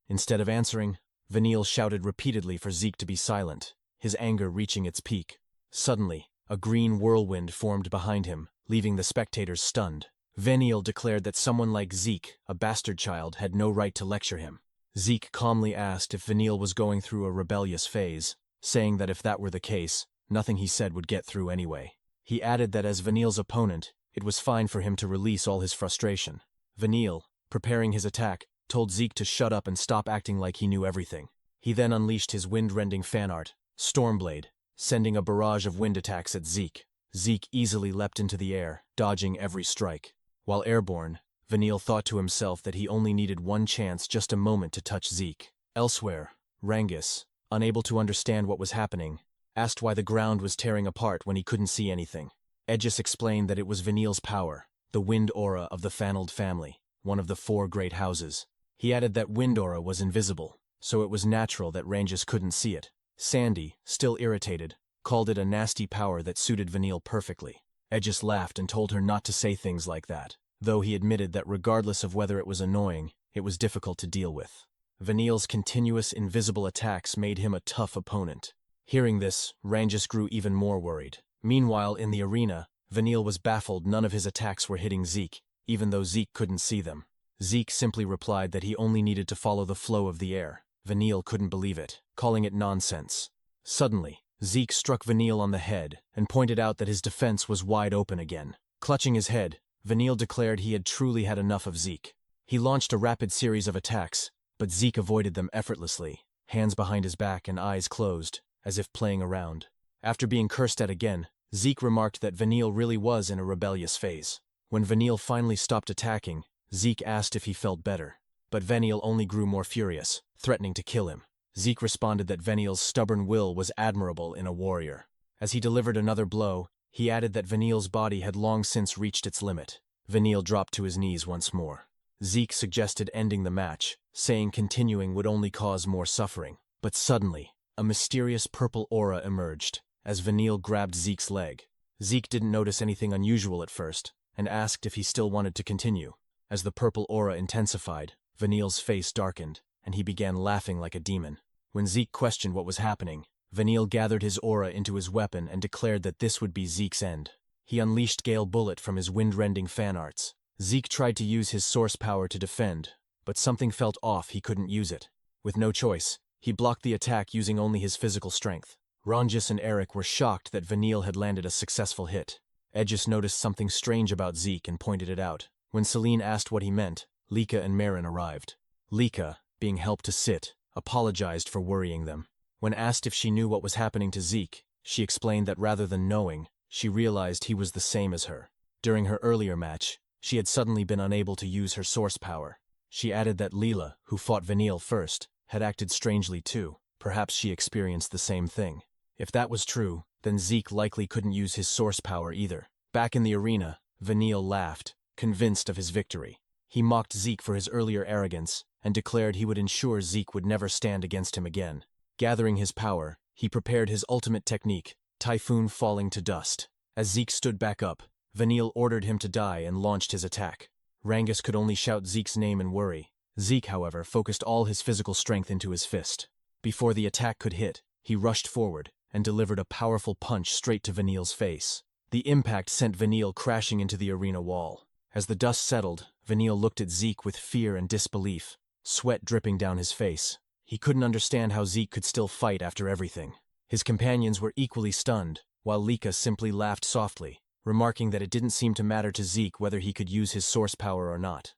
Instead of answering, Vanille shouted repeatedly for Zeke to be silent, his anger reaching its peak. Suddenly, a green whirlwind formed behind him, leaving the spectators stunned. Vanille declared that someone like Zeke, a bastard child, had no right to lecture him. Zeke calmly asked if Vanille was going through a rebellious phase, saying that if that were the case, nothing he said would get through anyway. He added that as Vanille's opponent, it was fine for him to release all his frustration. Vanille, preparing his attack, told Zeke to shut up and stop acting like he knew everything. He then unleashed his wind-rending fan art, Stormblade, sending a barrage of wind attacks at Zeke. Zeke easily leapt into the air, dodging every strike. While airborne, Vanille thought to himself that he only needed one chance, just a moment to touch Zeke. Elsewhere, Rangus, unable to understand what was happening, asked why the ground was tearing apart when he couldn't see anything. Edgis explained that it was Vanille's power, the wind aura of the Fanold family, one of the 4 great houses. He added that wind aura was invisible, so it was natural that Rangus couldn't see it. Sandy, still irritated, called it a nasty power that suited Vanille perfectly. Edgis laughed and told her not to say things like that, though he admitted that regardless of whether it was annoying, it was difficult to deal with. Vanille's continuous invisible attacks made him a tough opponent. Hearing this, Rangus grew even more worried. Meanwhile, in the arena, Vanille was baffled none of his attacks were hitting Zeke, even though Zeke couldn't see them. Zeke simply replied that he only needed to follow the flow of the air. Vanille couldn't believe it, calling it nonsense. Suddenly, Zeke struck Vanille on the head and pointed out that his defense was wide open again. Clutching his head, Vanille declared he had truly had enough of Zeke. He launched a rapid series of attacks, but Zeke avoided them effortlessly, hands behind his back and eyes closed, as if playing around. After being cursed at again, Zeke remarked that Vanille really was in a rebellious phase. When Vanille finally stopped attacking, Zeke asked if he felt better, but Vanille only grew more furious, threatening to kill him. Zeke responded that Vanille's stubborn will was admirable in a warrior. As he delivered another blow, he added that Vanille's body had long since reached its limit. Vanille dropped to his knees once more. Zeke suggested ending the match, saying continuing would only cause more suffering. But suddenly, a mysterious purple aura emerged, as Vanille grabbed Zeke's leg. Zeke didn't notice anything unusual at first, and asked if he still wanted to continue. As the purple aura intensified, Vanille's face darkened, and he began laughing like a demon. When Zeke questioned what was happening, Vanille gathered his aura into his weapon and declared that this would be Zeke's end. He unleashed Gale Bullet from his wind-rending fan arts. Zeke tried to use his source power to defend, but something felt off. He couldn't use it. With no choice, he blocked the attack using only his physical strength. Ranjis and Eric were shocked that Vanille had landed a successful hit. Edgis noticed something strange about Zeke and pointed it out. When Celine asked what he meant, Lika and Marin arrived. Lika, being helped to sit, apologized for worrying them. When asked if she knew what was happening to Zeke, she explained that rather than knowing, she realized he was the same as her. During her earlier match, she had suddenly been unable to use her source power. She added that Leela, who fought Vanille first, had acted strangely too. Perhaps she experienced the same thing. If that was true, then Zeke likely couldn't use his source power either. Back in the arena, Vanille laughed, convinced of his victory. He mocked Zeke for his earlier arrogance and declared he would ensure Zeke would never stand against him again. Gathering his power, he prepared his ultimate technique, Typhoon Falling to Dust. As Zeke stood back up, Vanille ordered him to die and launched his attack. Rangus could only shout Zeke's name in worry. Zeke, however, focused all his physical strength into his fist. Before the attack could hit, he rushed forward and delivered a powerful punch straight to Vanille's face. The impact sent Vanille crashing into the arena wall. As the dust settled, Vanille looked at Zeke with fear and disbelief, sweat dripping down his face. He couldn't understand how Zeke could still fight after everything. His companions were equally stunned, while Lika simply laughed softly, remarking that it didn't seem to matter to Zeke whether he could use his source power or not.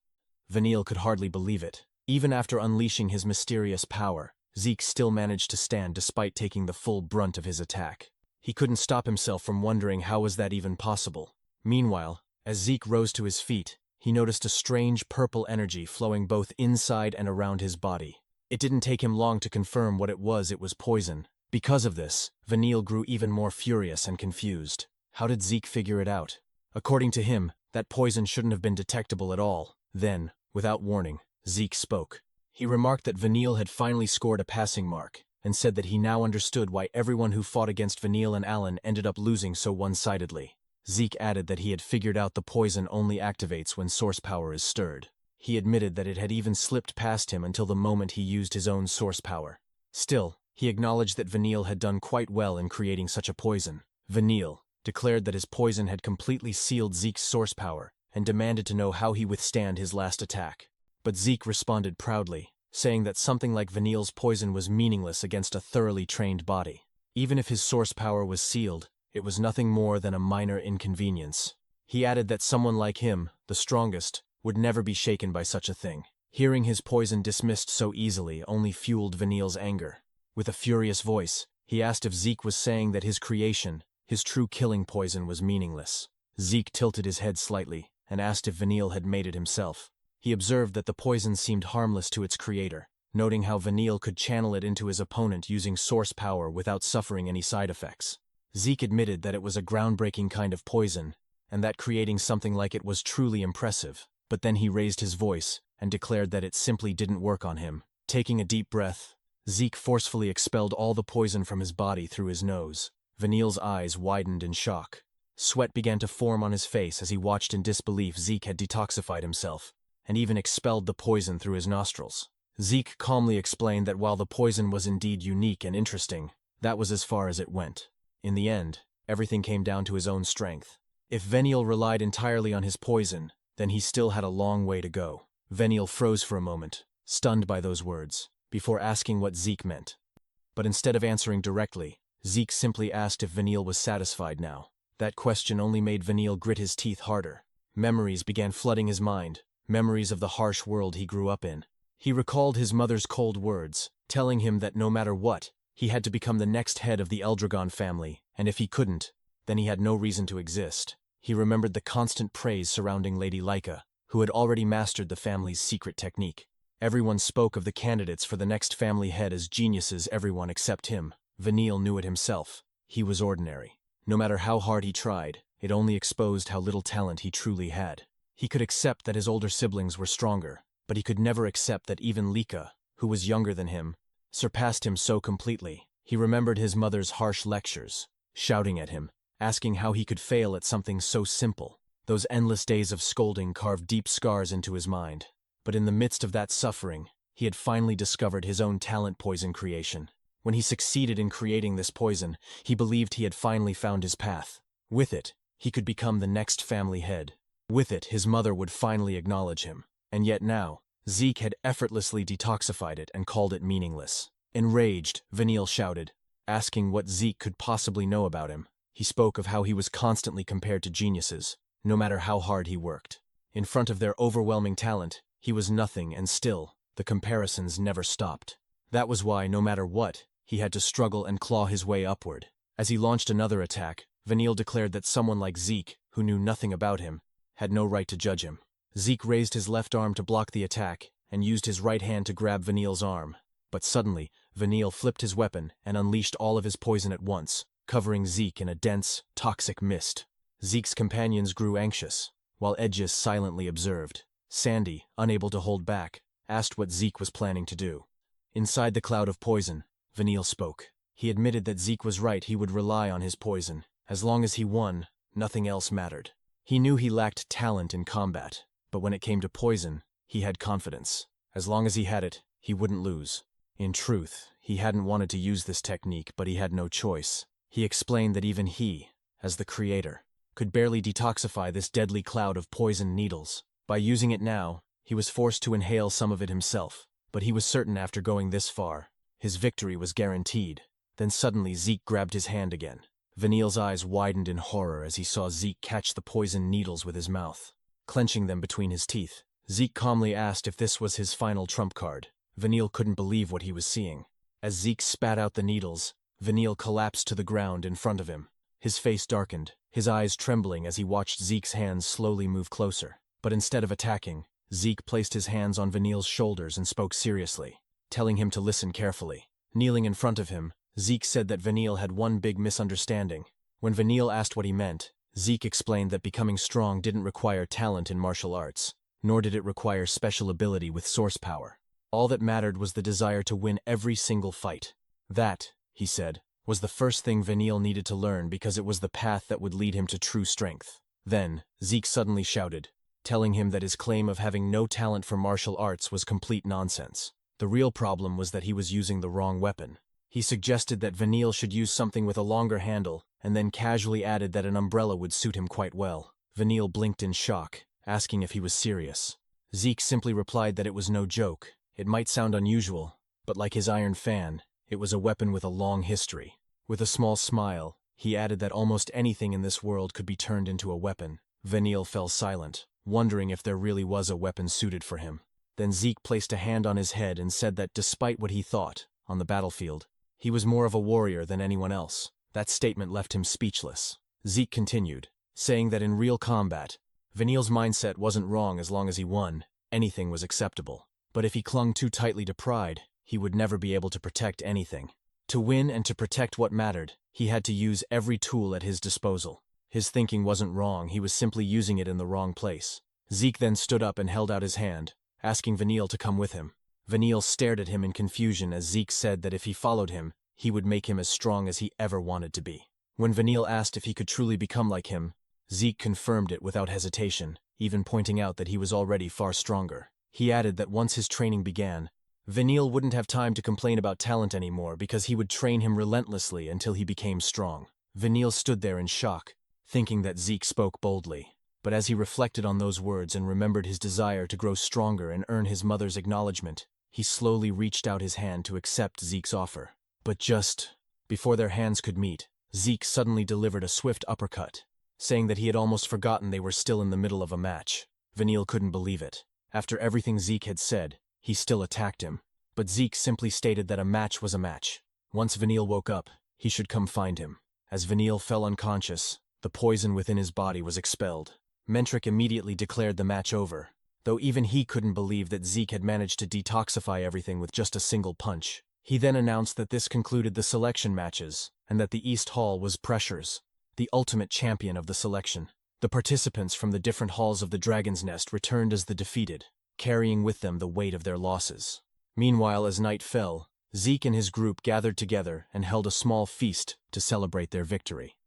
Vanille could hardly believe it. Even after unleashing his mysterious power, Zeke still managed to stand despite taking the full brunt of his attack. He couldn't stop himself from wondering how was that even possible. Meanwhile, as Zeke rose to his feet, he noticed a strange purple energy flowing both inside and around his body. It didn't take him long to confirm what it was poison. Because of this, Vanille grew even more furious and confused. How did Zeke figure it out? According to him, that poison shouldn't have been detectable at all. Then, without warning, Zeke spoke. He remarked that Vanille had finally scored a passing mark, and said that he now understood why everyone who fought against Vanille and Alan ended up losing so one-sidedly. Zeke added that he had figured out the poison only activates when source power is stirred. He admitted that it had even slipped past him until the moment he used his own source power. Still, he acknowledged that Vanille had done quite well in creating such a poison. Vanille declared that his poison had completely sealed Zeke's source power and demanded to know how he withstand his last attack. But Zeke responded proudly, saying that something like Vanille's poison was meaningless against a thoroughly trained body. Even if his source power was sealed, it was nothing more than a minor inconvenience. He added that someone like him, the strongest, would never be shaken by such a thing. Hearing his poison dismissed so easily only fueled Vanille's anger. With a furious voice, he asked if Zeke was saying that his creation, his true killing poison, was meaningless. Zeke tilted his head slightly and asked if Vanille had made it himself. He observed that the poison seemed harmless to its creator, noting how Vanille could channel it into his opponent using source power without suffering any side effects. Zeke admitted that it was a groundbreaking kind of poison, and that creating something like it was truly impressive. But then he raised his voice and declared that it simply didn't work on him. Taking a deep breath, Zeke forcefully expelled all the poison from his body through his nose. Vanille's eyes widened in shock. Sweat began to form on his face as he watched in disbelief Zeke had detoxified himself, and even expelled the poison through his nostrils. Zeke calmly explained that while the poison was indeed unique and interesting, that was as far as it went. In the end, everything came down to his own strength. If Vanille relied entirely on his poison, then he still had a long way to go. Veniel froze for a moment, stunned by those words, before asking what Zeke meant. But instead of answering directly, Zeke simply asked if Veniel was satisfied now. That question only made Veniel grit his teeth harder. Memories began flooding his mind, memories of the harsh world he grew up in. He recalled his mother's cold words, telling him that no matter what, he had to become the next head of the Eldragon family, and if he couldn't, then he had no reason to exist. He remembered the constant praise surrounding Lady Laika, who had already mastered the family's secret technique. Everyone spoke of the candidates for the next family head as geniuses, everyone except him. Veniel knew it himself. He was ordinary. No matter how hard he tried, it only exposed how little talent he truly had. He could accept that his older siblings were stronger, but he could never accept that even Lika, who was younger than him, surpassed him so completely. He remembered his mother's harsh lectures, shouting at him, asking how he could fail at something so simple. Those endless days of scolding carved deep scars into his mind. But in the midst of that suffering, he had finally discovered his own talent poison creation. When he succeeded in creating this poison, he believed he had finally found his path. With it, he could become the next family head. With it, his mother would finally acknowledge him. And yet now, Zeke had effortlessly detoxified it and called it meaningless. Enraged, Veniel shouted, asking what Zeke could possibly know about him. He spoke of how he was constantly compared to geniuses, no matter how hard he worked. In front of their overwhelming talent, he was nothing, and still, the comparisons never stopped. That was why, no matter what, he had to struggle and claw his way upward. As he launched another attack, Veniel declared that someone like Zeke, who knew nothing about him, had no right to judge him. Zeke raised his left arm to block the attack, and used his right hand to grab Veniel's arm. But suddenly, Veniel flipped his weapon and unleashed all of his poison at once, covering Zeke in a dense, toxic mist. Zeke's companions grew anxious, while Edgis silently observed. Sandy, unable to hold back, asked what Zeke was planning to do. Inside the cloud of poison, Veniel spoke. He admitted that Zeke was right, he would rely on his poison. As long as he won, nothing else mattered. He knew he lacked talent in combat, but when it came to poison, he had confidence. As long as he had it, he wouldn't lose. In truth, he hadn't wanted to use this technique, but he had no choice. He explained that even he, as the creator, could barely detoxify this deadly cloud of poison needles. By using it now, he was forced to inhale some of it himself, but he was certain after going this far, his victory was guaranteed. Then suddenly Zeke grabbed his hand again. Veniel's eyes widened in horror as he saw Zeke catch the poison needles with his mouth, clenching them between his teeth. Zeke calmly asked if this was his final trump card. Veniel couldn't believe what he was seeing. As Zeke spat out the needles, Veniel collapsed to the ground in front of him. His face darkened, his eyes trembling as he watched Zeke's hands slowly move closer. But instead of attacking, Zeke placed his hands on Veniel's shoulders and spoke seriously, telling him to listen carefully. Kneeling in front of him, Zeke said that Veniel had one big misunderstanding. When Veniel asked what he meant, Zeke explained that becoming strong didn't require talent in martial arts, nor did it require special ability with source power. All that mattered was the desire to win every single fight. That, he said, was the first thing Veniel needed to learn because it was the path that would lead him to true strength. Then, Zeke suddenly shouted, telling him that his claim of having no talent for martial arts was complete nonsense. The real problem was that he was using the wrong weapon. He suggested that Veniel should use something with a longer handle, and then casually added that an umbrella would suit him quite well. Veniel blinked in shock, asking if he was serious. Zeke simply replied that it was no joke. It might sound unusual, but like his iron fan, it was a weapon with a long history. With a small smile, he added that almost anything in this world could be turned into a weapon. Veniel fell silent, wondering if there really was a weapon suited for him. Then Zeke placed a hand on his head and said that despite what he thought, on the battlefield, he was more of a warrior than anyone else. That statement left him speechless. Zeke continued, saying that in real combat, Veniel's mindset wasn't wrong as long as he won. Anything was acceptable. But if he clung too tightly to pride, he would never be able to protect anything. To win and to protect what mattered, he had to use every tool at his disposal. His thinking wasn't wrong, he was simply using it in the wrong place. Zeke then stood up and held out his hand, asking Veniel to come with him. Veniel stared at him in confusion as Zeke said that if he followed him, he would make him as strong as he ever wanted to be. When Veniel asked if he could truly become like him, Zeke confirmed it without hesitation, even pointing out that he was already far stronger. He added that once his training began, Veniel wouldn't have time to complain about talent anymore because he would train him relentlessly until he became strong. Veniel stood there in shock, thinking that Zeke spoke boldly. But as he reflected on those words and remembered his desire to grow stronger and earn his mother's acknowledgement, he slowly reached out his hand to accept Zeke's offer. But just before their hands could meet, Zeke suddenly delivered a swift uppercut, saying that he had almost forgotten they were still in the middle of a match. Vanille couldn't believe it. After everything Zeke had said, he still attacked him. But Zeke simply stated that a match was a match. Once Vanille woke up, he should come find him. As Vanille fell unconscious, the poison within his body was expelled. Mentric immediately declared the match over, though even he couldn't believe that Zeke had managed to detoxify everything with just a single punch. He then announced that this concluded the selection matches, and that the East Hall was Pressures, the ultimate champion of the selection. The participants from the different halls of the Dragon's Nest returned as the defeated, carrying with them the weight of their losses. Meanwhile, as night fell, Zeke and his group gathered together and held a small feast to celebrate their victory.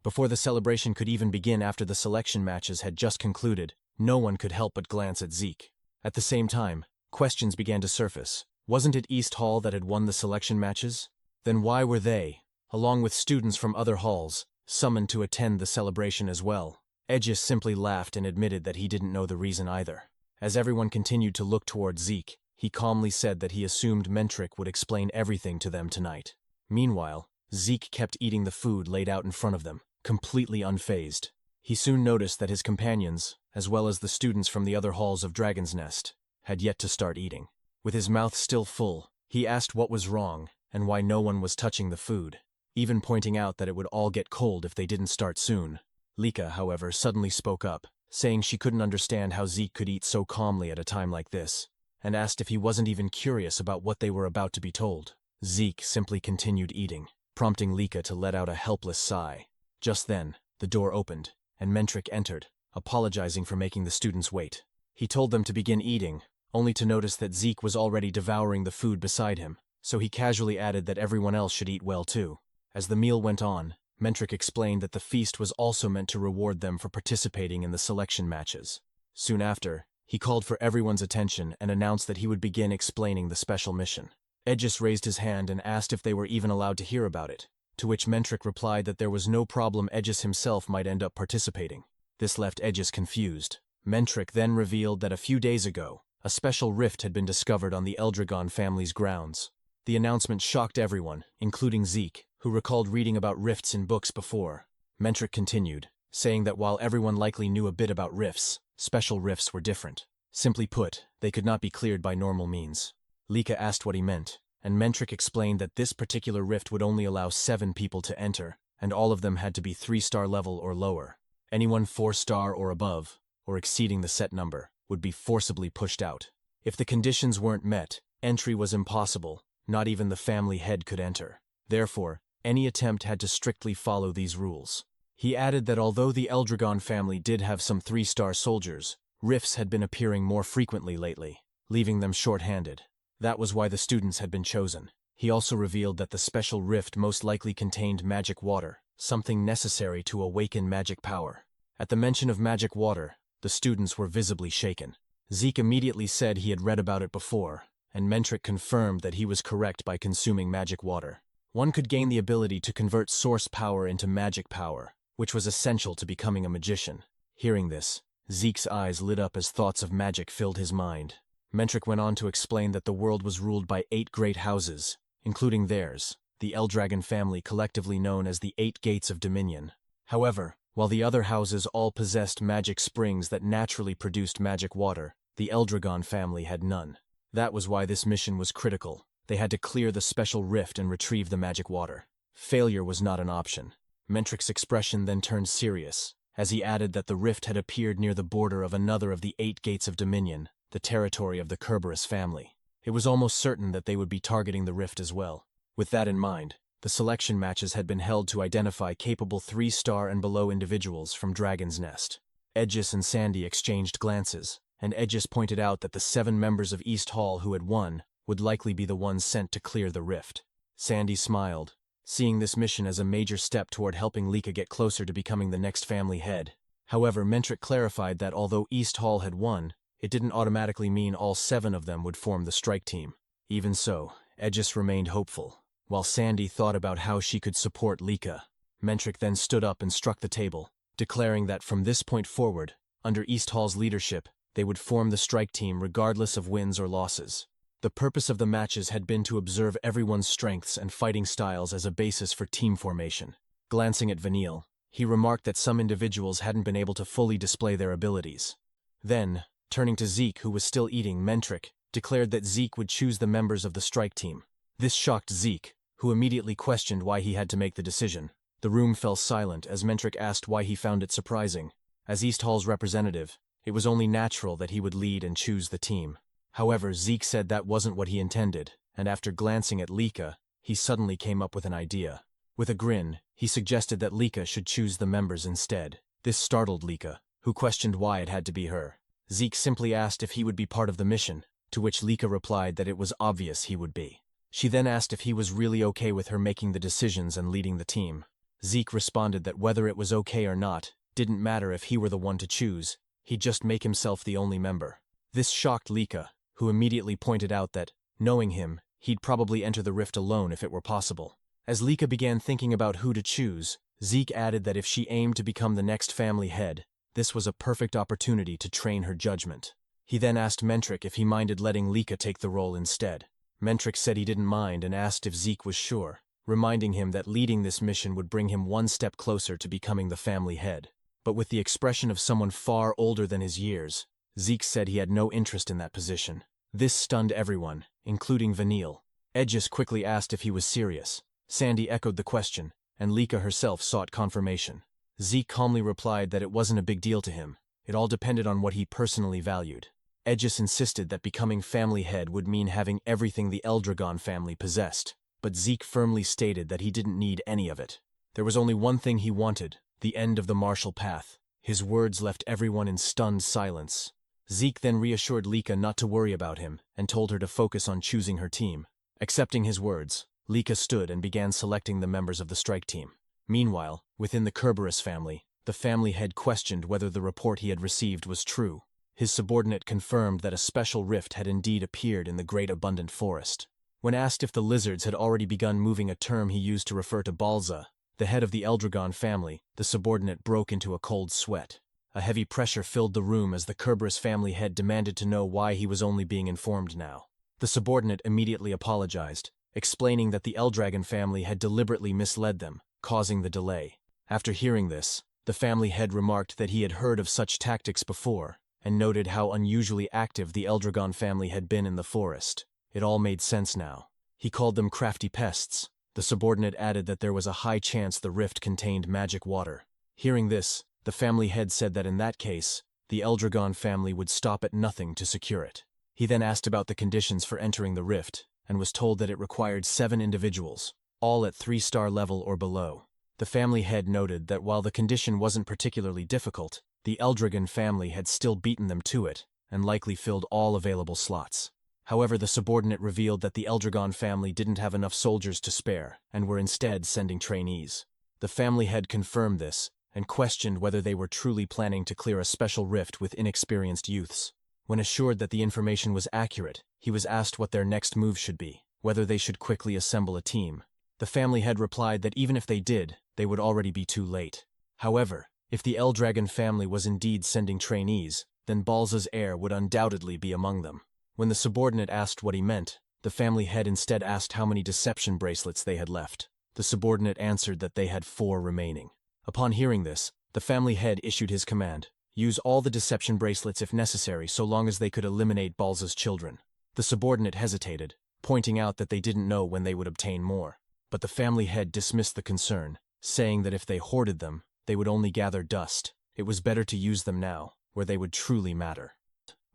Before the celebration could even begin after the selection matches had just concluded, no one could help but glance at Zeke. At the same time, questions began to surface. Wasn't it East Hall that had won the selection matches? Then why were they, along with students from other halls, summoned to attend the celebration as well? Aegis simply laughed and admitted that he didn't know the reason either. As everyone continued to look toward Zeke, he calmly said that he assumed Mentric would explain everything to them tonight. Meanwhile, Zeke kept eating the food laid out in front of them, completely unfazed. He soon noticed that his companions, as well as the students from the other halls of Dragon's Nest, had yet to start eating. With his mouth still full, he asked what was wrong and why no one was touching the food, even pointing out that it would all get cold if they didn't start soon. Lika, however, suddenly spoke up, saying she couldn't understand how Zeke could eat so calmly at a time like this, and asked if he wasn't even curious about what they were about to be told. Zeke simply continued eating, prompting Lika to let out a helpless sigh. Just then, the door opened, and Mentric entered, apologizing for making the students wait. He told them to begin eating, only to notice that Zeke was already devouring the food beside him, so he casually added that everyone else should eat well too. As the meal went on, Mentric explained that the feast was also meant to reward them for participating in the selection matches. Soon after, he called for everyone's attention and announced that he would begin explaining the special mission. Aegis raised his hand and asked if they were even allowed to hear about it, to which Mentric replied that there was no problem Aegis himself might end up participating. This left Aegis confused. Mentric then revealed that a few days ago, a special rift had been discovered on the Eldragon family's grounds. The announcement shocked everyone, including Zeke, who recalled reading about rifts in books before. Mentric continued, saying that while everyone likely knew a bit about rifts, special rifts were different. Simply put, they could not be cleared by normal means. Lika asked what he meant, and Mentric explained that this particular rift would only allow 7 people to enter, and all of them had to be 3-star level or lower. Anyone 4-star or above, or exceeding the set number, would be forcibly pushed out. If the conditions weren't met, entry was impossible. Not even the family head could enter. Therefore, any attempt had to strictly follow these rules. He added that although the Eldragon family did have some 3-star soldiers, rifts had been appearing more frequently lately, leaving them short-handed. That was why the students had been chosen. He also revealed that the special rift most likely contained magic water, something necessary to awaken magic power. At the mention of magic water, the students were visibly shaken. Zeke immediately said he had read about it before, and Mentric confirmed that he was correct by consuming magic water. One could gain the ability to convert source power into magic power, which was essential to becoming a magician. Hearing this, Zeke's eyes lit up as thoughts of magic filled his mind. Mentric went on to explain that the world was ruled by 8 great houses, including theirs, the Eldragon family collectively known as the 8 Gates of Dominion. However, while the other houses all possessed magic springs that naturally produced magic water, the Eldragon family had none. That was why this mission was critical. They had to clear the special rift and retrieve the magic water. Failure was not an option. Mentric's expression then turned serious, as he added that the rift had appeared near the border of another of the 8 Gates of Dominion, the territory of the Kerberos family. It was almost certain that they would be targeting the rift as well. With that in mind, the selection matches had been held to identify capable 3-star and below individuals from Dragon's Nest. Aegis and Sandy exchanged glances, and Aegis pointed out that the 7 members of East Hall who had won would likely be the ones sent to clear the rift. Sandy smiled, seeing this mission as a major step toward helping Lika get closer to becoming the next family head. However, Mentric clarified that although East Hall had won, it didn't automatically mean all 7 of them would form the strike team. Even so, Aegis remained hopeful, while Sandy thought about how she could support Lika. Mentric then stood up and struck the table, declaring that from this point forward, Under East Hall's leadership, they would form the strike team regardless of wins or losses. The purpose of the matches had been to observe everyone's strengths and fighting styles as a basis for team formation. Glancing at Vanille, he remarked that some individuals hadn't been able to fully display their abilities. Then, turning to Zeke, who was still eating, Mentric declared that Zeke would choose the members of the strike team. This shocked Zeke, who immediately questioned why he had to make the decision. The room fell silent as Mentric asked why he found it surprising. As East Hall's representative, it was only natural that he would lead and choose the team. However, Zeke said that wasn't what he intended, and after glancing at Lika, he suddenly came up with an idea. With a grin, he suggested that Lika should choose the members instead. This startled Lika, who questioned why it had to be her. Zeke simply asked if he would be part of the mission, to which Lika replied that it was obvious he would be. She then asked if he was really okay with her making the decisions and leading the team. Zeke responded that whether it was okay or not, didn't matter if he were the one to choose, he'd just make himself the only member. This shocked Lika, who immediately pointed out that, knowing him, he'd probably enter the rift alone if it were possible. As Lika began thinking about who to choose, Zeke added that if she aimed to become the next family head, this was a perfect opportunity to train her judgment. He then asked Mentric if he minded letting Lika take the role instead. Mentric said he didn't mind and asked if Zeke was sure, reminding him that leading this mission would bring him one step closer to becoming the family head. But with the expression of someone far older than his years, Zeke said he had no interest in that position. This stunned everyone, including Vanille. Edgis quickly asked if he was serious. Sandy echoed the question, and Lika herself sought confirmation. Zeke calmly replied that it wasn't a big deal to him. It all depended on what he personally valued. Edgis insisted that becoming family head would mean having everything the Eldragon family possessed, but Zeke firmly stated that he didn't need any of it. There was only one thing he wanted, the end of the martial path. His words left everyone in stunned silence. Zeke then reassured Lika not to worry about him and told her to focus on choosing her team. Accepting his words, Lika stood and began selecting the members of the strike team. Meanwhile, within the Kerberos family, the family head questioned whether the report he had received was true. His subordinate confirmed that a special rift had indeed appeared in the Great Abundant Forest. When asked if the lizards had already begun moving, a term he used to refer to Balza, the head of the Eldragon family, the subordinate broke into a cold sweat. A heavy pressure filled the room as the Kerberos family head demanded to know why he was only being informed now. The subordinate immediately apologized, explaining that the Eldragon family had deliberately misled them, causing the delay. After hearing this, the family head remarked that he had heard of such tactics before, and noted how unusually active the Eldragon family had been in the forest. It all made sense now. He called them crafty pests. The subordinate added that there was a high chance the rift contained magic water. Hearing this, the family head said that in that case, the Eldragon family would stop at nothing to secure it. He then asked about the conditions for entering the rift, and was told that it required 7 individuals, all at 3-star level or below. The family head noted that while the condition wasn't particularly difficult, the Eldragon family had still beaten them to it, and likely filled all available slots. However, the subordinate revealed that the Eldragon family didn't have enough soldiers to spare, and were instead sending trainees. The family head confirmed this, and questioned whether they were truly planning to clear a special rift with inexperienced youths. When assured that the information was accurate, he was asked what their next move should be, whether they should quickly assemble a team. The family head replied that even if they did, they would already be too late. However, if the Eldragon family was indeed sending trainees, then Balza's heir would undoubtedly be among them. When the subordinate asked what he meant, the family head instead asked how many deception bracelets they had left. The subordinate answered that they had 4 remaining. Upon hearing this, the family head issued his command: use all the deception bracelets if necessary so long as they could eliminate Balza's children. The subordinate hesitated, pointing out that they didn't know when they would obtain more. But the family head dismissed the concern, saying that if they hoarded them, they would only gather dust. It was better to use them now, where they would truly matter.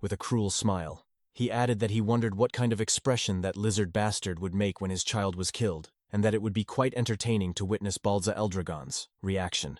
With a cruel smile, he added that he wondered what kind of expression that lizard bastard would make when his child was killed, and that it would be quite entertaining to witness Balza Eldragon's reaction.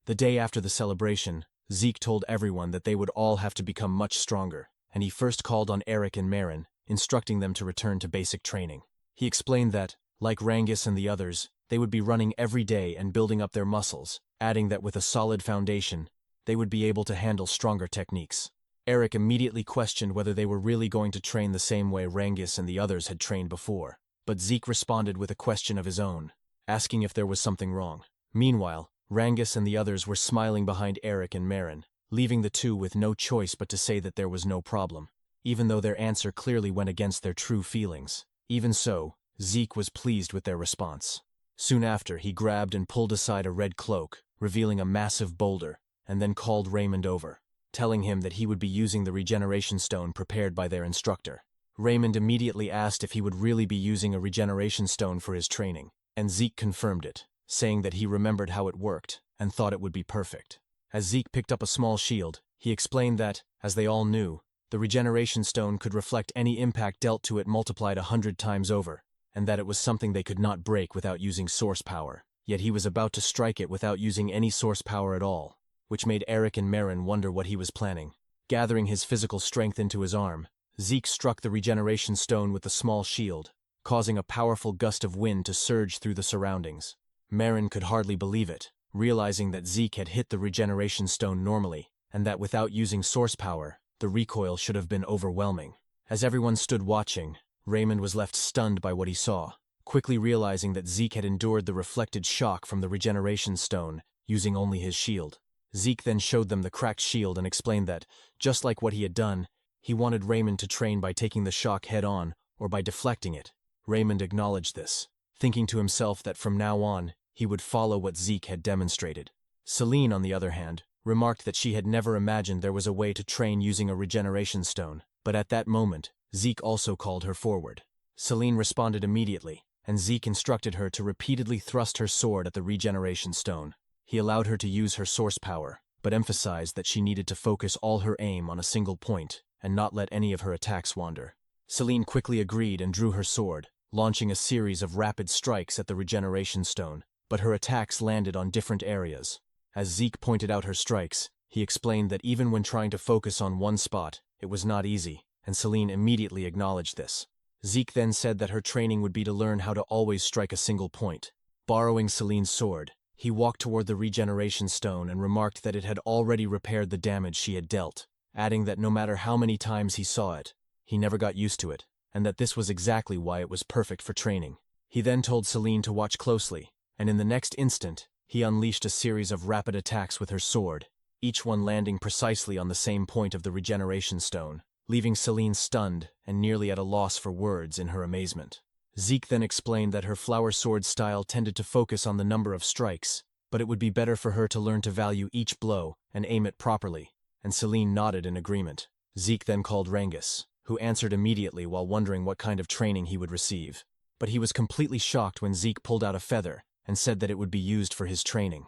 The day after the celebration, Zeke told everyone that they would all have to become much stronger, and he first called on Eric and Marin, instructing them to return to basic training. He explained that, like Rangis and the others, they would be running every day and building up their muscles, adding that with a solid foundation, they would be able to handle stronger techniques. Eric immediately questioned whether they were really going to train the same way Rangis and the others had trained before, but Zeke responded with a question of his own, asking if there was something wrong. Meanwhile, Rangis and the others were smiling behind Eric and Marin. leaving the two with no choice but to say that there was no problem, even though their answer clearly went against their true feelings. Even so, Zeke was pleased with their response. Soon after, he grabbed and pulled aside a red cloak, revealing a massive boulder, and then called Raymond over, telling him that he would be using the regeneration stone prepared by their instructor. Raymond immediately asked if he would really be using a regeneration stone for his training, and Zeke confirmed it, saying that he remembered how it worked and thought it would be perfect. As Zeke picked up a small shield, he explained that, as they all knew, the regeneration stone could reflect any impact dealt to it multiplied 100 times over, and that it was something they could not break without using source power. Yet he was about to strike it without using any source power at all, which made Eric and Marin wonder what he was planning. Gathering his physical strength into his arm, Zeke struck the regeneration stone with the small shield, causing a powerful gust of wind to surge through the surroundings. Marin could hardly believe it, realizing that Zeke had hit the regeneration stone normally, and that without using source power, the recoil should have been overwhelming. As everyone stood watching, Raymond was left stunned by what he saw, quickly realizing that Zeke had endured the reflected shock from the regeneration stone, using only his shield. Zeke then showed them the cracked shield and explained that, just like what he had done, he wanted Raymond to train by taking the shock head-on or by deflecting it. Raymond acknowledged this, thinking to himself that from now on, he would follow what Zeke had demonstrated. Celine, on the other hand, remarked that she had never imagined there was a way to train using a regeneration stone, but at that moment, Zeke also called her forward. Celine responded immediately, and Zeke instructed her to repeatedly thrust her sword at the regeneration stone. He allowed her to use her source power, but emphasized that she needed to focus all her aim on a single point and not let any of her attacks wander. Celine quickly agreed and drew her sword, launching a series of rapid strikes at the regeneration stone, but her attacks landed on different areas. As Zeke pointed out her strikes, he explained that even when trying to focus on one spot, it was not easy, and Celine immediately acknowledged this. Zeke then said that her training would be to learn how to always strike a single point. Borrowing Celine's sword, he walked toward the regeneration stone and remarked that it had already repaired the damage she had dealt, adding that no matter how many times he saw it, he never got used to it, and that this was exactly why it was perfect for training. He then told Celine to watch closely, and in the next instant, he unleashed a series of rapid attacks with her sword, each one landing precisely on the same point of the regeneration stone, leaving Celine stunned and nearly at a loss for words in her amazement. Zeke then explained that her flower sword style tended to focus on the number of strikes, but it would be better for her to learn to value each blow and aim it properly, and Celine nodded in agreement. Zeke then called Rangus, who answered immediately while wondering what kind of training he would receive. But he was completely shocked when Zeke pulled out a feather and said that it would be used for his training.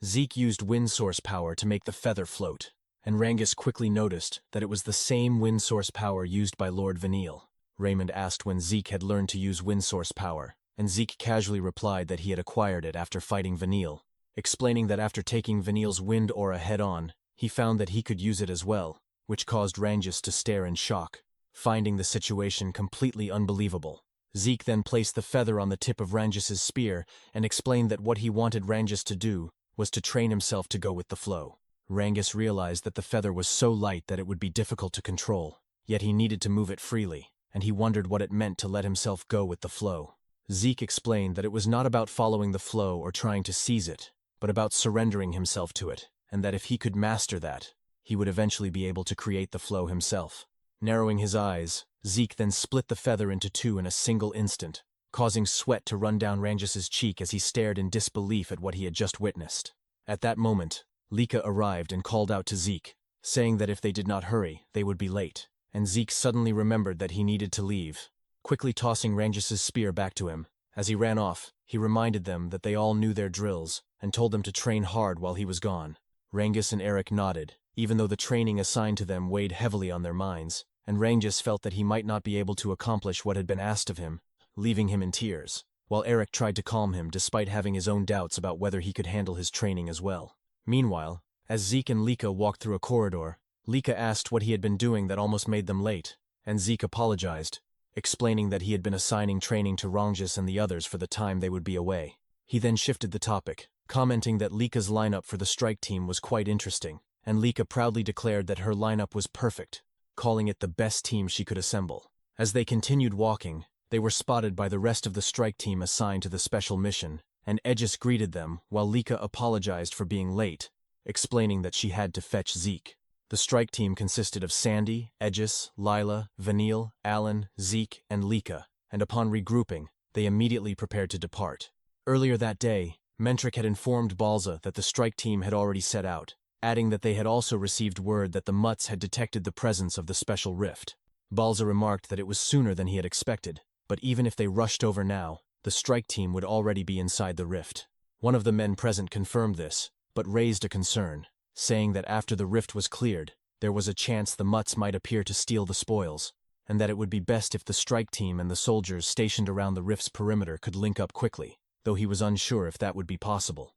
Zeke used wind source power to make the feather float, and Rangus quickly noticed that it was the same wind source power used by Lord Vanille. Raymond asked when Zeke had learned to use wind source power, and Zeke casually replied that he had acquired it after fighting Vanille, explaining that after taking Vanille's wind aura head-on, he found that he could use it as well, which caused Rangus to stare in shock, finding the situation completely unbelievable. Zeke then placed the feather on the tip of Rangus's spear and explained that what he wanted Rangus to do was to train himself to go with the flow. Rangus realized that the feather was so light that it would be difficult to control, yet he needed to move it freely, and he wondered what it meant to let himself go with the flow. Zeke explained that it was not about following the flow or trying to seize it, but about surrendering himself to it, and that if he could master that, he would eventually be able to create the flow himself. Narrowing his eyes, Zeke then split the feather into two in a single instant, causing sweat to run down Rangus's cheek as he stared in disbelief at what he had just witnessed. At that moment, Lika arrived and called out to Zeke, saying that if they did not hurry, they would be late, and Zeke suddenly remembered that he needed to leave. Quickly tossing Rangus's spear back to him, as he ran off, he reminded them that they all knew their drills, and told them to train hard while he was gone. Rangus and Eric nodded, even though the training assigned to them weighed heavily on their minds, and Rangus felt that he might not be able to accomplish what had been asked of him, leaving him in tears, while Eric tried to calm him despite having his own doubts about whether he could handle his training as well. Meanwhile, as Zeke and Lika walked through a corridor, Lika asked what he had been doing that almost made them late, and Zeke apologized, explaining that he had been assigning training to Rangus and the others for the time they would be away. He then shifted the topic, commenting that Lika's lineup for the strike team was quite interesting, and Lika proudly declared that her lineup was perfect, calling it the best team she could assemble. As they continued walking, they were spotted by the rest of the strike team assigned to the special mission, and Aegis greeted them while Lika apologized for being late, explaining that she had to fetch Zeke. The strike team consisted of Sandy, Aegis, Lila, Vanille, Alan, Zeke, and Lika, and upon regrouping, they immediately prepared to depart. Earlier that day, Mentric had informed Balza that the strike team had already set out, adding that they had also received word that the Mutts had detected the presence of the special rift. Balza remarked that it was sooner than he had expected, but even if they rushed over now, the strike team would already be inside the rift. One of the men present confirmed this, but raised a concern, saying that after the rift was cleared, there was a chance the Mutts might appear to steal the spoils, and that it would be best if the strike team and the soldiers stationed around the rift's perimeter could link up quickly, though he was unsure if that would be possible.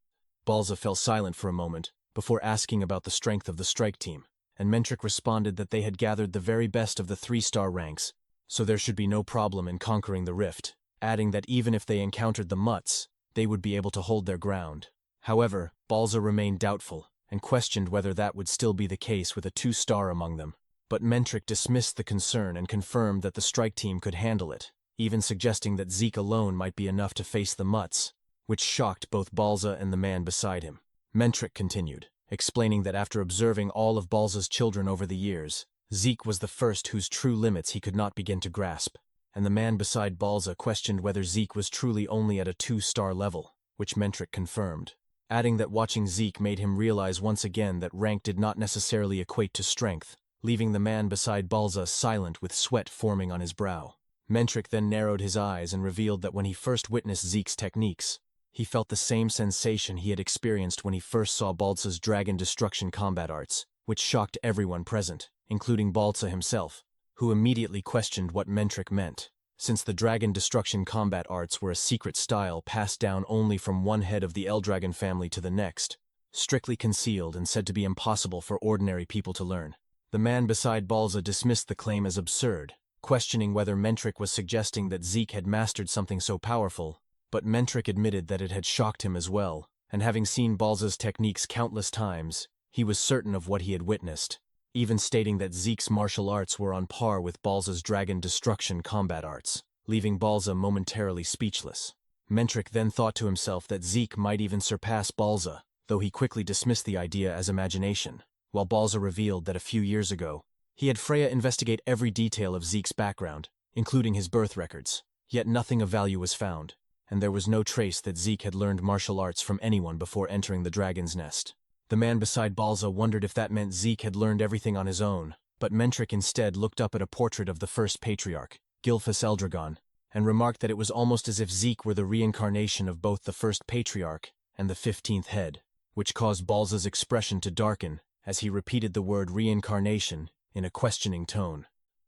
Balza fell silent for a moment, before asking about the strength of the strike team, and Mentric responded that they had gathered the very best of the 3-star ranks, so there should be no problem in conquering the rift, adding that even if they encountered the Mutts, they would be able to hold their ground. However, Balza remained doubtful, and questioned whether that would still be the case with a 2-star among them. But Mentric dismissed the concern and confirmed that the strike team could handle it, even suggesting that Zeke alone might be enough to face the Mutts, which shocked both Balza and the man beside him. Mentric continued, explaining that after observing all of Balza's children over the years, Zeke was the first whose true limits he could not begin to grasp, and the man beside Balza questioned whether Zeke was truly only at a 2-star level, which Mentric confirmed, adding that watching Zeke made him realize once again that rank did not necessarily equate to strength, leaving the man beside Balza silent with sweat forming on his brow. Mentric then narrowed his eyes and revealed that when he first witnessed Zeke's techniques, he felt the same sensation he had experienced when he first saw Balza's dragon destruction combat arts, which shocked everyone present, including Balza himself, who immediately questioned what Mentric meant, since the dragon destruction combat arts were a secret style passed down only from one head of the Eldragon family to the next, strictly concealed and said to be impossible for ordinary people to learn. The man beside Balza dismissed the claim as absurd, questioning whether Mentric was suggesting that Zeke had mastered something so powerful, but Mentric admitted that it had shocked him as well, and having seen Balza's techniques countless times, he was certain of what he had witnessed, even stating that Zeke's martial arts were on par with Balza's dragon destruction combat arts, leaving Balza momentarily speechless. Mentric then thought to himself that Zeke might even surpass Balza, though he quickly dismissed the idea as imagination, while Balza revealed that a few years ago, he had Freya investigate every detail of Zeke's background, including his birth records, yet nothing of value was found, and there was no trace that Zeke had learned martial arts from anyone before entering the dragon's nest. The man beside Balza wondered if that meant Zeke had learned everything on his own, but Mentric instead looked up at a portrait of the first patriarch, Gilphus Eldragon, and remarked that it was almost as if Zeke were the reincarnation of both the first patriarch and the 15th head, which caused Balza's expression to darken as he repeated the word reincarnation in a questioning tone.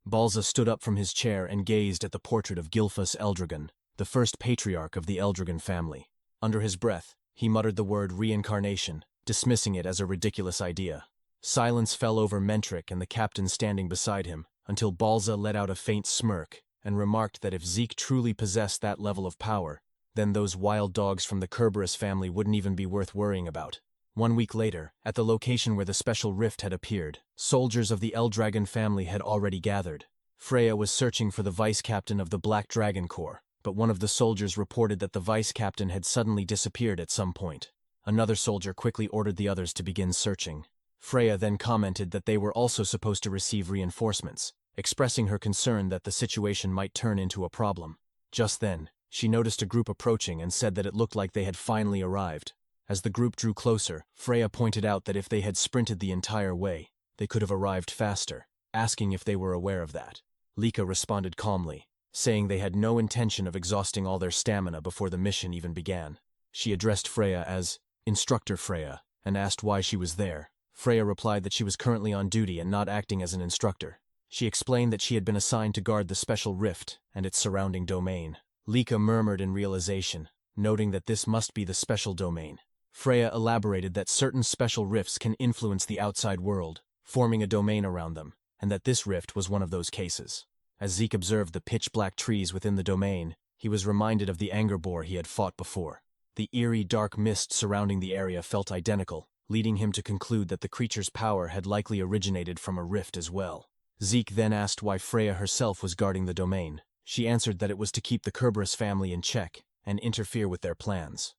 Balza stood up from his chair and gazed at the portrait of Gilphus Eldragon, the first patriarch of the Eldragon family. Under his breath, he muttered the word reincarnation, dismissing it as a ridiculous idea. Silence fell over Mentric and the captain standing beside him, until Balza let out a faint smirk and remarked that if Zeke truly possessed that level of power, then those wild dogs from the Kerberos family wouldn't even be worth worrying about. 1 week later, at the location where the special rift had appeared, soldiers of the Eldragon family had already gathered. Freya was searching for the vice-captain of the Black Dragon Corps, but one of the soldiers reported that the vice-captain had suddenly disappeared at some point. Another soldier quickly ordered the others to begin searching. Freya then commented that they were also supposed to receive reinforcements, expressing her concern that the situation might turn into a problem. Just then, she noticed a group approaching and said that it looked like they had finally arrived. As the group drew closer, Freya pointed out that if they had sprinted the entire way, they could have arrived faster, asking if they were aware of that. Lika responded calmly, saying they had no intention of exhausting all their stamina before the mission even began. She addressed Freya as Instructor Freya and asked why she was there. Freya replied that she was currently on duty and not acting as an instructor. She explained that she had been assigned to guard the special rift and its surrounding domain. Lika murmured in realization, noting that this must be the special domain. Freya elaborated that certain special rifts can influence the outside world, forming a domain around them, and that this rift was one of those cases. As Zeke observed the pitch-black trees within the domain, he was reminded of the anger boar he had fought before. The eerie dark mist surrounding the area felt identical, leading him to conclude that the creature's power had likely originated from a rift as well. Zeke then asked why Freya herself was guarding the domain. She answered that it was to keep the Kerberos family in check and interfere with their plans.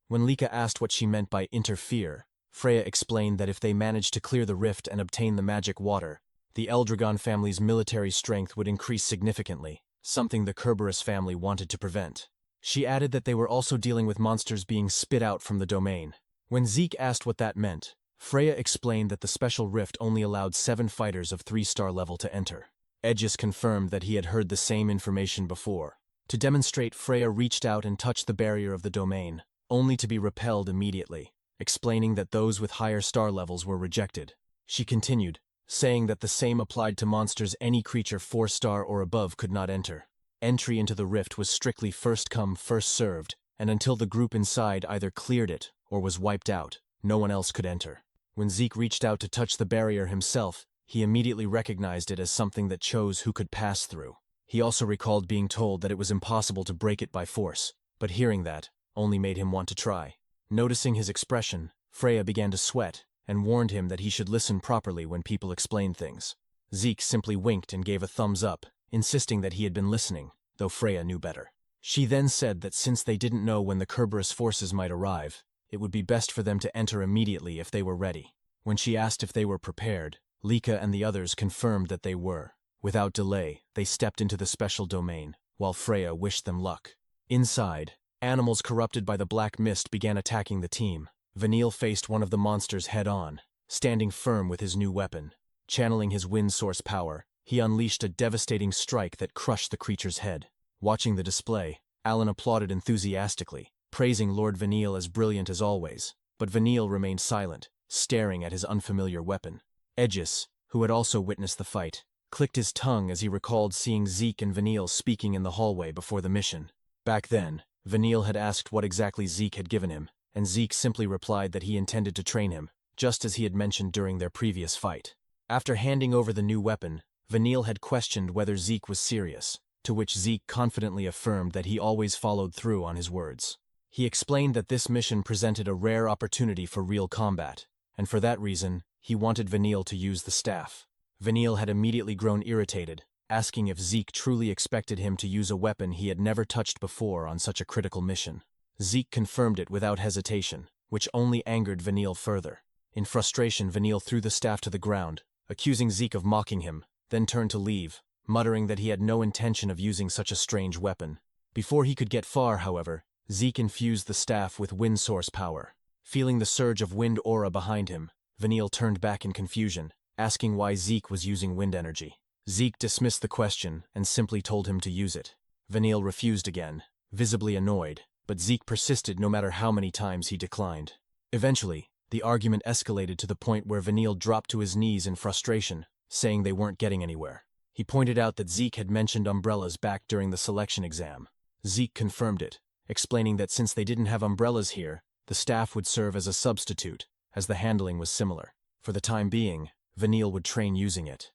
When Lika asked what she meant by interfere, Freya explained that if they managed to clear the rift and obtain the magic water, the Eldragon family's military strength would increase significantly, something the Kerberos family wanted to prevent. She added that they were also dealing with monsters being spit out from the domain. When Zeke asked what that meant, Freya explained that the special rift only allowed 7 fighters of 3-star level to enter. Aegis confirmed that he had heard the same information before. To demonstrate, Freya reached out and touched the barrier of the domain, only to be repelled immediately, explaining that those with higher star levels were rejected. She continued, saying that the same applied to monsters any creature 4-star or above could not enter. Entry into the rift was strictly first come, first served, and until the group inside either cleared it or was wiped out, no one else could enter. When Zeke reached out to touch the barrier himself, he immediately recognized it as something that chose who could pass through. He also recalled being told that it was impossible to break it by force, but hearing that only made him want to try. Noticing his expression, Freya began to sweat and warned him that he should listen properly when people explained things. Zeke simply winked and gave a thumbs up, insisting that he had been listening, though Freya knew better. She then said that since they didn't know when the Kerberos forces might arrive, it would be best for them to enter immediately if they were ready. When she asked if they were prepared, Lika and the others confirmed that they were. Without delay, they stepped into the special domain, while Freya wished them luck. Inside, animals corrupted by the black mist began attacking the team. Vanille faced one of the monsters head-on, standing firm with his new weapon. Channeling his wind source power, he unleashed a devastating strike that crushed the creature's head. Watching the display, Alan applauded enthusiastically, praising Lord Vanille as brilliant as always, but Vanille remained silent, staring at his unfamiliar weapon. Aegis, who had also witnessed the fight, clicked his tongue as he recalled seeing Zeke and Vanille speaking in the hallway before the mission. Back then, Vanille had asked what exactly Zeke had given him, and Zeke simply replied that he intended to train him, just as he had mentioned during their previous fight. After handing over the new weapon, Vanille had questioned whether Zeke was serious, to which Zeke confidently affirmed that he always followed through on his words. He explained that this mission presented a rare opportunity for real combat, and for that reason, he wanted Vanille to use the staff. Vanille had immediately grown irritated, asking if Zeke truly expected him to use a weapon he had never touched before on such a critical mission. Zeke confirmed it without hesitation, which only angered Vanille further. In frustration, Vanille threw the staff to the ground, accusing Zeke of mocking him, then turned to leave, muttering that he had no intention of using such a strange weapon. Before he could get far, however, Zeke infused the staff with wind source power. Feeling the surge of wind aura behind him, Vanille turned back in confusion, asking why Zeke was using wind energy. Zeke dismissed the question and simply told him to use it. Vanille refused again, visibly annoyed, but Zeke persisted no matter how many times he declined. Eventually, the argument escalated to the point where Vanille dropped to his knees in frustration, saying they weren't getting anywhere. He pointed out that Zeke had mentioned umbrellas back during the selection exam. Zeke confirmed it, explaining that since they didn't have umbrellas here, the staff would serve as a substitute, as the handling was similar. For the time being, Vanille would train using it.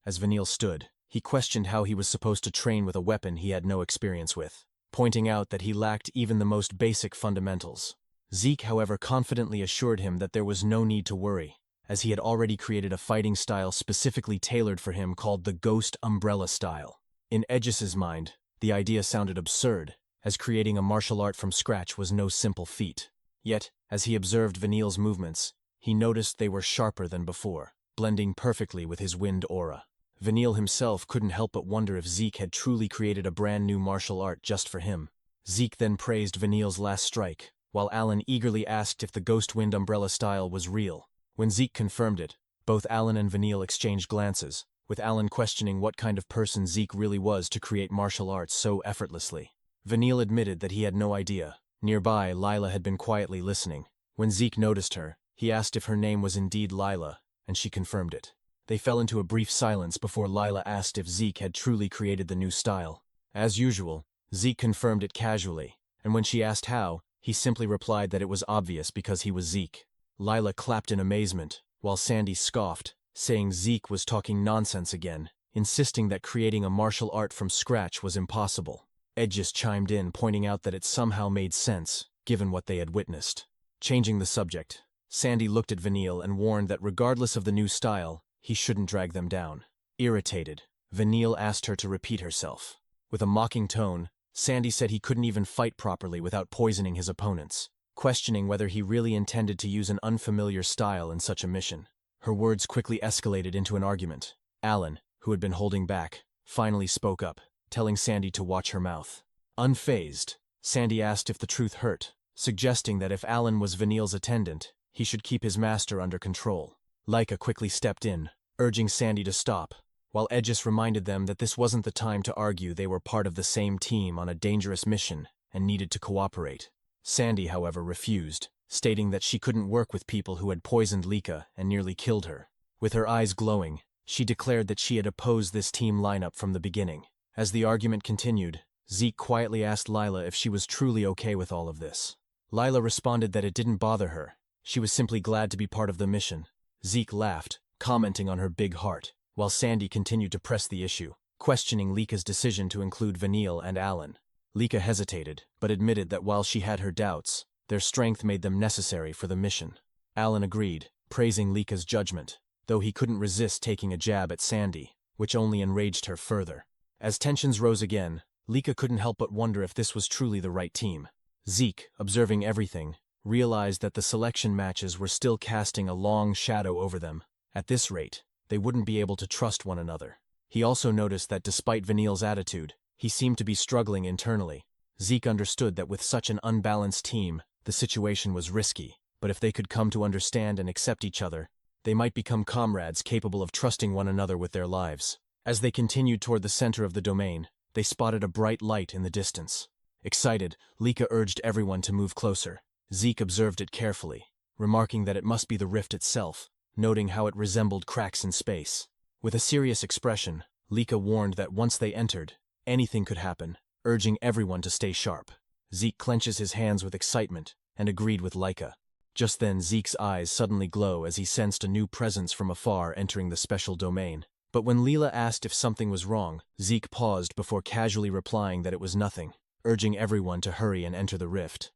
As Vanille stood, he questioned how he was supposed to train with a weapon he had no experience with, pointing out that he lacked even the most basic fundamentals. Zeke, however, confidently assured him that there was no need to worry, as he had already created a fighting style specifically tailored for him called the Ghost Umbrella style. In Aegis's mind, the idea sounded absurd, as creating a martial art from scratch was no simple feat. Yet, as he observed Vanille's movements, he noticed they were sharper than before, blending perfectly with his wind aura. Vanille himself couldn't help but wonder if Zeke had truly created a brand new martial art just for him. Zeke then praised Vanille's last strike, while Alan eagerly asked if the Ghost Wind Umbrella style was real. When Zeke confirmed it, both Alan and Vanille exchanged glances, with Alan questioning what kind of person Zeke really was to create martial arts so effortlessly. Vanille admitted that he had no idea. Nearby, Lila had been quietly listening. When Zeke noticed her, he asked if her name was indeed Lila, and she confirmed it. They fell into a brief silence before Lila asked if Zeke had truly created the new style. As usual, Zeke confirmed it casually, and when she asked how, he simply replied that it was obvious because he was Zeke. Lila clapped in amazement, while Sandy scoffed, saying Zeke was talking nonsense again, insisting that creating a martial art from scratch was impossible. Aegis chimed in, pointing out that it somehow made sense, given what they had witnessed. Changing the subject, Sandy looked at Vanille and warned that regardless of the new style, he shouldn't drag them down. Irritated, Vanille asked her to repeat herself. With a mocking tone, Sandy said he couldn't even fight properly without poisoning his opponents. questioning whether he really intended to use an unfamiliar style in such a mission. Her words quickly escalated into an argument. Alan, who had been holding back, finally spoke up, telling Sandy to watch her mouth. Unfazed, Sandy asked if the truth hurt, suggesting that if Alan was Vanille's attendant, he should keep his master under control. Laika quickly stepped in, urging Sandy to stop, while Aegis reminded them that this wasn't the time to argue. They were part of the same team on a dangerous mission and needed to cooperate. Sandy, however, refused, stating that she couldn't work with people who had poisoned Laika and nearly killed her. With her eyes glowing, she declared that she had opposed this team lineup from the beginning. As the argument continued, Zeke quietly asked Lila if she was truly okay with all of this. Lila responded that it didn't bother her. She was simply glad to be part of the mission. Zeke laughed, commenting on her big heart, while Sandy continued to press the issue, questioning Lika's decision to include Vanille and Alan. Lika hesitated, but admitted that while she had her doubts, their strength made them necessary for the mission. Alan agreed, praising Lika's judgment, though he couldn't resist taking a jab at Sandy, which only enraged her further. As tensions rose again, Lika couldn't help but wonder if this was truly the right team. Zeke, observing everything, realized that the selection matches were still casting a long shadow over them. At this rate, they wouldn't be able to trust one another. He also noticed that despite Vanille's attitude, he seemed to be struggling internally. Zeke understood that with such an unbalanced team, the situation was risky, but if they could come to understand and accept each other, they might become comrades capable of trusting one another with their lives. As they continued toward the center of the domain, they spotted a bright light in the distance. Excited, Lika urged everyone to move closer. Zeke observed it carefully, remarking that it must be the rift itself, noting how it resembled cracks in space. With a serious expression, Lika warned that once they entered, anything could happen, urging everyone to stay sharp. Zeke clenches his hands with excitement and agreed with Laika. Just then, Zeke's eyes suddenly glow as he sensed a new presence from afar entering the special domain. But when Leela asked if something was wrong, Zeke paused before casually replying that it was nothing, urging everyone to hurry and enter the rift.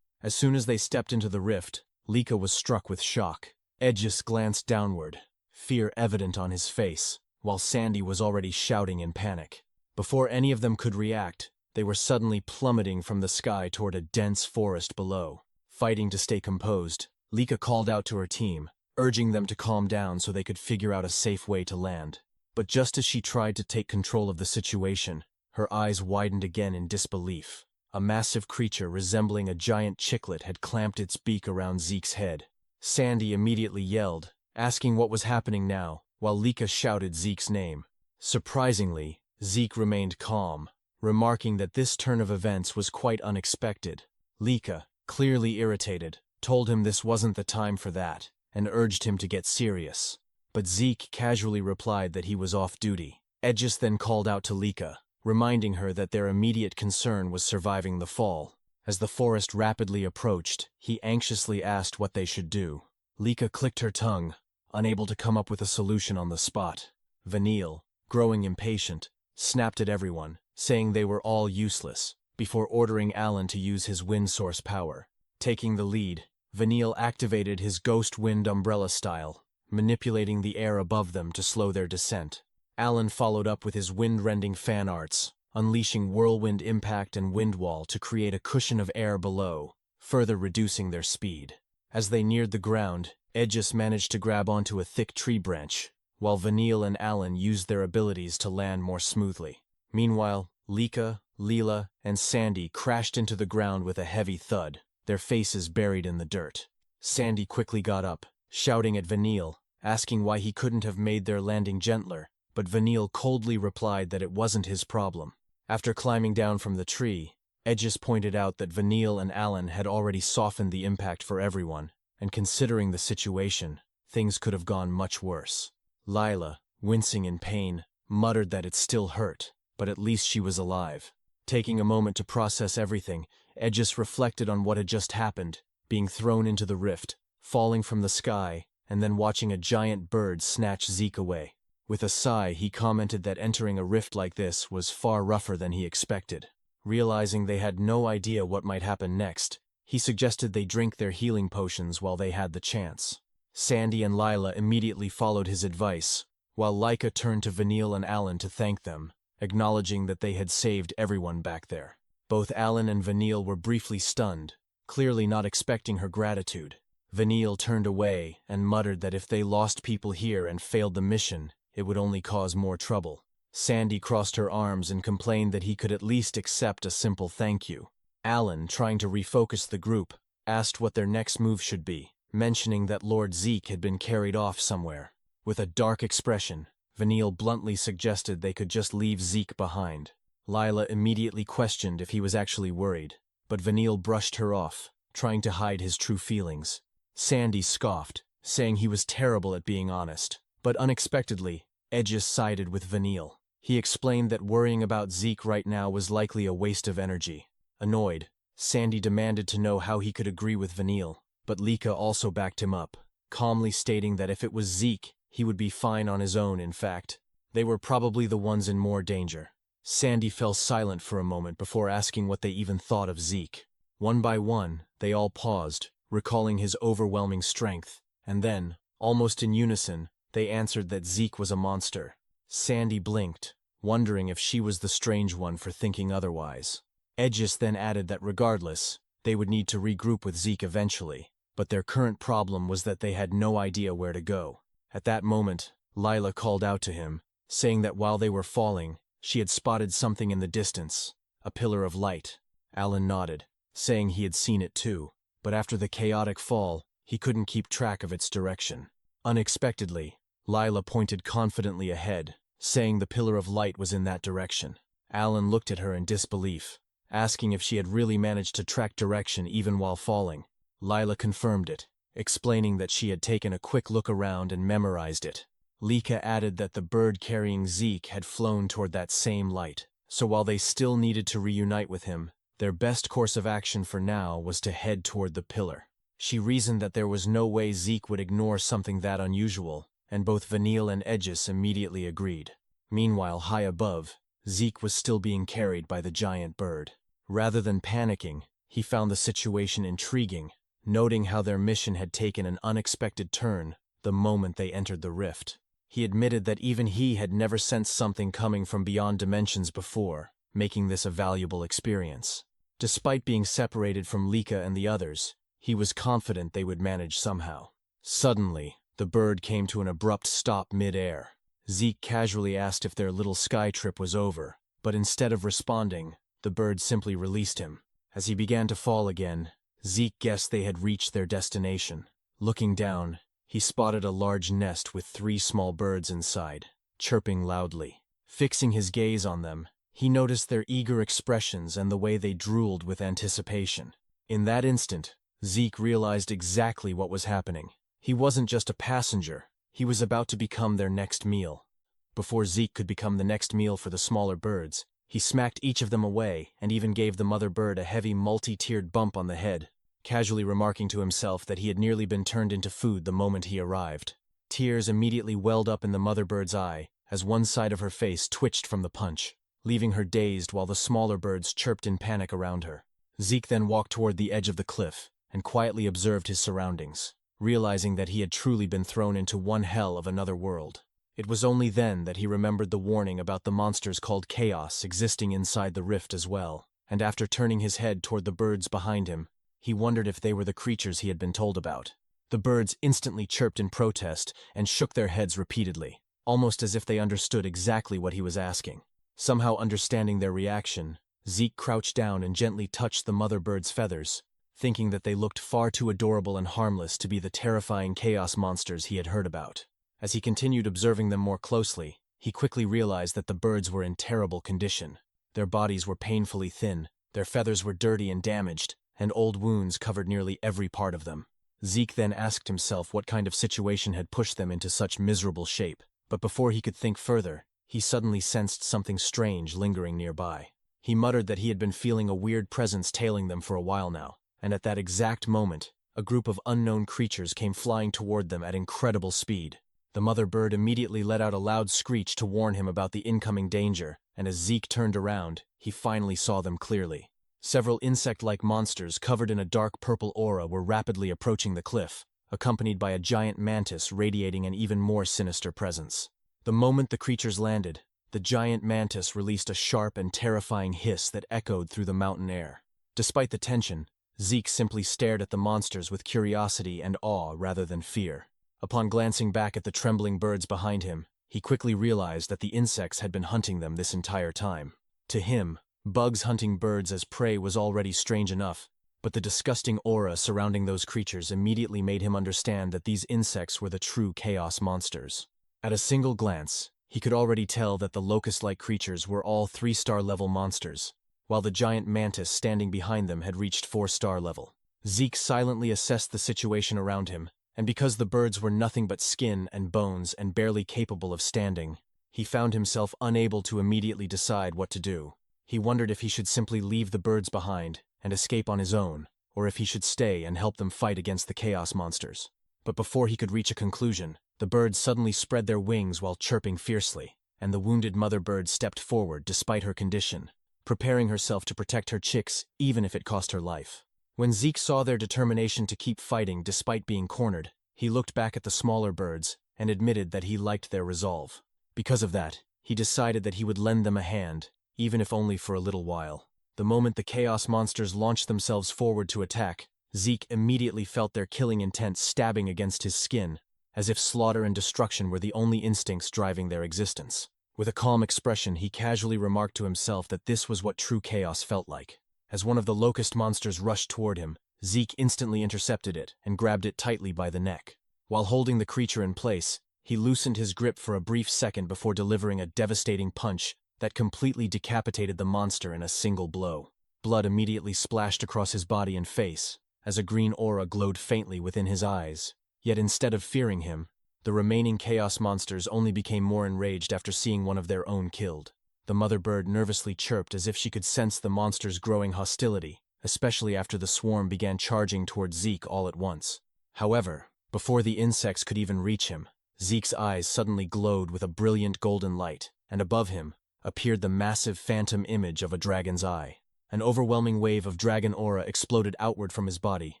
As soon as they stepped into the rift, Lika was struck with shock. Aegis glanced downward, fear evident on his face, while Sandy was already shouting in panic. Before any of them could react, they were suddenly plummeting from the sky toward a dense forest below. Fighting to stay composed, Lika called out to her team, urging them to calm down so they could figure out a safe way to land. But just as she tried to take control of the situation, her eyes widened again in disbelief. A massive creature resembling a giant chicklet had clamped its beak around Zeke's head. Sandy immediately yelled, asking what was happening now, while Lika shouted Zeke's name. Surprisingly, Zeke remained calm, remarking that this turn of events was quite unexpected. Lika, clearly irritated, told him this wasn't the time for that, and urged him to get serious. But Zeke casually replied that he was off duty. Aegis then called out to Lika, reminding her that their immediate concern was surviving the fall. As the forest rapidly approached, he anxiously asked what they should do. Lika clicked her tongue, unable to come up with a solution on the spot. Vanille, growing impatient, snapped at everyone, saying they were all useless, before ordering Alan to use his wind source power. Taking the lead, Vanille activated his ghost wind umbrella style, manipulating the air above them to slow their descent. Alan followed up with his wind-rending fan arts, unleashing whirlwind impact and wind wall to create a cushion of air below, further reducing their speed. As they neared the ground, Aegis managed to grab onto a thick tree branch, while Vanille and Alan used their abilities to land more smoothly. Meanwhile, Lika, Leela, and Sandy crashed into the ground with a heavy thud, their faces buried in the dirt. Sandy quickly got up, shouting at Vanille, asking why he couldn't have made their landing gentler, but Vanille coldly replied that it wasn't his problem. After climbing down from the tree, Aegis pointed out that Vanille and Alan had already softened the impact for everyone, and considering the situation, things could have gone much worse. Lila, wincing in pain, muttered that it still hurt, but at least she was alive. Taking a moment to process everything, Aegis reflected on what had just happened, being thrown into the rift, falling from the sky, and then watching a giant bird snatch Zeke away. With a sigh, he commented that entering a rift like this was far rougher than he expected. Realizing they had no idea what might happen next, he suggested they drink their healing potions while they had the chance. Sandy and Lila immediately followed his advice, while Laika turned to Vanille and Alan to thank them, acknowledging that they had saved everyone back there. Both Alan and Vanille were briefly stunned, clearly not expecting her gratitude. Vanille turned away and muttered that if they lost people here and failed the mission, it would only cause more trouble. Sandy crossed her arms and complained that he could at least accept a simple thank you. Alan, trying to refocus the group, asked what their next move should be, mentioning that Lord Zeke had been carried off somewhere. With a dark expression, Vanille bluntly suggested they could just leave Zeke behind. Lila immediately questioned if he was actually worried, but Vanille brushed her off, trying to hide his true feelings. Sandy scoffed, saying he was terrible at being honest. But unexpectedly, Edges sided with Vanille. He explained that worrying about Zeke right now was likely a waste of energy. Annoyed, Sandy demanded to know how he could agree with Vanille, but Lika also backed him up, calmly stating that if it was Zeke, he would be fine on his own. In fact, they were probably the ones in more danger. Sandy fell silent for a moment before asking what they even thought of Zeke. One by one, they all paused, recalling his overwhelming strength, and then, almost in unison, they answered that Zeke was a monster. Sandy blinked, wondering if she was the strange one for thinking otherwise. Edges then added that regardless, they would need to regroup with Zeke eventually, but their current problem was that they had no idea where to go. At that moment, Lila called out to him, saying that while they were falling, she had spotted something in the distance, a pillar of light. Alan nodded, saying he had seen it too, but after the chaotic fall, he couldn't keep track of its direction. Unexpectedly, Lila pointed confidently ahead, saying the pillar of light was in that direction. Alan looked at her in disbelief, asking if she had really managed to track direction even while falling. Lila confirmed it, explaining that she had taken a quick look around and memorized it. Lika added that the bird carrying Zeke had flown toward that same light, so while they still needed to reunite with him, their best course of action for now was to head toward the pillar. She reasoned that there was no way Zeke would ignore something that unusual, and both Vanille and Edges immediately agreed. Meanwhile, high above, Zeke was still being carried by the giant bird. Rather than panicking, he found the situation intriguing, noting how their mission had taken an unexpected turn the moment they entered the rift. He admitted that even he had never sensed something coming from beyond dimensions before, making this a valuable experience. Despite being separated from Lika and the others, he was confident they would manage somehow. Suddenly, the bird came to an abrupt stop mid-air. Zeke casually asked if their little sky trip was over, but instead of responding, the bird simply released him. As he began to fall again, Zeke guessed they had reached their destination. Looking down, he spotted a large nest with 3 small birds inside, chirping loudly. Fixing his gaze on them, he noticed their eager expressions and the way they drooled with anticipation. In that instant, Zeke realized exactly what was happening. He wasn't just a passenger, he was about to become their next meal. Before Zeke could become the next meal for the smaller birds, he smacked each of them away and even gave the mother bird a heavy multi-tiered bump on the head, casually remarking to himself that he had nearly been turned into food the moment he arrived. Tears immediately welled up in the mother bird's eye as one side of her face twitched from the punch, leaving her dazed while the smaller birds chirped in panic around her. Zeke then walked toward the edge of the cliff and quietly observed his surroundings, realizing that he had truly been thrown into one hell of another world. It was only then that he remembered the warning about the monsters called Chaos existing inside the rift as well, and after turning his head toward the birds behind him, he wondered if they were the creatures he had been told about. The birds instantly chirped in protest and shook their heads repeatedly, almost as if they understood exactly what he was asking. Somehow understanding their reaction, Zeke crouched down and gently touched the mother bird's feathers, thinking that they looked far too adorable and harmless to be the terrifying chaos monsters he had heard about. As he continued observing them more closely, he quickly realized that the birds were in terrible condition. Their bodies were painfully thin, their feathers were dirty and damaged, and old wounds covered nearly every part of them. Zeke then asked himself what kind of situation had pushed them into such miserable shape, but before he could think further, he suddenly sensed something strange lingering nearby. He muttered that he had been feeling a weird presence tailing them for a while now, and at that exact moment, a group of unknown creatures came flying toward them at incredible speed. The mother bird immediately let out a loud screech to warn him about the incoming danger, and as Zeke turned around, he finally saw them clearly. Several insect-like monsters covered in a dark purple aura were rapidly approaching the cliff, accompanied by a giant mantis radiating an even more sinister presence. The moment the creatures landed, the giant mantis released a sharp and terrifying hiss that echoed through the mountain air. Despite the tension, Zeke simply stared at the monsters with curiosity and awe rather than fear. Upon glancing back at the trembling birds behind him, he quickly realized that the insects had been hunting them this entire time. To him, bugs hunting birds as prey was already strange enough, but the disgusting aura surrounding those creatures immediately made him understand that these insects were the true chaos monsters. At a single glance, he could already tell that the locust-like creatures were all 3-star level monsters, while the giant mantis standing behind them had reached 4-star level. Zeke silently assessed the situation around him, and because the birds were nothing but skin and bones and barely capable of standing, he found himself unable to immediately decide what to do. He wondered if he should simply leave the birds behind and escape on his own, or if he should stay and help them fight against the chaos monsters. But before he could reach a conclusion, the birds suddenly spread their wings while chirping fiercely, and the wounded mother bird stepped forward despite her condition, preparing herself to protect her chicks even if it cost her life. When Zeke saw their determination to keep fighting despite being cornered, he looked back at the smaller birds and admitted that he liked their resolve. Because of that, he decided that he would lend them a hand, even if only for a little while. The moment the chaos monsters launched themselves forward to attack, Zeke immediately felt their killing intent stabbing against his skin, as if slaughter and destruction were the only instincts driving their existence. With a calm expression, he casually remarked to himself that this was what true chaos felt like. As one of the locust monsters rushed toward him, Zeke instantly intercepted it and grabbed it tightly by the neck. While holding the creature in place, he loosened his grip for a brief second before delivering a devastating punch that completely decapitated the monster in a single blow. Blood immediately splashed across his body and face, as a green aura glowed faintly within his eyes. Yet instead of fearing him, the remaining chaos monsters only became more enraged after seeing one of their own killed. The mother bird nervously chirped as if she could sense the monster's growing hostility, especially after the swarm began charging toward Zeke all at once. However, before the insects could even reach him, Zeke's eyes suddenly glowed with a brilliant golden light, and above him appeared the massive phantom image of a dragon's eye. An overwhelming wave of dragon aura exploded outward from his body,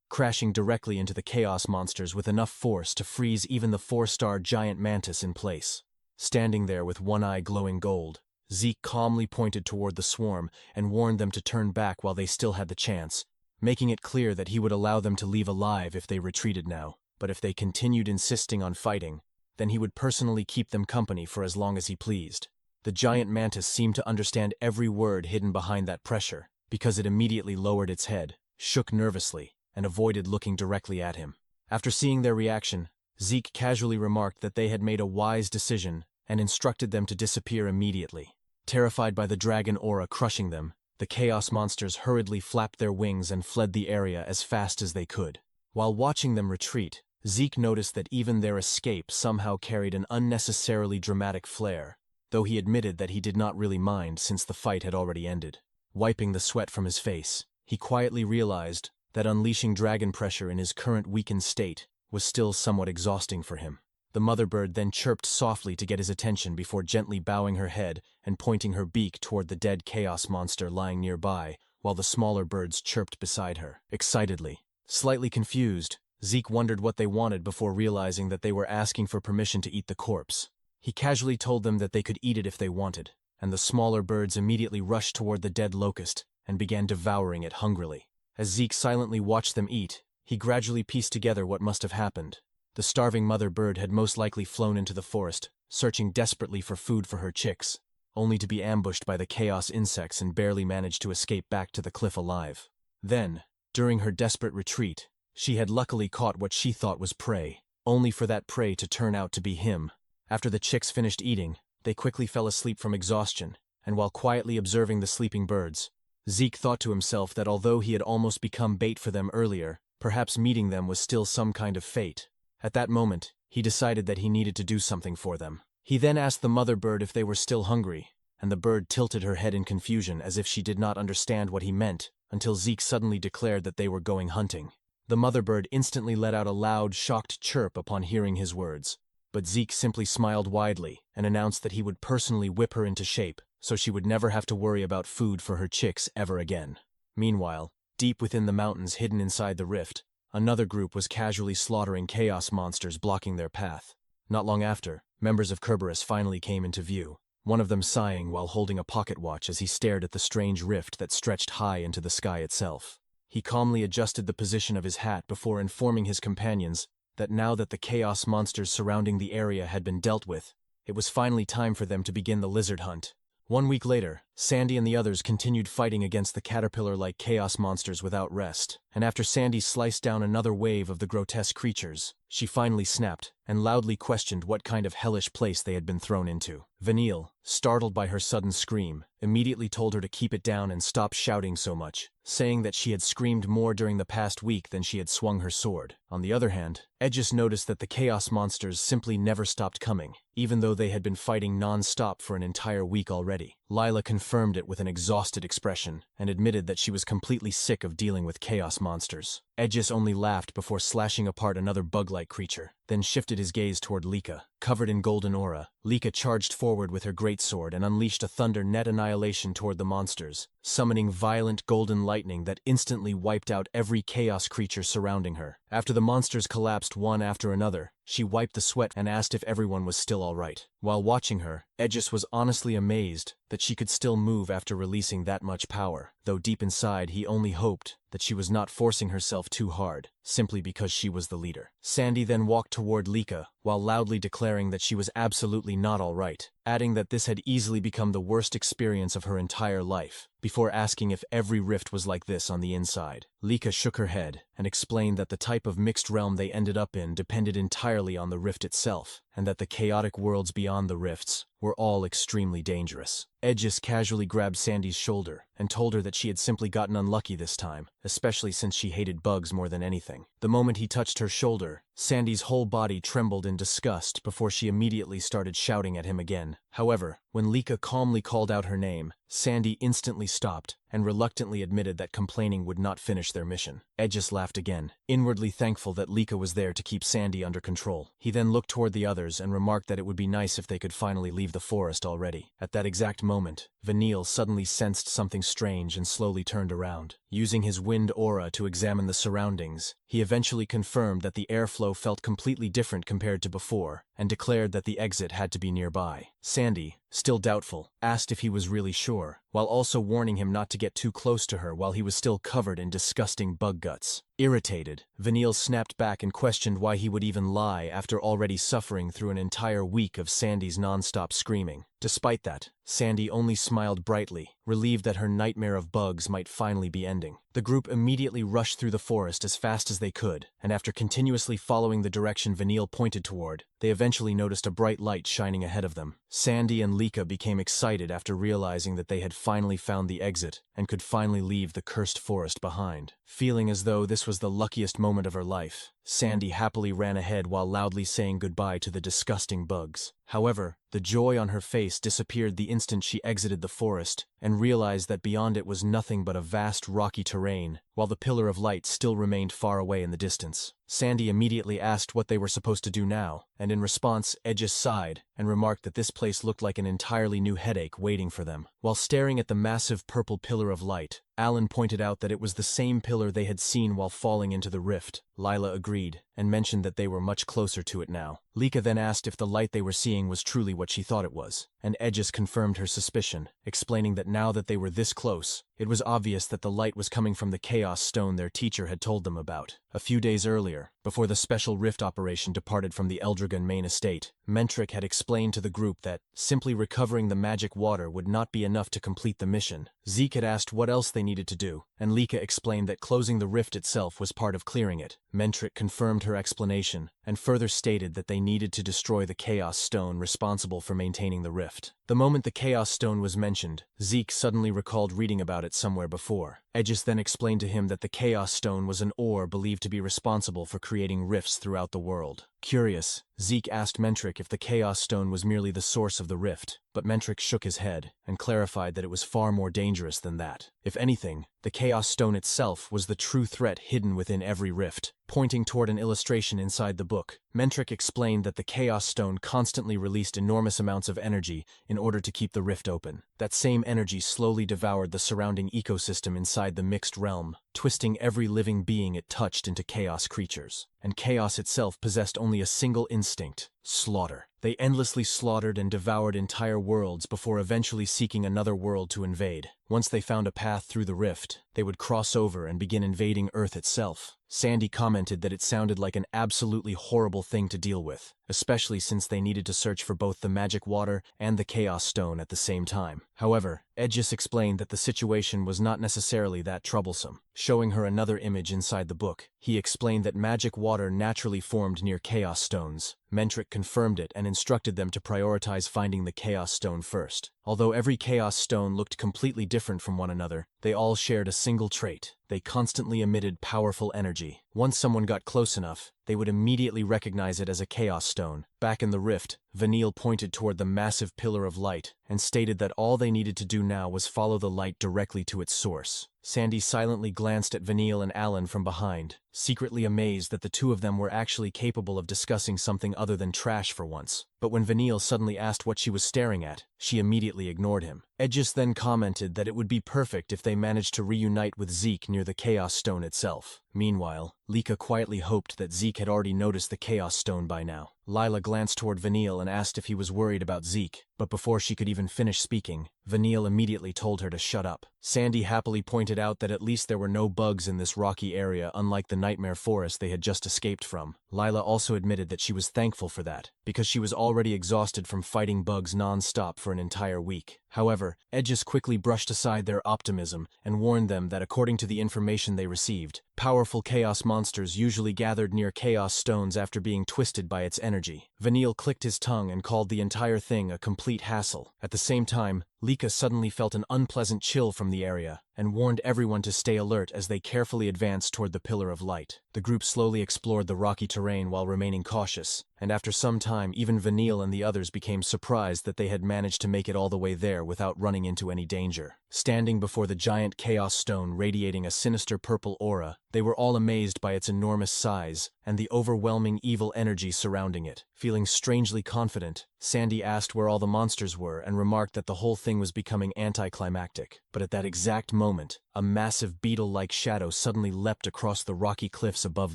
crashing directly into the chaos monsters with enough force to freeze even the 4-star giant mantis in place. Standing there with one eye glowing gold, Zeke calmly pointed toward the swarm and warned them to turn back while they still had the chance, making it clear that he would allow them to leave alive if they retreated now, but if they continued insisting on fighting, then he would personally keep them company for as long as he pleased. The giant mantis seemed to understand every word hidden behind that pressure, because it immediately lowered its head, shook nervously, and avoided looking directly at him. After seeing their reaction, Zeke casually remarked that they had made a wise decision and instructed them to disappear immediately. Terrified by the dragon aura crushing them, the chaos monsters hurriedly flapped their wings and fled the area as fast as they could. While watching them retreat, Zeke noticed that even their escape somehow carried an unnecessarily dramatic flair, though he admitted that he did not really mind since the fight had already ended. Wiping the sweat from his face, he quietly realized that unleashing dragon pressure in his current weakened state was still somewhat exhausting for him. The mother bird then chirped softly to get his attention before gently bowing her head and pointing her beak toward the dead chaos monster lying nearby, while the smaller birds chirped beside her, excitedly. Slightly confused, Zeke wondered what they wanted before realizing that they were asking for permission to eat the corpse. He casually told them that they could eat it if they wanted, and the smaller birds immediately rushed toward the dead locust and began devouring it hungrily. As Zeke silently watched them eat, he gradually pieced together what must have happened. The starving mother bird had most likely flown into the forest, searching desperately for food for her chicks, only to be ambushed by the chaos insects and barely managed to escape back to the cliff alive. Then, during her desperate retreat, she had luckily caught what she thought was prey, only for that prey to turn out to be him. After the chicks finished eating, they quickly fell asleep from exhaustion, and while quietly observing the sleeping birds, Zeke thought to himself that although he had almost become bait for them earlier, perhaps meeting them was still some kind of fate. At that moment, he decided that he needed to do something for them. He then asked the mother bird if they were still hungry, and the bird tilted her head in confusion as if she did not understand what he meant, until Zeke suddenly declared that they were going hunting. The mother bird instantly let out a loud, shocked chirp upon hearing his words, but Zeke simply smiled widely and announced that he would personally whip her into shape so she would never have to worry about food for her chicks ever again. Meanwhile, deep within the mountains hidden inside the rift, another group was casually slaughtering chaos monsters blocking their path. Not long after, members of Kerberos finally came into view, one of them sighing while holding a pocket watch as he stared at the strange rift that stretched high into the sky itself. He calmly adjusted the position of his hat before informing his companions that now that the chaos monsters surrounding the area had been dealt with, it was finally time for them to begin the lizard hunt. 1 week later, Sandy and the others continued fighting against the caterpillar-like chaos monsters without rest, and after Sandy sliced down another wave of the grotesque creatures, she finally snapped and loudly questioned what kind of hellish place they had been thrown into. Vanille, startled by her sudden scream, immediately told her to keep it down and stop shouting so much, saying that she had screamed more during the past week than she had swung her sword. On the other hand, Aegis noticed that the chaos monsters simply never stopped coming, even though they had been fighting non-stop for an entire week already. Lila confirmed it with an exhausted expression and admitted that she was completely sick of dealing with chaos monsters. Aegis only laughed before slashing apart another bug-like creature, then shifted his gaze toward Lika. Covered in golden aura, Lika charged forward with her greatsword and unleashed a thunder net annihilation toward the monsters, summoning violent golden lightning that instantly wiped out every chaos creature surrounding her. After the monsters collapsed one after another, she wiped the sweat and asked if everyone was still all right. While watching her, Aegis was honestly amazed that she could still move after releasing that much power, though deep inside he only hoped that she was not forcing herself too hard, simply because she was the leader. Sandy then walked toward Lika, while loudly declaring that she was absolutely not all right, adding that this had easily become the worst experience of her entire life, before asking if every rift was like this on the inside. Lika shook her head and explained that the type of mixed realm they ended up in depended entirely on the rift itself, and that the chaotic worlds beyond the rifts were all extremely dangerous. Aegis casually grabbed Sandy's shoulder and told her that she had simply gotten unlucky this time, especially since she hated bugs more than anything. The moment he touched her shoulder, Sandy's whole body trembled in disgust before she immediately started shouting at him again. However, when Lika calmly called out her name, Sandy instantly stopped and reluctantly admitted that complaining would not finish their mission. Aegis laughed again, inwardly thankful that Lika was there to keep Sandy under control. He then looked toward the others and remarked that it would be nice if they could finally leave the forest already. At that exact moment, Vanille suddenly sensed something strange and slowly turned around. Using his wind aura to examine the surroundings, he eventually confirmed that the airflow felt completely different compared to before, and declared that the exit had to be nearby. Sandy, still doubtful, asked if he was really sure, while also warning him not to get too close to her while he was still covered in disgusting bug guts. Irritated, Vanille snapped back and questioned why he would even lie after already suffering through an entire week of Sandy's non-stop screaming. Despite that, Sandy only smiled brightly, relieved that her nightmare of bugs might finally be ending. The group immediately rushed through the forest as fast as they could, and after continuously following the direction Vanille pointed toward, they eventually noticed a bright light shining ahead of them. Sandy and Lika became excited after realizing that they had finally found the exit and could finally leave the cursed forest behind. Feeling as though this was the luckiest moment of her life, Sandy happily ran ahead while loudly saying goodbye to the disgusting bugs. However, the joy on her face disappeared the instant she exited the forest and realized that beyond it was nothing but a vast rocky terrain, while the pillar of light still remained far away in the distance. Sandy immediately asked what they were supposed to do now, and in response, Aegis sighed and remarked that this place looked like an entirely new headache waiting for them. While staring at the massive purple pillar of light, Alan pointed out that it was the same pillar they had seen while falling into the rift. Lila agreed, and mentioned that they were much closer to it now. Lika then asked if the light they were seeing was truly what she thought it was, and Aegis confirmed her suspicion, explaining that now that they were this close, it was obvious that the light was coming from the Chaos Stone their teacher had told them about. A few days earlier, before the special rift operation departed from the Eldragon main estate, Mentric had explained to the group that simply recovering the magic water would not be enough to complete the mission. Zeke had asked what else they needed to do, and Lika explained that closing the rift itself was part of clearing it. Mentric confirmed her explanation, and further stated that they needed to destroy the Chaos Stone responsible for maintaining the rift. The moment the Chaos Stone was mentioned, Zeke suddenly recalled reading about it somewhere before. Aegis then explained to him that the Chaos Stone was an ore believed to be responsible for creating rifts throughout the world. Curious, Zeke asked Mentric if the Chaos Stone was merely the source of the rift, but Mentric shook his head and clarified that it was far more dangerous than that. If anything, the Chaos Stone itself was the true threat hidden within every rift. Pointing toward an illustration inside the book, Mentric explained that the Chaos Stone constantly released enormous amounts of energy in order to keep the rift open. That same energy slowly devoured the surrounding ecosystem inside the mixed realm, twisting every living being it touched into chaos creatures. And chaos itself possessed only a single instinct: slaughter. They endlessly slaughtered and devoured entire worlds before eventually seeking another world to invade. Once they found a path through the rift, they would cross over and begin invading Earth itself. Sandy commented that it sounded like an absolutely horrible thing to deal with, especially since they needed to search for both the magic water and the Chaos Stone at the same time. However, Edgis explained that the situation was not necessarily that troublesome. Showing her another image inside the book, he explained that magic water naturally formed near Chaos Stones. Mentric confirmed it and instructed them to prioritize finding the Chaos Stone first. Although every Chaos Stone looked completely different from one another, they all shared a single trait. They constantly emitted powerful energy. Once someone got close enough, they would immediately recognize it as a Chaos Stone. Back in the rift, Vanille pointed toward the massive pillar of light and stated that all they needed to do now was follow the light directly to its source. Sandy silently glanced at Vanille and Alan from behind, secretly amazed that the two of them were actually capable of discussing something other than trash for once. But when Vanille suddenly asked what she was staring at, she immediately ignored him. Edgis then commented that it would be perfect if they managed to reunite with Zeke near the Chaos Stone itself. Meanwhile, Lika quietly hoped that Zeke had already noticed the Chaos Stone by now. Lila glanced toward Vanille and asked if he was worried about Zeke, but before she could even finish speaking, Vanille immediately told her to shut up. Sandy happily pointed out that at least there were no bugs in this rocky area, unlike the nightmare forest they had just escaped from. Lila also admitted that she was thankful for that, because she was already exhausted from fighting bugs non-stop for an entire week. However, Edgis quickly brushed aside their optimism and warned them that according to the information they received, powerful chaos monsters usually gathered near Chaos Stones after being twisted by its energy. Vanille clicked his tongue and called the entire thing a complete hassle. At the same time, Lika suddenly felt an unpleasant chill from the area and warned everyone to stay alert as they carefully advanced toward the Pillar of Light. The group slowly explored the rocky terrain while remaining cautious, and after some time even Vanille and the others became surprised that they had managed to make it all the way there without running into any danger. Standing before the giant Chaos Stone radiating a sinister purple aura, they were all amazed by its enormous size and the overwhelming evil energy surrounding it. Feeling strangely confident, Sandy asked where all the monsters were and remarked that the whole thing was becoming anticlimactic. But at that exact moment, a massive beetle-like shadow suddenly leapt across the rocky cliffs above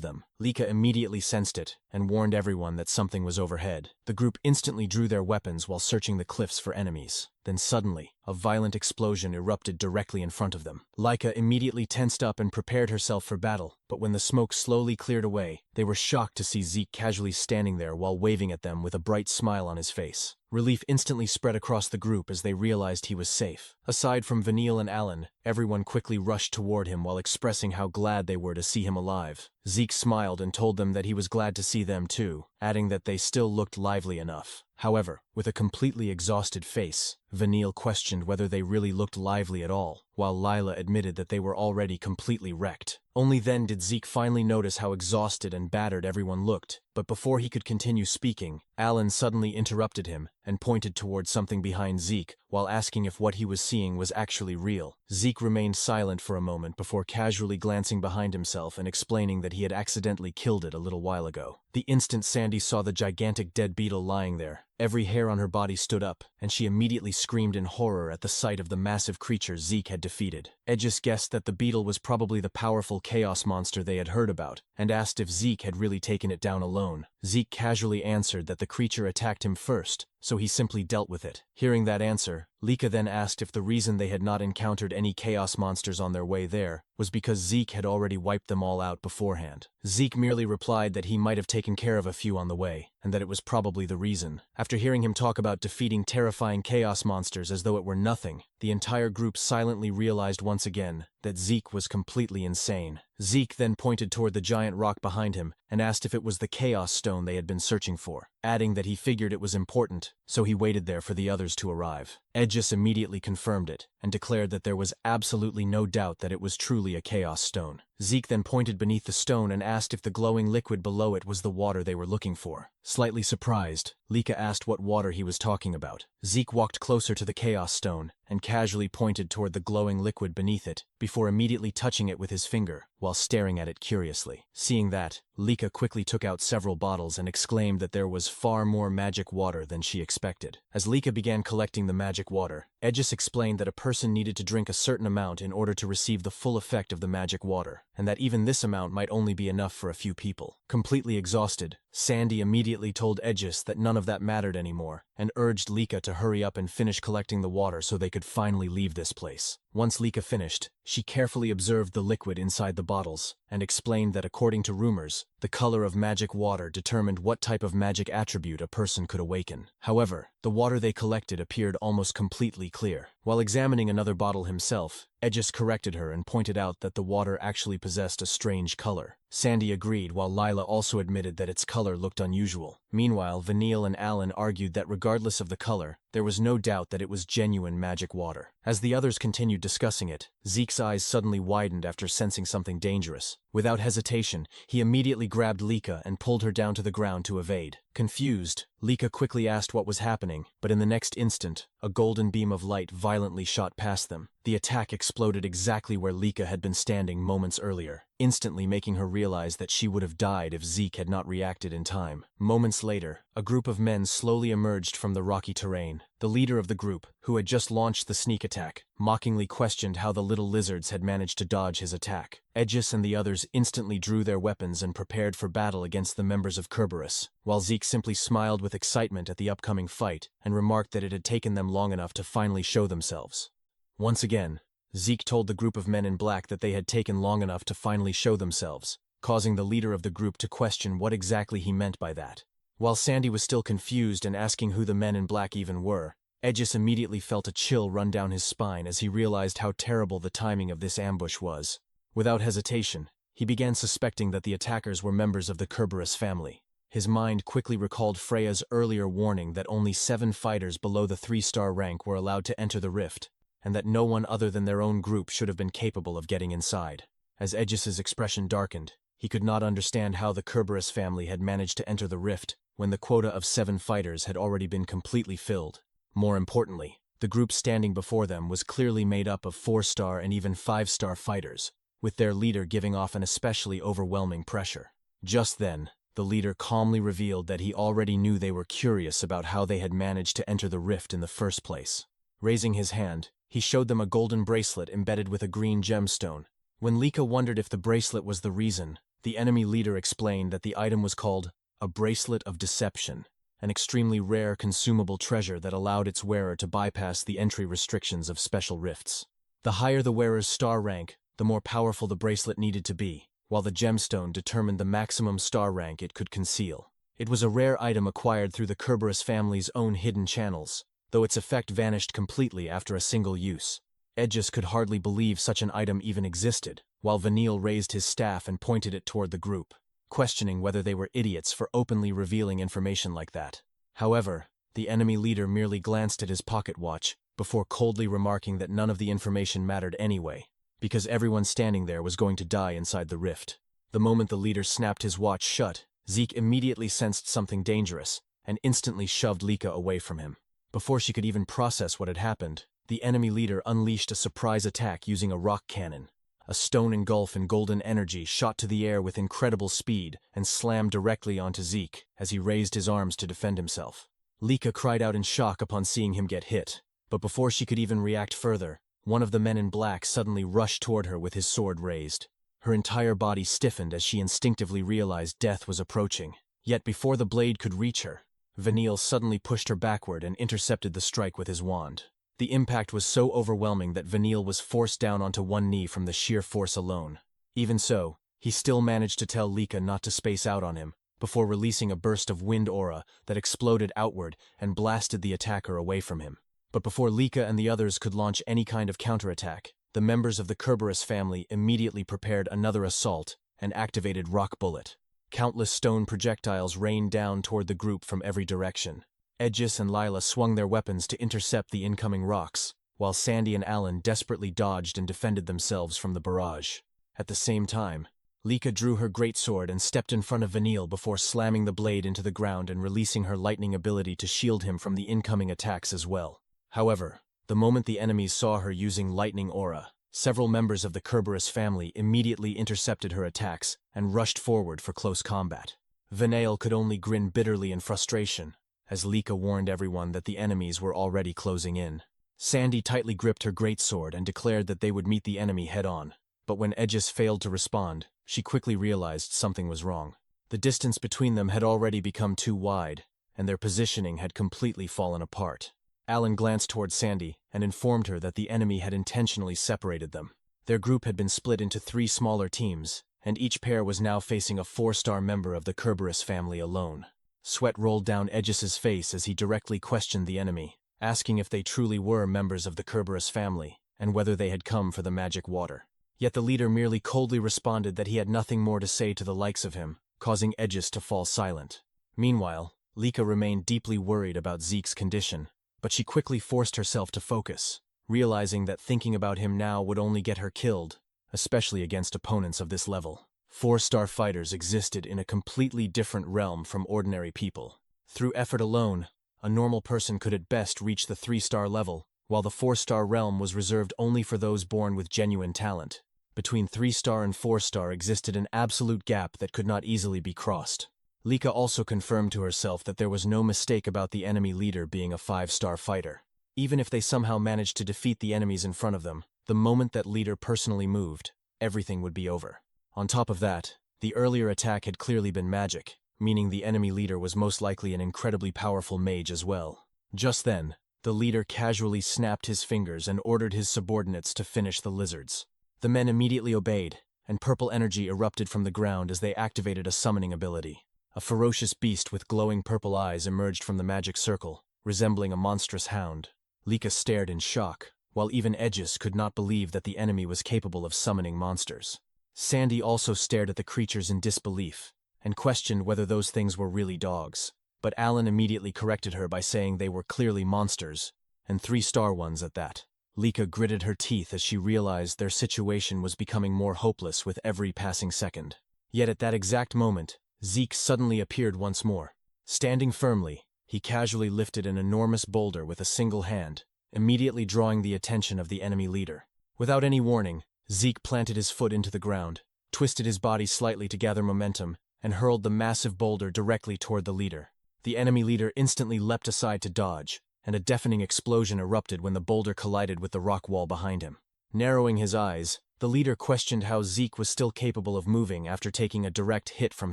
them. Lika immediately sensed it and warned everyone that something was overhead. The group instantly drew their weapons while searching the cliffs for enemies. Then suddenly, a violent explosion erupted directly in front of them. Lika immediately tensed up and prepared herself for battle, but when the smoke slowly cleared away, they were shocked to see Zeke casually standing there while waving at them with a bright smile on his face. Relief instantly spread across the group as they realized he was safe. Aside from Vanille and Alan, everyone quickly rushed toward him while expressing how glad they were to see him alive. Zeke smiled and told them that he was glad to see them too, adding that they still looked lively enough. However, with a completely exhausted face, Vanille questioned whether they really looked lively at all, while Lila admitted that they were already completely wrecked. Only then did Zeke finally notice how exhausted and battered everyone looked, but before he could continue speaking, Alan suddenly interrupted him and pointed towards something behind Zeke while asking if what he was seeing was actually real. Zeke remained silent for a moment before casually glancing behind himself and explaining that he had accidentally killed it a little while ago. The instant Sandy saw the gigantic dead beetle lying there, every hair on her body stood up, and she immediately screamed in horror at the sight of the massive creature Zeke had defeated. Edgis guessed that the beetle was probably the powerful chaos monster they had heard about, and asked if Zeke had really taken it down alone. Zeke casually answered that the creature attacked him first, so he simply dealt with it. Hearing that answer, Lika then asked if the reason they had not encountered any chaos monsters on their way there was because Zeke had already wiped them all out beforehand. Zeke merely replied that he might have taken care of a few on the way, and that it was probably the reason. After hearing him talk about defeating terrifying chaos monsters as though it were nothing, the entire group silently realized once again that Zeke was completely insane. Zeke then pointed toward the giant rock behind him and asked if it was the Chaos Stone they had been searching for, adding that he figured it was important, so he waited there for the others to arrive. Edgis immediately confirmed it and declared that there was absolutely no doubt that it was truly a Chaos Stone. Zeke then pointed beneath the stone and asked if the glowing liquid below it was the water they were looking for. Slightly surprised, Lika asked what water he was talking about. Zeke walked closer to the Chaos Stone and casually pointed toward the glowing liquid beneath it, before immediately touching it with his finger, while staring at it curiously. Seeing that, Lika quickly took out several bottles and exclaimed that there was far more magic water than she expected. As Lika began collecting the magic water, Edgis explained that a person needed to drink a certain amount in order to receive the full effect of the magic water, and that even this amount might only be enough for a few people. Completely exhausted, Sandy immediately told Edgis that none of that mattered anymore, and urged Lika to hurry up and finish collecting the water so they could finally leave this place. Once Lika finished, she carefully observed the liquid inside the bottles, and explained that according to rumors, the color of magic water determined what type of magic attribute a person could awaken. However, the water they collected appeared almost completely clear. While examining another bottle himself, Aegis corrected her and pointed out that the water actually possessed a strange color. Sandy agreed, while Lila also admitted that its color looked unusual. Meanwhile, Vanille and Alan argued that regardless of the color, there was no doubt that it was genuine magic water. As the others continued discussing it, Zeke's eyes suddenly widened after sensing something dangerous. Without hesitation, he immediately grabbed Lika and pulled her down to the ground to evade. Confused, Lika quickly asked what was happening, but in the next instant, a golden beam of light violently shot past them. The attack exploded exactly where Lika had been standing moments earlier, instantly making her realize that she would have died if Zeke had not reacted in time. Moments later, a group of men slowly emerged from the rocky terrain. The leader of the group, who had just launched the sneak attack, mockingly questioned how the little lizards had managed to dodge his attack. Aegis and the others instantly drew their weapons and prepared for battle against the members of Kerberos, while Zeke simply smiled with excitement at the upcoming fight and remarked that it had taken them long enough to finally show themselves. Once again, Zeke told the group of men in black that they had taken long enough to finally show themselves, causing the leader of the group to question what exactly he meant by that. While Sandy was still confused and asking who the men in black even were, Aegis immediately felt a chill run down his spine as he realized how terrible the timing of this ambush was. Without hesitation, he began suspecting that the attackers were members of the Kerberos family. His mind quickly recalled Freya's earlier warning that only 7 fighters below the 3-star rank were allowed to enter the rift, and that no one other than their own group should have been capable of getting inside. As Aegis's expression darkened, he could not understand how the Kerberos family had managed to enter the rift when the quota of 7 fighters had already been completely filled. More importantly, the group standing before them was clearly made up of 4-star and even 5-star fighters, with their leader giving off an especially overwhelming pressure. Just then, the leader calmly revealed that he already knew they were curious about how they had managed to enter the rift in the first place. Raising his hand, he showed them a golden bracelet embedded with a green gemstone. When Lika wondered if the bracelet was the reason, the enemy leader explained that the item was called a bracelet of deception, an extremely rare consumable treasure that allowed its wearer to bypass the entry restrictions of special rifts. The higher the wearer's star rank, the more powerful the bracelet needed to be, while the gemstone determined the maximum star rank it could conceal. It was a rare item acquired through the Kerberos family's own hidden channels, though its effect vanished completely after a single use. Aegis could hardly believe such an item even existed, while Vanille raised his staff and pointed it toward the group, questioning whether they were idiots for openly revealing information like that. However, the enemy leader merely glanced at his pocket watch before coldly remarking that none of the information mattered anyway, because everyone standing there was going to die inside the rift. The moment the leader snapped his watch shut, Zeke immediately sensed something dangerous and instantly shoved Lika away from him. Before she could even process what had happened, the enemy leader unleashed a surprise attack using a rock cannon. A stone engulf in golden energy shot to the air with incredible speed and slammed directly onto Zeke as he raised his arms to defend himself. Lika cried out in shock upon seeing him get hit, but before she could even react further, one of the men in black suddenly rushed toward her with his sword raised. Her entire body stiffened as she instinctively realized death was approaching. Yet before the blade could reach her, Vanille suddenly pushed her backward and intercepted the strike with his wand. The impact was so overwhelming that Vanille was forced down onto one knee from the sheer force alone. Even so, he still managed to tell Lika not to space out on him, before releasing a burst of wind aura that exploded outward and blasted the attacker away from him. But before Lika and the others could launch any kind of counterattack, the members of the Kerberos family immediately prepared another assault and activated Rock Bullet. Countless stone projectiles rained down toward the group from every direction. Aegis and Lila swung their weapons to intercept the incoming rocks, while Sandy and Alan desperately dodged and defended themselves from the barrage. At the same time, Lika drew her greatsword and stepped in front of Vanille before slamming the blade into the ground and releasing her lightning ability to shield him from the incoming attacks as well. However, the moment the enemies saw her using lightning aura, several members of the Kerberos family immediately intercepted her attacks and rushed forward for close combat. Vanille could only grin bitterly in frustration, as Lika warned everyone that the enemies were already closing in. Sandy tightly gripped her greatsword and declared that they would meet the enemy head-on, but when Aegis failed to respond, she quickly realized something was wrong. The distance between them had already become too wide, and their positioning had completely fallen apart. Alan glanced toward Sandy and informed her that the enemy had intentionally separated them. Their group had been split into 3 smaller teams, and each pair was now facing a 4-star member of the Kerberos family alone. Sweat rolled down Aegis's face as he directly questioned the enemy, asking if they truly were members of the Kerberos family, and whether they had come for the magic water. Yet the leader merely coldly responded that he had nothing more to say to the likes of him, causing Aegis to fall silent. Meanwhile, Lika remained deeply worried about Zeke's condition, but she quickly forced herself to focus, realizing that thinking about him now would only get her killed, especially against opponents of this level. 4-star fighters existed in a completely different realm from ordinary people. Through effort alone, a normal person could at best reach the 3-star level, while the 4-star realm was reserved only for those born with genuine talent. Between 3-star and 4-star existed an absolute gap that could not easily be crossed. Lika also confirmed to herself that there was no mistake about the enemy leader being a 5-star fighter. Even if they somehow managed to defeat the enemies in front of them, the moment that leader personally moved, everything would be over. On top of that, the earlier attack had clearly been magic, meaning the enemy leader was most likely an incredibly powerful mage as well. Just then, the leader casually snapped his fingers and ordered his subordinates to finish the lizards. The men immediately obeyed, and purple energy erupted from the ground as they activated a summoning ability. A ferocious beast with glowing purple eyes emerged from the magic circle, resembling a monstrous hound. Lika stared in shock, while even Aegis could not believe that the enemy was capable of summoning monsters. Sandy also stared at the creatures in disbelief, and questioned whether those things were really dogs. But Alan immediately corrected her by saying they were clearly monsters, and 3-star ones at that. Lika gritted her teeth as she realized their situation was becoming more hopeless with every passing second. Yet at that exact moment, Zeke suddenly appeared once more. Standing firmly, he casually lifted an enormous boulder with a single hand, immediately drawing the attention of the enemy leader. Without any warning, Zeke planted his foot into the ground, twisted his body slightly to gather momentum, and hurled the massive boulder directly toward the leader. The enemy leader instantly leapt aside to dodge, and a deafening explosion erupted when the boulder collided with the rock wall behind him. Narrowing his eyes, the leader questioned how Zeke was still capable of moving after taking a direct hit from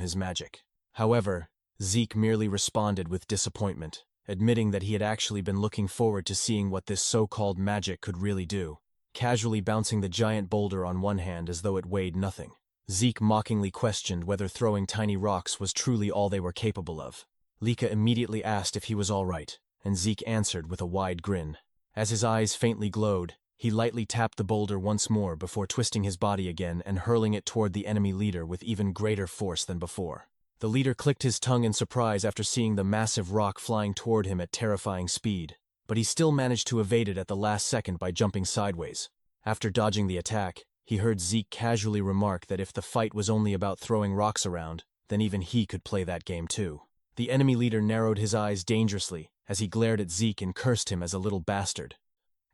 his magic. However, Zeke merely responded with disappointment, admitting that he had actually been looking forward to seeing what this so-called magic could really do, casually bouncing the giant boulder on one hand as though it weighed nothing. Zeke mockingly questioned whether throwing tiny rocks was truly all they were capable of. Lika immediately asked if he was all right, and Zeke answered with a wide grin. As his eyes faintly glowed, he lightly tapped the boulder once more before twisting his body again and hurling it toward the enemy leader with even greater force than before. The leader clicked his tongue in surprise after seeing the massive rock flying toward him at terrifying speed, but he still managed to evade it at the last second by jumping sideways. After dodging the attack, he heard Zeke casually remark that if the fight was only about throwing rocks around, then even he could play that game too. The enemy leader narrowed his eyes dangerously as he glared at Zeke and cursed him as a little bastard.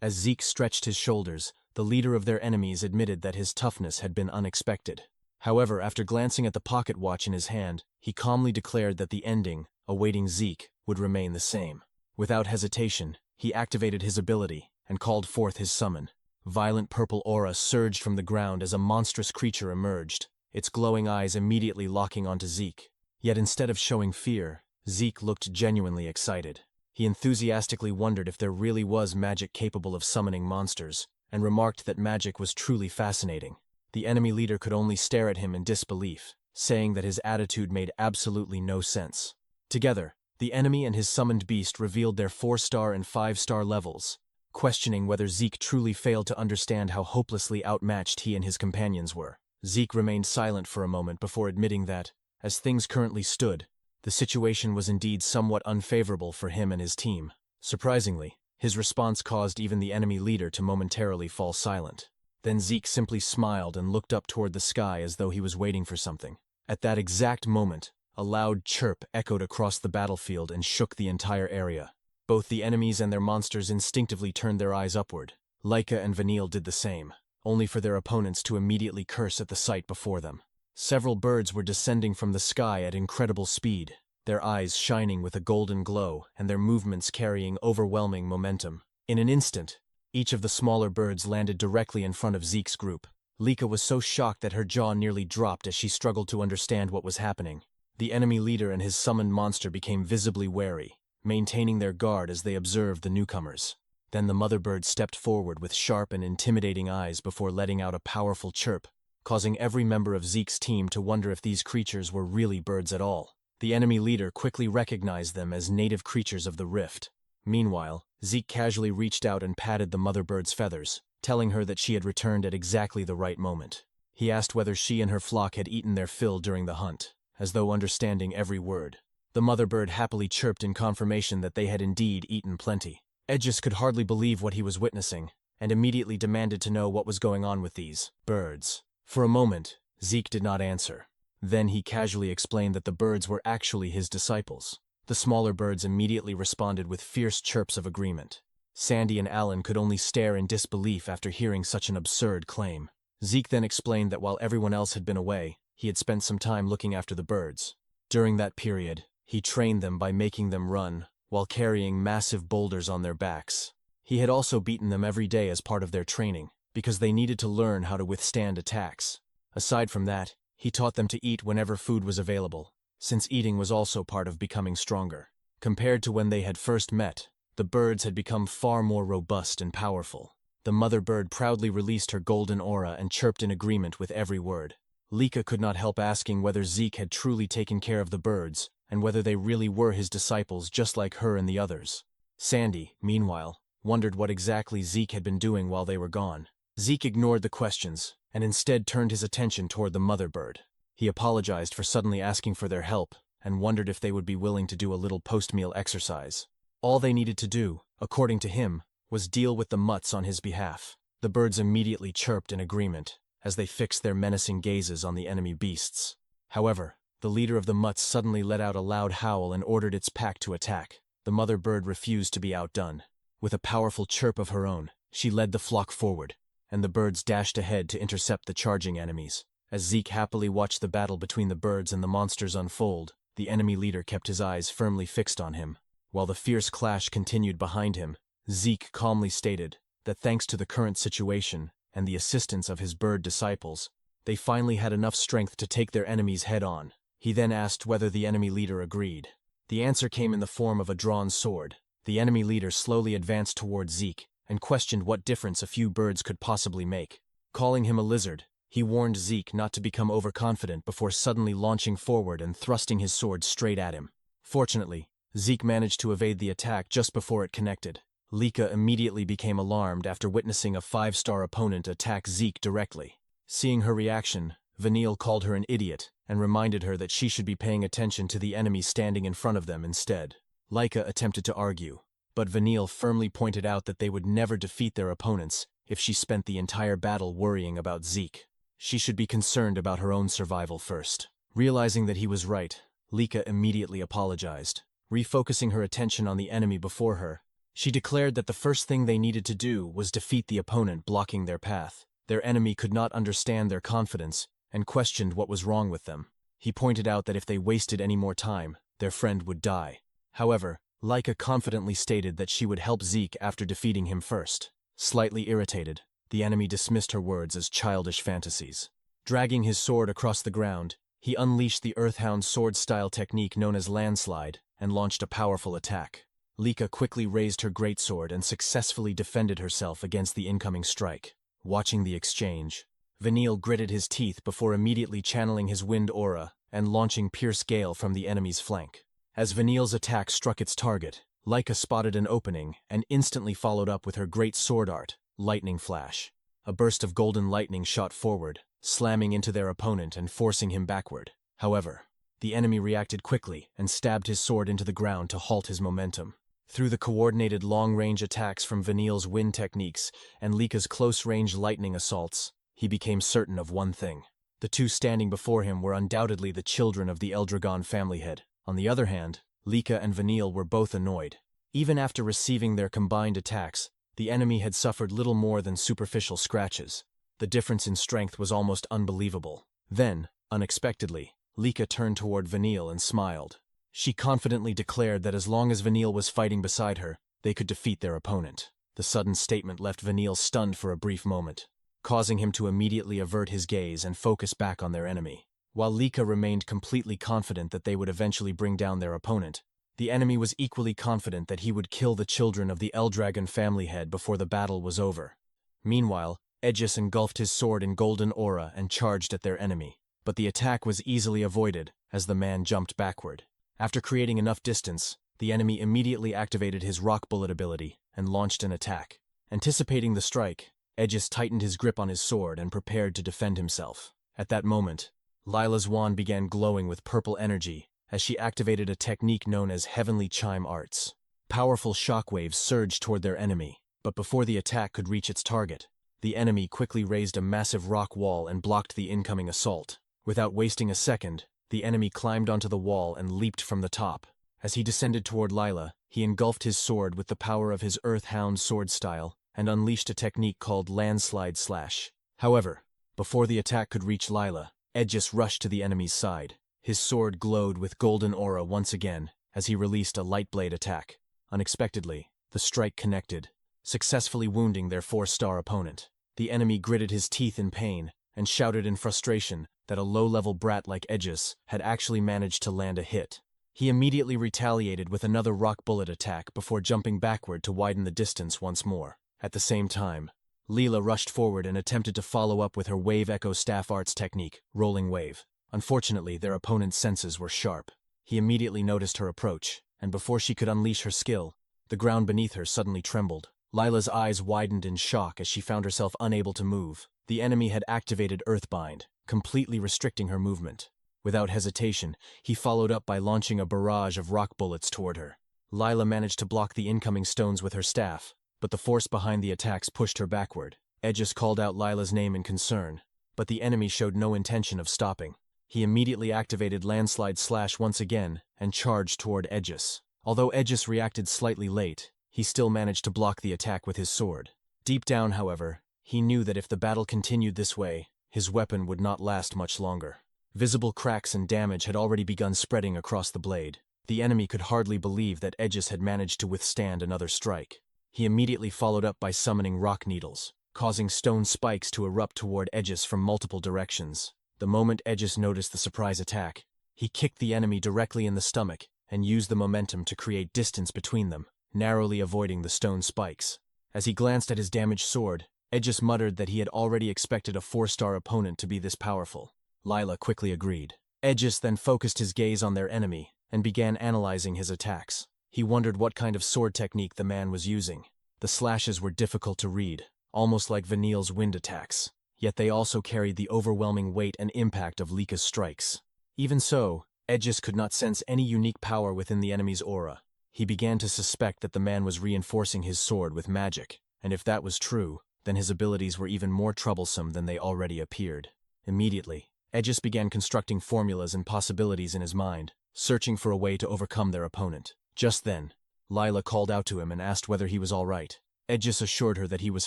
As Zeke stretched his shoulders, the leader of their enemies admitted that his toughness had been unexpected. However, after glancing at the pocket watch in his hand, he calmly declared that the ending, awaiting Zeke, would remain the same. Without hesitation, he activated his ability and called forth his summon. Violent purple aura surged from the ground as a monstrous creature emerged, its glowing eyes immediately locking onto Zeke. Yet instead of showing fear, Zeke looked genuinely excited. He enthusiastically wondered if there really was magic capable of summoning monsters, and remarked that magic was truly fascinating. The enemy leader could only stare at him in disbelief, saying that his attitude made absolutely no sense. Together, the enemy and his summoned beast revealed their 4-star and 5-star levels, questioning whether Zeke truly failed to understand how hopelessly outmatched he and his companions were. Zeke remained silent for a moment before admitting that, as things currently stood, the situation was indeed somewhat unfavorable for him and his team. Surprisingly, his response caused even the enemy leader to momentarily fall silent. Then Zeke simply smiled and looked up toward the sky as though he was waiting for something. At that exact moment, a loud chirp echoed across the battlefield and shook the entire area. Both the enemies and their monsters instinctively turned their eyes upward. Laika and Vanille did the same, only for their opponents to immediately curse at the sight before them. Several birds were descending from the sky at incredible speed, their eyes shining with a golden glow and their movements carrying overwhelming momentum. In an instant, each of the smaller birds landed directly in front of Zeke's group. Lika was so shocked that her jaw nearly dropped as she struggled to understand what was happening. The enemy leader and his summoned monster became visibly wary, maintaining their guard as they observed the newcomers. Then the mother bird stepped forward with sharp and intimidating eyes before letting out a powerful chirp, causing every member of Zeke's team to wonder if these creatures were really birds at all. The enemy leader quickly recognized them as native creatures of the rift. Meanwhile, Zeke casually reached out and patted the mother bird's feathers, telling her that she had returned at exactly the right moment. He asked whether she and her flock had eaten their fill during the hunt, as though understanding every word. The mother bird happily chirped in confirmation that they had indeed eaten plenty. Edgis could hardly believe what he was witnessing, and immediately demanded to know what was going on with these birds. For a moment, Zeke did not answer. Then he casually explained that the birds were actually his disciples. The smaller birds immediately responded with fierce chirps of agreement. Sandy and Alan could only stare in disbelief after hearing such an absurd claim. Zeke then explained that while everyone else had been away, he had spent some time looking after the birds. During that period, he trained them by making them run, while carrying massive boulders on their backs. He had also beaten them every day as part of their training, because they needed to learn how to withstand attacks. Aside from that, he taught them to eat whenever food was available, since eating was also part of becoming stronger. Compared to when they had first met, the birds had become far more robust and powerful. The mother bird proudly released her golden aura and chirped in agreement with every word. Lika could not help asking whether Zeke had truly taken care of the birds, and whether they really were his disciples just like her and the others. Sandy, meanwhile, wondered what exactly Zeke had been doing while they were gone. Zeke ignored the questions, and instead turned his attention toward the mother bird. He apologized for suddenly asking for their help, and wondered if they would be willing to do a little post-meal exercise. All they needed to do, according to him, was deal with the mutts on his behalf. The birds immediately chirped in agreement, as they fixed their menacing gazes on the enemy beasts. However, the leader of the mutts suddenly let out a loud howl and ordered its pack to attack. The mother bird refused to be outdone. With a powerful chirp of her own, she led the flock forward, and the birds dashed ahead to intercept the charging enemies. As Zeke happily watched the battle between the birds and the monsters unfold, the enemy leader kept his eyes firmly fixed on him. While the fierce clash continued behind him, Zeke calmly stated that thanks to the current situation and the assistance of his bird disciples, they finally had enough strength to take their enemies head-on. He then asked whether the enemy leader agreed. The answer came in the form of a drawn sword. The enemy leader slowly advanced toward Zeke and questioned what difference a few birds could possibly make. Calling him a lizard, he warned Zeke not to become overconfident before suddenly launching forward and thrusting his sword straight at him. Fortunately, Zeke managed to evade the attack just before it connected. Lika immediately became alarmed after witnessing a 5-star opponent attack Zeke directly. Seeing her reaction, Vanille called her an idiot and reminded her that she should be paying attention to the enemy standing in front of them instead. Lika attempted to argue, but Vanille firmly pointed out that they would never defeat their opponents if she spent the entire battle worrying about Zeke. She should be concerned about her own survival first. Realizing that he was right, Lika immediately apologized. Refocusing her attention on the enemy before her, she declared that the first thing they needed to do was defeat the opponent blocking their path. Their enemy could not understand their confidence and questioned what was wrong with them. He pointed out that if they wasted any more time, their friend would die. However, Lika confidently stated that she would help Zeke after defeating him first. Slightly irritated, the enemy dismissed her words as childish fantasies. Dragging his sword across the ground, he unleashed the Earthhound sword-style technique known as landslide and launched a powerful attack. Lika quickly raised her greatsword and successfully defended herself against the incoming strike. Watching the exchange, Vanille gritted his teeth before immediately channeling his wind aura and launching Pierce Gale from the enemy's flank. As Vanille's attack struck its target, Lika spotted an opening and instantly followed up with her great sword art, Lightning Flash. A burst of golden lightning shot forward, slamming into their opponent and forcing him backward. However, the enemy reacted quickly and stabbed his sword into the ground to halt his momentum. Through the coordinated long-range attacks from Vanille's wind techniques and Lika's close-range lightning assaults, he became certain of one thing. The two standing before him were undoubtedly the children of the Eldragon family head. On the other hand, Lika and Vanille were both annoyed. Even after receiving their combined attacks, the enemy had suffered little more than superficial scratches. The difference in strength was almost unbelievable. Then, unexpectedly, Lika turned toward Vanille and smiled. She confidently declared that as long as Vanille was fighting beside her, they could defeat their opponent. The sudden statement left Vanille stunned for a brief moment, causing him to immediately avert his gaze and focus back on their enemy. While Lika remained completely confident that they would eventually bring down their opponent, The enemy was equally confident that he would kill the children of the Eldragon family head before the battle was over. Meanwhile, Aegis engulfed his sword in golden aura and charged at their enemy. But the attack was easily avoided as the man jumped backward. After creating enough distance, the enemy immediately activated his rock bullet ability and launched an attack. Anticipating the strike, Aegis tightened his grip on his sword and prepared to defend himself. At that moment, Lila's wand began glowing with purple energy as she activated a technique known as Heavenly Chime Arts. Powerful shockwaves surged toward their enemy, but before the attack could reach its target, the enemy quickly raised a massive rock wall and blocked the incoming assault. Without wasting a second, the enemy climbed onto the wall and leaped from the top. As he descended toward Lila, he engulfed his sword with the power of his Earthhound sword style and unleashed a technique called Landslide Slash. However, before the attack could reach Lila, Aegis rushed to the enemy's side. His sword glowed with golden aura once again as he released a light blade attack. Unexpectedly, the strike connected, successfully wounding their 4-star opponent. The enemy gritted his teeth in pain and shouted in frustration that a low-level brat like Aegis had actually managed to land a hit. He immediately retaliated with another rock bullet attack before jumping backward to widen the distance once more. At the same time, Lila rushed forward and attempted to follow up with her Wave Echo Staff Arts technique, Rolling Wave. Unfortunately, their opponent's senses were sharp. He immediately noticed her approach, and before she could unleash her skill, the ground beneath her suddenly trembled. Lila's eyes widened in shock as she found herself unable to move. The enemy had activated Earthbind, completely restricting her movement. Without hesitation, he followed up by launching a barrage of rock bullets toward her. Lila managed to block the incoming stones with her staff, but the force behind the attacks pushed her backward. Aegis called out Lila's name in concern, but the enemy showed no intention of stopping. He immediately activated Landslide Slash once again and charged toward Aegis. Although Aegis reacted slightly late, he still managed to block the attack with his sword. Deep down, however, he knew that if the battle continued this way, his weapon would not last much longer. Visible cracks and damage had already begun spreading across the blade. The enemy could hardly believe that Aegis had managed to withstand another strike. He immediately followed up by summoning rock needles, causing stone spikes to erupt toward Aegis from multiple directions. The moment Aegis noticed the surprise attack, he kicked the enemy directly in the stomach and used the momentum to create distance between them, narrowly avoiding the stone spikes. As he glanced at his damaged sword, Aegis muttered that he had already expected a 4-star opponent to be this powerful. Lila quickly agreed. Aegis then focused his gaze on their enemy and began analyzing his attacks. He wondered what kind of sword technique the man was using. The slashes were difficult to read, almost like Vanille's wind attacks, yet they also carried the overwhelming weight and impact of Lika's strikes. Even so, Aegis could not sense any unique power within the enemy's aura. He began to suspect that the man was reinforcing his sword with magic, and if that was true, then his abilities were even more troublesome than they already appeared. Immediately, Aegis began constructing formulas and possibilities in his mind, searching for a way to overcome their opponent. Just then, Lila called out to him and asked whether he was all right. Aegis assured her that he was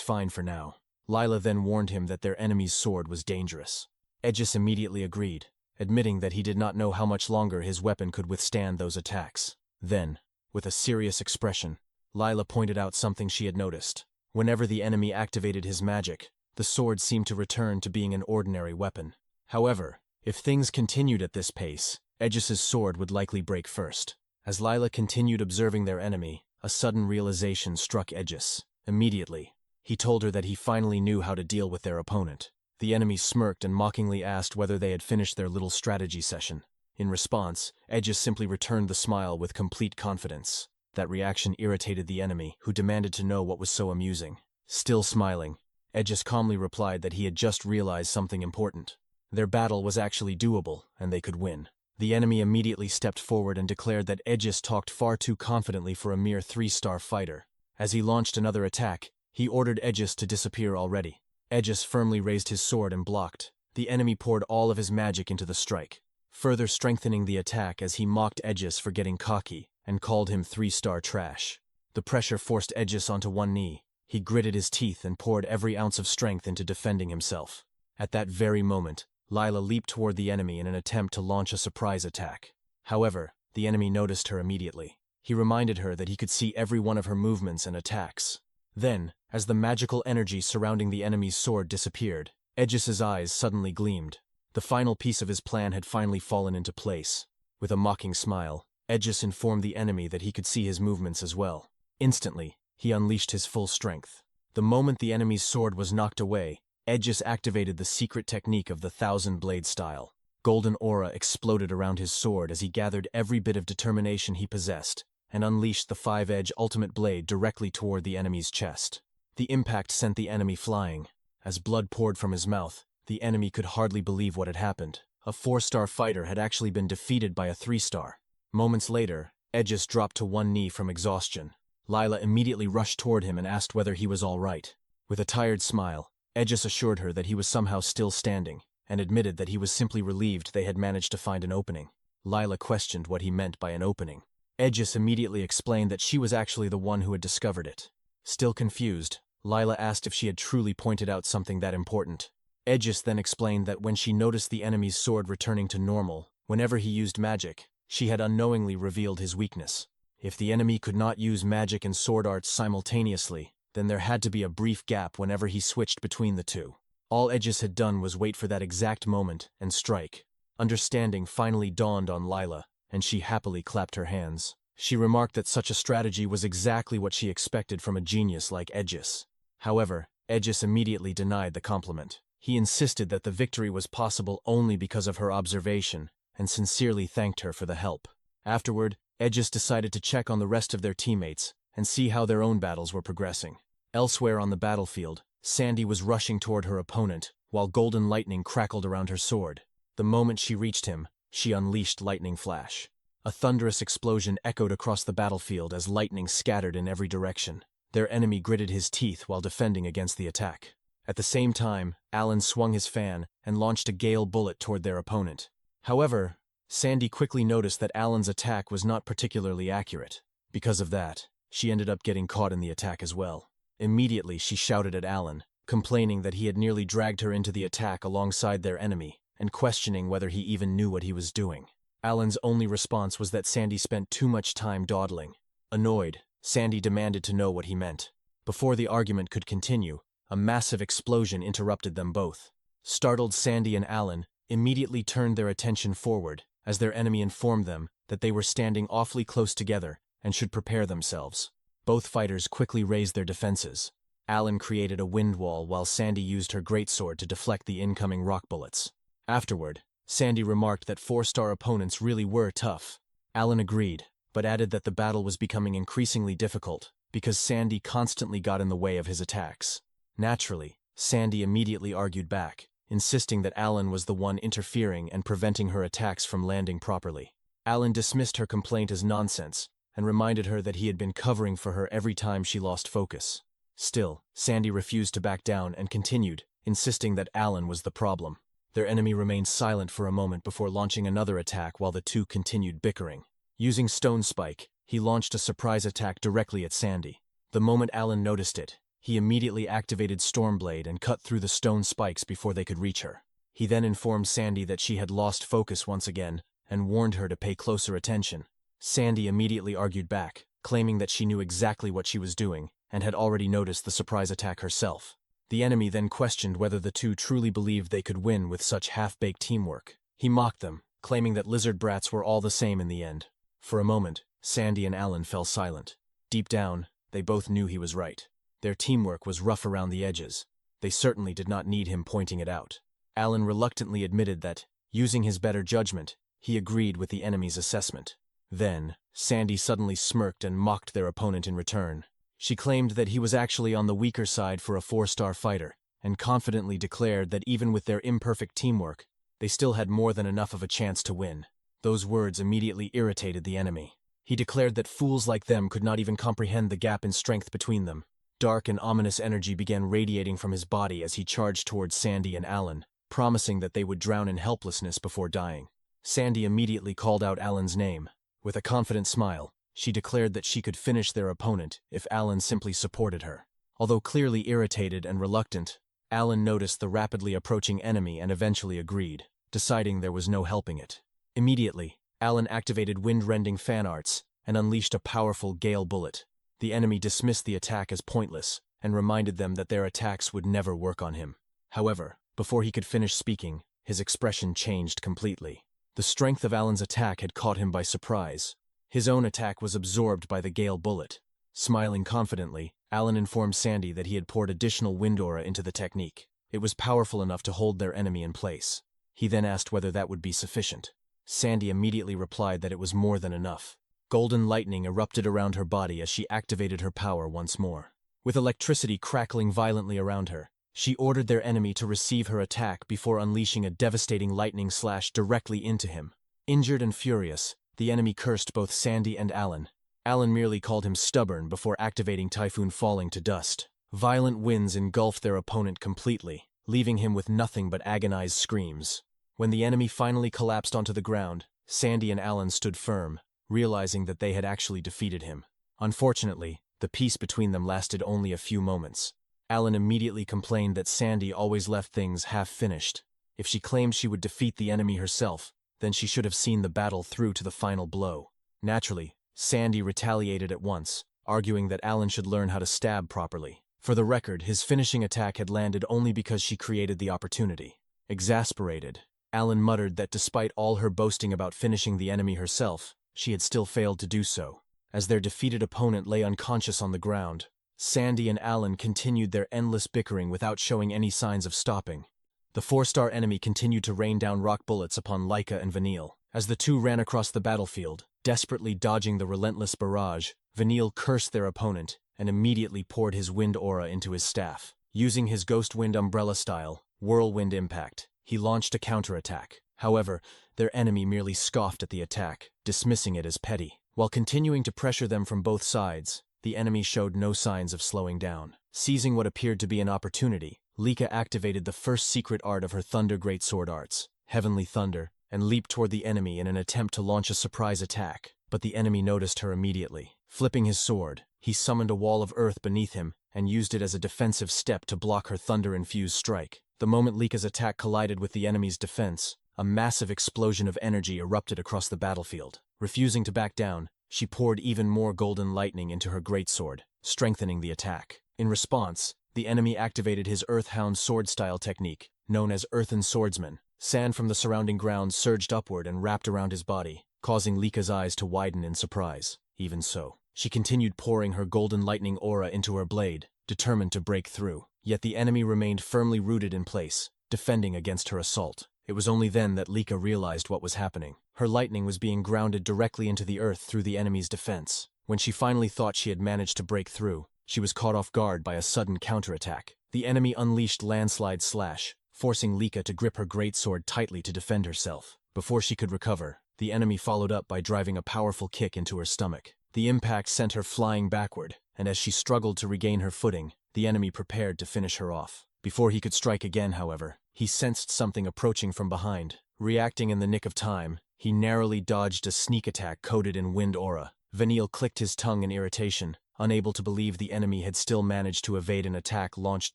fine for now. Lila then warned him that their enemy's sword was dangerous. Aegis immediately agreed, admitting that he did not know how much longer his weapon could withstand those attacks. Then, with a serious expression, Lila pointed out something she had noticed. Whenever the enemy activated his magic, the sword seemed to return to being an ordinary weapon. However, if things continued at this pace, Aegis's sword would likely break first. As Lila continued observing their enemy, a sudden realization struck Aegis. Immediately, he told her that he finally knew how to deal with their opponent. The enemy smirked and mockingly asked whether they had finished their little strategy session. In response, Aegis simply returned the smile with complete confidence. That reaction irritated the enemy, who demanded to know what was so amusing. Still smiling, Aegis calmly replied that he had just realized something important. Their battle was actually doable, and they could win. The enemy immediately stepped forward and declared that Aegis talked far too confidently for a mere 3-star fighter. As he launched another attack, he ordered Aegis to disappear already. Aegis firmly raised his sword and blocked. The enemy poured all of his magic into the strike, further strengthening the attack as he mocked Aegis for getting cocky and called him 3-star trash. The pressure forced Aegis onto one knee. He gritted his teeth and poured every ounce of strength into defending himself. At that very moment, Lila leaped toward the enemy in an attempt to launch a surprise attack. However, the enemy noticed her immediately. He reminded her that he could see every one of her movements and attacks. Then, as the magical energy surrounding the enemy's sword disappeared, Aegis's eyes suddenly gleamed. The final piece of his plan had finally fallen into place. With a mocking smile, Aegis informed the enemy that he could see his movements as well. Instantly, he unleashed his full strength. The moment the enemy's sword was knocked away, Aegis activated the secret technique of the thousand-blade style. Golden aura exploded around his sword as he gathered every bit of determination he possessed and unleashed the five-edge ultimate blade directly toward the enemy's chest. The impact sent the enemy flying. As blood poured from his mouth, the enemy could hardly believe what had happened. A 4-star fighter had actually been defeated by a 3-star. Moments later, Aegis dropped to one knee from exhaustion. Lila immediately rushed toward him and asked whether he was all right. With a tired smile, Aegis assured her that he was somehow still standing, and admitted that he was simply relieved they had managed to find an opening. Lila questioned what he meant by an opening. Aegis immediately explained that she was actually the one who had discovered it. Still confused, Lila asked if she had truly pointed out something that important. Aegis then explained that when she noticed the enemy's sword returning to normal, whenever he used magic, she had unknowingly revealed his weakness. If the enemy could not use magic and sword arts simultaneously, then there had to be a brief gap whenever he switched between the two. All Aegis had done was wait for that exact moment and strike. Understanding finally dawned on Lila, and she happily clapped her hands. She remarked that such a strategy was exactly what she expected from a genius like Aegis. However, Aegis immediately denied the compliment. He insisted that the victory was possible only because of her observation, and sincerely thanked her for the help. Afterward, Aegis decided to check on the rest of their teammates and see how their own battles were progressing. Elsewhere on the battlefield, Sandy was rushing toward her opponent, while golden lightning crackled around her sword. The moment she reached him, she unleashed Lightning Flash. A thunderous explosion echoed across the battlefield as lightning scattered in every direction. Their enemy gritted his teeth while defending against the attack. At the same time, Alan swung his fan and launched a gale bullet toward their opponent. However, Sandy quickly noticed that Alan's attack was not particularly accurate. Because of that, she ended up getting caught in the attack as well. Immediately, she shouted at Alan, complaining that he had nearly dragged her into the attack alongside their enemy, and questioning whether he even knew what he was doing. Alan's only response was that Sandy spent too much time dawdling. Annoyed, Sandy demanded to know what he meant. Before the argument could continue, a massive explosion interrupted them both. Startled, Sandy and Alan immediately turned their attention forward, as their enemy informed them that they were standing awfully close together and should prepare themselves. Both fighters quickly raised their defenses. Alan created a wind wall while Sandy used her greatsword to deflect the incoming rock bullets. Afterward, Sandy remarked that 4-star opponents really were tough. Alan agreed, but added that the battle was becoming increasingly difficult because Sandy constantly got in the way of his attacks. Naturally, Sandy immediately argued back, insisting that Alan was the one interfering and preventing her attacks from landing properly. Alan dismissed her complaint as nonsense and reminded her that he had been covering for her every time she lost focus. Still, Sandy refused to back down and continued, insisting that Alan was the problem. Their enemy remained silent for a moment before launching another attack while the two continued bickering. Using Stone Spike, he launched a surprise attack directly at Sandy. The moment Alan noticed it, he immediately activated Stormblade and cut through the stone spikes before they could reach her. He then informed Sandy that she had lost focus once again and warned her to pay closer attention. Sandy immediately argued back, claiming that she knew exactly what she was doing and had already noticed the surprise attack herself. The enemy then questioned whether the two truly believed they could win with such half-baked teamwork. He mocked them, claiming that lizard brats were all the same in the end. For a moment, Sandy and Alan fell silent. Deep down, they both knew he was right. Their teamwork was rough around the edges. They certainly did not need him pointing it out. Alan reluctantly admitted that, using his better judgment, he agreed with the enemy's assessment. Then, Sandy suddenly smirked and mocked their opponent in return. She claimed that he was actually on the weaker side for a 4-star fighter, and confidently declared that even with their imperfect teamwork, they still had more than enough of a chance to win. Those words immediately irritated the enemy. He declared that fools like them could not even comprehend the gap in strength between them. Dark and ominous energy began radiating from his body as he charged towards Sandy and Alan, promising that they would drown in helplessness before dying. Sandy immediately called out Alan's name. With a confident smile, she declared that she could finish their opponent if Alan simply supported her. Although clearly irritated and reluctant, Alan noticed the rapidly approaching enemy and eventually agreed, deciding there was no helping it. Immediately, Alan activated wind-rending fan arts and unleashed a powerful gale bullet. The enemy dismissed the attack as pointless and reminded them that their attacks would never work on him. However, before he could finish speaking, his expression changed completely. The strength of Alan's attack had caught him by surprise. His own attack was absorbed by the Gale bullet. Smiling confidently, Alan informed Sandy that he had poured additional wind aura into the technique. It was powerful enough to hold their enemy in place. He then asked whether that would be sufficient. Sandy immediately replied that it was more than enough. Golden lightning erupted around her body as she activated her power once more. With electricity crackling violently around her, she ordered their enemy to receive her attack before unleashing a devastating lightning slash directly into him. Injured and furious, the enemy cursed both Sandy and Alan. Alan merely called him stubborn before activating Typhoon falling to dust. Violent winds engulfed their opponent completely, leaving him with nothing but agonized screams. When the enemy finally collapsed onto the ground, Sandy and Alan stood firm, realizing that they had actually defeated him. Unfortunately, the peace between them lasted only a few moments. Alan immediately complained that Sandy always left things half-finished. If she claimed she would defeat the enemy herself, then she should have seen the battle through to the final blow. Naturally, Sandy retaliated at once, arguing that Alan should learn how to stab properly. For the record, his finishing attack had landed only because she created the opportunity. Exasperated, Alan muttered that despite all her boasting about finishing the enemy herself, she had still failed to do so. As their defeated opponent lay unconscious on the ground, Sandy and Alan continued their endless bickering without showing any signs of stopping. The four-star enemy continued to rain down rock bullets upon Laika and Vanille. As the two ran across the battlefield, desperately dodging the relentless barrage, Vanille cursed their opponent and immediately poured his wind aura into his staff. Using his Ghost Wind Umbrella style, Whirlwind Impact, he launched a counterattack. However, their enemy merely scoffed at the attack, dismissing it as petty. While continuing to pressure them from both sides, the enemy showed no signs of slowing down. Seizing what appeared to be an opportunity, Lika activated the first secret art of her Thunder Greatsword arts, Heavenly Thunder, and leaped toward the enemy in an attempt to launch a surprise attack. But the enemy noticed her immediately. Flipping his sword, he summoned a wall of earth beneath him and used it as a defensive step to block her thunder-infused strike. The moment Lika's attack collided with the enemy's defense, a massive explosion of energy erupted across the battlefield. Refusing to back down, she poured even more golden lightning into her greatsword, strengthening the attack. In response, the enemy activated his Earthhound sword-style technique, known as Earthen Swordsman. Sand from the surrounding ground surged upward and wrapped around his body, causing Lika's eyes to widen in surprise. Even so, she continued pouring her golden lightning aura into her blade, determined to break through. Yet the enemy remained firmly rooted in place, defending against her assault. It was only then that Lika realized what was happening. Her lightning was being grounded directly into the earth through the enemy's defense. When she finally thought she had managed to break through, she was caught off guard by a sudden counterattack. The enemy unleashed Landslide Slash, forcing Lika to grip her greatsword tightly to defend herself. Before she could recover, the enemy followed up by driving a powerful kick into her stomach. The impact sent her flying backward, and as she struggled to regain her footing, the enemy prepared to finish her off. Before he could strike again, however, he sensed something approaching from behind. Reacting in the nick of time, he narrowly dodged a sneak attack coated in wind aura. Vanille clicked his tongue in irritation, unable to believe the enemy had still managed to evade an attack launched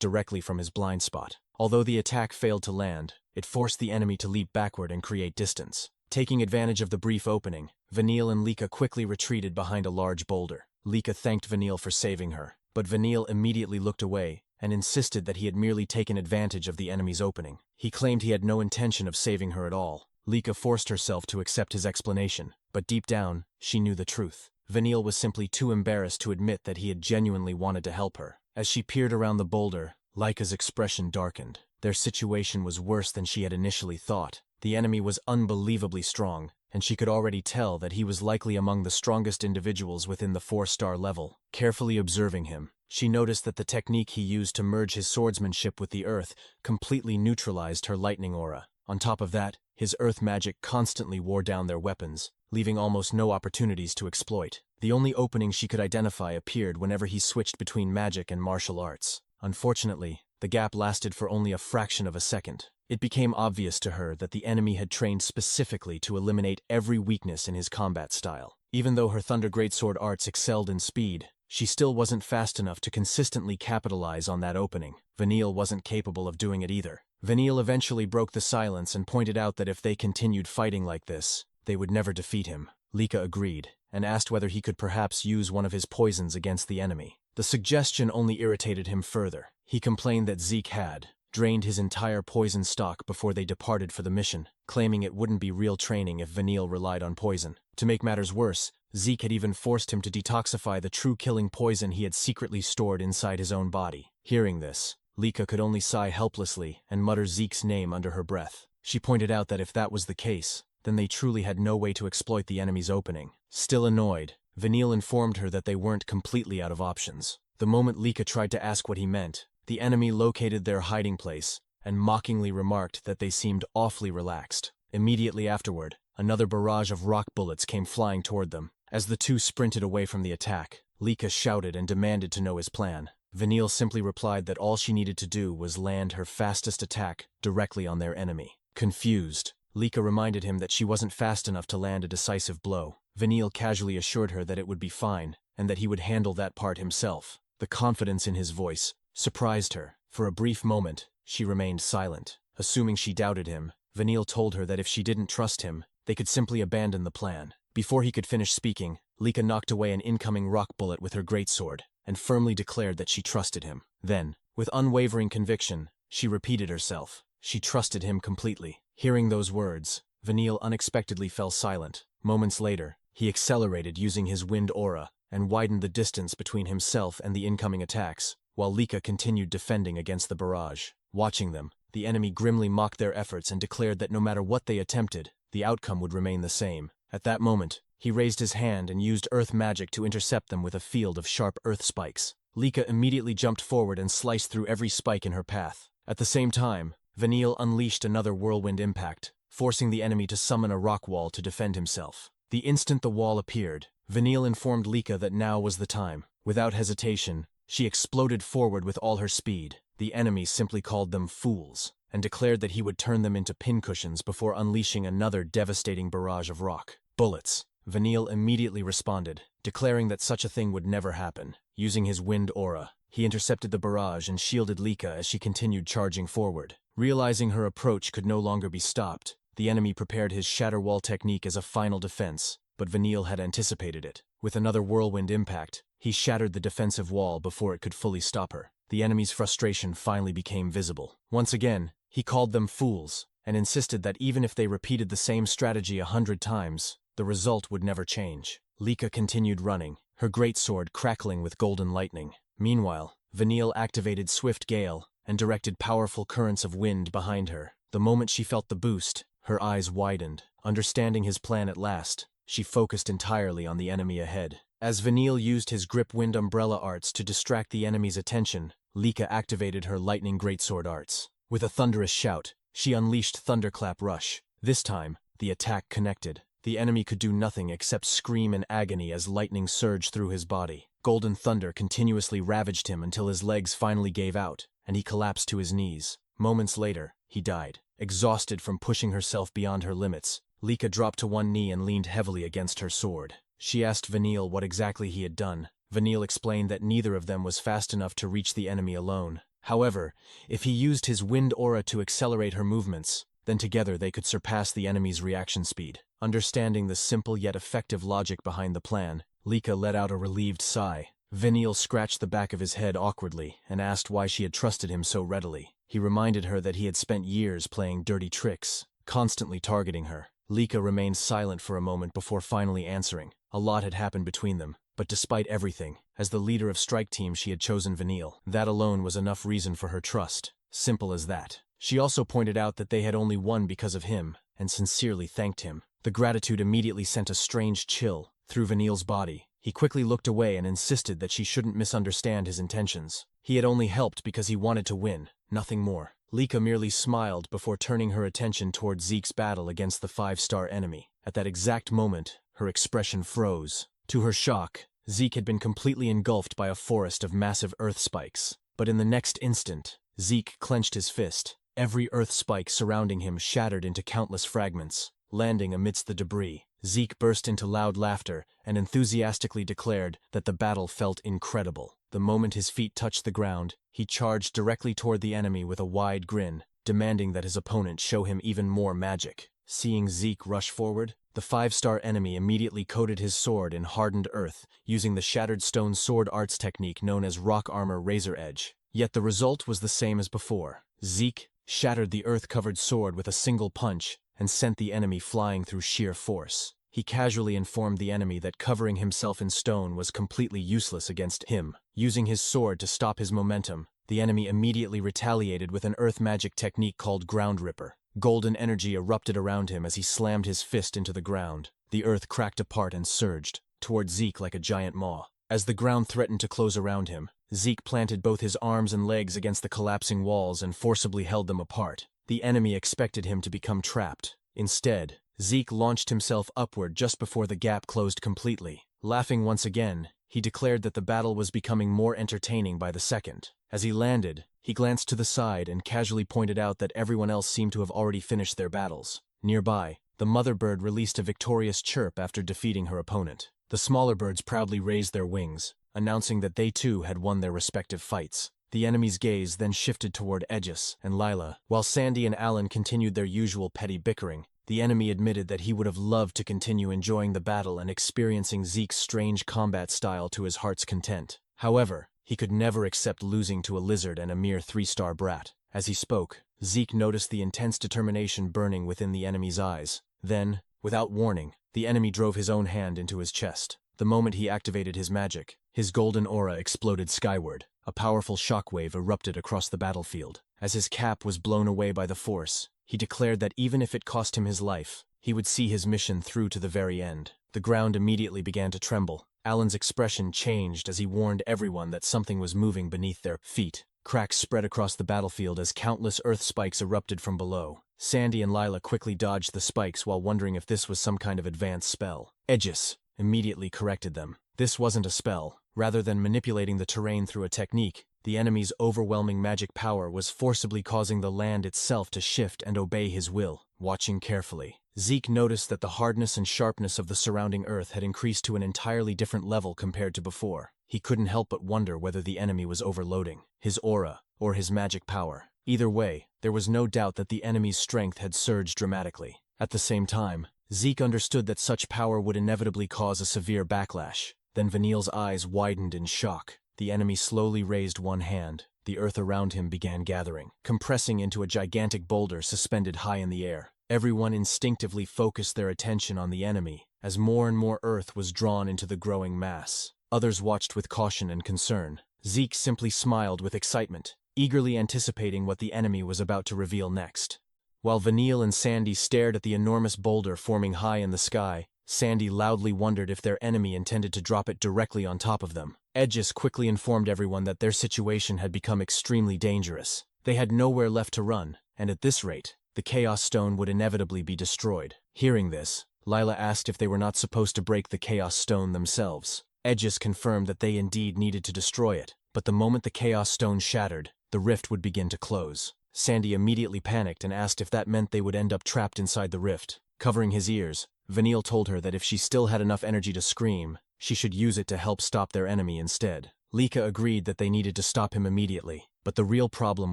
directly from his blind spot. Although the attack failed to land, it forced the enemy to leap backward and create distance. Taking advantage of the brief opening, Vanille and Lika quickly retreated behind a large boulder. Lika thanked Vanille for saving her, but Vanille immediately looked away and insisted that he had merely taken advantage of the enemy's opening. He claimed he had no intention of saving her at all. Lika forced herself to accept his explanation, but deep down, she knew the truth. Vanille was simply too embarrassed to admit that he had genuinely wanted to help her. As she peered around the boulder, Lika's expression darkened. Their situation was worse than she had initially thought. The enemy was unbelievably strong, and she could already tell that he was likely among the strongest individuals within the 4-star level. Carefully observing him, she noticed that the technique he used to merge his swordsmanship with the earth completely neutralized her lightning aura. On top of that, his earth magic constantly wore down their weapons, leaving almost no opportunities to exploit. The only opening she could identify appeared whenever he switched between magic and martial arts. Unfortunately, the gap lasted for only a fraction of a second. It became obvious to her that the enemy had trained specifically to eliminate every weakness in his combat style. Even though her Thunder Greatsword arts excelled in speed, she still wasn't fast enough to consistently capitalize on that opening. Vanille wasn't capable of doing it either. Vanille eventually broke the silence and pointed out that if they continued fighting like this, they would never defeat him. Lika agreed, and asked whether he could perhaps use one of his poisons against the enemy. The suggestion only irritated him further. He complained that Zeke had, drained his entire poison stock before they departed for the mission, claiming it wouldn't be real training if Vanille relied on poison. To make matters worse, Zeke had even forced him to detoxify the true killing poison he had secretly stored inside his own body. Hearing this, Lika could only sigh helplessly and mutter Zeke's name under her breath. She pointed out that if that was the case, then they truly had no way to exploit the enemy's opening. Still annoyed, Vanille informed her that they weren't completely out of options. The moment Lika tried to ask what he meant, the enemy located their hiding place and mockingly remarked that they seemed awfully relaxed. Immediately afterward, another barrage of rock bullets came flying toward them. As the two sprinted away from the attack, Lika shouted and demanded to know his plan. Vanille simply replied that all she needed to do was land her fastest attack directly on their enemy. Confused, Lika reminded him that she wasn't fast enough to land a decisive blow. Vanille casually assured her that it would be fine and that he would handle that part himself. The confidence in his voice surprised her. For a brief moment, she remained silent. Assuming she doubted him, Vanille told her that if she didn't trust him, they could simply abandon the plan. Before he could finish speaking, Lika knocked away an incoming rock bullet with her greatsword and firmly declared that she trusted him. Then, with unwavering conviction, she repeated herself. She trusted him completely. Hearing those words, Vanille unexpectedly fell silent. Moments later, he accelerated using his wind aura and widened the distance between himself and the incoming attacks, while Lika continued defending against the barrage. Watching them, the enemy grimly mocked their efforts and declared that no matter what they attempted, the outcome would remain the same. At that moment, he raised his hand and used earth magic to intercept them with a field of sharp earth spikes. Lika immediately jumped forward and sliced through every spike in her path. At the same time, Vanille unleashed another whirlwind impact, forcing the enemy to summon a rock wall to defend himself. The instant the wall appeared, Vanille informed Lika that now was the time. Without hesitation, she exploded forward with all her speed. The enemy simply called them fools, and declared that he would turn them into pincushions before unleashing another devastating barrage of rock bullets. Vanille immediately responded, declaring that such a thing would never happen. Using his wind aura, he intercepted the barrage and shielded Lika as she continued charging forward. Realizing her approach could no longer be stopped, the enemy prepared his shatter wall technique as a final defense, but Vanille had anticipated it. With another whirlwind impact, he shattered the defensive wall before it could fully stop her. The enemy's frustration finally became visible. Once again, he called them fools, and insisted that even if they repeated the same strategy 100 times, the result would never change. Lika continued running, her greatsword crackling with golden lightning. Meanwhile, Vanille activated Swift Gale and directed powerful currents of wind behind her. The moment she felt the boost, her eyes widened. Understanding his plan at last, she focused entirely on the enemy ahead. As Vanille used his grip wind umbrella arts to distract the enemy's attention, Lika activated her lightning greatsword arts. With a thunderous shout, she unleashed Thunderclap Rush. This time, the attack connected. The enemy could do nothing except scream in agony as lightning surged through his body. Golden thunder continuously ravaged him until his legs finally gave out, and he collapsed to his knees. Moments later, he died. Exhausted from pushing herself beyond her limits, Lika dropped to one knee and leaned heavily against her sword. She asked Vanille what exactly he had done. Vanille explained that neither of them was fast enough to reach the enemy alone. However, if he used his wind aura to accelerate her movements, then together they could surpass the enemy's reaction speed. Understanding the simple yet effective logic behind the plan, Lika let out a relieved sigh. Vanille scratched the back of his head awkwardly and asked why she had trusted him so readily. He reminded her that he had spent years playing dirty tricks, constantly targeting her. Lika remained silent for a moment before finally answering. A lot had happened between them, but despite everything, as the leader of Strike Team she had chosen Vanille. That alone was enough reason for her trust. Simple as that. She also pointed out that they had only won because of him, and sincerely thanked him. The gratitude immediately sent a strange chill through Vanille's body. He quickly looked away and insisted that she shouldn't misunderstand his intentions. He had only helped because he wanted to win, nothing more. Lika merely smiled before turning her attention toward Zeke's battle against the 5-star enemy. At that exact moment, her expression froze. To her shock, Zeke had been completely engulfed by a forest of massive earth spikes. But in the next instant, Zeke clenched his fist. Every earth spike surrounding him shattered into countless fragments. Landing amidst the debris, Zeke burst into loud laughter and enthusiastically declared that the battle felt incredible. The moment his feet touched the ground, he charged directly toward the enemy with a wide grin, demanding that his opponent show him even more magic. Seeing Zeke rush forward, the 5-star enemy immediately coated his sword in hardened earth, using the shattered stone sword arts technique known as Rock Armor Razor Edge. Yet the result was the same as before. Zeke shattered the earth-covered sword with a single punch and sent the enemy flying through sheer force. He casually informed the enemy that covering himself in stone was completely useless against him. Using his sword to stop his momentum, the enemy immediately retaliated with an earth magic technique called Ground Ripper. Golden energy erupted around him as he slammed his fist into the ground. The earth cracked apart and surged toward Zeke like a giant maw. As the ground threatened to close around him, Zeke planted both his arms and legs against the collapsing walls and forcibly held them apart. The enemy expected him to become trapped. Instead, Zeke launched himself upward just before the gap closed completely. Laughing once again, he declared that the battle was becoming more entertaining by the second. As he landed, he glanced to the side and casually pointed out that everyone else seemed to have already finished their battles. Nearby, the mother bird released a victorious chirp after defeating her opponent. The smaller birds proudly raised their wings, announcing that they too had won their respective fights. The enemy's gaze then shifted toward Aegis and Lila. While Sandy and Alan continued their usual petty bickering, the enemy admitted that he would have loved to continue enjoying the battle and experiencing Zeke's strange combat style to his heart's content. However, he could never accept losing to a lizard and a mere 3-star brat. As he spoke, Zeke noticed the intense determination burning within the enemy's eyes. Then, without warning, the enemy drove his own hand into his chest. The moment he activated his magic, his golden aura exploded skyward. A powerful shockwave erupted across the battlefield. As his cap was blown away by the force, he declared that even if it cost him his life, he would see his mission through to the very end. The ground immediately began to tremble. Alan's expression changed as he warned everyone that something was moving beneath their feet. Cracks spread across the battlefield as countless earth spikes erupted from below. Sandy and Lila quickly dodged the spikes while wondering if this was some kind of advanced spell. Aegis immediately corrected them. This wasn't a spell. Rather than manipulating the terrain through a technique, the enemy's overwhelming magic power was forcibly causing the land itself to shift and obey his will. Watching carefully, Zeke noticed that the hardness and sharpness of the surrounding earth had increased to an entirely different level compared to before. He couldn't help but wonder whether the enemy was overloading his aura or his magic power. Either way, there was no doubt that the enemy's strength had surged dramatically. At the same time, Zeke understood that such power would inevitably cause a severe backlash. Then Vanille's eyes widened in shock. The enemy slowly raised one hand. The earth around him began gathering, compressing into a gigantic boulder suspended high in the air. Everyone instinctively focused their attention on the enemy, as more and more earth was drawn into the growing mass. Others watched with caution and concern. Zeke simply smiled with excitement, eagerly anticipating what the enemy was about to reveal next. While Vanille and Sandy stared at the enormous boulder forming high in the sky, Sandy loudly wondered if their enemy intended to drop it directly on top of them. Aegis quickly informed everyone that their situation had become extremely dangerous. They had nowhere left to run, and at this rate, the Chaos Stone would inevitably be destroyed. Hearing this, Lila asked if they were not supposed to break the Chaos Stone themselves. Aegis confirmed that they indeed needed to destroy it, but the moment the Chaos Stone shattered, the rift would begin to close. Sandy immediately panicked and asked if that meant they would end up trapped inside the rift. Covering his ears, Vanille told her that if she still had enough energy to scream, she should use it to help stop their enemy instead. Lika agreed that they needed to stop him immediately, but the real problem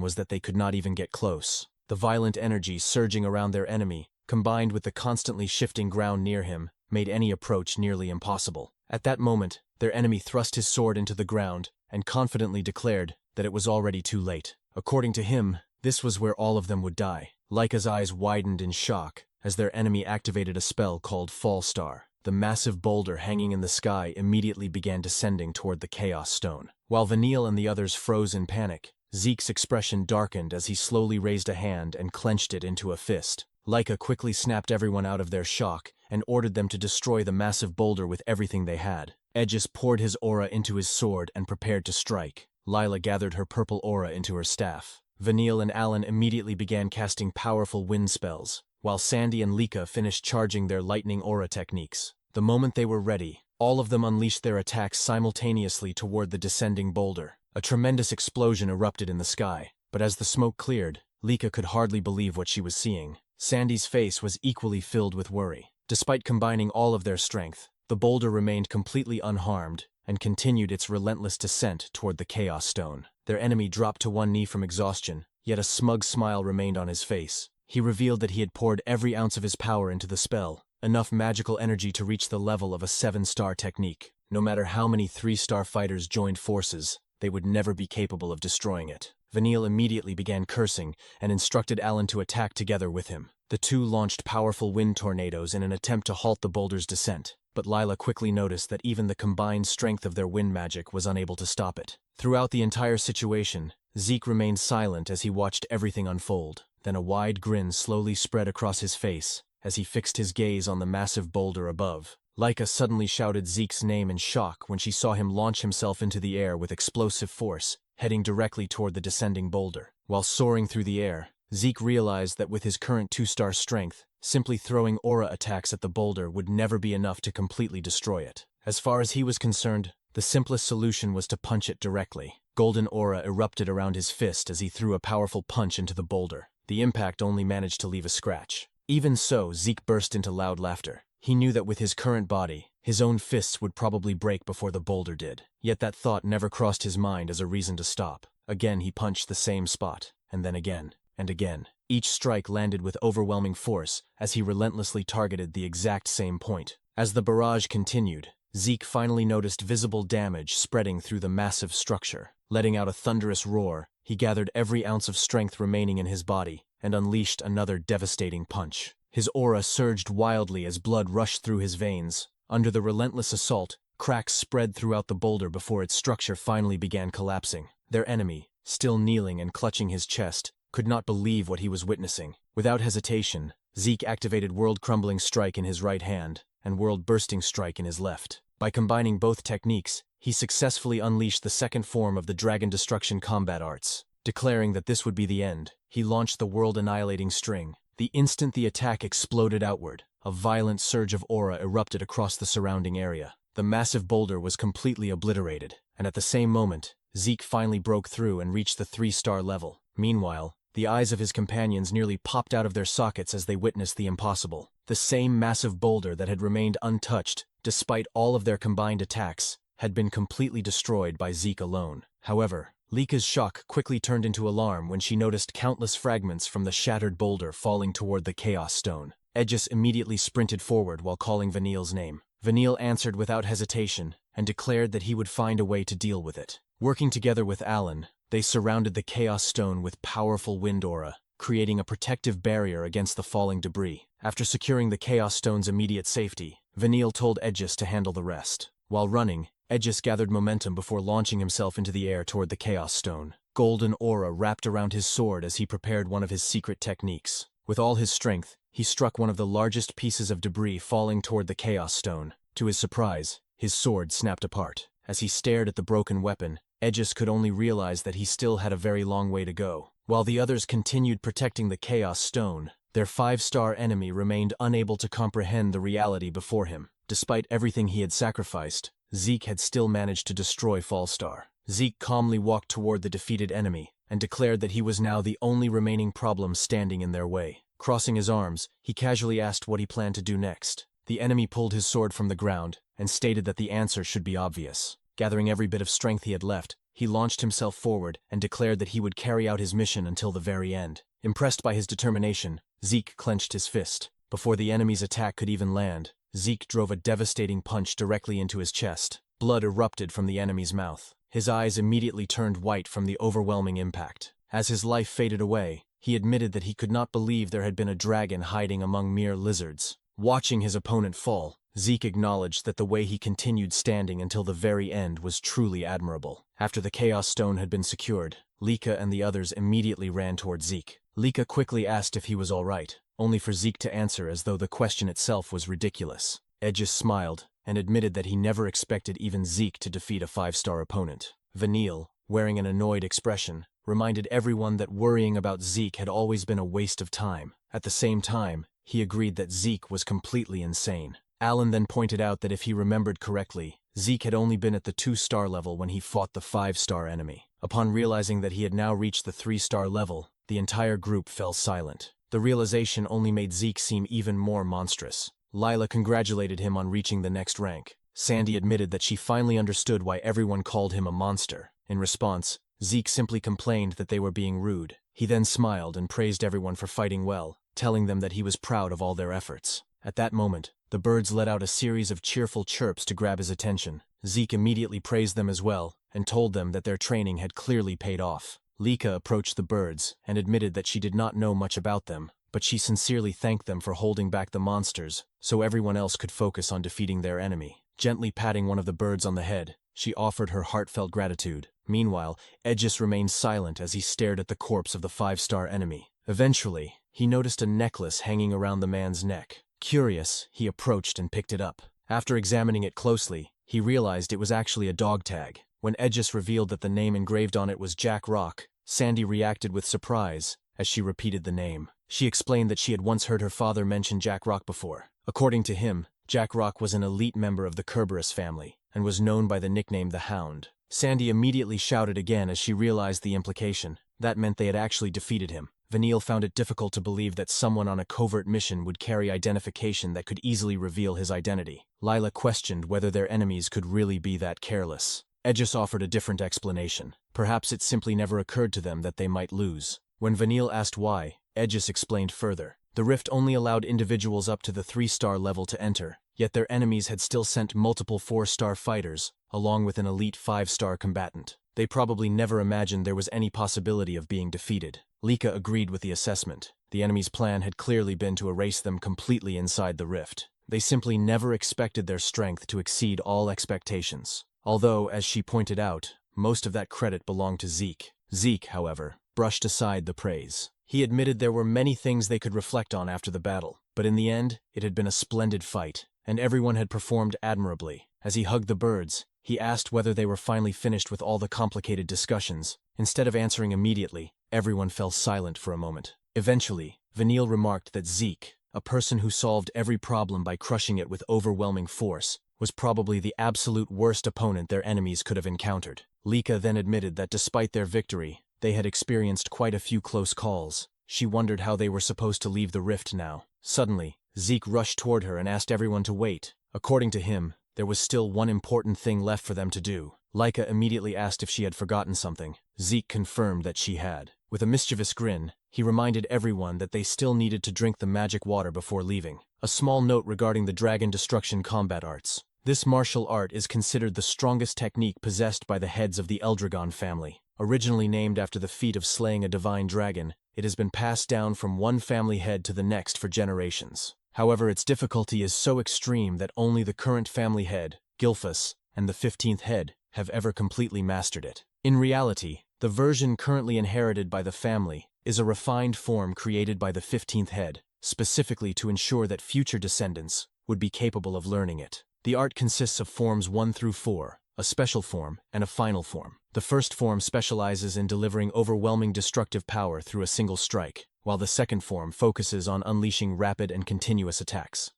was that they could not even get close. The violent energy surging around their enemy, combined with the constantly shifting ground near him, made any approach nearly impossible. At that moment, their enemy thrust his sword into the ground and confidently declared that it was already too late. According to him, this was where all of them would die. Lika's eyes widened in shock as their enemy activated a spell called Fall Star. The massive boulder hanging in the sky immediately began descending toward the Chaos Stone. While Vanille and the others froze in panic, Zeke's expression darkened as he slowly raised a hand and clenched it into a fist. Lika quickly snapped everyone out of their shock and ordered them to destroy the massive boulder with everything they had. Aegis poured his aura into his sword and prepared to strike. Lila gathered her purple aura into her staff. Vanille and Alan immediately began casting powerful wind spells, while Sandy and Lika finished charging their lightning aura techniques. The moment they were ready, all of them unleashed their attacks simultaneously toward the descending boulder. A tremendous explosion erupted in the sky, but as the smoke cleared, Lika could hardly believe what she was seeing. Sandy's face was equally filled with worry. Despite combining all of their strength, the boulder remained completely unharmed and continued its relentless descent toward the Chaos Stone. Their enemy dropped to one knee from exhaustion, yet a smug smile remained on his face. He revealed that he had poured every ounce of his power into the spell, enough magical energy to reach the level of a 7-star technique. No matter how many 3-star fighters joined forces, they would never be capable of destroying it. Vanille immediately began cursing and instructed Alan to attack together with him. The two launched powerful wind tornadoes in an attempt to halt the boulder's descent, but Lila quickly noticed that even the combined strength of their wind magic was unable to stop it. Throughout the entire situation, Zeke remained silent as he watched everything unfold. Then a wide grin slowly spread across his face as he fixed his gaze on the massive boulder above. Laika suddenly shouted Zeke's name in shock when she saw him launch himself into the air with explosive force, heading directly toward the descending boulder. While soaring through the air, Zeke realized that with his current 2-star strength, simply throwing aura attacks at the boulder would never be enough to completely destroy it. As far as he was concerned, the simplest solution was to punch it directly. Golden aura erupted around his fist as he threw a powerful punch into the boulder. The impact only managed to leave a scratch. Even so, Zeke burst into loud laughter. He knew that with his current body, his own fists would probably break before the boulder did. Yet that thought never crossed his mind as a reason to stop. Again he punched the same spot, and then again, and again. Each strike landed with overwhelming force as he relentlessly targeted the exact same point. As the barrage continued, Zeke finally noticed visible damage spreading through the massive structure. Letting out a thunderous roar, he gathered every ounce of strength remaining in his body and unleashed another devastating punch. His aura surged wildly as blood rushed through his veins. Under the relentless assault, cracks spread throughout the boulder before its structure finally began collapsing. Their enemy, still kneeling and clutching his chest, could not believe what he was witnessing. Without hesitation, Zeke activated World Crumbling Strike in his right hand and World Bursting Strike in his left. By combining both techniques, he successfully unleashed the second form of the Dragon Destruction combat arts. Declaring that this would be the end, he launched the World Annihilating String. The instant the attack exploded outward, a violent surge of aura erupted across the surrounding area. The massive boulder was completely obliterated, and at the same moment, Zeke finally broke through and reached the 3-star level. Meanwhile, the eyes of his companions nearly popped out of their sockets as they witnessed the impossible. The same massive boulder that had remained untouched, despite all of their combined attacks, had been completely destroyed by Zeke alone. However, Lika's shock quickly turned into alarm when she noticed countless fragments from the shattered boulder falling toward the Chaos Stone. Aegis immediately sprinted forward while calling Vanille's name. Vanille answered without hesitation and declared that he would find a way to deal with it. Working together with Alan, they surrounded the Chaos Stone with powerful wind aura, creating a protective barrier against the falling debris. After securing the Chaos Stone's immediate safety, Vanille told Aegis to handle the rest. While running, Aegis gathered momentum before launching himself into the air toward the Chaos Stone. Golden aura wrapped around his sword as he prepared one of his secret techniques. With all his strength, he struck one of the largest pieces of debris falling toward the Chaos Stone. To his surprise, his sword snapped apart. As he stared at the broken weapon, Aegis could only realize that he still had a very long way to go. While the others continued protecting the Chaos Stone, their 5-star enemy remained unable to comprehend the reality before him. Despite everything he had sacrificed, Zeke had still managed to destroy Fallstar. Zeke calmly walked toward the defeated enemy and declared that he was now the only remaining problem standing in their way. Crossing his arms, he casually asked what he planned to do next. The enemy pulled his sword from the ground and stated that the answer should be obvious. Gathering every bit of strength he had left, he launched himself forward and declared that he would carry out his mission until the very end. Impressed by his determination, Zeke clenched his fist. Before the enemy's attack could even land, Zeke drove a devastating punch directly into his chest. Blood erupted from the enemy's mouth. His eyes immediately turned white from the overwhelming impact. As his life faded away, he admitted that he could not believe there had been a dragon hiding among mere lizards. Watching his opponent fall, Zeke acknowledged that the way he continued standing until the very end was truly admirable. After the Chaos Stone had been secured, Lika and the others immediately ran toward Zeke. Lika quickly asked if he was all right, only for Zeke to answer as though the question itself was ridiculous. Aegis smiled and admitted that he never expected even Zeke to defeat a 5-star opponent. Vanille, wearing an annoyed expression, reminded everyone that worrying about Zeke had always been a waste of time. At the same time, he agreed that Zeke was completely insane. Alan then pointed out that if he remembered correctly, Zeke had only been at the 2-star level when he fought the 5-star enemy. Upon realizing that he had now reached the 3-star level, the entire group fell silent. The realization only made Zeke seem even more monstrous. Lila congratulated him on reaching the next rank. Sandy admitted that she finally understood why everyone called him a monster. In response, Zeke simply complained that they were being rude. He then smiled and praised everyone for fighting well, telling them that he was proud of all their efforts. At that moment, the birds let out a series of cheerful chirps to grab his attention. Zeke immediately praised them as well and told them that their training had clearly paid off. Lika approached the birds and admitted that she did not know much about them, but she sincerely thanked them for holding back the monsters so everyone else could focus on defeating their enemy. Gently patting one of the birds on the head, she offered her heartfelt gratitude. Meanwhile, Aegis remained silent as he stared at the corpse of the five-star enemy. Eventually, he noticed a necklace hanging around the man's neck. Curious, he approached and picked it up. After examining it closely, he realized it was actually a dog tag. When Aegis revealed that the name engraved on it was Jack Rock, Sandy reacted with surprise as she repeated the name. She explained that she had once heard her father mention Jack Rock before. According to him, Jack Rock was an elite member of the Kerberos family and was known by the nickname the Hound. Sandy immediately shouted again as she realized the implication. That meant they had actually defeated him. Vanille found it difficult to believe that someone on a covert mission would carry identification that could easily reveal his identity. Lila questioned whether their enemies could really be that careless. Aegis offered a different explanation. Perhaps it simply never occurred to them that they might lose. When Vanille asked why, Aegis explained further. The rift only allowed individuals up to the 3-star level to enter, yet their enemies had still sent multiple 4-star fighters, along with an elite 5-star combatant. They probably never imagined there was any possibility of being defeated. Lika agreed with the assessment. The enemy's plan had clearly been to erase them completely inside the rift. They simply never expected their strength to exceed all expectations. Although, as she pointed out, most of that credit belonged to Zeke. Zeke, however, brushed aside the praise. He admitted there were many things they could reflect on after the battle, but in the end, it had been a splendid fight, and everyone had performed admirably. As he hugged the birds, he asked whether they were finally finished with all the complicated discussions. Instead of answering immediately, everyone fell silent for a moment. Eventually, Vanille remarked that Zeke, a person who solved every problem by crushing it with overwhelming force, was probably the absolute worst opponent their enemies could have encountered. Lika then admitted that despite their victory, they had experienced quite a few close calls. She wondered how they were supposed to leave the rift now. Suddenly, Zeke rushed toward her and asked everyone to wait. According to him, there was still one important thing left for them to do. Lika immediately asked if she had forgotten something. Zeke confirmed that she had. With a mischievous grin, he reminded everyone that they still needed to drink the magic water before leaving. A small note regarding the dragon destruction combat arts. This martial art is considered the strongest technique possessed by the heads of the Eldragon family. Originally named after the feat of slaying a divine dragon, it has been passed down from one family head to the next for generations. However, its difficulty is so extreme that only the current family head, Gilphus, and the 15th head have ever completely mastered it. In reality, the version currently inherited by the family is a refined form created by the 15th head, specifically to ensure that future descendants would be capable of learning it. The art consists of forms 1 through 4, a special form, and a final form. The first form specializes in delivering overwhelming destructive power through a single strike, while the second form focuses on unleashing rapid and continuous attacks.